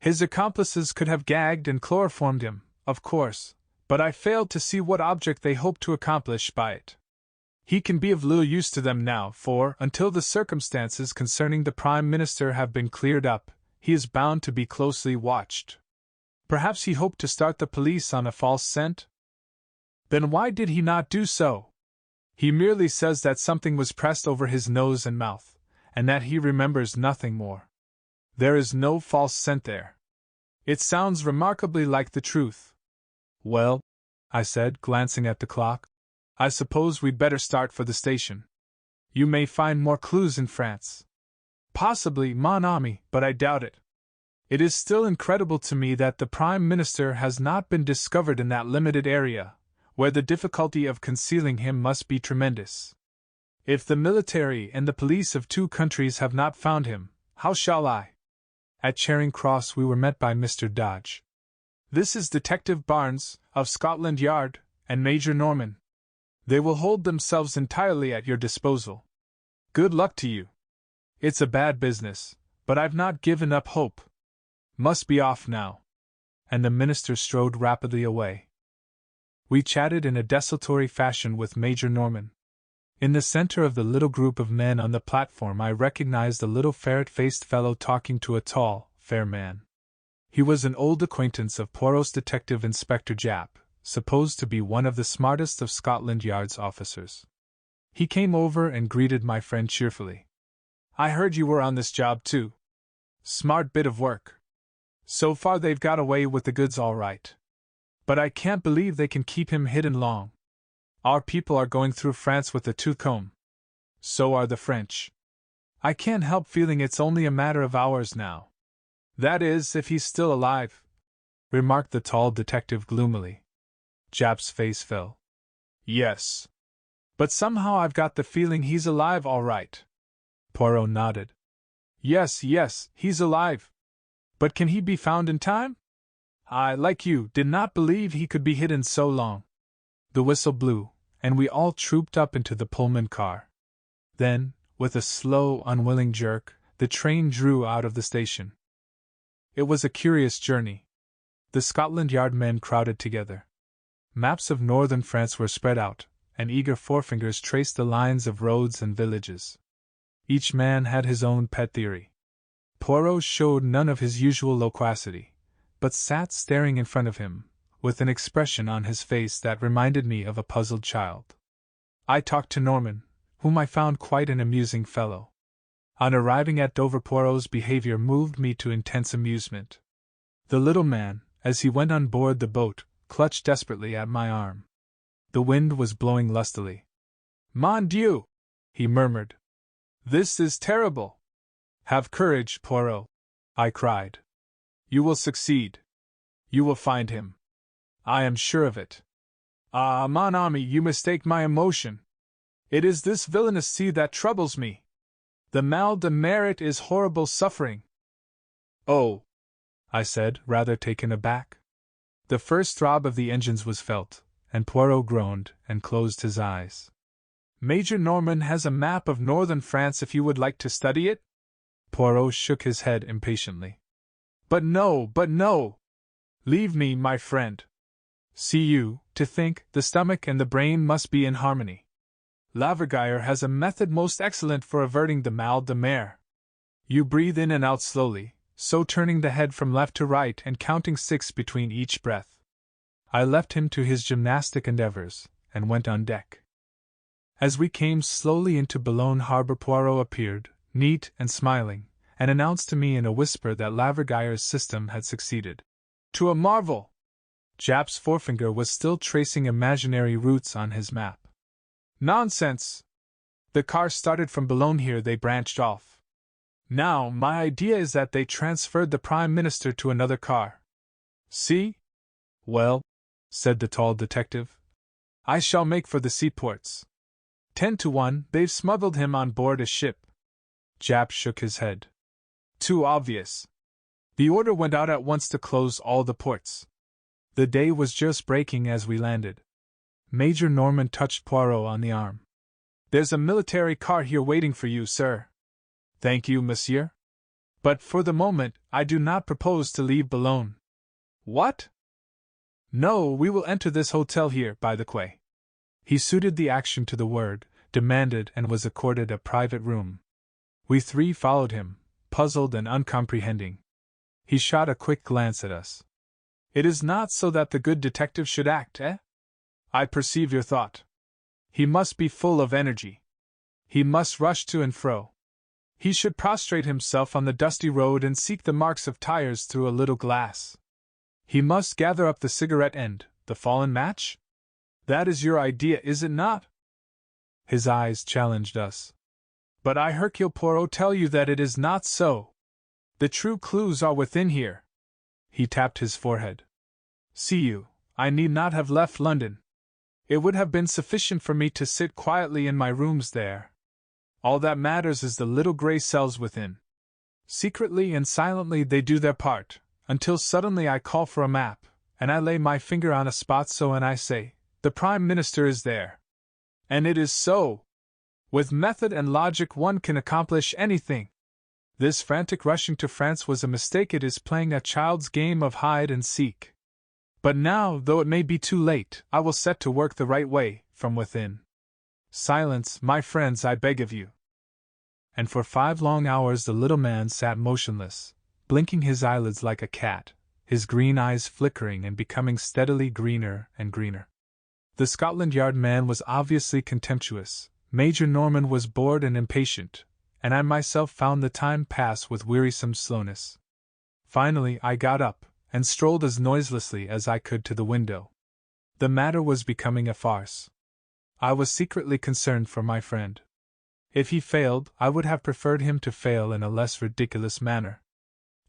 His accomplices could have gagged and chloroformed him, of course, but I failed to see what object they hoped to accomplish by it. He can be of little use to them now, for, until the circumstances concerning the Prime Minister have been cleared up, he is bound to be closely watched. Perhaps he hoped to start the police on a false scent? Then why did he not do so? He merely says that something was pressed over his nose and mouth, and that he remembers nothing more. There is no false scent there. It sounds remarkably like the truth. Well, I said, glancing at the clock, I suppose we'd better start for the station. You may find more clues in France. Possibly, mon ami, but I doubt it. It is still incredible to me that the Prime Minister has not been discovered in that limited area, where the difficulty of concealing him must be tremendous. If the military and the police of two countries have not found him, how shall I? At Charing Cross we were met by Mr. Dodge. This is Detective Barnes, of Scotland Yard, and Major Norman. They will hold themselves entirely at your disposal. Good luck to you. It's a bad business, but I've not given up hope. Must be off now. And the minister strode rapidly away. We chatted in a desultory fashion with Major Norman. In the center of the little group of men on the platform I recognized a little ferret-faced fellow talking to a tall, fair man. He was an old acquaintance of Poirot's Detective Inspector Japp, supposed to be one of the smartest of Scotland Yard's officers. He came over and greeted my friend cheerfully. I heard you were on this job too. Smart bit of work. So far they've got away with the goods all right. But I can't believe they can keep him hidden long. Our people are going through France with a tooth comb. So are the French. I can't help feeling it's only a matter of hours now. That is, if he's still alive, remarked the tall detective gloomily. Japp's face fell. Yes. But somehow I've got the feeling he's alive all right. Poirot nodded. Yes, he's alive. But can he be found in time? I, like you, did not believe he could be hidden so long. The whistle blew, and we all trooped up into the Pullman car. Then, with a slow, unwilling jerk, the train drew out of the station. It was a curious journey. The Scotland Yard men crowded together. Maps of northern France were spread out, and eager forefingers traced the lines of roads and villages. Each man had his own pet theory. Poirot showed none of his usual loquacity, but sat staring in front of him, with an expression on his face that reminded me of a puzzled child. I talked to Norman, whom I found quite an amusing fellow. On arriving at Dover, Poirot's behavior moved me to intense amusement. The little man, as he went on board the boat, clutched desperately at my arm. The wind was blowing lustily. Mon Dieu! He murmured. This is terrible! Have courage, Poirot, I cried. You will succeed. You will find him. I am sure of it. Ah, mon ami, you mistake my emotion. It is this villainous sea that troubles me. The mal de mer is horrible suffering. Oh, I said, rather taken aback. The first throb of the engines was felt, and Poirot groaned and closed his eyes. Major Norman has a map of northern France if you would like to study it? Poirot shook his head impatiently. But no! Leave me, my friend. See you, to think, the stomach and the brain must be in harmony. Laverguier has a method most excellent for averting the mal de mer. You breathe in and out slowly, so turning the head from left to right and counting 6 between each breath. I left him to his gymnastic endeavors, and went on deck. As we came slowly into Boulogne harbor, Poirot appeared, neat and smiling, and announced to me in a whisper that Laverguier's system had succeeded. To a marvel! Japp's forefinger was still tracing imaginary routes on his map. Nonsense! The car started from Boulogne, here they branched off. Now, my idea is that they transferred the Prime Minister to another car. See? Well, said the tall detective, I shall make for the seaports. 10 to 1, they've smuggled him on board a ship. Japp shook his head. Too obvious. The order went out at once to close all the ports. The day was just breaking as we landed. Major Norman touched Poirot on the arm. "There's a military car here waiting for you, sir." "Thank you, monsieur. But for the moment, I do not propose to leave Boulogne." "What?" "No, we will enter this hotel here, by the quay." He suited the action to the word, demanded and was accorded a private room. We three followed him, puzzled and uncomprehending. He shot a quick glance at us. "It is not so that the good detective should act, eh? I perceive your thought. He must be full of energy. He must rush to and fro. He should prostrate himself on the dusty road and seek the marks of tires through a little glass. He must gather up the cigarette end, the fallen match? That is your idea, is it not?" His eyes challenged us. "But I, Hercule Poirot, tell you that it is not so. The true clues are within here." He tapped his forehead. "See you, I need not have left London. It would have been sufficient for me to sit quietly in my rooms there. All that matters is the little grey cells within. Secretly and silently they do their part, until suddenly I call for a map, and I lay my finger on a spot so and I say, 'The Prime Minister is there.' And it is so. With method and logic one can accomplish anything. This frantic rushing to France was a mistake. It is playing a child's game of hide and seek. But now, though it may be too late, I will set to work the right way, from within. Silence, my friends, I beg of you." And for 5 long hours the little man sat motionless, blinking his eyelids like a cat, his green eyes flickering and becoming steadily greener and greener. The Scotland Yard man was obviously contemptuous, Major Norman was bored and impatient, and I myself found the time pass with wearisome slowness. Finally I got up, and strolled as noiselessly as I could to the window. The matter was becoming a farce. I was secretly concerned for my friend. If he failed, I would have preferred him to fail in a less ridiculous manner.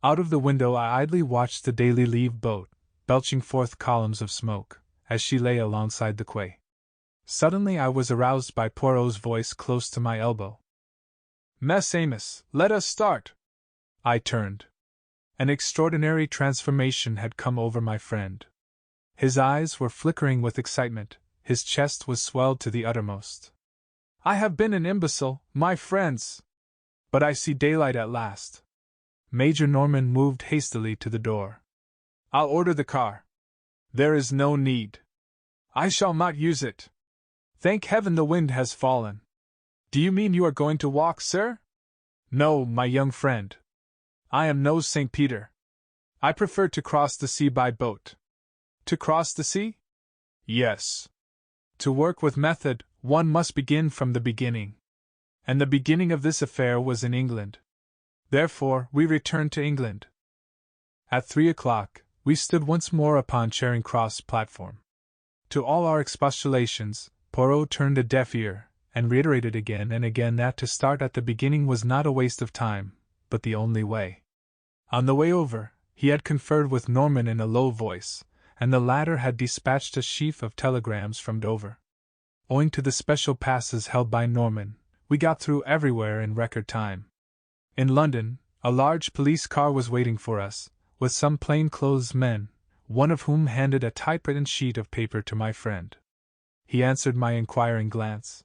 Out of the window I idly watched the Daily Leave boat, belching forth columns of smoke, as she lay alongside the quay. Suddenly I was aroused by Poirot's voice close to my elbow. "Mess Amos, let us start." I turned. An extraordinary transformation had come over my friend. His eyes were flickering with excitement, his chest was swelled to the uttermost. "I have been an imbecile, my friends. But I see daylight at last." Major Norman moved hastily to the door. "I'll order the car." "There is no need. I shall not use it. Thank heaven the wind has fallen." "Do you mean you are going to walk, sir?" "No, my young friend. I am no St. Peter. I prefer to cross the sea by boat." "To cross the sea?" "Yes. To work with method, one must begin from the beginning. And the beginning of this affair was in England. Therefore, we returned to England." At 3 o'clock, we stood once more upon Charing Cross platform. To all our expostulations, Poirot turned a deaf ear, and reiterated again and again that to start at the beginning was not a waste of time, but the only way. On the way over, he had conferred with Norman in a low voice, and the latter had dispatched a sheaf of telegrams from Dover. Owing to the special passes held by Norman, we got through everywhere in record time. In London, a large police car was waiting for us, with some plain-clothes men, one of whom handed a typewritten sheet of paper to my friend. He answered my inquiring glance.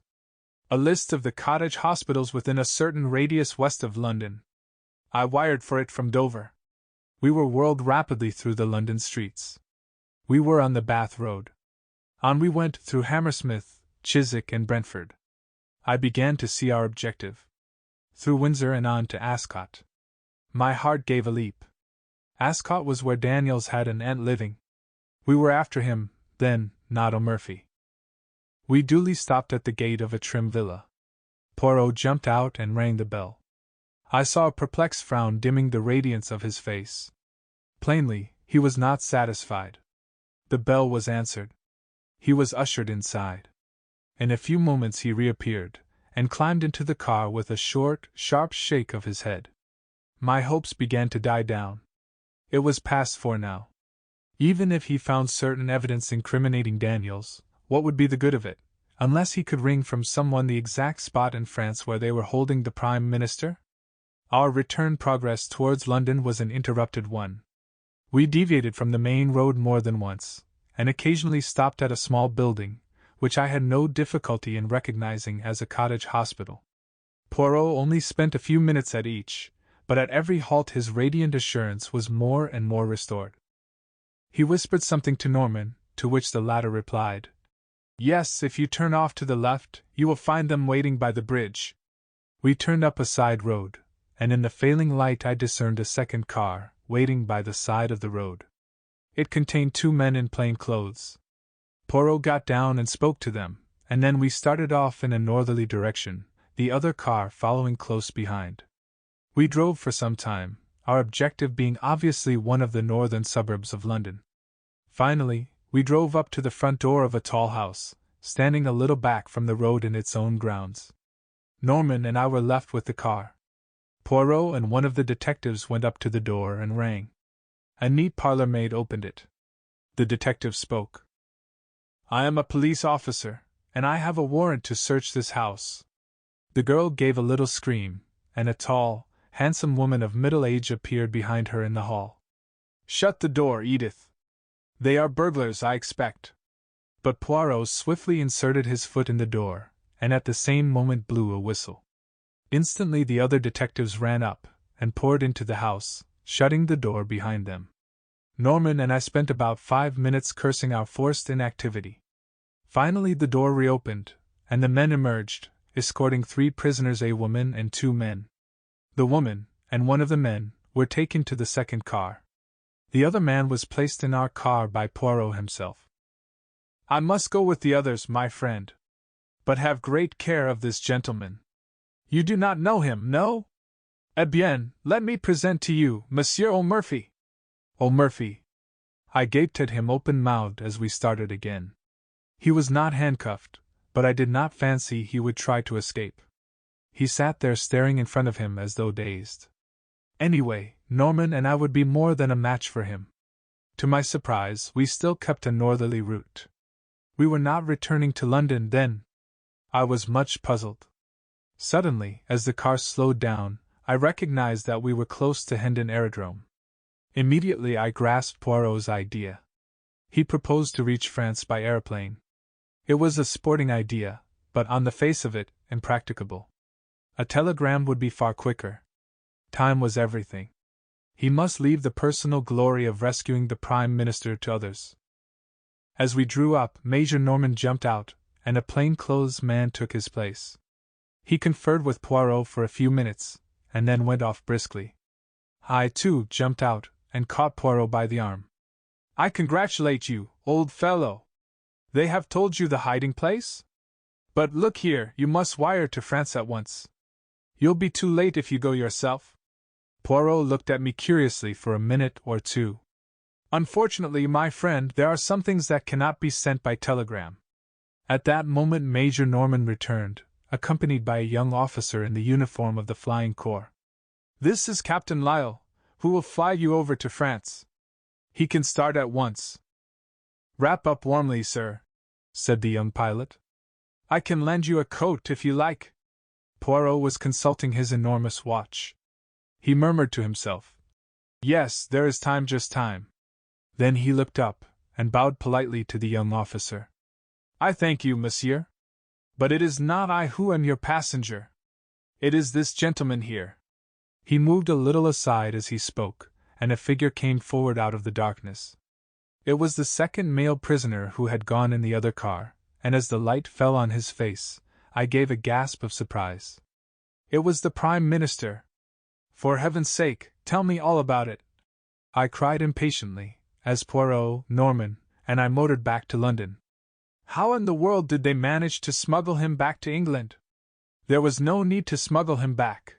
"A list of the cottage hospitals within a certain radius west of London." I wired for it from Dover. We were whirled rapidly through the London streets. We were on the Bath Road. On we went through Hammersmith, Chiswick, and Brentford. I began to see our objective. Through Windsor and on to Ascot. My heart gave a leap. Ascot was where Daniels had an aunt living. We were after him, then, not O'Murphy. We duly stopped at the gate of a trim villa. Poirot jumped out and rang the bell. I saw a perplexed frown dimming the radiance of his face. Plainly, he was not satisfied. The bell was answered. He was ushered inside. In a few moments he reappeared, and climbed into the car with a short, sharp shake of his head. My hopes began to die down. It was past 4 now. Even if he found certain evidence incriminating Daniels, what would be the good of it, unless he could wring from someone the exact spot in France where they were holding the Prime Minister? Our return progress towards London was an interrupted one. We deviated from the main road more than once, and occasionally stopped at a small building, which I had no difficulty in recognizing as a cottage hospital. Poirot only spent a few minutes at each, but at every halt his radiant assurance was more and more restored. He whispered something to Norman, to which the latter replied, "Yes, if you turn off to the left, you will find them waiting by the bridge." We turned up a side road, and in the failing light I discerned a second car, waiting by the side of the road. It contained 2 men in plain clothes. Poirot got down and spoke to them, and then we started off in a northerly direction, the other car following close behind. We drove for some time, our objective being obviously one of the northern suburbs of London. Finally, we drove up to the front door of a tall house, standing a little back from the road in its own grounds. Norman and I were left with the car. Poirot and one of the detectives went up to the door and rang. A neat parlor maid opened it. The detective spoke. "I am a police officer, and I have a warrant to search this house." The girl gave a little scream, and a tall, handsome woman of middle age appeared behind her in the hall. "Shut the door, Edith. They are burglars, I expect." But Poirot swiftly inserted his foot in the door, and at the same moment blew a whistle. Instantly the other detectives ran up, and poured into the house, shutting the door behind them. Norman and I spent about 5 minutes cursing our forced inactivity. Finally the door reopened, and the men emerged, escorting 3 prisoners, a woman and 2 men. The woman, and one of the men, were taken to the second car. The other man was placed in our car by Poirot himself. "I must go with the others, my friend. But have great care of this gentleman. You do not know him, no? Eh bien, let me present to you Monsieur O'Murphy." O'Murphy. I gaped at him open-mouthed as we started again. He was not handcuffed, but I did not fancy he would try to escape. He sat there staring in front of him as though dazed. Anyway, Norman and I would be more than a match for him. To my surprise, we still kept a northerly route. We were not returning to London then. I was much puzzled. Suddenly, as the car slowed down, I recognized that we were close to Hendon Aerodrome. Immediately I grasped Poirot's idea. He proposed to reach France by aeroplane. It was a sporting idea, but on the face of it, impracticable. A telegram would be far quicker. Time was everything. He must leave the personal glory of rescuing the Prime Minister to others. As we drew up, Major Norman jumped out, and a plain-clothes man took his place. He conferred with Poirot for a few minutes, and then went off briskly. I, too, jumped out, and caught Poirot by the arm. "I congratulate you, old fellow. They have told you the hiding place? But look here, you must wire to France at once. You'll be too late if you go yourself." Poirot looked at me curiously for a minute or two. "Unfortunately, my friend, there are some things that cannot be sent by telegram." At that moment Major Norman returned, accompanied by a young officer in the uniform of the Flying Corps. "This is Captain Lyle, who will fly you over to France. He can start at once." "Wrap up warmly, sir," said the young pilot. "I can lend you a coat if you like." Poirot was consulting his enormous watch. He murmured to himself, "Yes, there is time, just time." Then he looked up, and bowed politely to the young officer. "I thank you, monsieur. But it is not I who am your passenger. It is this gentleman here." He moved a little aside as he spoke, and a figure came forward out of the darkness. It was the second male prisoner who had gone in the other car, and as the light fell on his face, I gave a gasp of surprise. It was the Prime Minister. "For heaven's sake, tell me all about it," I cried impatiently, as Poirot, Norman, and I motored back to London. "How in the world did they manage to smuggle him back to England?" "There was no need to smuggle him back,"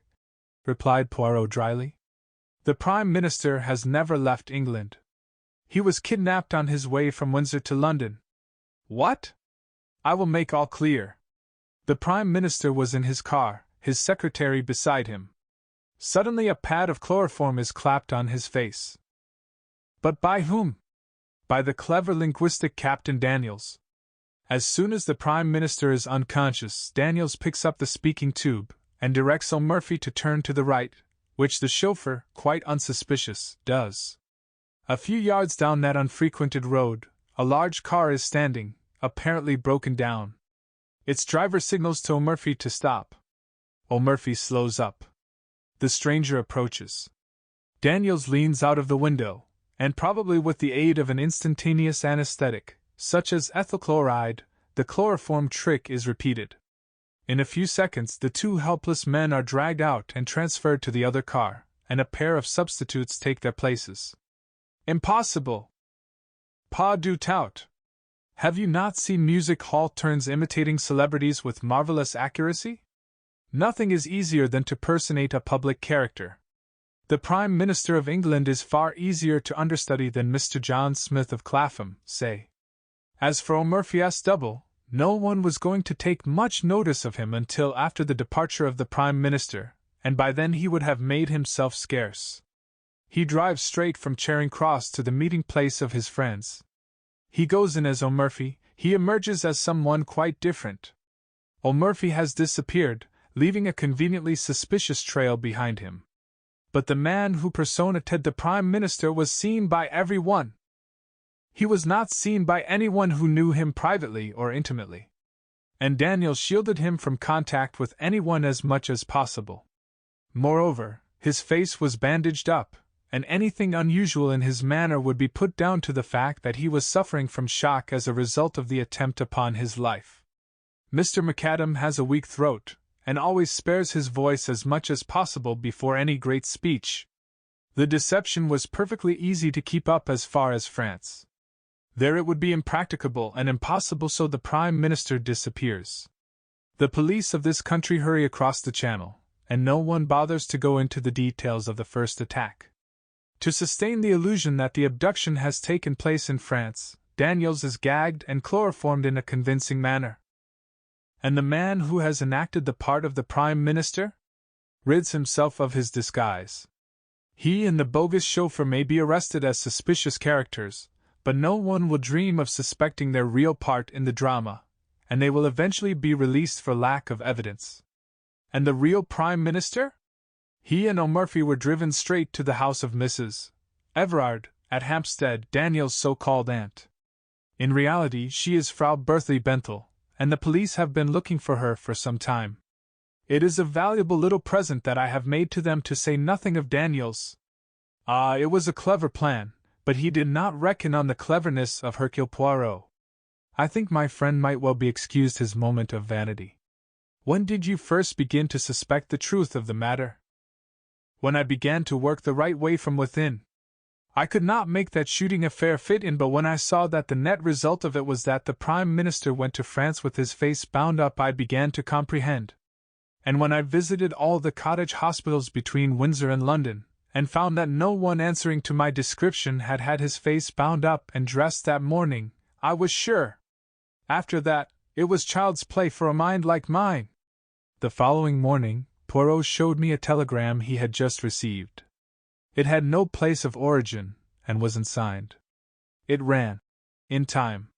replied Poirot dryly. "The Prime Minister has never left England. He was kidnapped on his way from Windsor to London." "What?" "I will make all clear. The Prime Minister was in his car, his secretary beside him. Suddenly a pad of chloroform is clapped on his face. But by whom? By the clever linguistic Captain Daniels. As soon as the Prime Minister is unconscious, Daniels picks up the speaking tube, and directs O'Murphy to turn to the right, which the chauffeur, quite unsuspicious, does. A few yards down that unfrequented road, a large car is standing, apparently broken down. Its driver signals to O'Murphy to stop. O'Murphy slows up. The stranger approaches. Daniels leans out of the window, and probably with the aid of an instantaneous anesthetic, such as ethyl chloride, the chloroform trick is repeated. In a few seconds, the two helpless men are dragged out and transferred to the other car, and a pair of substitutes take their places. Impossible! Pas du tout! Have you not seen music hall turns imitating celebrities with marvelous accuracy? Nothing is easier than to personate a public character. The Prime Minister of England is far easier to understudy than Mr. John Smith of Clapham, say. As for O'Murphy's double, no one was going to take much notice of him until after the departure of the Prime Minister, and by then he would have made himself scarce. He drives straight from Charing Cross to the meeting place of his friends. He goes in as O'Murphy, he emerges as someone quite different. O'Murphy has disappeared, leaving a conveniently suspicious trail behind him. But the man who personated the Prime Minister was seen by everyone. He was not seen by anyone who knew him privately or intimately. And Daniel shielded him from contact with anyone as much as possible. Moreover, his face was bandaged up, and anything unusual in his manner would be put down to the fact that he was suffering from shock as a result of the attempt upon his life. Mr. McAdam has a weak throat, and always spares his voice as much as possible before any great speech. The deception was perfectly easy to keep up as far as France. There it would be impracticable and impossible, so the Prime Minister disappears. The police of this country hurry across the Channel, and no one bothers to go into the details of the first attack. To sustain the illusion that the abduction has taken place in France, Daniels is gagged and chloroformed in a convincing manner. And the man who has enacted the part of the Prime Minister rids himself of his disguise. He and the bogus chauffeur may be arrested as suspicious characters, but no one will dream of suspecting their real part in the drama, and they will eventually be released for lack of evidence. And the real Prime Minister? He and O'Murphy were driven straight to the house of Mrs. Everard, at Hampstead, Daniel's so-called aunt. In reality, she is Frau Bertha Benthel, and the police have been looking for her for some time. It is a valuable little present that I have made to them, to say nothing of Daniel's. It was a clever plan, but he did not reckon on the cleverness of Hercule Poirot. I think my friend might well be excused his moment of vanity. When did you first begin to suspect the truth of the matter? When I began to work the right way from within. I could not make that shooting affair fit in, but when I saw that the net result of it was that the Prime Minister went to France with his face bound up, I began to comprehend. And when I visited all the cottage hospitals between Windsor and London, and found that no one answering to my description had had his face bound up and dressed that morning, I was sure. After that, it was child's play for a mind like mine. The following morning, Poirot showed me a telegram he had just received. It had no place of origin, and was unsigned. It ran, "In time."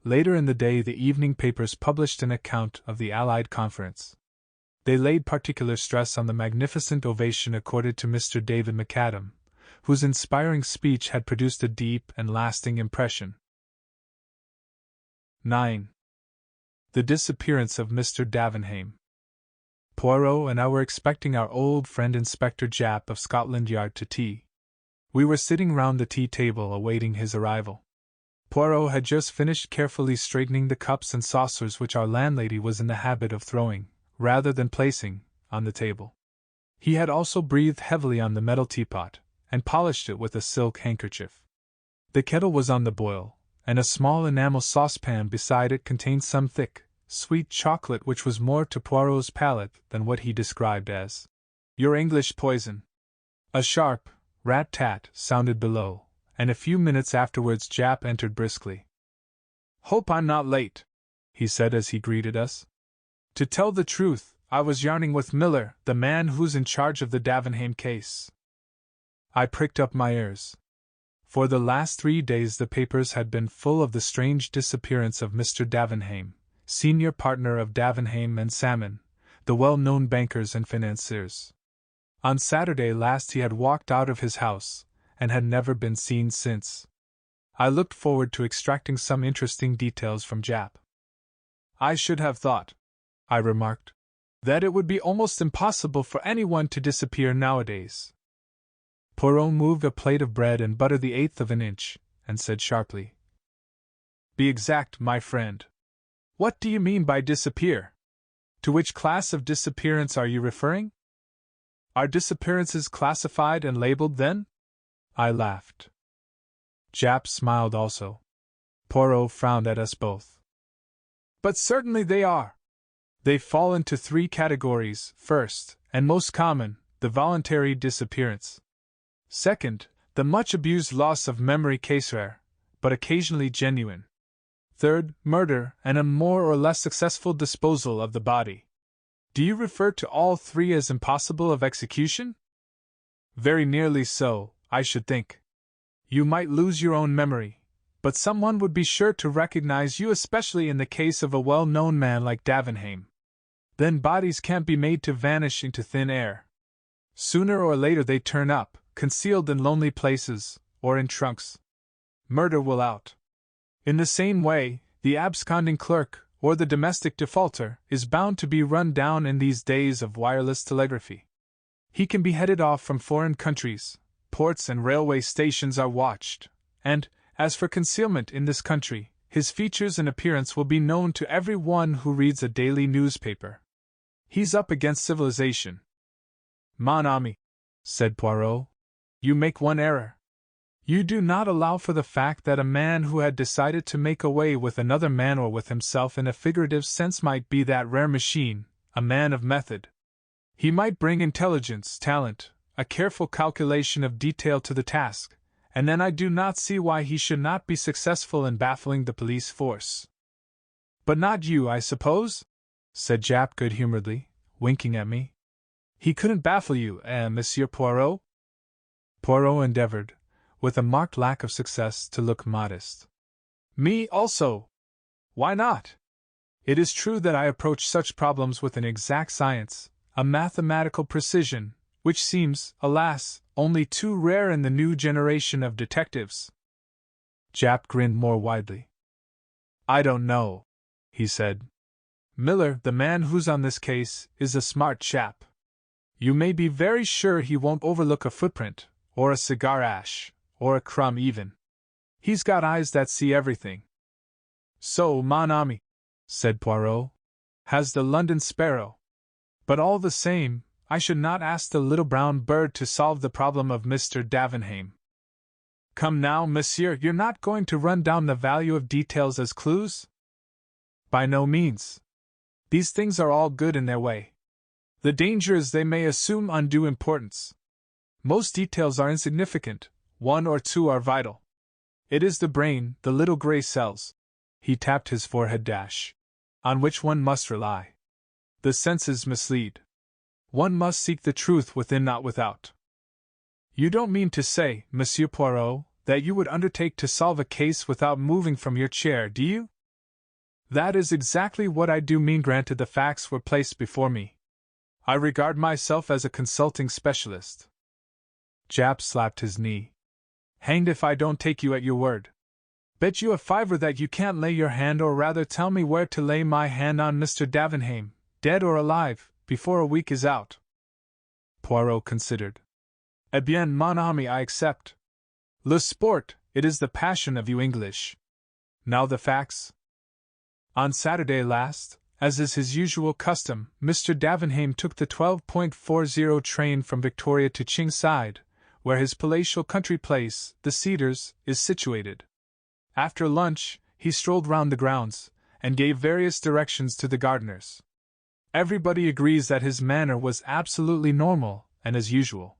Later in the day, the evening papers published an account of the Allied conference. They laid particular stress on the magnificent ovation accorded to Mr. David McAdam, whose inspiring speech had produced a deep and lasting impression. 9. The disappearance of Mr. Davenheim. Poirot and I were expecting our old friend Inspector Japp of Scotland Yard to tea. We were sitting round the tea table awaiting his arrival. Poirot had just finished carefully straightening the cups and saucers which our landlady was in the habit of throwing, rather than placing, on the table. He had also breathed heavily on the metal teapot, and polished it with a silk handkerchief. The kettle was on the boil, and a small enamel saucepan beside it contained some thick, sweet chocolate which was more to Poirot's palate than what he described as your English poison. A sharp rat-tat sounded below, and a few minutes afterwards Japp entered briskly. "Hope I'm not late," he said as he greeted us. "To tell the truth, I was yarning with Miller, the man who's in charge of the Davenheim case." I pricked up my ears. For the last 3 days the papers had been full of the strange disappearance of Mr. Davenheim, senior partner of Davenheim and Salmon, the well-known bankers and financiers. On Saturday last he had walked out of his house, and had never been seen since. I looked forward to extracting some interesting details from Jap. "I should have thought," I remarked, "that it would be almost impossible for anyone to disappear nowadays." Poirot moved a plate of bread and butter the eighth of an inch, and said sharply, "Be exact, my friend. What do you mean by disappear? To which class of disappearance are you referring? Are disappearances classified and labeled, then?" I laughed. Jap smiled also. Poirot frowned at us both. "But certainly they are. They fall into three categories: first, and most common, the voluntary disappearance. Second, the much-abused loss of memory, case rare, but occasionally genuine. Third, murder and a more or less successful disposal of the body. Do you refer to all three as impossible of execution?" "Very nearly so, I should think. You might lose your own memory, but someone would be sure to recognize you, especially in the case of a well-known man like Davenheim. Then bodies can't be made to vanish into thin air. Sooner or later they turn up, concealed in lonely places, or in trunks. Murder will out. In the same way, the absconding clerk, or the domestic defaulter, is bound to be run down in these days of wireless telegraphy. He can be headed off from foreign countries, ports and railway stations are watched, and, as for concealment in this country, his features and appearance will be known to every one who reads a daily newspaper. He's up against civilization." "Mon ami," said Poirot, "you make one error. You do not allow for the fact that a man who had decided to make away with another man or with himself in a figurative sense might be that rare machine, a man of method. He might bring intelligence, talent, a careful calculation of detail to the task, and then I do not see why he should not be successful in baffling the police force." "But not you, I suppose?" said Jap good-humoredly, winking at me. "He couldn't baffle you, Monsieur Poirot?" Poirot endeavored, with a marked lack of success, to look modest. "Me also. Why not? It is true that I approach such problems with an exact science, a mathematical precision, which seems, alas, only too rare in the new generation of detectives." Jap grinned more widely. "I don't know," he said. "Miller, the man who's on this case, is a smart chap. You may be very sure he won't overlook a footprint, or a cigar ash, or a crumb even. He's got eyes that see everything." "So, mon ami," said Poirot, "has the London sparrow. But all the same, I should not ask the little brown bird to solve the problem of Mr. Davenheim." "Come now, monsieur, you're not going to run down the value of details as clues?" "By no means. These things are all good in their way. The danger is they may assume undue importance. Most details are insignificant, one or two are vital. It is the brain, the little gray cells," he tapped his forehead, "on which one must rely. The senses mislead. One must seek the truth within, not without." "You don't mean to say, Monsieur Poirot, that you would undertake to solve a case without moving from your chair, do you?" "That is exactly what I do mean, granted the facts were placed before me. I regard myself as a consulting specialist." Jap slapped his knee. "Hanged if I don't take you at your word. Bet you a fiver that you can't lay your hand, or rather tell me where to lay my hand, on Mr. Davenheim, dead or alive, before a week is out." Poirot considered. "Eh bien, mon ami, I accept. Le sport, it is the passion of you English. Now the facts. On Saturday last, as is his usual custom, Mr. Davenheim took the 12.40 train from Victoria to Chingside, where his palatial country place, the Cedars, is situated. After lunch, he strolled round the grounds, and gave various directions to the gardeners. Everybody agrees that his manner was absolutely normal, and as usual.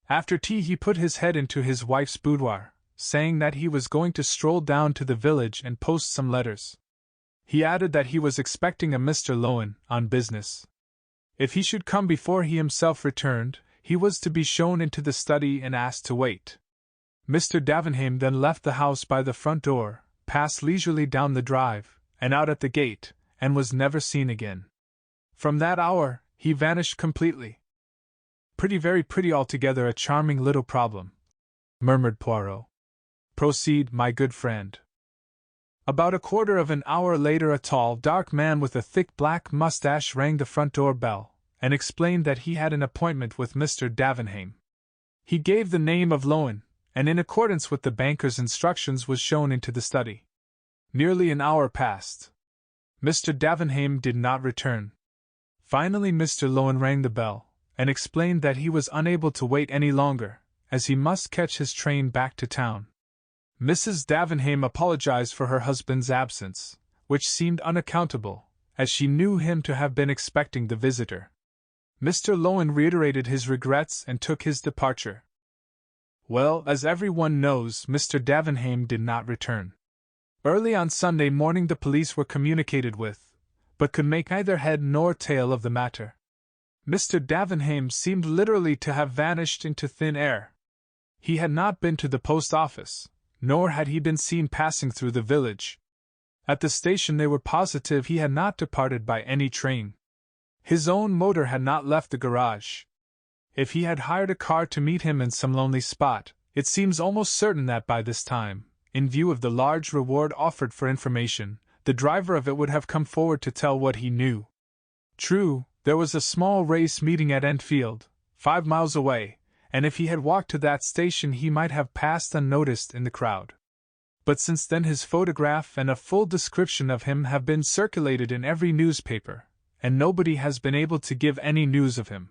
After tea he put his head into his wife's boudoir, saying that he was going to stroll down to the village and post some letters. He added that he was expecting a Mr. Lowen, on business. If he should come before he himself returned, he was to be shown into the study and asked to wait. Mr. Davenheim then left the house by the front door, passed leisurely down the drive, and out at the gate, and was never seen again. From that hour, he vanished completely. Pretty, very pretty, altogether a charming little problem. murmured Poirot. Proceed, my good friend. About a quarter of an hour later, a tall, dark man with a thick black mustache rang the front door bell, and explained that he had an appointment with Mr. Davenheim. He gave the name of Lowen, and in accordance with the banker's instructions was shown into the study. Nearly an hour passed. Mr. Davenheim did not return. Finally Mr. Lowen rang the bell, and explained that he was unable to wait any longer, as he must catch his train back to town. Mrs. Davenheim apologized for her husband's absence, which seemed unaccountable, as she knew him to have been expecting the visitor. Mr. Lowen reiterated his regrets and took his departure. Well, as everyone knows, Mr. Davenheim did not return. Early on Sunday morning the police were communicated with, but could make neither head nor tail of the matter. Mr. Davenheim seemed literally to have vanished into thin air. He had not been to the post office, nor had he been seen passing through the village. At the station they were positive he had not departed by any train. His own motor had not left the garage. If he had hired a car to meet him in some lonely spot, it seems almost certain that by this time, in view of the large reward offered for information, the driver of it would have come forward to tell what he knew. True, there was a small race meeting at Enfield, 5 miles away, and if he had walked to that station he might have passed unnoticed in the crowd. But since then his photograph and a full description of him have been circulated in every newspaper, and nobody has been able to give any news of him.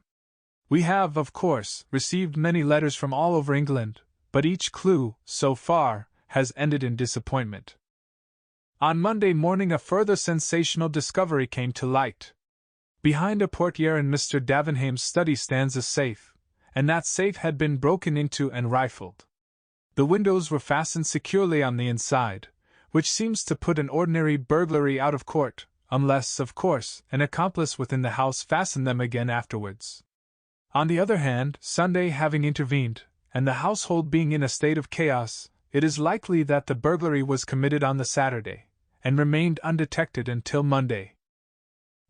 We have, of course, received many letters from all over England, but each clue, so far, has ended in disappointment. On Monday morning a further sensational discovery came to light. Behind a portiere in Mr. Davenheim's study stands a safe, and that safe had been broken into and rifled. The windows were fastened securely on the inside, which seems to put an ordinary burglary out of court, unless, of course, an accomplice within the house fastened them again afterwards. On the other hand, Sunday having intervened, and the household being in a state of chaos, it is likely that the burglary was committed on the Saturday, and remained undetected until Monday.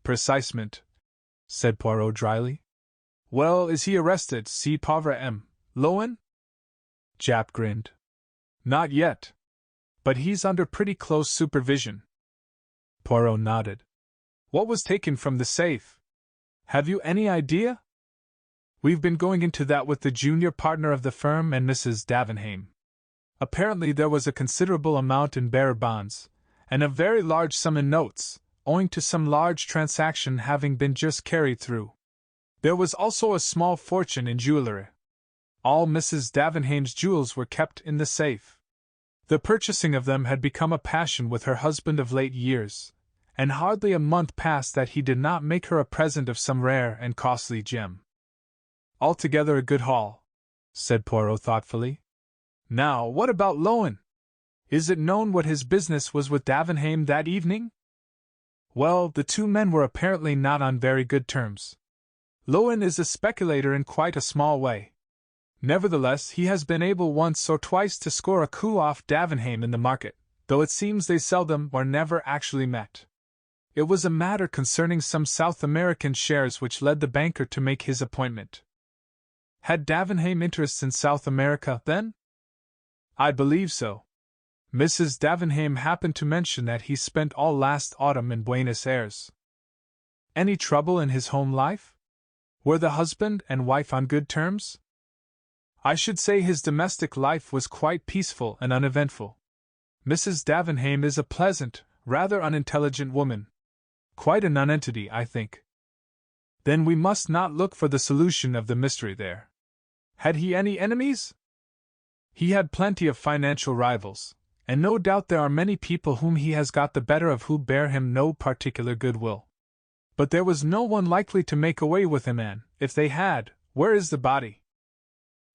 Precisement, said Poirot dryly. Well, is he arrested, si pauvre M. Lowen? Japp grinned. Not yet. But he's under pretty close supervision. Poirot nodded. What was taken from the safe? Have you any idea? We've been going into that with the junior partner of the firm and Mrs. Davenheim. Apparently there was a considerable amount in bearer bonds, and a very large sum in notes, owing to some large transaction having been just carried through. There was also a small fortune in jewellery. All Mrs. Davenheim's jewels were kept in the safe. The purchasing of them had become a passion with her husband of late years, and hardly a month passed that he did not make her a present of some rare and costly gem. Altogether a good haul, said Poirot thoughtfully. Now, what about Lowen? Is it known what his business was with Davenheim that evening? Well, the two men were apparently not on very good terms. Lowen is a speculator in quite a small way. Nevertheless, he has been able once or twice to score a coup off Davenheim in the market, though it seems they seldom or never actually met. It was a matter concerning some South American shares which led the banker to make his appointment. Had Davenheim interests in South America, then? I believe so. Mrs. Davenheim happened to mention that he spent all last autumn in Buenos Aires. Any trouble in his home life? Were the husband and wife on good terms? I should say his domestic life was quite peaceful and uneventful. Mrs. Davenheim is a pleasant, rather unintelligent woman. Quite a nonentity, I think. Then we must not look for the solution of the mystery there. Had he any enemies? He had plenty of financial rivals, and no doubt there are many people whom he has got the better of who bear him no particular goodwill. But there was no one likely to make away with him, and, if they had, where is the body?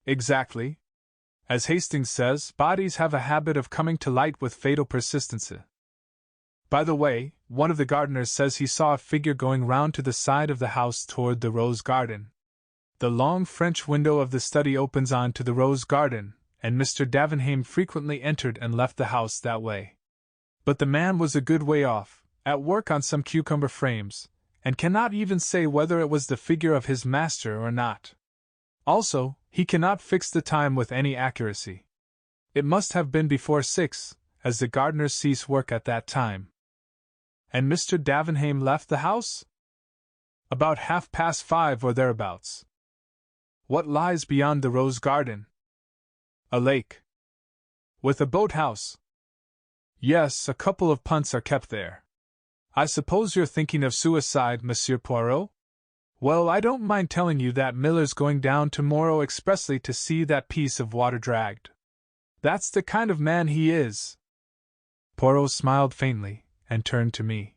Exactly. As Hastings says, bodies have a habit of coming to light with fatal persistency. By the way, one of the gardeners says he saw a figure going round to the side of the house toward the rose garden. The long French window of the study opens on to the rose garden, and Mr. Davenheim frequently entered and left the house that way. But the man was a good way off, at work on some cucumber frames, and cannot even say whether it was the figure of his master or not. Also, He cannot fix the time with any accuracy. It must have been before 6, as the gardeners cease work at that time. And Mr. Davenheim left the house? About 5:30 or thereabouts. What lies beyond the rose garden? A lake. With a boathouse? Yes, a couple of punts are kept there. I suppose you're thinking of suicide, Monsieur Poirot? Well, I don't mind telling you that Miller's going down tomorrow expressly to see that piece of water dragged. That's the kind of man he is. Poirot smiled faintly, and turned to me.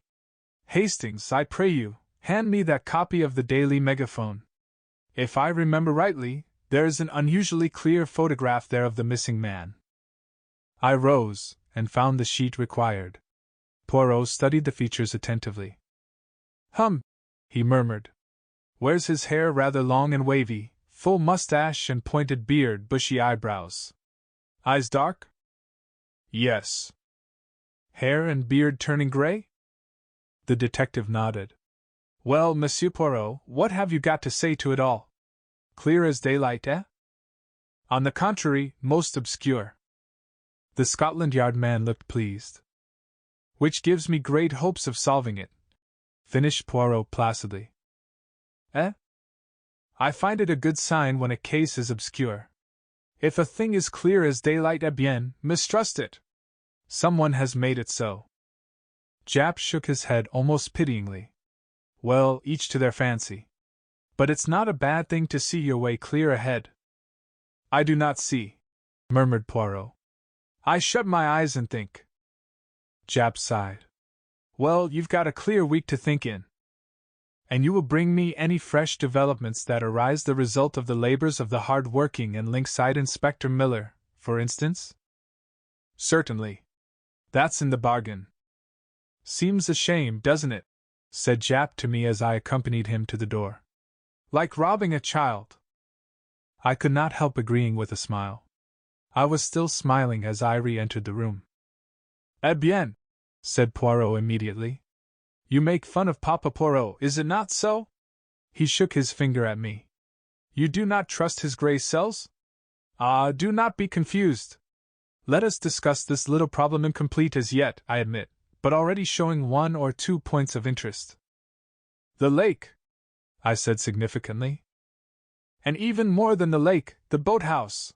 Hastings, I pray you, hand me that copy of the Daily Megaphone. If I remember rightly, there is an unusually clear photograph there of the missing man. I rose, and found the sheet required. Poirot studied the features attentively. He murmured. Wears his hair rather long and wavy, full mustache and pointed beard, bushy eyebrows. Eyes dark? Yes. Hair and beard turning grey? The detective nodded. Well, Monsieur Poirot, what have you got to say to it all? Clear as daylight, eh? On the contrary, most obscure. The Scotland Yard man looked pleased. Which gives me great hopes of solving it, finished Poirot placidly. Eh? I find it a good sign when a case is obscure. If a thing is clear as daylight, eh bien, mistrust it. Someone has made it so. Japp shook his head almost pityingly. Well, each to their fancy. But it's not a bad thing to see your way clear ahead. I do not see, murmured Poirot. I shut my eyes and think. Japp sighed. Well, you've got a clear week to think in. And you will bring me any fresh developments that arise the result of the labors of the hard-working and lynx-eyed Inspector Miller, for instance? Certainly. That's in the bargain. Seems a shame, doesn't it? Said Japp to me as I accompanied him to the door. Like robbing a child. I could not help agreeing with a smile. I was still smiling as I re-entered the room. Eh bien, said Poirot immediately. You make fun of Papa Poirot, is it not so? He shook his finger at me. You do not trust his grey cells? Ah, do not be confused. Let us discuss this little problem incomplete as yet, I admit, but already showing 1 or 2 points of interest. The lake, I said significantly. And even more than the lake, the boathouse.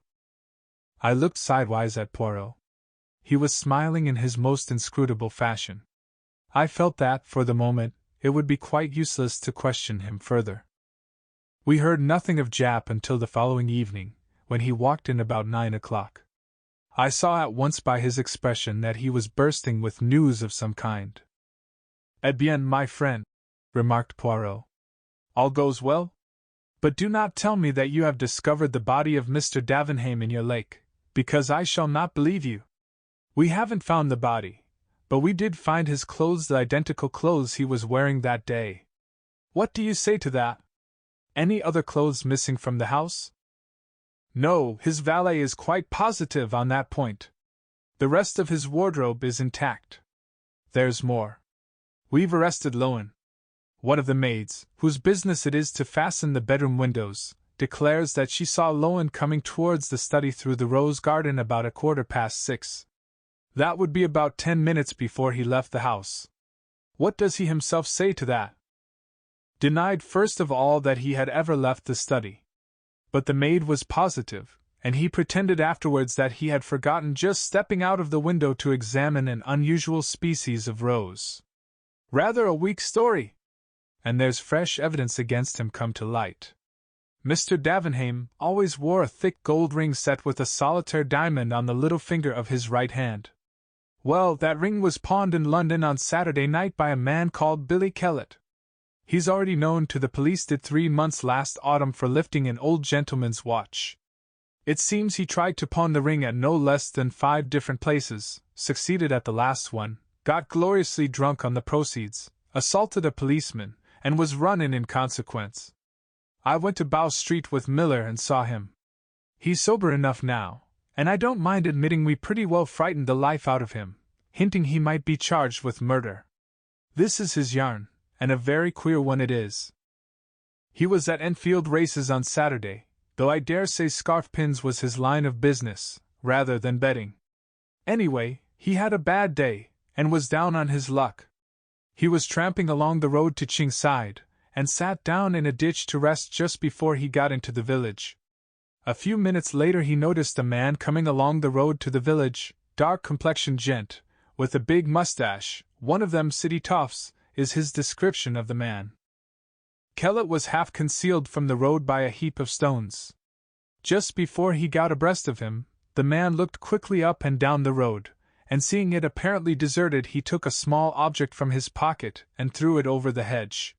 I looked sidewise at Poirot. He was smiling in his most inscrutable fashion. I felt that, for the moment, it would be quite useless to question him further. We heard nothing of Japp until the following evening, when he walked in about 9 o'clock. I saw at once by his expression that he was bursting with news of some kind. Eh bien, my friend, remarked Poirot. All goes well? But do not tell me that you have discovered the body of Mr. Davenheim in your lake, because I shall not believe you. We haven't found the body, but we did find his clothes, the identical clothes he was wearing that day. What do you say to that? Any other clothes missing from the house? No, his valet is quite positive on that point. The rest of his wardrobe is intact. There's more. We've arrested Lowen. One of the maids, whose business it is to fasten the bedroom windows, declares that she saw Lowen coming towards the study through the rose garden about 6:15. That would be about 10 minutes before he left the house. What does he himself say to that? Denied first of all that he had ever left the study. But the maid was positive, and he pretended afterwards that he had forgotten just stepping out of the window to examine an unusual species of rose. Rather a weak story. And there's fresh evidence against him come to light. Mr. Davenheim always wore a thick gold ring set with a solitaire diamond on the little finger of his right hand. Well, that ring was pawned in London on Saturday night by a man called Billy Kellett. He's already known to the police, did 3 months last autumn for lifting an old gentleman's watch. It seems he tried to pawn the ring at no less than 5 different places, succeeded at the last one, got gloriously drunk on the proceeds, assaulted a policeman, and was run in consequence. I went to Bow Street with Miller and saw him. He's sober enough now, and I don't mind admitting we pretty well frightened the life out of him, hinting he might be charged with murder. This is his yarn, and a very queer one it is. He was at Enfield races on Saturday, though I dare say scarf pins was his line of business, rather than betting. Anyway, he had a bad day, and was down on his luck. He was tramping along the road to Chingside, and sat down in a ditch to rest just before he got into the village. A few minutes later he noticed a man coming along the road to the village, dark-complexioned gent, with a big mustache, one of them city toffs, is his description of the man. Kellett was half concealed from the road by a heap of stones. Just before he got abreast of him, the man looked quickly up and down the road, and seeing it apparently deserted he took a small object from his pocket and threw it over the hedge.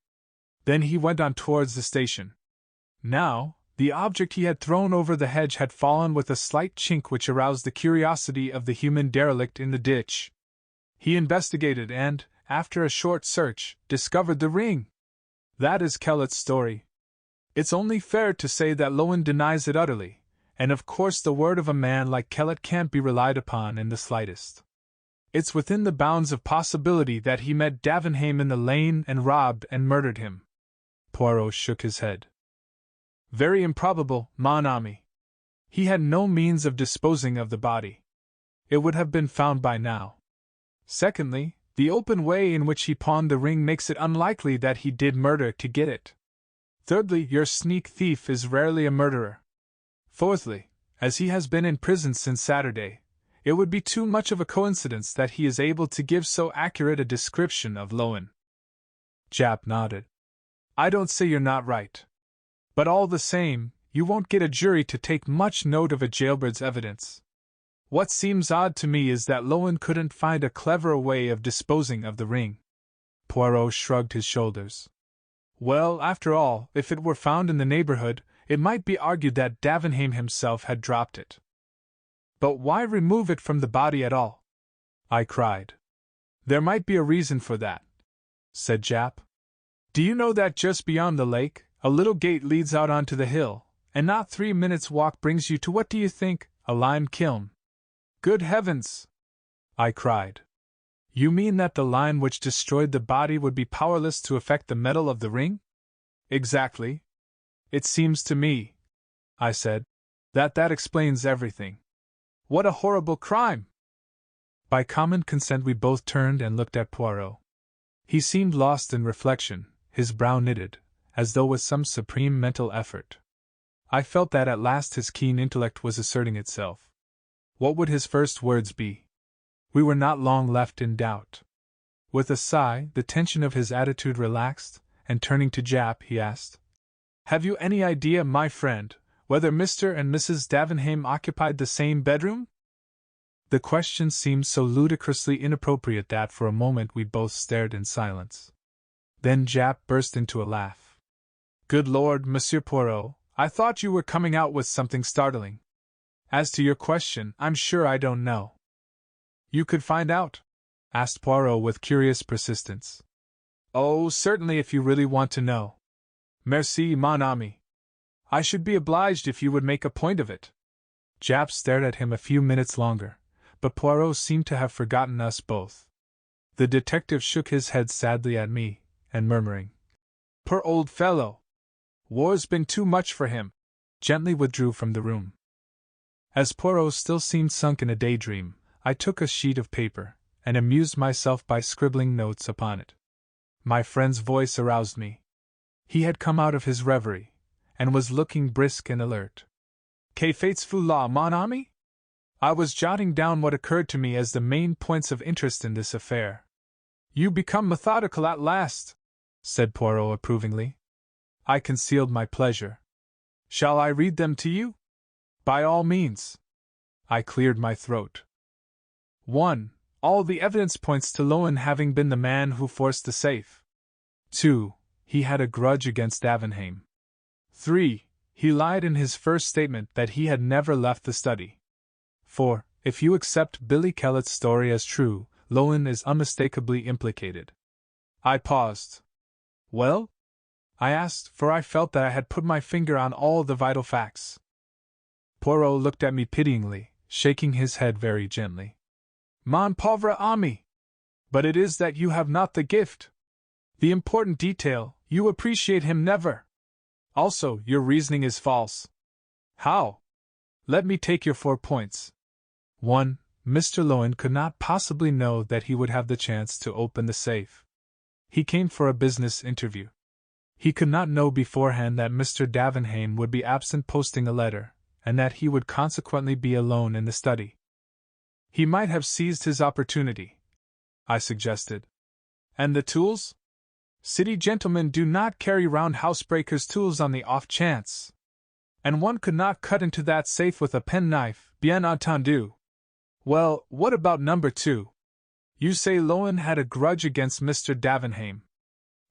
Then he went on towards the station. Now, the object he had thrown over the hedge had fallen with a slight chink which aroused the curiosity of the human derelict in the ditch. He investigated and, after a short search, discovered the ring. That is Kellett's story. It's only fair to say that Lowen denies it utterly, and of course the word of a man like Kellett can't be relied upon in the slightest. It's within the bounds of possibility that he met Davenheim in the lane and robbed and murdered him. Poirot shook his head. Very improbable, mon ami. He had no means of disposing of the body. It would have been found by now. Secondly, the open way in which he pawned the ring makes it unlikely that he did murder to get it. Thirdly, your sneak thief is rarely a murderer. Fourthly, as he has been in prison since Saturday, it would be too much of a coincidence that he is able to give so accurate a description of Lowen. Japp nodded. I don't say you're not right. But all the same, you won't get a jury to take much note of a jailbird's evidence. What seems odd to me is that Lowen couldn't find a cleverer way of disposing of the ring. Poirot shrugged his shoulders. Well, after all, if it were found in the neighborhood, it might be argued that Davenheim himself had dropped it. But why remove it from the body at all? I cried. There might be a reason for that, said Japp. Do you know that just beyond the lake, a little gate leads out onto the hill, and not 3 minutes' walk brings you to what do you think, a lime kiln? Good heavens! I cried. You mean that the lime which destroyed the body would be powerless to affect the metal of the ring? Exactly. It seems to me, I said, that explains everything. What a horrible crime! By common consent we both turned and looked at Poirot. He seemed lost in reflection, his brow knitted, as though with some supreme mental effort. I felt that at last his keen intellect was asserting itself. What would his first words be? We were not long left in doubt. With a sigh, the tension of his attitude relaxed, and turning to Japp, he asked, Have you any idea, my friend, whether Mr. and Mrs. Davenheim occupied the same bedroom? The question seemed so ludicrously inappropriate that for a moment we both stared in silence. Then Japp burst into a laugh. Good Lord, Monsieur Poirot, I thought you were coming out with something startling. As to your question, I'm sure I don't know. You could find out? Asked Poirot with curious persistence. Oh, certainly if you really want to know. Merci, mon ami. I should be obliged if you would make a point of it. Japp stared at him a few minutes longer, but Poirot seemed to have forgotten us both. The detective shook his head sadly at me, and murmuring, Poor old fellow! War's been too much for him, gently withdrew from the room. As Poirot still seemed sunk in a daydream, I took a sheet of paper, and amused myself by scribbling notes upon it. My friend's voice aroused me. He had come out of his reverie, and was looking brisk and alert. Que faites-vous là, mon ami? I was jotting down what occurred to me as the main points of interest in this affair. You become methodical at last, said Poirot approvingly. I concealed my pleasure. Shall I read them to you? By all means. I cleared my throat. 1. All the evidence points to Lowen having been the man who forced the safe. 2. He had a grudge against Davenheim. 3. He lied in his first statement that he had never left the study. 4. If you accept Billy Kellett's story as true, Lowen is unmistakably implicated. I paused. Well? I asked, for I felt that I had put my finger on all the vital facts. Poirot looked at me pityingly, shaking his head very gently. Mon pauvre ami! But it is that you have not the gift. The important detail, you appreciate him never. Also, your reasoning is false. How? Let me take your 4 points. 1. Mr. Lowen could not possibly know that he would have the chance to open the safe. He came for a business interview. He could not know beforehand that Mr. Davenheim would be absent posting a letter, and that he would consequently be alone in the study. He might have seized his opportunity, I suggested. And the tools? City gentlemen do not carry round housebreakers' tools on the off chance. And one could not cut into that safe with a penknife, bien entendu. Well, what about number 2? You say Lowen had a grudge against Mr. Davenheim.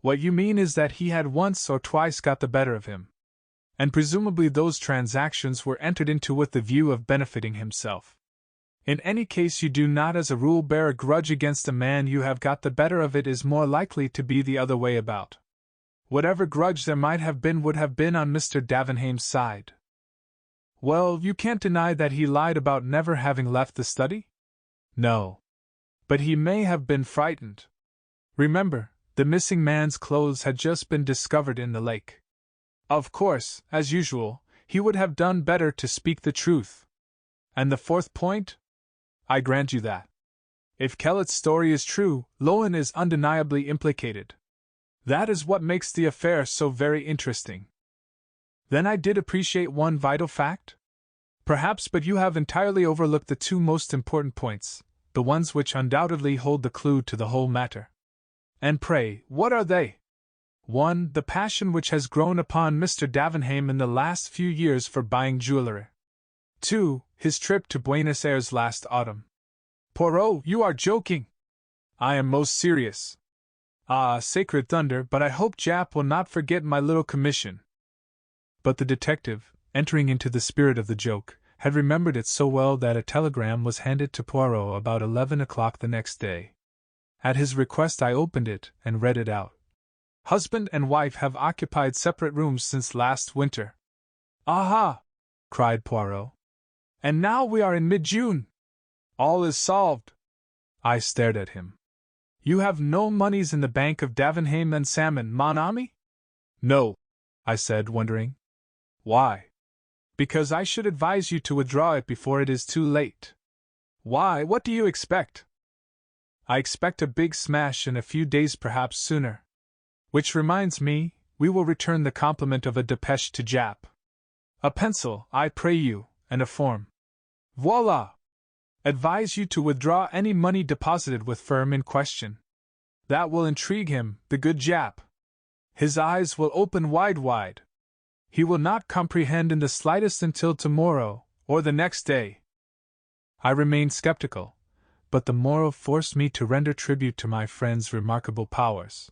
What you mean is that he had once or twice got the better of him. And presumably those transactions were entered into with the view of benefiting himself. In any case, you do not as a rule bear a grudge against a man you have got the better of. It is more likely to be the other way about. Whatever grudge there might have been would have been on Mr. Davenheim's side. Well, you can't deny that he lied about never having left the study? No. But he may have been frightened. Remember, the missing man's clothes had just been discovered in the lake. Of course, as usual, he would have done better to speak the truth. And the 4th point? I grant you that. If Kellett's story is true, Lowen is undeniably implicated. That is what makes the affair so very interesting. Then I did appreciate one vital fact? Perhaps, but you have entirely overlooked the 2 most important points, the ones which undoubtedly hold the clue to the whole matter. And pray, what are they? 1. The passion which has grown upon Mr. Davenheim in the last few years for buying jewellery. 2. His trip to Buenos Aires last autumn. Poirot, you are joking! I am most serious. Ah, sacred thunder, but I hope Jap will not forget my little commission. But the detective, entering into the spirit of the joke, had remembered it so well that a telegram was handed to Poirot about 11 o'clock the next day. At his request I opened it and read it out. Husband and wife have occupied separate rooms since last winter. Aha! Cried Poirot. And now we are in mid-June. All is solved. I stared at him. You have no moneys in the bank of Davenheim and Salmon, mon ami? No, I said, wondering. Why? Because I should advise you to withdraw it before it is too late. Why, what do you expect? I expect a big smash in a few days, perhaps sooner. Which reminds me, we will return the compliment of a depêche to Jap. A pencil, I pray you, and a form. Voila! Advise you to withdraw any money deposited with firm in question. That will intrigue him, the good Jap. His eyes will open wide. He will not comprehend in the slightest until tomorrow, or the next day. I remained skeptical, but the morrow forced me to render tribute to my friend's remarkable powers.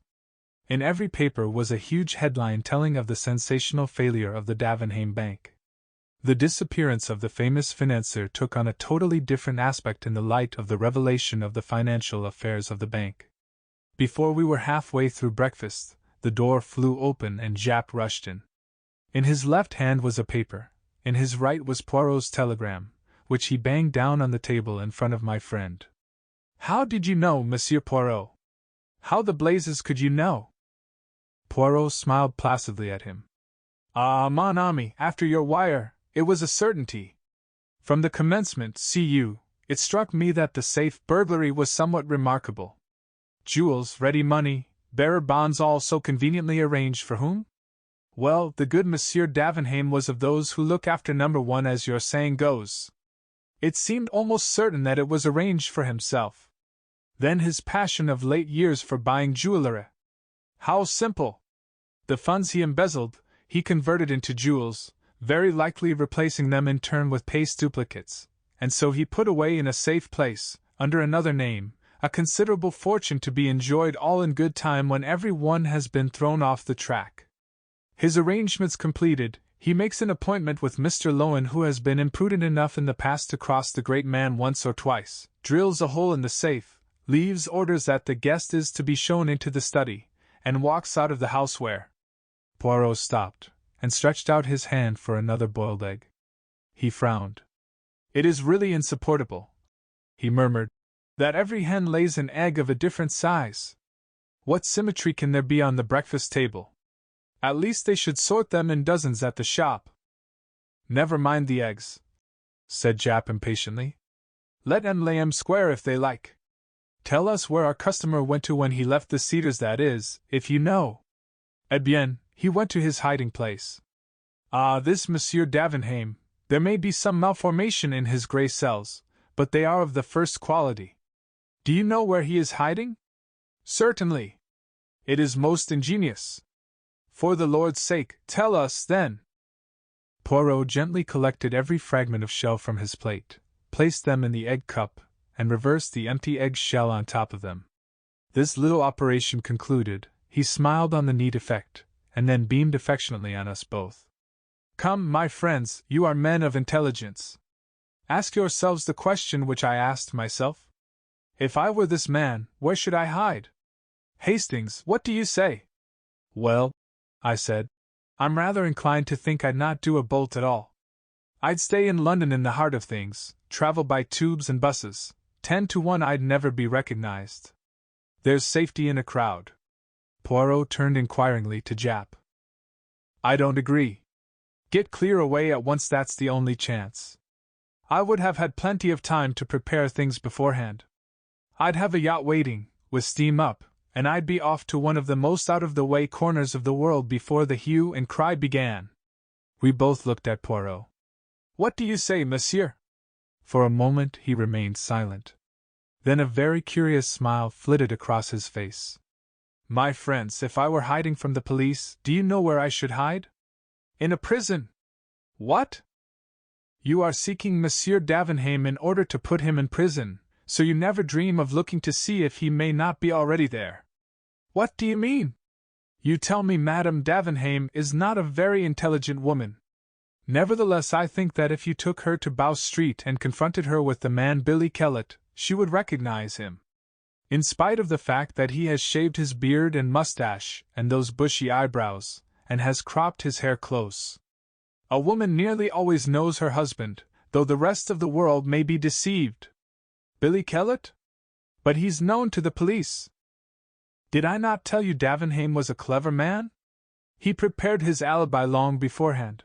In every paper was a huge headline telling of the sensational failure of the Davenheim Bank. The disappearance of the famous financier took on a totally different aspect in the light of the revelation of the financial affairs of the bank. Before we were halfway through breakfast, the door flew open and Jap rushed in. In his left hand was a paper, in his right was Poirot's telegram, which he banged down on the table in front of my friend. How did you know, Monsieur Poirot? How the blazes could you know? Poirot smiled placidly at him. Ah, mon ami, after your wire, it was a certainty. From the commencement, it struck me that the safe burglary was somewhat remarkable. Jewels, ready money, bearer bonds, all so conveniently arranged for whom? Well, the good Monsieur Davenheim was of those who look after number 1, as your saying goes. It seemed almost certain that it was arranged for himself. Then his passion of late years for buying jewellery. How simple! The funds he embezzled, he converted into jewels, very likely replacing them in turn with paste duplicates, and so he put away in a safe place, under another name, a considerable fortune to be enjoyed all in good time when every one has been thrown off the track. His arrangements completed, he makes an appointment with Mr. Lowen, who has been imprudent enough in the past to cross the great man once or twice, drills a hole in the safe, leaves orders that the guest is to be shown into the study, and walks out of the house where... Poirot stopped, and stretched out his hand for another boiled egg. He frowned. It is really insupportable, he murmured, that every hen lays an egg of a different size. What symmetry can there be on the breakfast table? At least they should sort them in dozens at the shop. Never mind the eggs, said Japp impatiently. Let 'em lay 'em square if they like. Tell us where our customer went to when he left the Cedars, that is, if you know. Eh bien, he went to his hiding place. Ah, this Monsieur Davenheim, there may be some malformation in his grey cells, but they are of the first quality. Do you know where he is hiding? Certainly. It is most ingenious. For the Lord's sake, tell us, then. Poirot gently collected every fragment of shell from his plate, placed them in the egg cup, and reversed the empty egg shell on top of them. This little operation concluded, he smiled on the neat effect, and then beamed affectionately on us both. Come, my friends, you are men of intelligence. Ask yourselves the question which I asked myself. If I were this man, where should I hide? Hastings, what do you say? Well, I said, I'm rather inclined to think I'd not do a bolt at all. I'd stay in London in the heart of things, travel by tubes and buses. 10 to 1 I'd never be recognized. There's safety in a crowd. Poirot turned inquiringly to Japp. I don't agree. Get clear away at once, that's the only chance. I would have had plenty of time to prepare things beforehand. I'd have a yacht waiting, with steam up, and I'd be off to one of the most out-of-the-way corners of the world before the hue and cry began. We both looked at Poirot. What do you say, monsieur? For a moment he remained silent. Then a very curious smile flitted across his face. My friends, if I were hiding from the police, do you know where I should hide? In a prison. What? You are seeking Monsieur Davenheim in order to put him in prison, so you never dream of looking to see if he may not be already there. What do you mean? You tell me Madame Davenheim is not a very intelligent woman. Nevertheless, I think that if you took her to Bow Street and confronted her with the man Billy Kellett, she would recognize him. In spite of the fact that he has shaved his beard and mustache and those bushy eyebrows, and has cropped his hair close. A woman nearly always knows her husband, though the rest of the world may be deceived. Billy Kellett? But he's known to the police. Did I not tell you Davenheim was a clever man? He prepared his alibi long beforehand.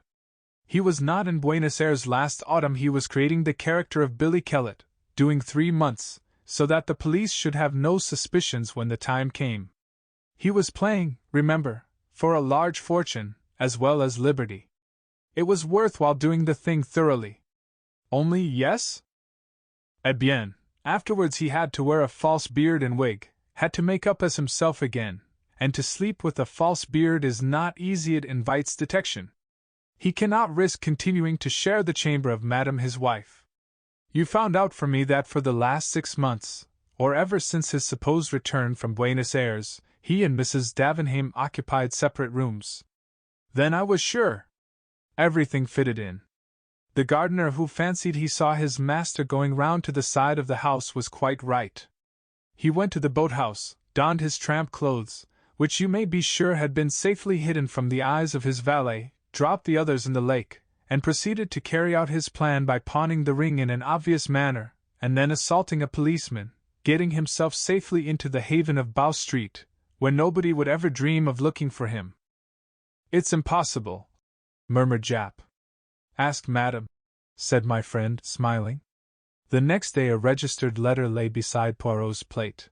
He was not in Buenos Aires last autumn. He was creating the character of Billy Kellett, doing 3 months, so that the police should have no suspicions when the time came. He was playing, remember, for a large fortune, as well as liberty. It was worthwhile doing the thing thoroughly. Only, yes? Eh bien, afterwards he had to wear a false beard and wig, had to make up as himself again, and to sleep with a false beard is not easy, it invites detection. He cannot risk continuing to share the chamber of Madame his wife. You found out for me that for the last 6 months, or ever since his supposed return from Buenos Aires, he and Mrs. Davenheim occupied separate rooms. Then I was sure. Everything fitted in. The gardener who fancied he saw his master going round to the side of the house was quite right. He went to the boathouse, donned his tramp clothes, which you may be sure had been safely hidden from the eyes of his valet, dropped the others in the lake, and proceeded to carry out his plan by pawning the ring in an obvious manner, and then assaulting a policeman, getting himself safely into the haven of Bow Street, where nobody would ever dream of looking for him. It's impossible, murmured Japp. Ask Madame, said my friend, smiling. The next day a registered letter lay beside Poirot's plate.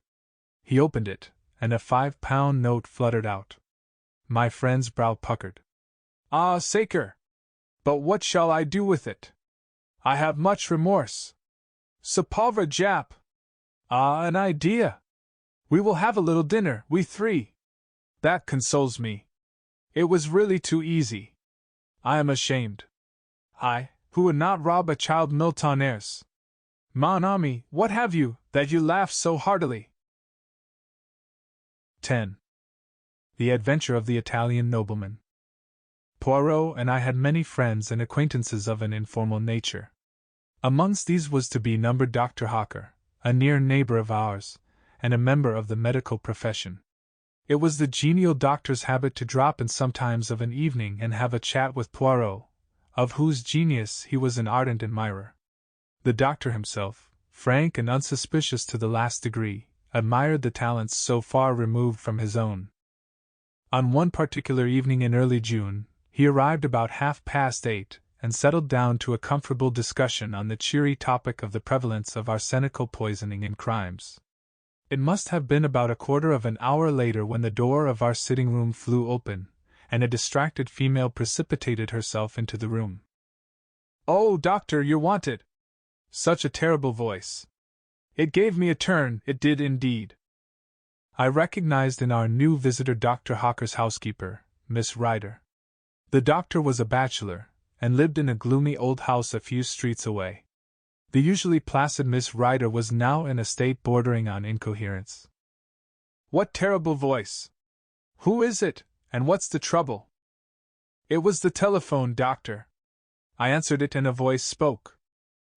He opened it, and a £5 note fluttered out. My friend's brow puckered. Ah, sacre! But what shall I do with it? I have much remorse. Ce pauvre Japp! Ah, an idea! We will have a little dinner, we 3. That consoles me. It was really too easy. I am ashamed. I, who would not rob a child millionaires. Mon ami, what have you, that you laugh so heartily? 10. The Adventure of the Italian Nobleman. Poirot and I had many friends and acquaintances of an informal nature. Amongst these was to be numbered Dr. Hawker, a near neighbor of ours, and a member of the medical profession. It was the genial doctor's habit to drop in sometimes of an evening and have a chat with Poirot, of whose genius he was an ardent admirer. The doctor himself, frank and unsuspicious to the last degree, admired the talents so far removed from his own. On one particular evening in early June, he arrived about 8:30, and settled down to a comfortable discussion on the cheery topic of the prevalence of arsenical poisoning in crimes. It must have been about a quarter of an hour later when the door of our sitting room flew open, and a distracted female precipitated herself into the room. "Oh, doctor, you're wanted!" Such a terrible voice. It gave me a turn, it did indeed. I recognized in our new visitor Dr. Hawker's housekeeper, Miss Ryder. The doctor was a bachelor, and lived in a gloomy old house a few streets away. The usually placid Miss Ryder was now in a state bordering on incoherence. "What terrible voice! Who is it, and what's the trouble?" "It was the telephone, doctor." I answered it, and a voice spoke.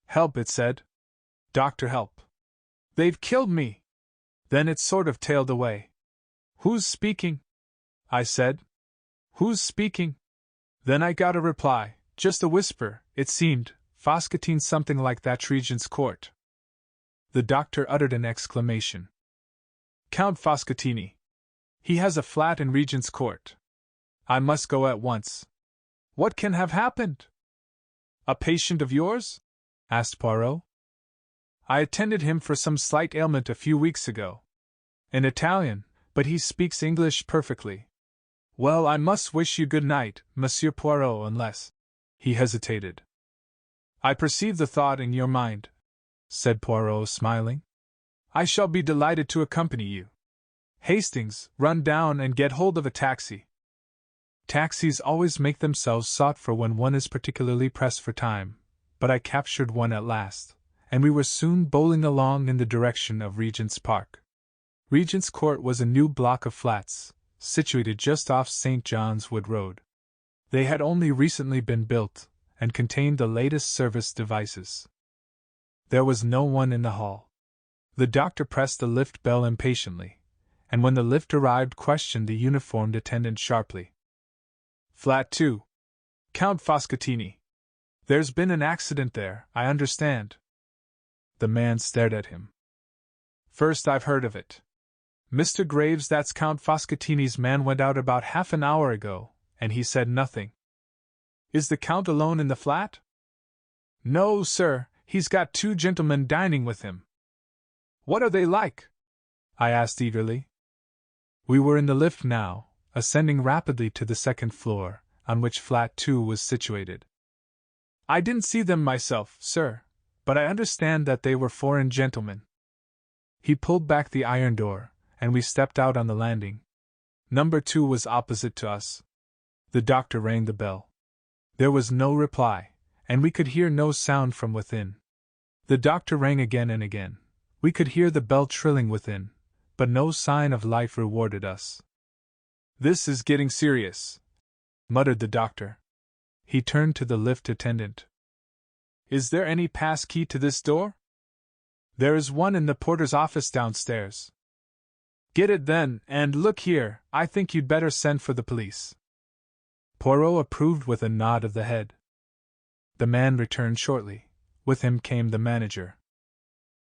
"Help," it said. "Doctor, help. They've killed me." Then it sort of tailed away. "Who's speaking?" I said. "Who's speaking?" Then I got a reply, just a whisper, it seemed, Foscatine, something like that, Regent's Court. The doctor uttered an exclamation. "Count Foscatini. He has a flat in Regent's Court. I must go at once." "What can have happened?" "A patient of yours?" asked Poirot. "I attended him for some slight ailment a few weeks ago. An Italian, but he speaks English perfectly. Well, I must wish you good night, Monsieur Poirot, unless—" He hesitated. "I perceive the thought in your mind," said Poirot, smiling. "I shall be delighted to accompany you. Hastings, run down and get hold of a taxi." Taxis always make themselves sought for when one is particularly pressed for time, but I captured one at last, and we were soon bowling along in the direction of Regent's Park. Regent's Court was a new block of flats, situated just off St. John's Wood Road. They had only recently been built, and contained the latest service devices. There was no one in the hall. The doctor pressed the lift bell impatiently, and when the lift arrived questioned the uniformed attendant sharply. "Flat 2. Count Foscatini. There's been an accident there, I understand." The man stared at him. "First I've heard of it. Mr. Graves, that's Count Foscatini's man, went out about half an hour ago, and he said nothing." "Is the Count alone in the flat?" "No, sir, he's got 2 gentlemen dining with him." "What are they like?" I asked eagerly. We were in the lift now, ascending rapidly to the second floor, on which flat 2 was situated. "I didn't see them myself, sir, but I understand that they were foreign gentlemen." He pulled back the iron door, and we stepped out on the landing. Number 2 was opposite to us. The doctor rang the bell. There was no reply, and we could hear no sound from within. The doctor rang again and again. We could hear the bell trilling within, but no sign of life rewarded us. "This is getting serious," muttered the doctor. He turned to the lift attendant. "Is there any pass key to this door?" "There is one in the porter's office downstairs." "Get it then, and look here, I think you'd better send for the police." Poirot approved with a nod of the head. The man returned shortly. With him came the manager.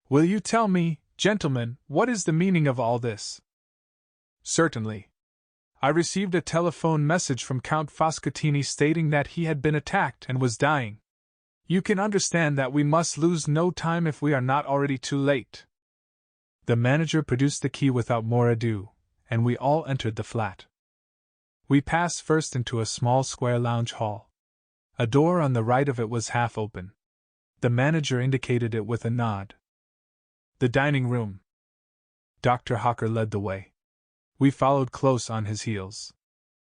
"Will you tell me, gentlemen, what is the meaning of all this?" "Certainly. I received a telephone message from Count Foscatini stating that he had been attacked and was dying. You can understand that we must lose no time if we are not already too late." The manager produced the key without more ado, and we all entered the flat. We passed first into a small square lounge hall. A door on the right of it was half open. The manager indicated it with a nod. "The dining room." Dr. Hawker led the way. We followed close on his heels.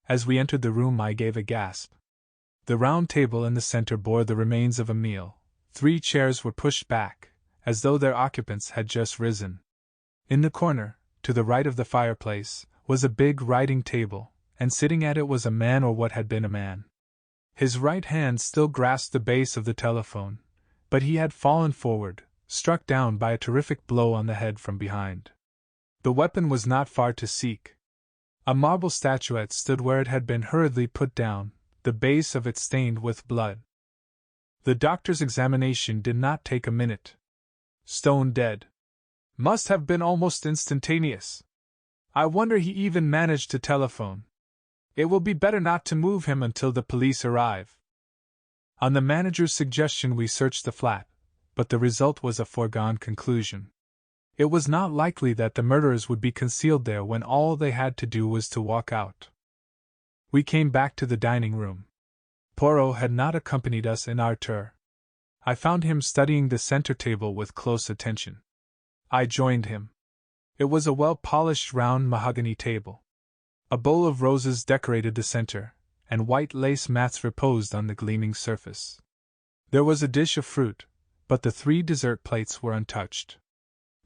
As we entered the room I gave a gasp. The round table in the center bore the remains of a meal. 3 chairs were pushed back, as though their occupants had just risen. In the corner, to the right of the fireplace, was a big writing table, and sitting at it was a man, or what had been a man. His right hand still grasped the base of the telephone, but he had fallen forward, struck down by a terrific blow on the head from behind. The weapon was not far to seek. A marble statuette stood where it had been hurriedly put down, the base of it stained with blood. The doctor's examination did not take a minute. "Stone dead. Must have been almost instantaneous. I wonder he even managed to telephone. It will be better not to move him until the police arrive." On the manager's suggestion we searched the flat, but the result was a foregone conclusion. It was not likely that the murderers would be concealed there when all they had to do was to walk out. We came back to the dining room. Poirot had not accompanied us in our tour. I found him studying the center table with close attention. I joined him. It was a well-polished round mahogany table. A bowl of roses decorated the center, and white lace mats reposed on the gleaming surface. There was a dish of fruit, but the 3 dessert plates were untouched.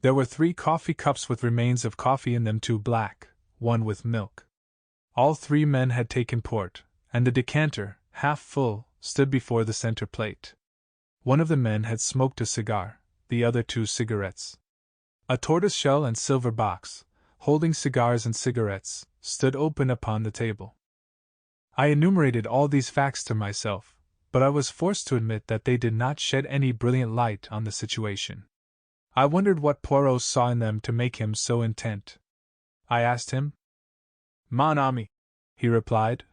There were 3 coffee cups with remains of coffee in them, 2 black, 1 with milk. All 3 men had taken port, and the decanter, half full, stood before the center plate. One of the men had smoked a cigar, the other 2 cigarettes. A tortoiseshell and silver box, holding cigars and cigarettes, stood open upon the table. I enumerated all these facts to myself, but I was forced to admit that they did not shed any brilliant light on the situation. I wondered what Poirot saw in them to make him so intent. I asked him. Mon ami, he replied,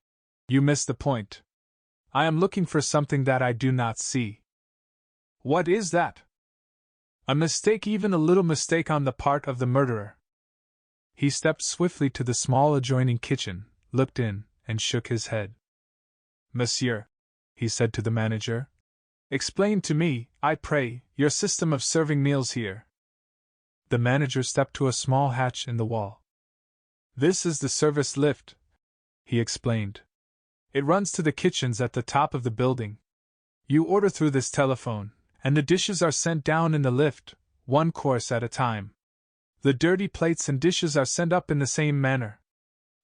you miss the point. I am looking for something that I do not see. What is that? A mistake, even a little mistake on the part of the murderer. He stepped swiftly to the small adjoining kitchen, looked in, and shook his head. Monsieur, he said to the manager, explain to me, I pray, your system of serving meals here. The manager stepped to a small hatch in the wall. This is the service lift, he explained. It runs to the kitchens at the top of the building. You order through this telephone, and the dishes are sent down in the lift, 1 course at a time. The dirty plates and dishes are sent up in the same manner.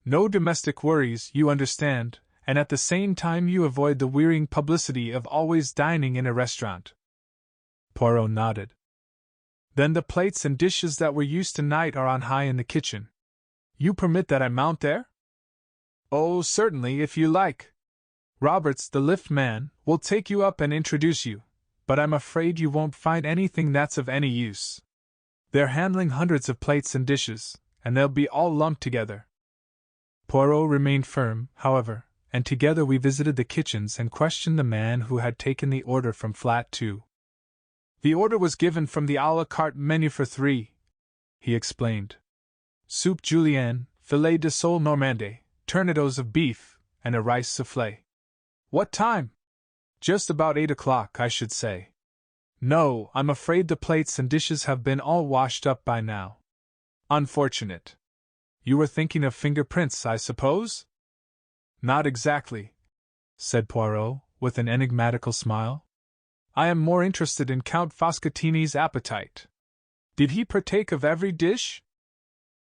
No domestic worries, you understand, and at the same time you avoid the wearying publicity of always dining in a restaurant. Poirot nodded. Then the plates and dishes that were used tonight are on high in the kitchen. You permit that I mount there? Oh, certainly, if you like. Roberts, the lift man, will take you up and introduce you, but I'm afraid you won't find anything that's of any use. They're handling hundreds of plates and dishes, and they'll be all lumped together. Poirot remained firm, however, and together we visited the kitchens and questioned the man who had taken the order from flat 2. The order was given from the à la carte menu for 3, he explained. Soup julienne, filet de sole normande, tournedos of beef, and a rice soufflé. What time? Just about 8 o'clock, I should say. No, I'm afraid the plates and dishes have been all washed up by now. Unfortunate. You were thinking of fingerprints, I suppose? Not exactly, said Poirot, with an enigmatical smile. I am more interested in Count Foscatini's appetite. Did he partake of every dish?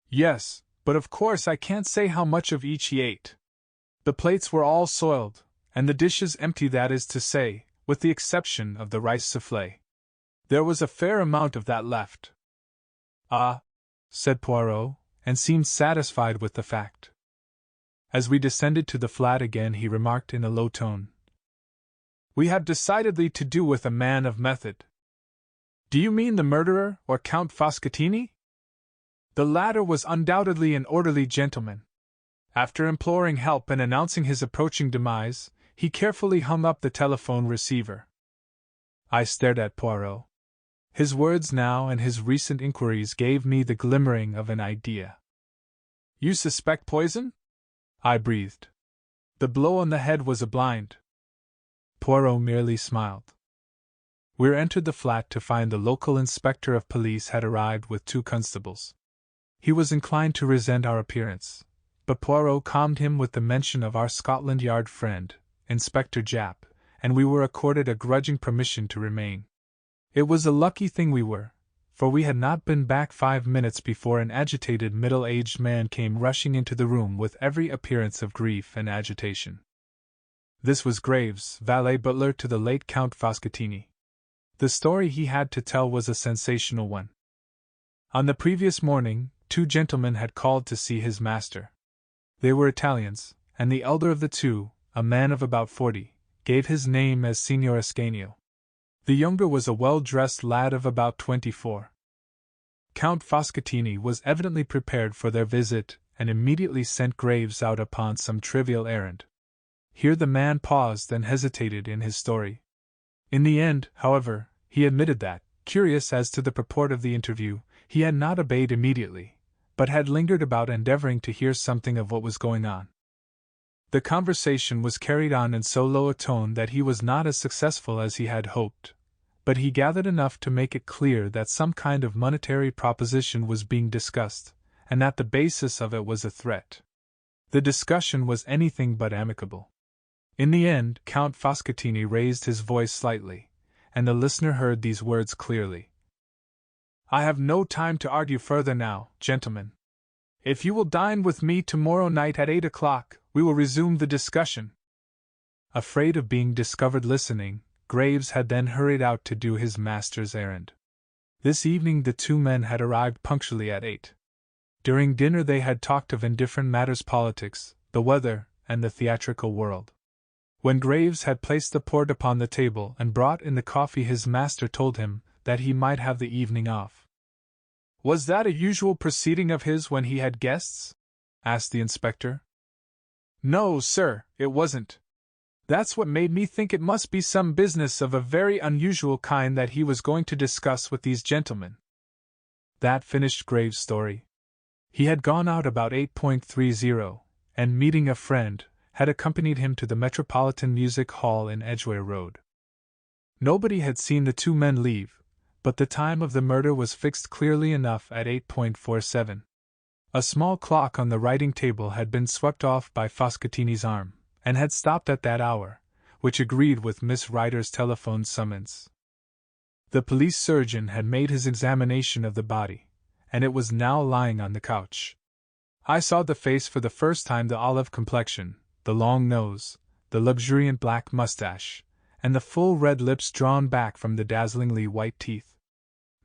Yes, but of course I can't say how much of each he ate. The plates were all soiled, and the dishes empty, that is to say, with the exception of the rice soufflé. There was a fair amount of that left. Ah, said Poirot, and seemed satisfied with the fact. As we descended to the flat again, he remarked in a low tone, We have decidedly to do with a man of method. Do you mean the murderer, or Count Foscatini? The latter was undoubtedly an orderly gentleman. After imploring help and announcing his approaching demise, he carefully hung up the telephone receiver. I stared at Poirot. His words now and his recent inquiries gave me the glimmering of an idea. You suspect poison? I breathed. The blow on the head was a blind. Poirot merely smiled. We entered the flat to find the local inspector of police had arrived with 2 constables. He was inclined to resent our appearance, but Poirot calmed him with the mention of our Scotland Yard friend, Inspector Japp, and we were accorded a grudging permission to remain. It was a lucky thing we were, for we had not been back 5 minutes before an agitated middle-aged man came rushing into the room with every appearance of grief and agitation. This was Graves, valet butler to the late Count Foscatini. The story he had to tell was a sensational one. On the previous morning, 2 gentlemen had called to see his master. They were Italians, and the elder of the 2, a man of about 40, gave his name as Signor Ascanio. The younger was a well-dressed lad of about 24. Count Foscatini was evidently prepared for their visit, and immediately sent Graves out upon some trivial errand. Here the man paused and hesitated in his story. In the end, however, he admitted that, curious as to the purport of the interview, he had not obeyed immediately, but had lingered about endeavoring to hear something of what was going on. The conversation was carried on in so low a tone that he was not as successful as he had hoped, but he gathered enough to make it clear that some kind of monetary proposition was being discussed, and that the basis of it was a threat. The discussion was anything but amicable. In the end, Count Foscatini raised his voice slightly, and the listener heard these words clearly. "I have no time to argue further now, gentlemen. If you will dine with me tomorrow night at 8 o'clock, we will resume the discussion." Afraid of being discovered listening, Graves had then hurried out to do his master's errand. This evening the two men had arrived punctually at 8. During dinner they had talked of indifferent matters: politics, the weather, and the theatrical world. When Graves had placed the port upon the table and brought in the coffee, his master told him that he might have the evening off. "Was that a usual proceeding of his when he had guests?" asked the inspector. "No, sir, it wasn't. That's what made me think it must be some business of a very unusual kind that he was going to discuss with these gentlemen." That finished Graves' story. He had gone out about 8:30, and meeting a friend, had accompanied him to the Metropolitan Music Hall in Edgware Road. Nobody had seen the two men leave, but the time of the murder was fixed clearly enough at 8:47. A small clock on the writing table had been swept off by Foscatini's arm, and had stopped at that hour, which agreed with Miss Ryder's telephone summons. The police surgeon had made his examination of the body, and it was now lying on the couch. I saw the face for the first time: the olive complexion, the long nose, the luxuriant black mustache, and the full red lips drawn back from the dazzlingly white teeth.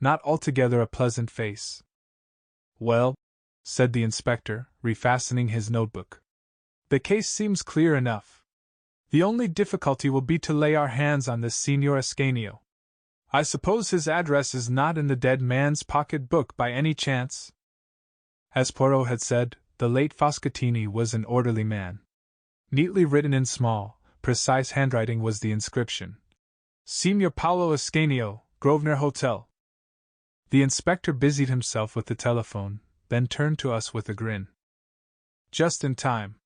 Not altogether a pleasant face. "Well," said the inspector, refastening his notebook, "the case seems clear enough. The only difficulty will be to lay our hands on this Signor Ascanio. I suppose his address is not in the dead man's pocket book by any chance?" As Poirot had said, the late Foscatini was an orderly man. Neatly written in small, precise handwriting was the inscription: "Signor Paolo Ascanio, Grosvenor Hotel." The inspector busied himself with the telephone, then turned to us with a grin. "Just in time.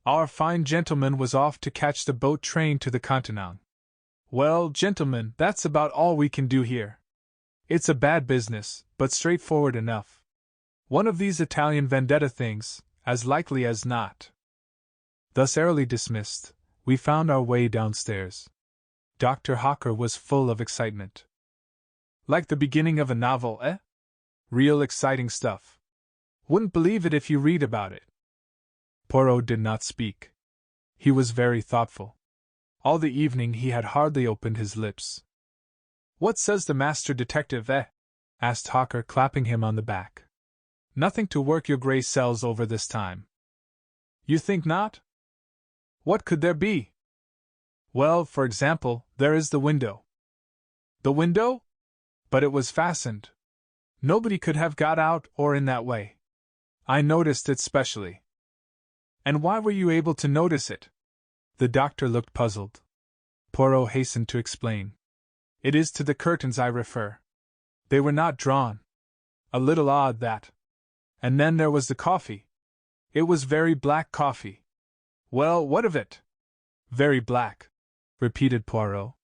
Our fine gentleman was off to catch the boat train to the Continent. Well, gentlemen, that's about all we can do here. It's a bad business, but straightforward enough. One of these Italian vendetta things, as likely as not." Thus airily dismissed, we found our way downstairs. Dr. Hawker was full of excitement. "Like the beginning of a novel, eh? Real exciting stuff. Wouldn't believe it if you read about it." Poirot did not speak. He was very thoughtful. All the evening he had hardly opened his lips. "What says the master detective, eh?" asked Hawker, clapping him on the back. "Nothing to work your grey cells over this time." "You think not? What could there be?" "Well, for example, there is the window." "The window? But it was fastened. Nobody could have got out or in that way. I noticed it specially." "And why were you able to notice it?" The doctor looked puzzled. Poirot hastened to explain. "It is to the curtains I refer. They were not drawn. A little odd, that. And then there was the coffee. It was very black coffee." "Well, what of it?" "Very black," repeated Poirot.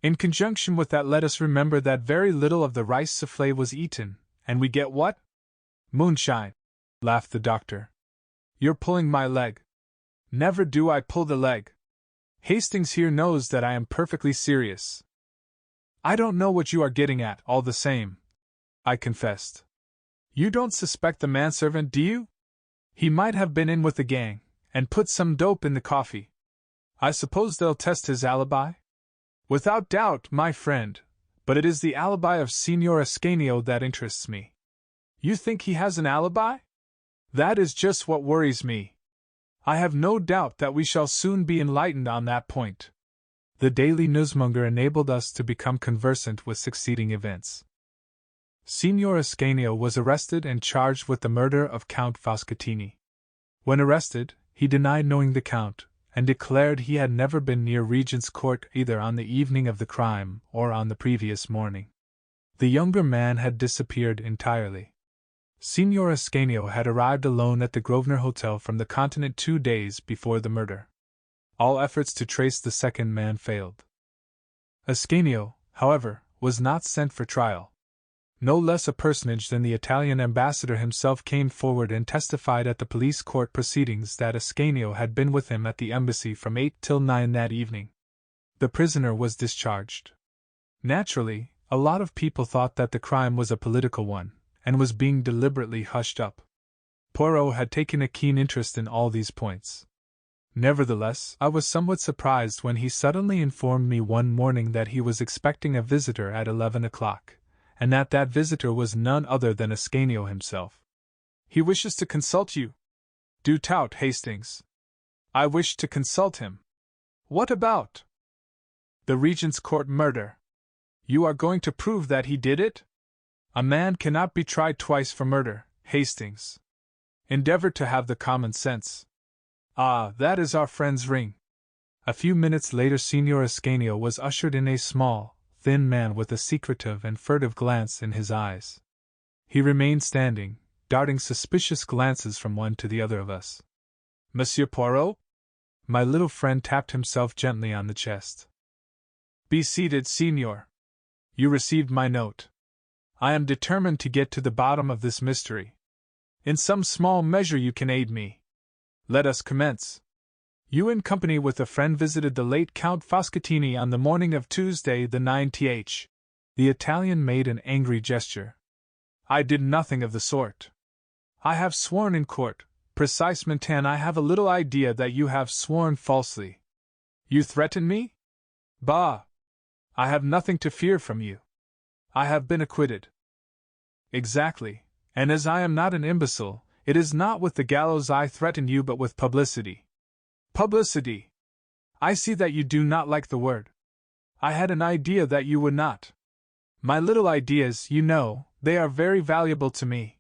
"In conjunction with that, let us remember that very little of the rice soufflé was eaten, and we get what?" "Moonshine," laughed the doctor. "You're pulling my leg." "Never do I pull the leg. Hastings here knows that I am perfectly serious." "I don't know what you are getting at, all the same," I confessed. "You don't suspect the manservant, do you? He might have been in with the gang, and put some dope in the coffee. I suppose they'll test his alibi?" "Without doubt, my friend, but it is the alibi of Signor Ascanio that interests me." "You think he has an alibi?" "That is just what worries me. I have no doubt that we shall soon be enlightened on that point." The Daily Newsmonger enabled us to become conversant with succeeding events. Signor Ascanio was arrested and charged with the murder of Count Foscatini. When arrested, he denied knowing the Count, and declared he had never been near Regent's Court either on the evening of the crime or on the previous morning. The younger man had disappeared entirely. Signor Ascanio had arrived alone at the Grosvenor Hotel from the Continent 2 days before the murder. All efforts to trace the second man failed. Ascanio, however, was not sent for trial. No less a personage than the Italian ambassador himself came forward and testified at the police court proceedings that Ascanio had been with him at the embassy from 8 till 9 that evening. The prisoner was discharged. Naturally, a lot of people thought that the crime was a political one, and was being deliberately hushed up. Poirot had taken a keen interest in all these points. Nevertheless, I was somewhat surprised when he suddenly informed me one morning that he was expecting a visitor at 11 o'clock. And that visitor was none other than Ascanio himself. "He wishes to consult you." "Do tout, Hastings." "I wish to consult him." "What about?" "The Regent's Court murder." "You are going to prove that he did it?" "A man cannot be tried twice for murder, Hastings. Endeavor to have the common sense." "Ah, that is our friend's ring." A few minutes later Signor Ascanio was ushered in, a small, thin man with a secretive and furtive glance in his eyes. He remained standing, darting suspicious glances from one to the other of us. "Monsieur Poirot?" My little friend tapped himself gently on the chest. "Be seated, Signor. You received my note. I am determined to get to the bottom of this mystery. In some small measure you can aid me. Let us commence. You in company with a friend visited the late Count Foscatini on the morning of Tuesday the 9th. The Italian made an angry gesture. "I did nothing of the sort. I have sworn in court, precise Montan. I have a little idea that you have sworn falsely. You threaten me? Bah! I have nothing to fear from you. I have been acquitted." "Exactly, and as I am not an imbecile, it is not with the gallows I threaten you but with publicity." "Publicity! I see that you do not like the word. I had an idea that you would not. My little ideas, you know, they are very valuable to me.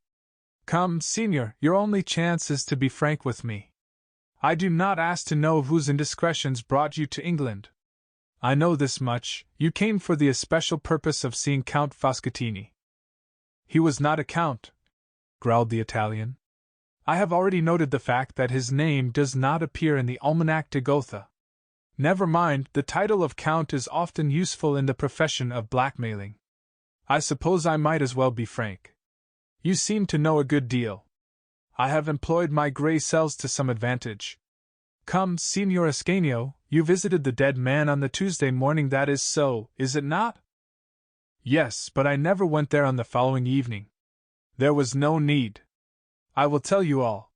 Come, Signor, your only chance is to be frank with me. I do not ask to know whose indiscretions brought you to England. I know this much: you came for the especial purpose of seeing Count Foscatini." "He was not a count," growled the Italian. "I have already noted the fact that his name does not appear in the Almanach de Gotha. Never mind, the title of count is often useful in the profession of blackmailing. I suppose I might as well be frank. You seem to know a good deal. I have employed my grey cells to some advantage. Come, Signor Ascanio, you visited the dead man on the Tuesday morning, that is so, is it not?" "Yes, but I never went there on the following evening. There was no need. I will tell you all.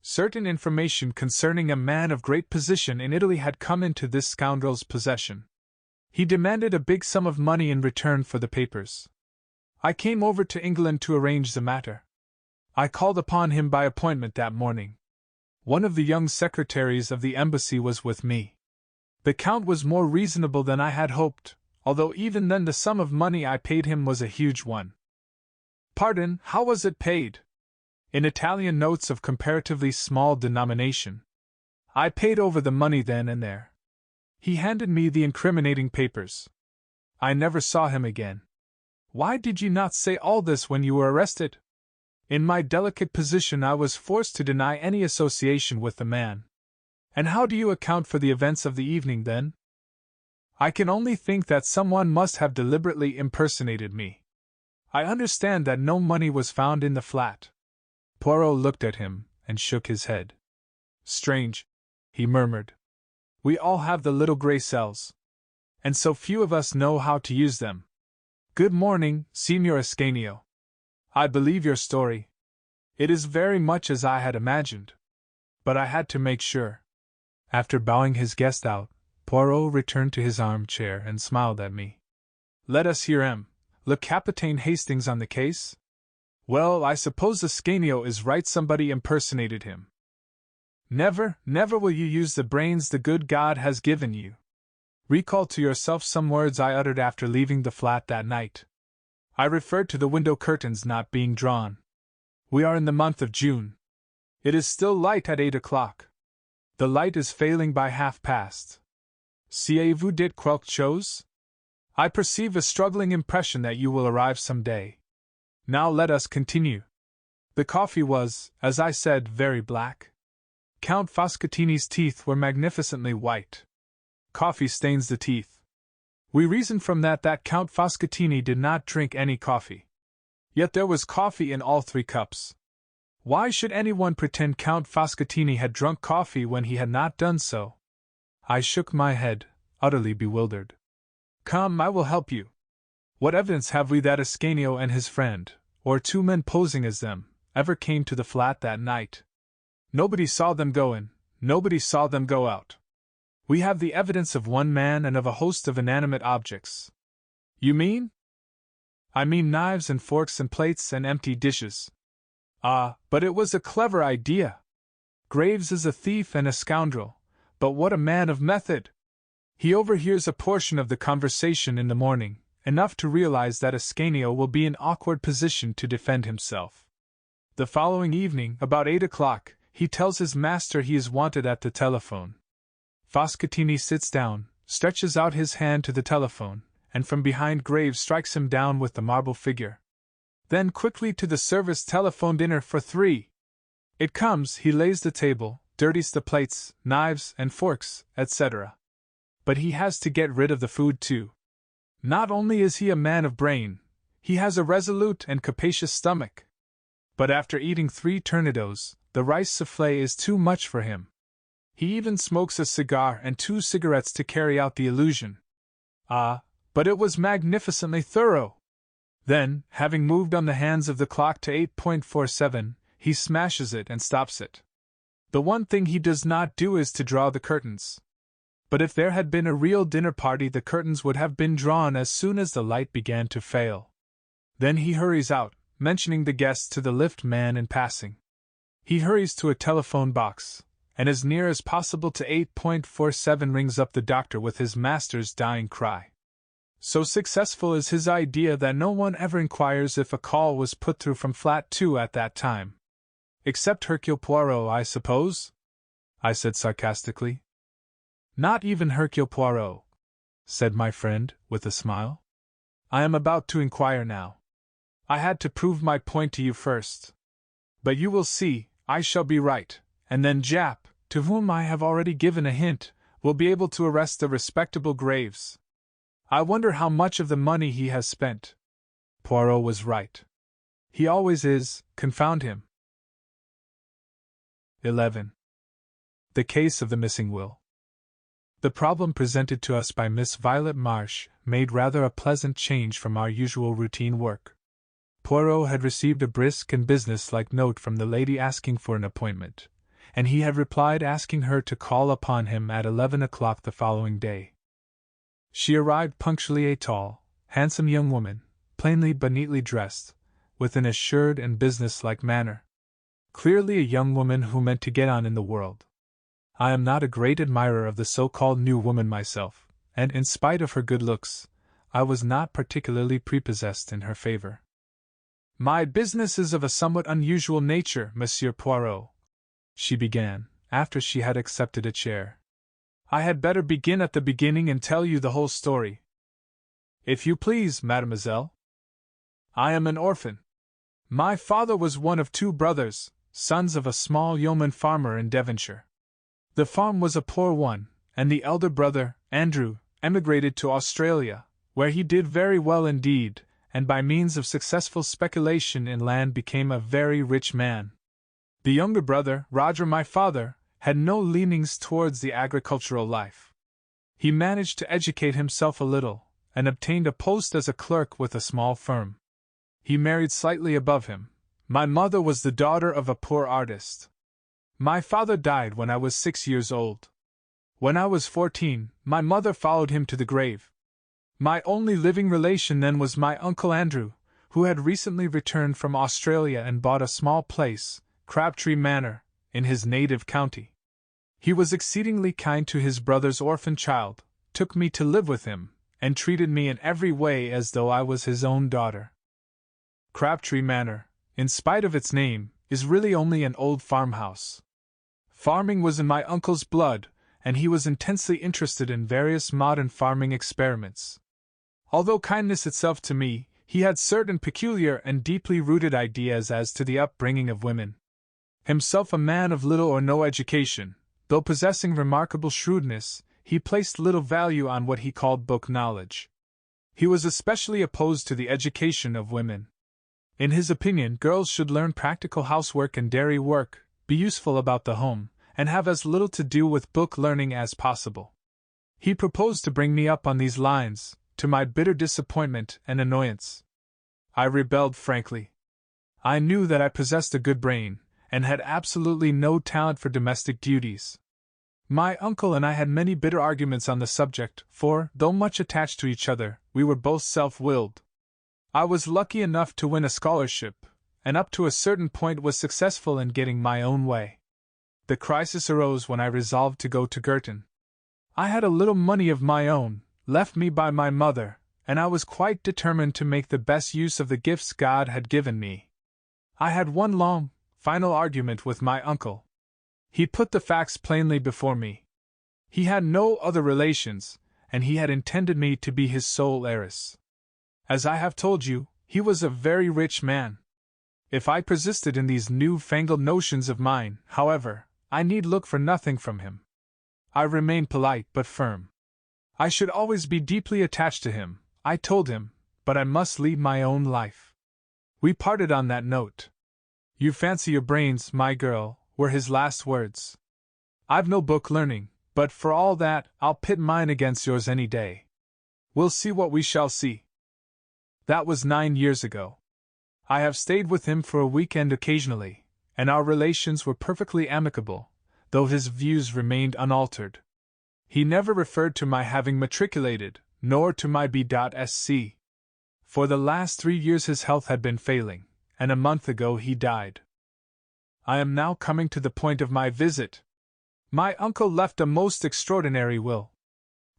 Certain information concerning a man of great position in Italy had come into this scoundrel's possession. He demanded a big sum of money in return for the papers. I came over to England to arrange the matter. I called upon him by appointment that morning. One of the young secretaries of the embassy was with me. The Count was more reasonable than I had hoped, although even then the sum of money I paid him was a huge one." "Pardon, how was it paid?" "In Italian notes of comparatively small denomination. I paid over the money then and there. He handed me the incriminating papers. I never saw him again." "Why did you not say all this when you were arrested?" "In my delicate position I was forced to deny any association with the man." "And how do you account for the events of the evening, then?" "I can only think that someone must have deliberately impersonated me. I understand that no money was found in the flat." Poirot looked at him and shook his head. "Strange," he murmured. "We all have the little grey cells. And so few of us know how to use them. Good morning, Signor Ascanio. I believe your story. It is very much as I had imagined. But I had to make sure." After bowing his guest out, Poirot returned to his armchair and smiled at me. "Let us hear him. Le Capitaine Hastings on the case? Well, I suppose Ascanio is right, somebody impersonated him." "Never, never will you use the brains the good God has given you. Recall to yourself some words I uttered after leaving the flat that night. I referred to the window curtains not being drawn. We are in the month of June. It is still light at 8 o'clock. The light is failing by past. Savez-vous dit quelque chose? I perceive a struggling impression that you will arrive some day. Now let us continue. The coffee was, as I said, very black. Count Foscatini's teeth were magnificently white. Coffee stains the teeth. We reasoned from that Count Foscatini did not drink any coffee. Yet there was coffee in all 3 cups. Why should anyone pretend Count Foscatini had drunk coffee when he had not done so? I shook my head, utterly bewildered. Come, I will help you. What evidence have we that Ascanio and his friend, or 2 men posing as them, ever came to the flat that night? Nobody saw them go in, nobody saw them go out. We have the evidence of 1 man and of a host of inanimate objects. You mean? I mean knives and forks and plates and empty dishes. Ah, but it was a clever idea. Graves is a thief and a scoundrel, but what a man of method! He overhears a portion of the conversation in the morning, enough to realize that Ascanio will be in awkward position to defend himself. The following evening, about 8 o'clock, he tells his master he is wanted at the telephone. Foscatini sits down, stretches out his hand to the telephone, and from behind Graves strikes him down with the marble figure. Then quickly to the service telephone dinner for 3. It comes, he lays the table, dirties the plates, knives and forks, etc. But he has to get rid of the food too. Not only is he a man of brain, he has a resolute and capacious stomach. But after eating 3 tornadoes, the rice soufflé is too much for him. He even smokes a cigar and 2 cigarettes to carry out the illusion. Ah, but it was magnificently thorough! Then, having moved on the hands of the clock to 8.47, he smashes it and stops it. The one thing he does not do is to draw the curtains. But if there had been a real dinner party, the curtains would have been drawn as soon as the light began to fail. Then he hurries out, mentioning the guests to the lift man in passing. He hurries to a telephone box, and as near as possible to 8.47 rings up the doctor with his master's dying cry. So successful is his idea that no one ever inquires if a call was put through from flat 2 at that time. Except Hercule Poirot, I suppose? I said sarcastically. Not even Hercule Poirot, said my friend, with a smile. I am about to inquire now. I had to prove my point to you first. But you will see, I shall be right, and then Jap, to whom I have already given a hint, will be able to arrest the respectable Graves. I wonder how much of the money he has spent. Poirot was right. He always is, confound him. 11. The case of the missing will. The problem presented to us by Miss Violet Marsh made rather a pleasant change from our usual routine work. Poirot had received a brisk and business-like note from the lady asking for an appointment, and he had replied asking her to call upon him at 11 o'clock the following day. She arrived punctually, a tall, handsome young woman, plainly but neatly dressed, with an assured and business-like manner. Clearly a young woman who meant to get on in the world. I am not a great admirer of the so-called new woman myself, and in spite of her good looks, I was not particularly prepossessed in her favor. My business is of a somewhat unusual nature, Monsieur Poirot, she began, after she had accepted a chair. I had better begin at the beginning and tell you the whole story. If you please, mademoiselle. I am an orphan. My father was one of 2 brothers, sons of a small yeoman farmer in Devonshire. The farm was a poor one, and the elder brother, Andrew, emigrated to Australia, where he did very well indeed, and by means of successful speculation in land became a very rich man. The younger brother, Roger, my father, had no leanings towards the agricultural life. He managed to educate himself a little, and obtained a post as a clerk with a small firm. He married slightly above him. My mother was the daughter of a poor artist. My father died when I was 6 years old. When I was 14, my mother followed him to the grave. My only living relation then was my Uncle Andrew, who had recently returned from Australia and bought a small place, Crabtree Manor, in his native county. He was exceedingly kind to his brother's orphan child, took me to live with him, and treated me in every way as though I was his own daughter. Crabtree Manor, in spite of its name, is really only an old farmhouse. Farming was in my uncle's blood, and he was intensely interested in various modern farming experiments. Although kindness itself to me, he had certain peculiar and deeply rooted ideas as to the upbringing of women. Himself a man of little or no education, though possessing remarkable shrewdness, he placed little value on what he called book knowledge. He was especially opposed to the education of women. In his opinion, girls should learn practical housework and dairy work, be useful about the home, and have as little to do with book learning as possible. He proposed to bring me up on these lines, to my bitter disappointment and annoyance. I rebelled frankly. I knew that I possessed a good brain, and had absolutely no talent for domestic duties. My uncle and I had many bitter arguments on the subject, for, though much attached to each other, we were both self-willed. I was lucky enough to win a scholarship, and up to a certain point was successful in getting my own way. The crisis arose when I resolved to go to Girton. I had a little money of my own, left me by my mother, and I was quite determined to make the best use of the gifts God had given me. I had one long, final argument with my uncle. He put the facts plainly before me. He had no other relations, and he had intended me to be his sole heiress. As I have told you, he was a very rich man. If I persisted in these new-fangled notions of mine, however, I need look for nothing from him. I remained polite but firm. I should always be deeply attached to him, I told him, but I must lead my own life. We parted on that note. You fancy your brains, my girl, were his last words. I've no book learning, but for all that, I'll pit mine against yours any day. We'll see what we shall see. That was 9 years ago. I have stayed with him for a weekend occasionally, and our relations were perfectly amicable, though his views remained unaltered. He never referred to my having matriculated, nor to my B.Sc. For the last 3 years his health had been failing, and a month ago he died. I am now coming to the point of my visit. My uncle left a most extraordinary will.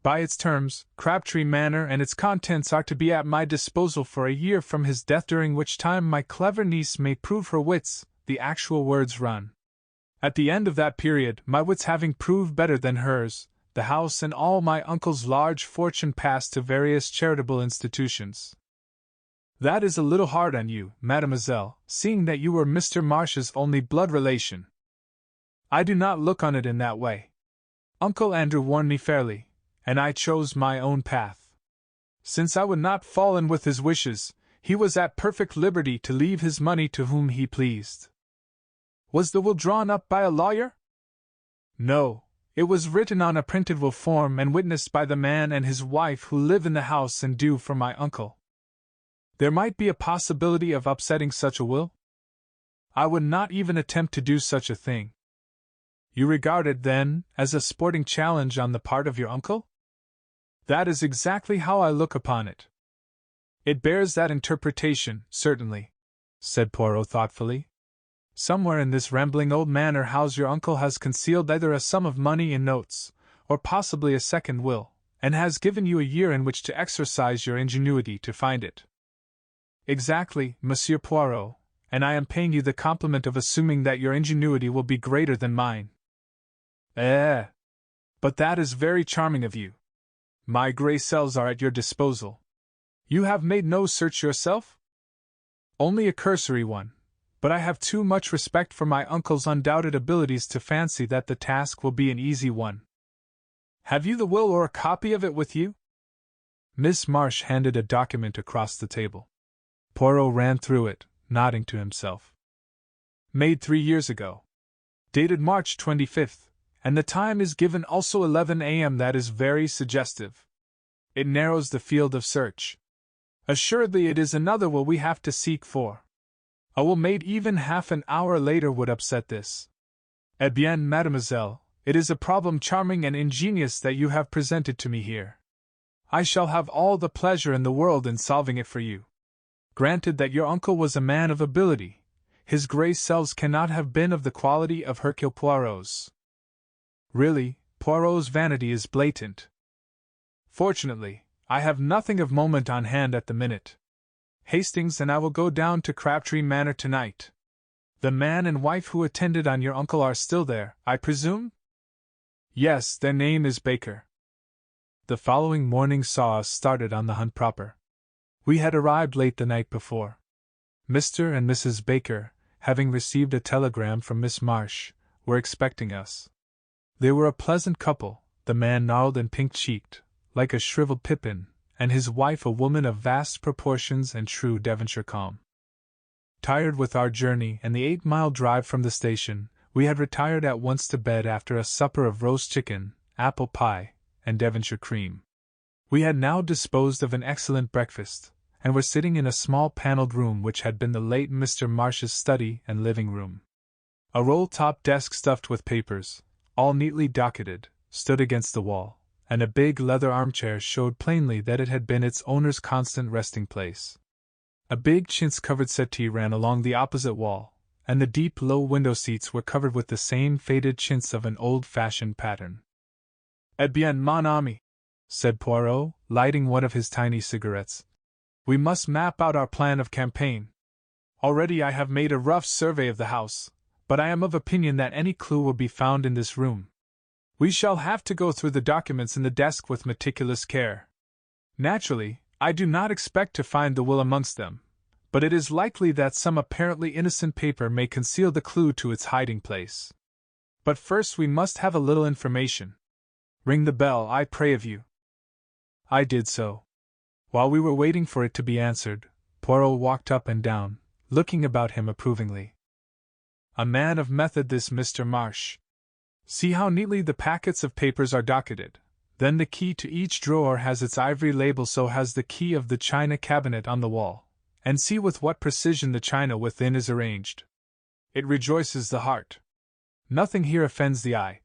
By its terms, Crabtree Manor and its contents are to be at my disposal for a year from his death, during which time my clever niece may prove her wits, the actual words run. At the end of that period, my wits having proved better than hers, the house and all my uncle's large fortune passed to various charitable institutions. That is a little hard on you, mademoiselle, seeing that you were Mr. Marsh's only blood relation. I do not look on it in that way. Uncle Andrew warned me fairly, and I chose my own path. Since I would not fall in with his wishes, he was at perfect liberty to leave his money to whom he pleased. Was the will drawn up by a lawyer? No, it was written on a printed will form and witnessed by the man and his wife who live in the house and do for my uncle. There might be a possibility of upsetting such a will? I would not even attempt to do such a thing. You regard it, then, as a sporting challenge on the part of your uncle? That is exactly how I look upon it. It bears that interpretation, certainly, said Poirot thoughtfully. Somewhere in this rambling old manor house your uncle has concealed either a sum of money in notes, or possibly a second will, and has given you a year in which to exercise your ingenuity to find it. Exactly, Monsieur Poirot, and I am paying you the compliment of assuming that your ingenuity will be greater than mine. But that is very charming of you. My grey cells are at your disposal. You have made no search yourself? Only a cursory one, but I have too much respect for my uncle's undoubted abilities to fancy that the task will be an easy one. Have you the will or a copy of it with you? Miss Marsh handed a document across the table. Poirot ran through it, nodding to himself. Made 3 years ago. Dated March 25th. And the time is given also 11 a.m. That is very suggestive. It narrows the field of search. Assuredly it is another will we have to seek for. A will made even half an hour later would upset this. Eh bien, mademoiselle, it is a problem charming and ingenious that you have presented to me here. I shall have all the pleasure in the world in solving it for you. Granted that your uncle was a man of ability, his grey cells cannot have been of the quality of Hercule Poirot's. Really, Poirot's vanity is blatant. Fortunately, I have nothing of moment on hand at the minute. Hastings and I will go down to Crabtree Manor tonight. The man and wife who attended on your uncle are still there, I presume? Yes, their name is Baker. The following morning saw us started on the hunt proper. We had arrived late the night before. Mr. and Mrs. Baker, having received a telegram from Miss Marsh, were expecting us. They were a pleasant couple, the man gnarled and pink-cheeked, like a shriveled pippin, and his wife a woman of vast proportions and true Devonshire calm. Tired with our journey and the 8-mile drive from the station, we had retired at once to bed after a supper of roast chicken, apple pie, and Devonshire cream. We had now disposed of an excellent breakfast, and were sitting in a small panelled room which had been the late Mr. Marsh's study and living room. A roll-top desk stuffed with papers, all neatly docketed, stood against the wall, and a big leather armchair showed plainly that it had been its owner's constant resting place. A big chintz-covered settee ran along the opposite wall, and the deep low window seats were covered with the same faded chintz of an old-fashioned pattern. "Eh bien, mon ami," said Poirot, lighting one of his tiny cigarettes. "We must map out our plan of campaign. Already I have made a rough survey of the house, but I am of opinion that any clue will be found in this room. We shall have to go through the documents in the desk with meticulous care. Naturally, I do not expect to find the will amongst them, but it is likely that some apparently innocent paper may conceal the clue to its hiding place. But first we must have a little information. Ring the bell, I pray of you." I did so. While we were waiting for it to be answered, Poirot walked up and down, looking about him approvingly. "A man of method, this Mr. Marsh. See how neatly the packets of papers are docketed. Then the key to each drawer has its ivory label, so has the key of the china cabinet on the wall, and see with what precision the china within is arranged. It rejoices the heart. Nothing here offends the eye."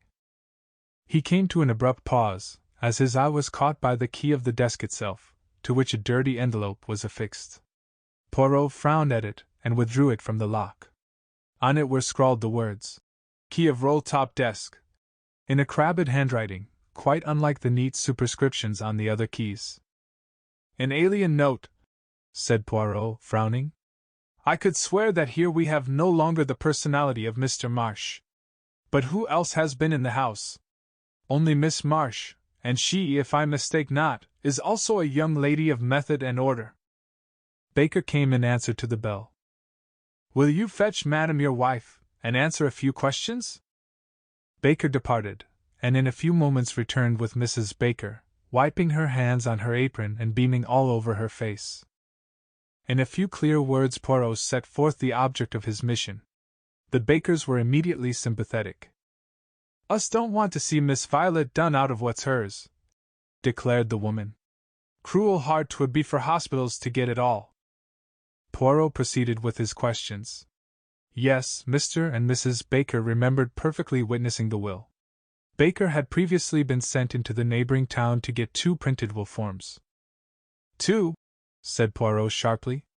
He came to an abrupt pause, as his eye was caught by the key of the desk itself, to which a dirty envelope was affixed. Poirot frowned at it, and withdrew it from the lock. On it were scrawled the words, "Key of roll-top desk," in a crabbed handwriting, quite unlike the neat superscriptions on the other keys. "An alien note," said Poirot, frowning. "I could swear that here we have no longer the personality of Mr. Marsh. But who else has been in the house? Only Miss Marsh, and she, if I mistake not, is also a young lady of method and order." Baker came in answer to the bell. "Will you fetch Madam your wife, and answer a few questions?" Baker departed, and in a few moments returned with Mrs. Baker, wiping her hands on her apron and beaming all over her face. In a few clear words Poirot set forth the object of his mission. The Bakers were immediately sympathetic. "Us don't want to see Miss Violet done out of what's hers," declared the woman. "Cruel hard 'twould be for hospitals to get it all." Poirot proceeded with his questions. Yes, Mr. and Mrs. Baker remembered perfectly witnessing the will. Baker had previously been sent into the neighboring town to get 2 printed will forms. "2?" said Poirot sharply.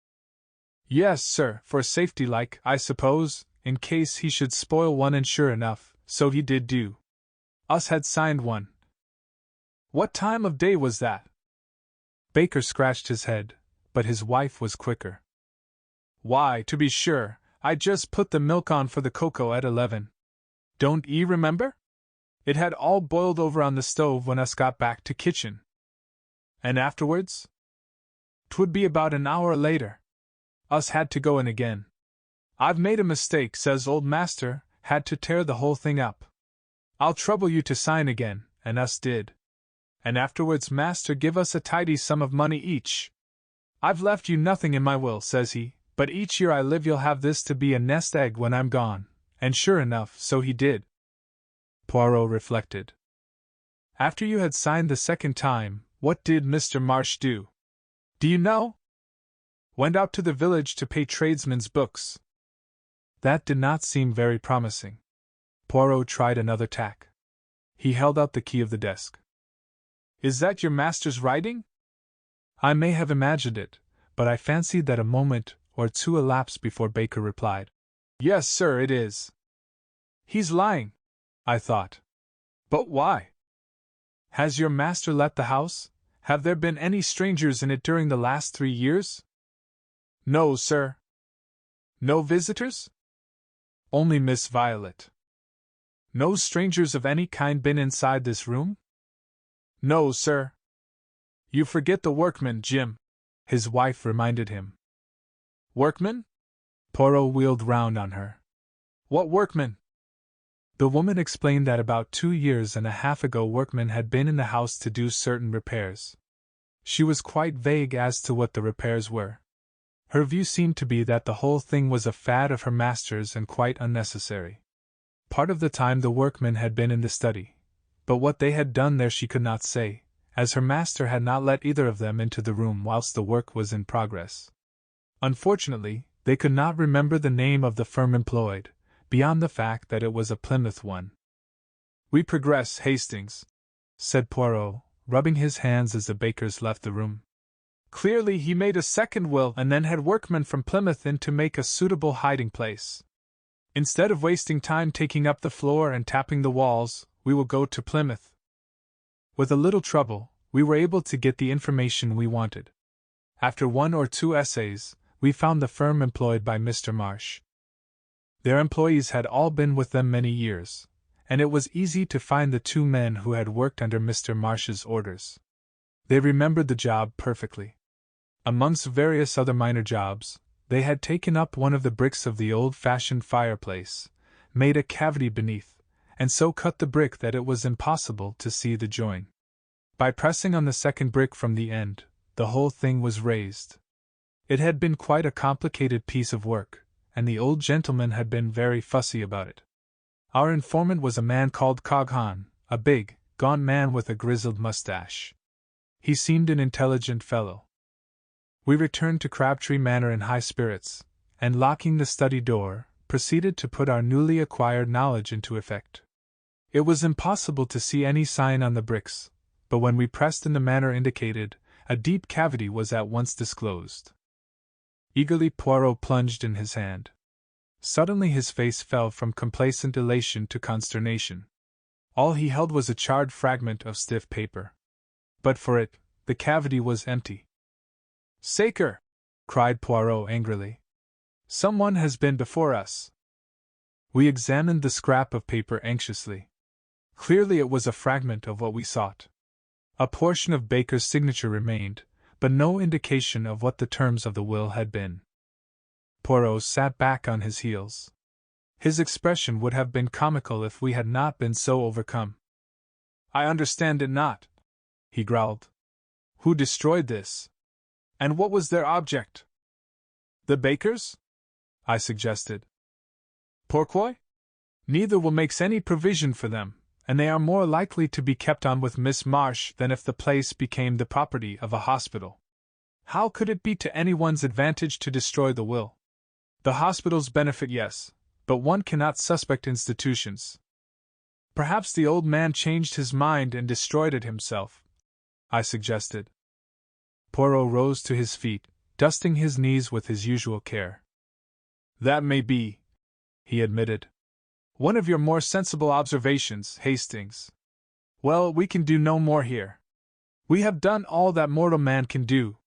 "Yes, sir, for safety like, I suppose, in case he should spoil one, and sure enough, so he did do. Us had signed one." "What time of day was that?" Baker scratched his head, but his wife was quicker. "Why, to be sure, I just put the milk on for the cocoa at 11. Don't 'ee remember? It had all boiled over on the stove when us got back to kitchen." "And afterwards?" "'Twould be about an hour later. Us had to go in again. 'I've made a mistake,' says old master, 'had to tear the whole thing up. I'll trouble you to sign again,' and us did. And afterwards master give us a tidy sum of money each. 'I've left you nothing in my will,' says he, 'but each year I live you'll have this to be a nest egg when I'm gone,' and sure enough, so he did." Poirot reflected. "After you had signed the second time, what did Mr. Marsh do? Do you know?" "Went out to the village to pay tradesmen's books." That did not seem very promising. Poirot tried another tack. He held out the key of the desk. "Is that your master's writing?" I may have imagined it, but I fancied that a moment or 2 elapsed before Baker replied. "Yes, sir, it is." "He's lying," I thought. "But why? Has your master let the house? Have there been any strangers in it during the last 3 years?" "No, sir." "No visitors?" Only Miss Violet. No strangers of any kind been inside this room? No, sir. You forget the workman, Jim, his wife reminded him. Workman? Poirot wheeled round on her. What workman? The woman explained that about 2 years and a half ago workmen had been in the house to do certain repairs. She was quite vague as to what the repairs were. Her view seemed to be that the whole thing was a fad of her master's and quite unnecessary. Part of the time the workmen had been in the study, but what they had done there she could not say, as her master had not let either of them into the room whilst the work was in progress. Unfortunately, they could not remember the name of the firm employed, beyond the fact that it was a Plymouth one. We progress, Hastings, said Poirot, rubbing his hands as the bakers left the room. Clearly he made a second will and then had workmen from Plymouth in to make a suitable hiding place. Instead of wasting time taking up the floor and tapping the walls, we will go to Plymouth. With a little trouble, we were able to get the information we wanted. After 1 or 2 essays, we found the firm employed by Mr. Marsh. Their employees had all been with them many years, and it was easy to find the 2 men who had worked under Mr. Marsh's orders. They remembered the job perfectly. Amongst various other minor jobs, they had taken up one of the bricks of the old-fashioned fireplace, made a cavity beneath, and so cut the brick that it was impossible to see the join. By pressing on the second brick from the end, the whole thing was raised. It had been quite a complicated piece of work, and the old gentleman had been very fussy about it. Our informant was a man called Coghan, a big, gaunt man with a grizzled mustache. He seemed an intelligent fellow. We returned to Crabtree Manor in high spirits, and locking the study door, proceeded to put our newly acquired knowledge into effect. It was impossible to see any sign on the bricks, but when we pressed in the manner indicated, a deep cavity was at once disclosed. Eagerly Poirot plunged in his hand. Suddenly his face fell from complacent elation to consternation. All he held was a charred fragment of stiff paper. But for it, the cavity was empty. "Sacre!" cried Poirot angrily. "Someone has been before us." We examined the scrap of paper anxiously. Clearly it was a fragment of what we sought. A portion of Baker's signature remained, but no indication of what the terms of the will had been. Poirot sat back on his heels. His expression would have been comical if we had not been so overcome. "I understand it not," he growled. "Who destroyed this? And what was their object?" "The Bakers?" I suggested. "Pourquoi? Neither will makes any provision for them, and they are more likely to be kept on with Miss Marsh than if the place became the property of a hospital. How could it be to anyone's advantage to destroy the will? The hospitals benefit, yes, but one cannot suspect institutions. Perhaps the old man changed his mind and destroyed it himself," I suggested. Poirot rose to his feet, dusting his knees with his usual care. "That may be," he admitted. "One of your more sensible observations, Hastings. Well, we can do no more here. We have done all that mortal man can do.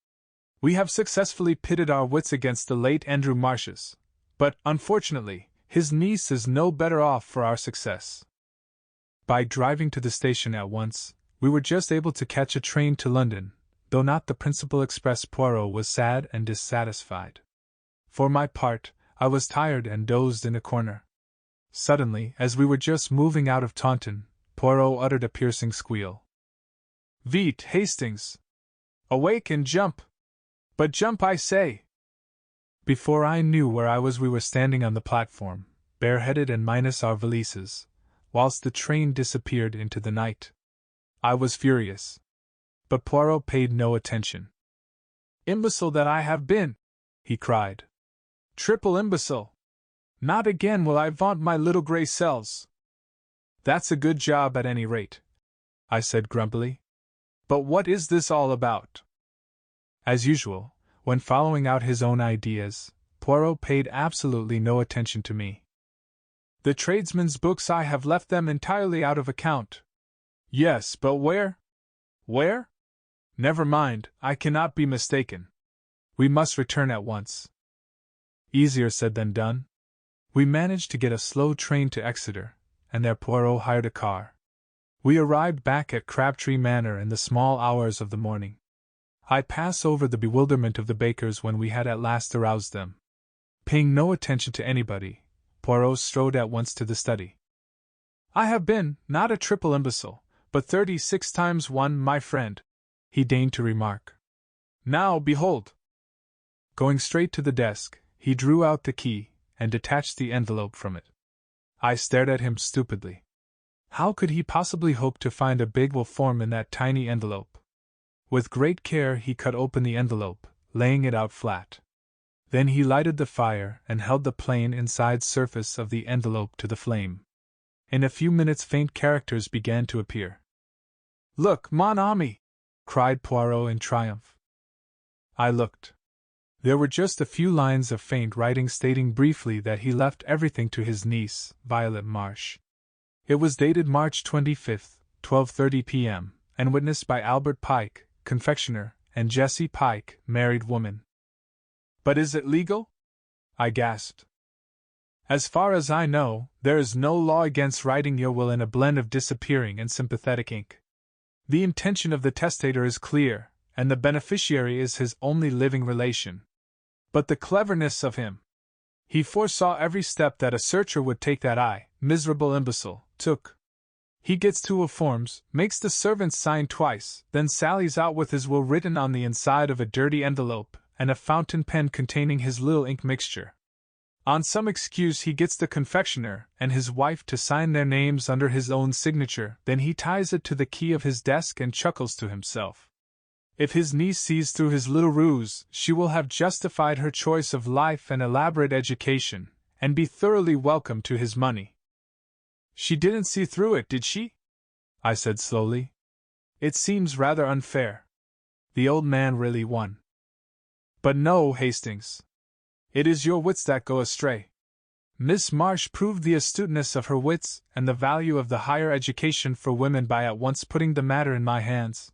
We have successfully pitted our wits against the late Andrew Marsh's, but, unfortunately, his niece is no better off for our success." By driving to the station at once, we were just able to catch a train to London. Though not the principal express, Poirot was sad and dissatisfied. For my part, I was tired and dozed in a corner. Suddenly, as we were just moving out of Taunton, Poirot uttered a piercing squeal. "Vite, Hastings! Awake and jump! But jump, I say!" Before I knew where I was, we were standing on the platform, bareheaded and minus our valises, whilst the train disappeared into the night. I was furious. But Poirot paid no attention. "Imbecile that I have been!" he cried. "Triple imbecile! Not again will I vaunt my little grey cells." "That's a good job at any rate," I said grumpily. "But what is this all about?" As usual, when following out his own ideas, Poirot paid absolutely no attention to me. "The tradesmen's books, I have left them entirely out of account." "Yes, but where? Where? Never mind, I cannot be mistaken. We must return at once." "Easier said than done," We managed to get a slow train to Exeter, and there Poirot hired a car. We arrived back at Crabtree Manor in the small hours of the morning. I pass over the bewilderment of the bakers when we had at last aroused them. Paying no attention to anybody, Poirot strode at once to the study. "I have been, not a triple imbecile, but 36 times one, my friend," he deigned to remark. "Now, behold!" Going straight to the desk, he drew out the key, and detached the envelope from it. I stared at him stupidly. How could he possibly hope to find a big will form in that tiny envelope? With great care he cut open the envelope, laying it out flat. Then he lighted the fire and held the plain inside surface of the envelope to the flame. In a few minutes faint characters began to appear. "Look, mon ami!" cried Poirot in triumph. I looked. There were just a few lines of faint writing stating briefly that he left everything to his niece, Violet Marsh. It was dated March 25th, 12:30 p.m., and witnessed by Albert Pike, confectioner, and Jessie Pike, married woman. "But is it legal?" I gasped. "As far as I know, there is no law against writing your will in a blend of disappearing and sympathetic ink. The intention of the testator is clear, and the beneficiary is his only living relation. But the cleverness of him! He foresaw every step that a searcher would take that I, miserable imbecile, took. He gets 2 forms, makes the servants sign twice, then sallies out with his will written on the inside of a dirty envelope, and a fountain pen containing his little ink mixture. On some excuse he gets the confectioner and his wife to sign their names under his own signature, then he ties it to the key of his desk and chuckles to himself. If his niece sees through his little ruse, she will have justified her choice of life and elaborate education, and be thoroughly welcome to his money." "She didn't see through it, did she?" I said slowly. "It seems rather unfair. The old man really won." "But no, Hastings. It is your wits that go astray. Miss Marsh proved the astuteness of her wits and the value of the higher education for women by at once putting the matter in my hands.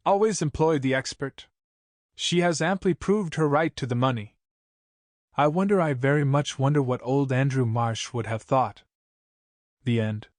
Always employ the expert. She has amply proved her right to the money. I very much wonder what old Andrew Marsh would have thought." The end.